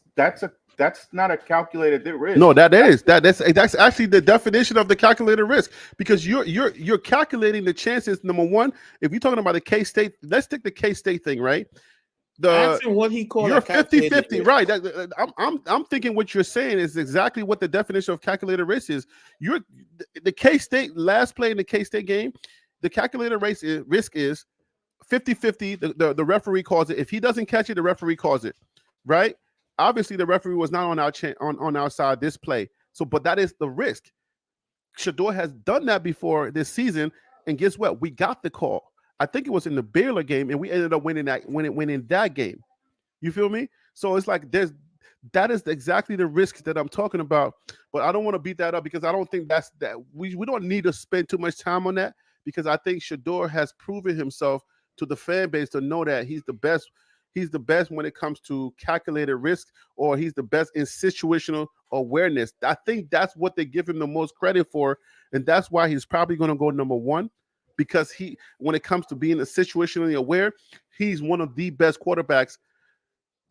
not a calculated risk. No, that's actually the definition of the calculated risk, because you're calculating the chances. Number one, if you're talking about the K-State, let's take the K-State thing, right? Ask him what he called you're a calculated 50-50, risk. right? I'm thinking what you're saying is exactly what the definition of calculated risk is. You're the K-State last play in the K-State game. The calculated risk is 50-50. The referee calls it. If he doesn't catch it, the referee calls it, right? Obviously, the referee was not on our on our side this play. So, but that is the risk. Shedeur has done that before this season, and guess what? We got the call. I think it was in the Baylor game, and we ended up winning that game. You feel me? So it's like that is exactly the risk that I'm talking about. But I don't want to beat that up because I don't think that we don't need to spend too much time on that, because I think Shedeur has proven himself to the fan base to know that he's the best. He's the best when it comes to calculated risk, or he's the best in situational awareness. I think that's what they give him the most credit for, and that's why he's probably going to go number one, because when it comes to being situationally aware, he's one of the best quarterbacks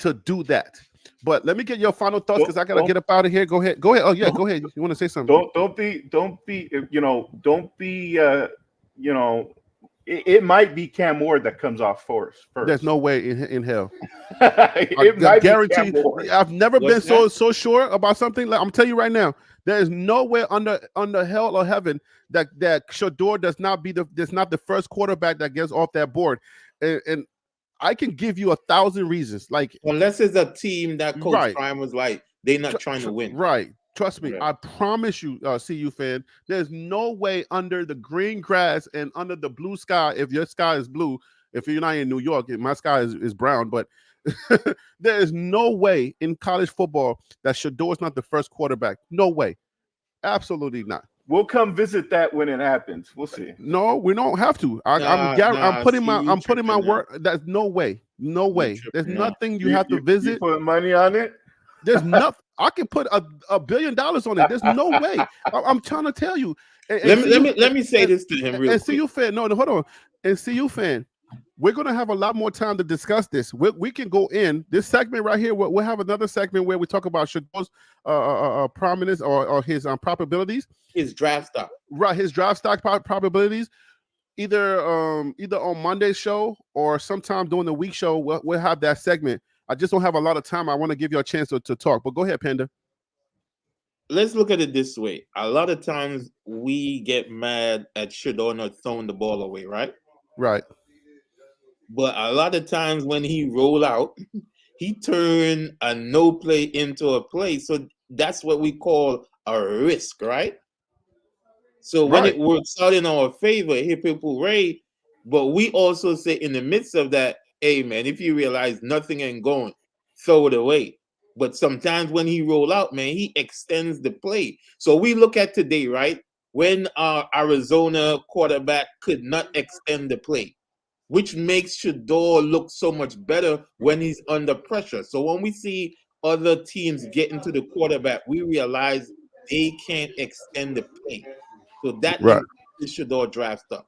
to do that. But let me get your final thoughts, because I gotta get up out of here. Go ahead. Oh yeah, go ahead. You want to say something? Don't be. It might be Cam Ward that comes off first. There's no way in hell. It might guarantee. be Cam Ward. I've never been so sure about something. Like, I'm telling you right now, there is no way under hell or heaven that Shedeur does not the first quarterback that gets off that board. And I can give you 1,000 reasons. Like, unless it's a team that Coach right. Prime was like, they're not trying to win. Right. Trust me. Right. I promise you, CU fan, there's no way under the green grass and under the blue sky, if your sky is blue, if you're not in New York, my sky is brown, but there is no way in college football that Shedeur is not the first quarterback. No way. Absolutely not. We'll come visit that when it happens. We'll see. No, we don't have to. I'm putting my word. That's no way. No way. There's nothing you have to visit. You put money on it? There's nothing. I can put $1 billion on it. There's no way. I'm trying to tell you. Let me say this to him real quick. CU fan, no, hold on. And CU fan, we're gonna have a lot more time to discuss this. We can go in this segment right here. We'll have another segment where we talk about Shedeur's prominence or his probabilities. His draft stock. Right, his draft stock probabilities. Either on Monday's show or sometime during the week show, we'll have that segment. I just don't have a lot of time. I want to give you a chance to talk, but go ahead, Panda. Let's look at it this way. A lot of times we get mad at Shedeur not throwing the ball away, right? Right. But a lot of times when he roll out, he turn a no play into a play. So that's what we call a risk, right? So when it works out in our favor, hip hip hooray. But we also say in the midst of that, hey man, if you realize nothing ain't going, throw it away. But sometimes when he roll out, man, he extends the play. So we look at today, right? When our Arizona quarterback could not extend the play, which makes Shedeur look so much better when he's under pressure. So when we see other teams get into the quarterback, we realize they can't extend the play. So that is Shedeur draft stuff.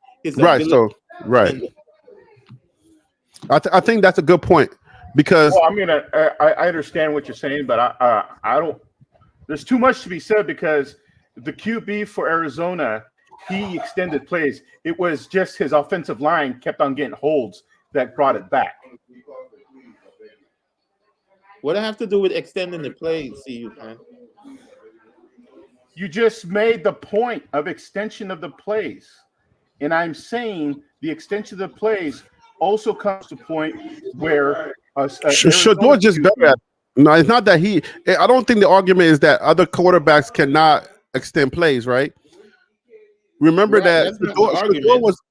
I think that's a good point, because well, I mean, I understand what you're saying, but I don't. There's too much to be said, because the QB for Arizona, he extended plays. It was just his offensive line kept on getting holds that brought it back. What do I have to do with extending the plays? See you, man. You just made the point of extension of the plays, and I'm saying the extension of the plays also comes to a point where Shedeur just better at. No, it's not that I don't think the argument is that other quarterbacks cannot extend plays, right? Remember that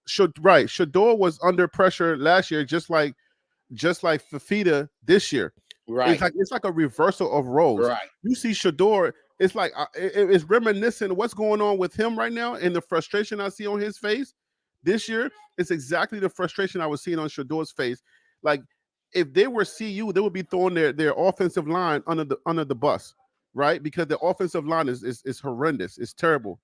Shedeur was under pressure last year, just like Fafita this year. Right. It's like a reversal of roles. Right. You see Shedeur, it's like it's reminiscent of what's going on with him right now, and the frustration I see on his face this year. It's exactly the frustration I was seeing on Shedeur's face. Like, if they were CU, they would be throwing their offensive line under the bus, right? Because the offensive line is horrendous. It's terrible.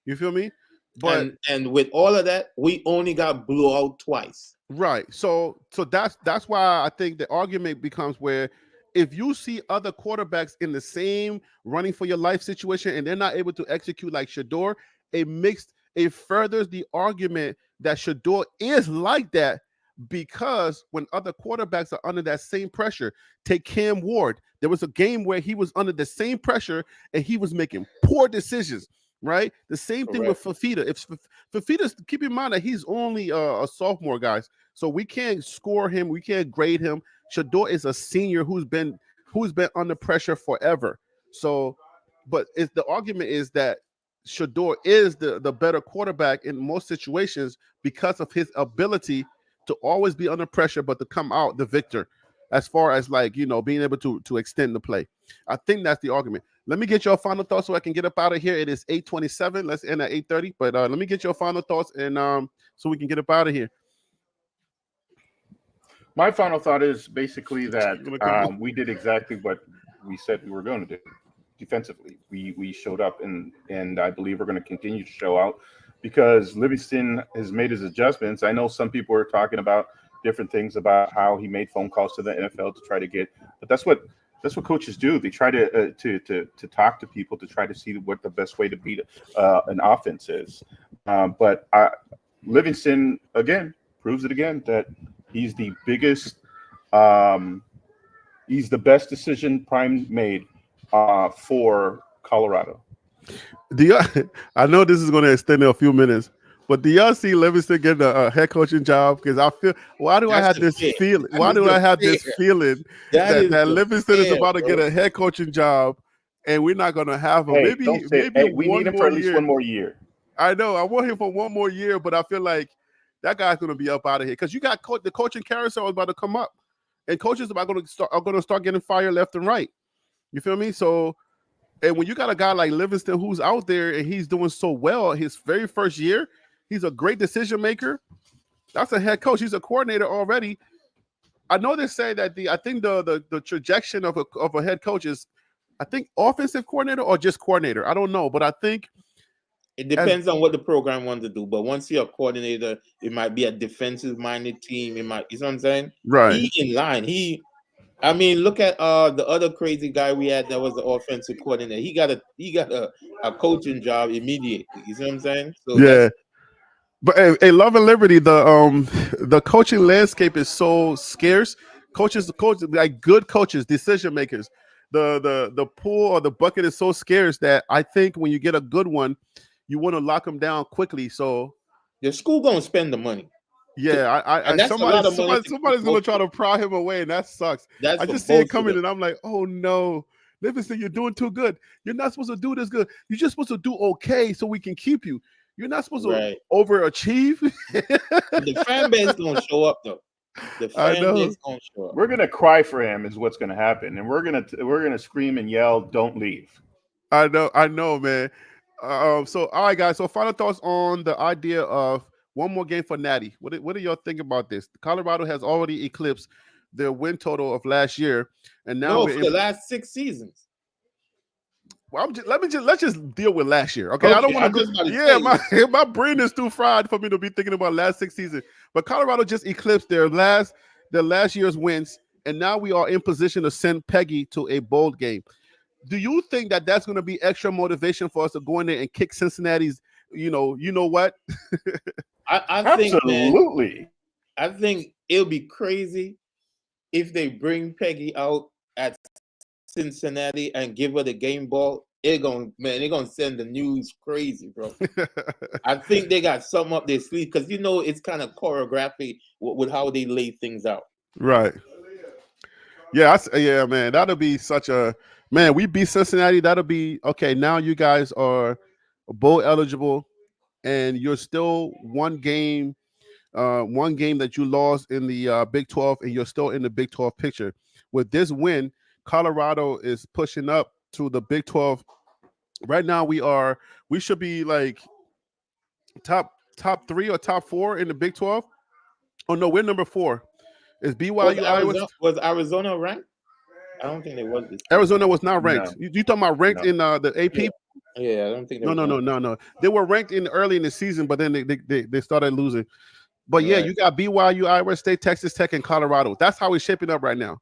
You feel me? But and with all of that, we only got blew out twice. Right. So that's why I think the argument becomes where if you see other quarterbacks in the same running for your life situation and they're not able to execute like Shedeur, it furthers the argument that Shedeur is like that, because when other quarterbacks are under that same pressure, take Cam Ward. There was a game where he was under the same pressure and he was making poor decisions, right? The same thing with Fafita. If Fafita's, keep in mind that he's only a sophomore, guys. So we can't score him. We can't grade him. Shedeur is a senior who's been under pressure forever. So, but the argument is that Shedeur is the better quarterback in most situations because of his ability to always be under pressure, but to come out the victor as far as being able to extend the play. I think that's the argument. Let me get your final thoughts so I can get up out of here. It is 8:27. Let's end at 8:30. But let me get your final thoughts and so we can get up out of here. My final thought is basically that we did exactly what we said we were going to do defensively. We showed up, and I believe we're going to continue to show out because Livingston has made his adjustments. I know some people are talking about different things about how he made phone calls to the NFL to try to get, but that's what coaches do. They try to talk to people to try to see what the best way to beat an offense is. But Livingston again proves it again that he's the biggest. He's the best decision Prime made for Colorado. I know this is going to extend a few minutes, but do y'all see Livingston getting a head coaching job? Because I feel, why do I have this feeling that Livingston is about to get a head coaching job, and we're not going to have him? Maybe we need him for at least one more year. I know. I want him for one more year, but I feel like that guy's going to be up out of here because you got the coaching carousel is about to come up, and coaches are going to start getting fired left and right. You feel me? So, and when you got a guy like Livingston who's out there and he's doing so well his very first year, he's a great decision maker. That's a head coach. He's a coordinator already. I know they say that I think the trajectory of a head coach is, I think, offensive coordinator or just coordinator. I don't know, but I think it depends on what the program wants to do. But once you're a coordinator, it might be a defensive-minded team. It might, you know what I'm saying? Right. He in line. Look at the other crazy guy we had that was the offensive coordinator. He got a coaching job immediately. You see what I'm saying? So yeah. But hey, Love and Liberty, the coaching landscape is so scarce. Coaches, like good coaches, decision makers. The pool or the bucket is so scarce that I think when you get a good one, you want to lock them down quickly. So the school gonna spend the money. Yeah, somebody's gonna try to pry him away, and that sucks. I just see it coming, and I'm like, oh no, Livingston, you're doing too good. You're not supposed to do this good. You're just supposed to do okay so we can keep you. You're not supposed to overachieve. The fan base gonna show up though. The fan base gonna show up. We're gonna cry for him, is what's gonna happen, and we're gonna scream and yell, "Don't leave!" I know, man. So all right, guys. So final thoughts on the idea of one more game for Natty. What do y'all think about this? Colorado has already eclipsed their win total of last year, and now for the last 6 seasons. Well, let's just deal with last year, okay? I don't want to go. Yeah, my brain is too fried for me to be thinking about last 6 seasons. But Colorado just eclipsed their last year's wins, and now we are in position to send Peggy to a bowl game. Do you think that that's going to be extra motivation for us to go in there and kick Cincinnati's? You know what? I think, absolutely. Man, I think it'll be crazy if they bring Peggy out at Cincinnati and give her the game ball. They're gonna send the news crazy, bro. I think they got something up their sleeve because it's kind of choreography with how they lay things out. Right. Yeah, man. That'll be such a man. We beat Cincinnati. That'll be okay. Now you guys are bowl eligible, and you're still one game that you lost in the Big 12, and you're still in the Big 12 picture. With this win, Colorado is pushing up to the Big 12. Right now, we should be like top 3 or top 4 in the Big 12. Oh no, we're number 4. Is BYU was Arizona ranked? I don't think they was. Arizona was not ranked. No. You talking about ranked in the AP? Yeah, I don't think. No. They were ranked early in the season, but then they started losing. But yeah, you got BYU, Iowa State, Texas Tech, and Colorado. That's how it's shaping up right now.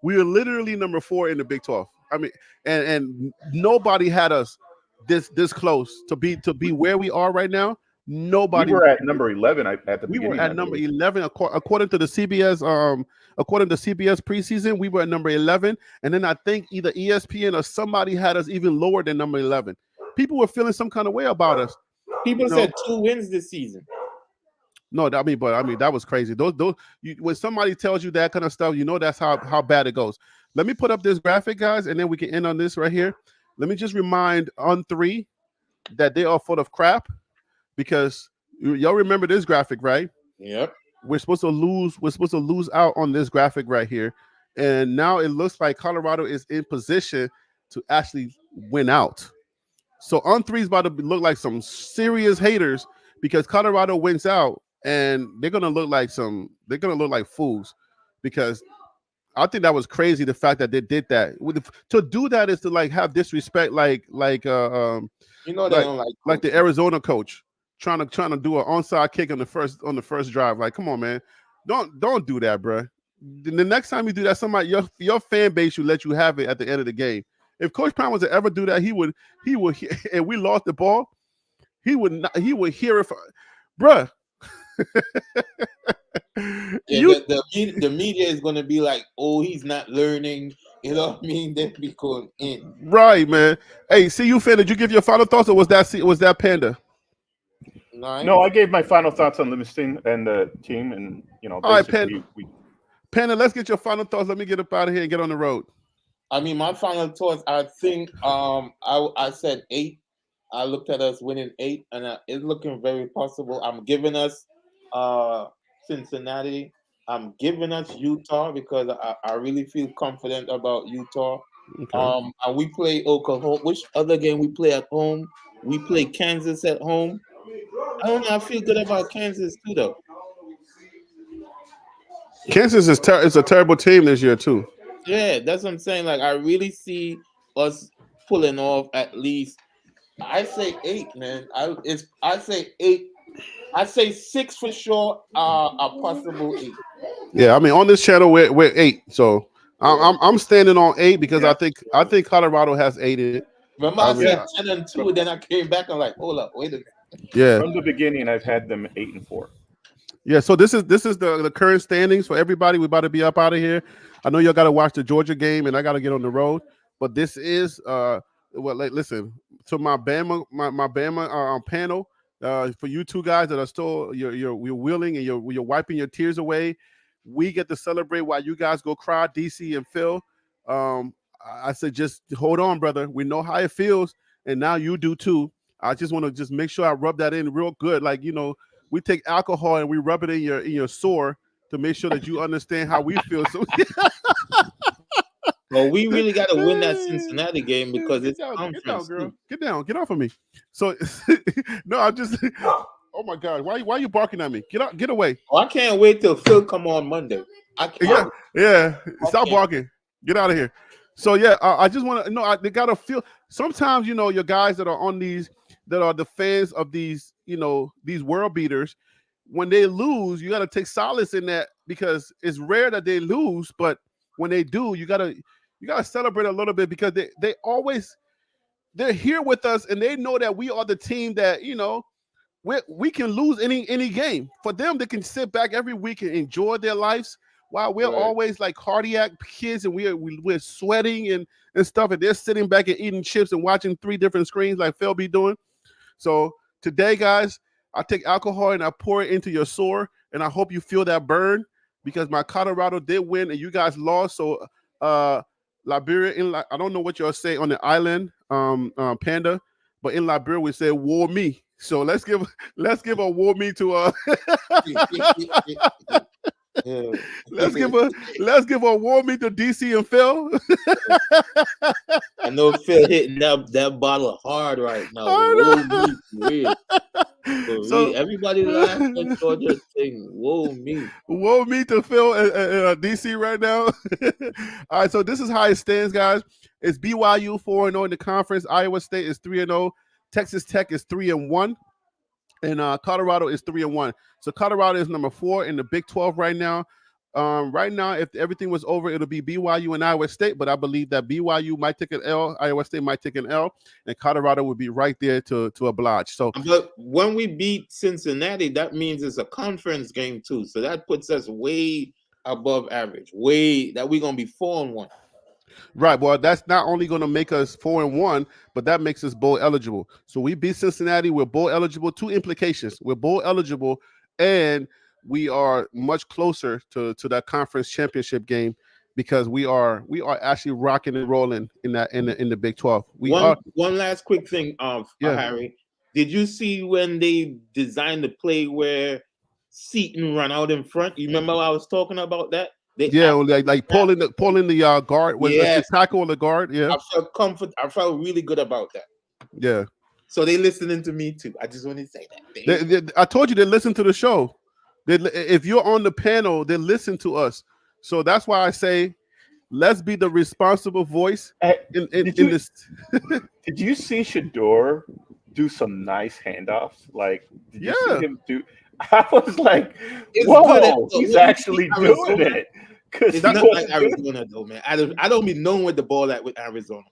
We are literally number 4 in the Big 12. I mean, and nobody had us this close to be where we are right now. Nobody. We were at number 11 at the We beginning. were at number 11 according to the CBS. According to CBS preseason, we were at number 11, and then I think either ESPN or somebody had us even lower than number 11. People were feeling some kind of way about us. People said 2 wins this season. No, I mean that was crazy. When somebody tells you that kind of stuff, you know that's how bad it goes. Let me put up this graphic, guys, and then we can end on this right here. Let me just remind On3 that they are full of crap, because y'all remember this graphic, right? Yep. We're supposed to lose out on this graphic right here, and now it looks like Colorado is in position to actually win out. So On3 is about to look like some serious haters, because Colorado wins out, and they're gonna look like fools, because I think that was crazy, the fact that they did that. To do that is to like have disrespect, like they don't like the Arizona coach trying to do an onside kick on the first drive. Like, come on, man, don't do that, bro. The next time you do that, somebody your fan base should let you have it at the end of the game. If Coach Prime was to ever do that, he would, and we lost the ball, he would hear it, bruh. The media is going to be like, oh, he's not learning. You know what I mean? They'll be going in. Right, man. Hey, CU fan, did you give your final thoughts, or was that Panda? No, I gave my final thoughts on Livingston and the team, and all right, Panda, let's get your final thoughts. Let me get up out of here and get on the road. I mean, my final thoughts, I think I said 8. I looked at us winning 8, and it's looking very possible. I'm giving us Cincinnati. I'm giving us Utah, because I really feel confident about Utah. Okay. And we play Oklahoma. Which other game we play at home? We play Kansas at home. I don't know. I feel good about Kansas too, though. Kansas is a terrible team this year too. Yeah, that's what I'm saying. Like, I really see us pulling off at least. I say 8, man. I say 8. I say 6 for sure. A possible 8. Yeah, I mean, on this channel we're 8. So I'm standing on 8, because I think Colorado has 8 in it. Remember, I said 10 and 2, then I came back and like, hold up, wait a minute. Yeah. From the beginning, I've had them 8 and 4. Yeah, so this is the current standings for everybody. We're about to be up out of here. I know y'all got to watch the Georgia game, and I got to get on the road. But this is listen to my Bama panel. For you two guys that are still you're willing and you're wiping your tears away, we get to celebrate while you guys go cry, DC and Phil. I said, just hold on, brother. We know how it feels, and now you do too. I just want to just make sure I rub that in real good. Like, we take alcohol and we rub it in your sore to make sure that you understand how we feel. So well, we really got to win that Cincinnati game, because it's conference. Get down, girl. Get down. Get off of me. So no, I'm just. Oh my God! Why are you barking at me? Get out! Get away! Oh, I can't wait till Phil come on Monday. I can't. Yeah. Stop barking. Get out of here. So yeah, I just want to know. They gotta feel. Sometimes your guys that are on these, that are the fans of these, these world beaters, when they lose, you gotta take solace in that, because it's rare that they lose, but when they do, you gotta celebrate a little bit, because they're here with us, and they know that we are the team that we can lose any game. For them, they can sit back every week and enjoy their lives, while we're always like cardiac kids, and we're sweating and stuff, and they're sitting back and eating chips and watching 3 different screens like Phil be doing. So today, guys, I take alcohol and I pour it into your sore, and I hope you feel that burn, because my Colorado did win and you guys lost. So Liberia, I don't know what y'all say on the island, Panda, but in Liberia we say "war me." So let's give a war me to let's give a war me to DC and Phil. I know Phil hitting that bottle hard right now. So everybody laugh at Georgia thing. Woe me to Phil and DC right now. All right, so this is how it stands, guys. It's BYU 4-0 in the conference. Iowa State is 3-0. Texas Tech is 3-1. And Colorado is 3-1. So Colorado is number 4 in the Big 12 right now. Right now, if everything was over, it'll be BYU and Iowa State, but I believe that BYU might take an L, Iowa State might take an L, and Colorado would be right there to oblige. So, but when we beat Cincinnati, that means it's a conference game too. So that puts us way above average. Way that we're gonna be 4-1. right. Well, that's not only going to make us 4-1, but that makes us bowl eligible. So we beat Cincinnati. We're bowl eligible. 2 implications: we're bowl eligible, and we are much closer to that conference championship game because we are actually rocking and rolling in the Big 12. One last quick thing, Harry. Did you see when they designed the play where Seton run out in front? You remember I was talking about that? Like pulling the guard. Was it the tackle or the guard? Yeah. I felt really good about that. Yeah. So they listening to me too. I just want to say that. I told you they listen to the show. If you're on the panel, they listen to us. So that's why I say, let's be the responsible voice in this. Did you see Shador do some nice handoffs? Like, did you see him do? I was like, whoa, he's actually doing it. It's not like Arizona though, man. I don't be knowing where the ball at with Arizona.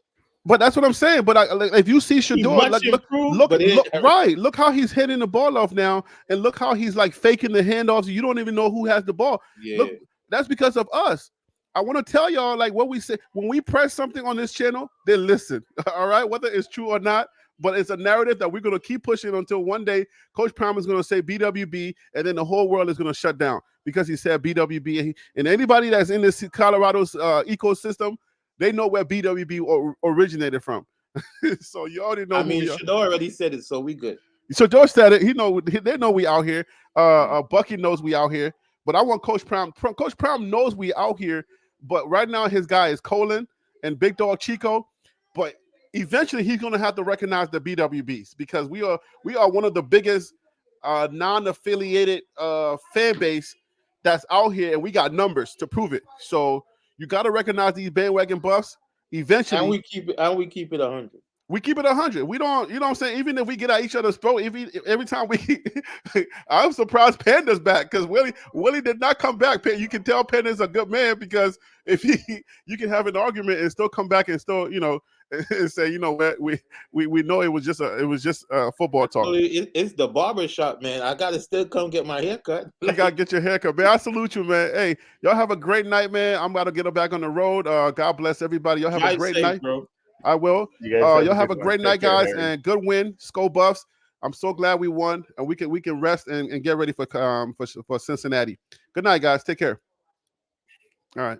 But that's what I'm saying. But if you see Shador, look how he's hitting the ball off now, and look how he's like faking the handoffs. You don't even know who has the ball. Yeah. Look, that's because of us. I want to tell y'all, like, what we say when we press something on this channel, they listen. All right, whether it's true or not. But it's a narrative that we're going to keep pushing until one day Coach Prime is going to say BWB, and then the whole world is going to shut down because he said BWB. And anybody that's in this Colorado's ecosystem, they know where BWB originated from. So you already know. I mean, Shador already said it, so we good. So George said it. They know we out here. Bucky knows we out here. But I want Coach Prime. Coach Prime knows we out here. But right now his guy is Colin and Big Dog Chico. But eventually he's going to have to recognize the BWBs because we are one of the biggest non-affiliated fan base that's out here, and we got numbers to prove it. So you got to recognize these bandwagon buffs. Eventually, and we keep it 100. We keep it 100. We don't, you know what I'm saying? Even if we get at each other's throat, every time we, I'm surprised Panda's back because Willie did not come back. You can tell Panda's a good man because if you can have an argument and still come back and still, and say, you know what, we know it was just football talk. It's the barber shop, man. I gotta still come get my haircut. You gotta get your haircut, man. I salute you, man. Hey, y'all have a great night, man. I'm about to get back on the road. God bless everybody. Y'all have a great night, bro. I will. Y'all have a great night, guys, and good win, Skull Buffs. I'm so glad we won, and we can rest and get ready for Cincinnati. Good night, guys. Take care. All right.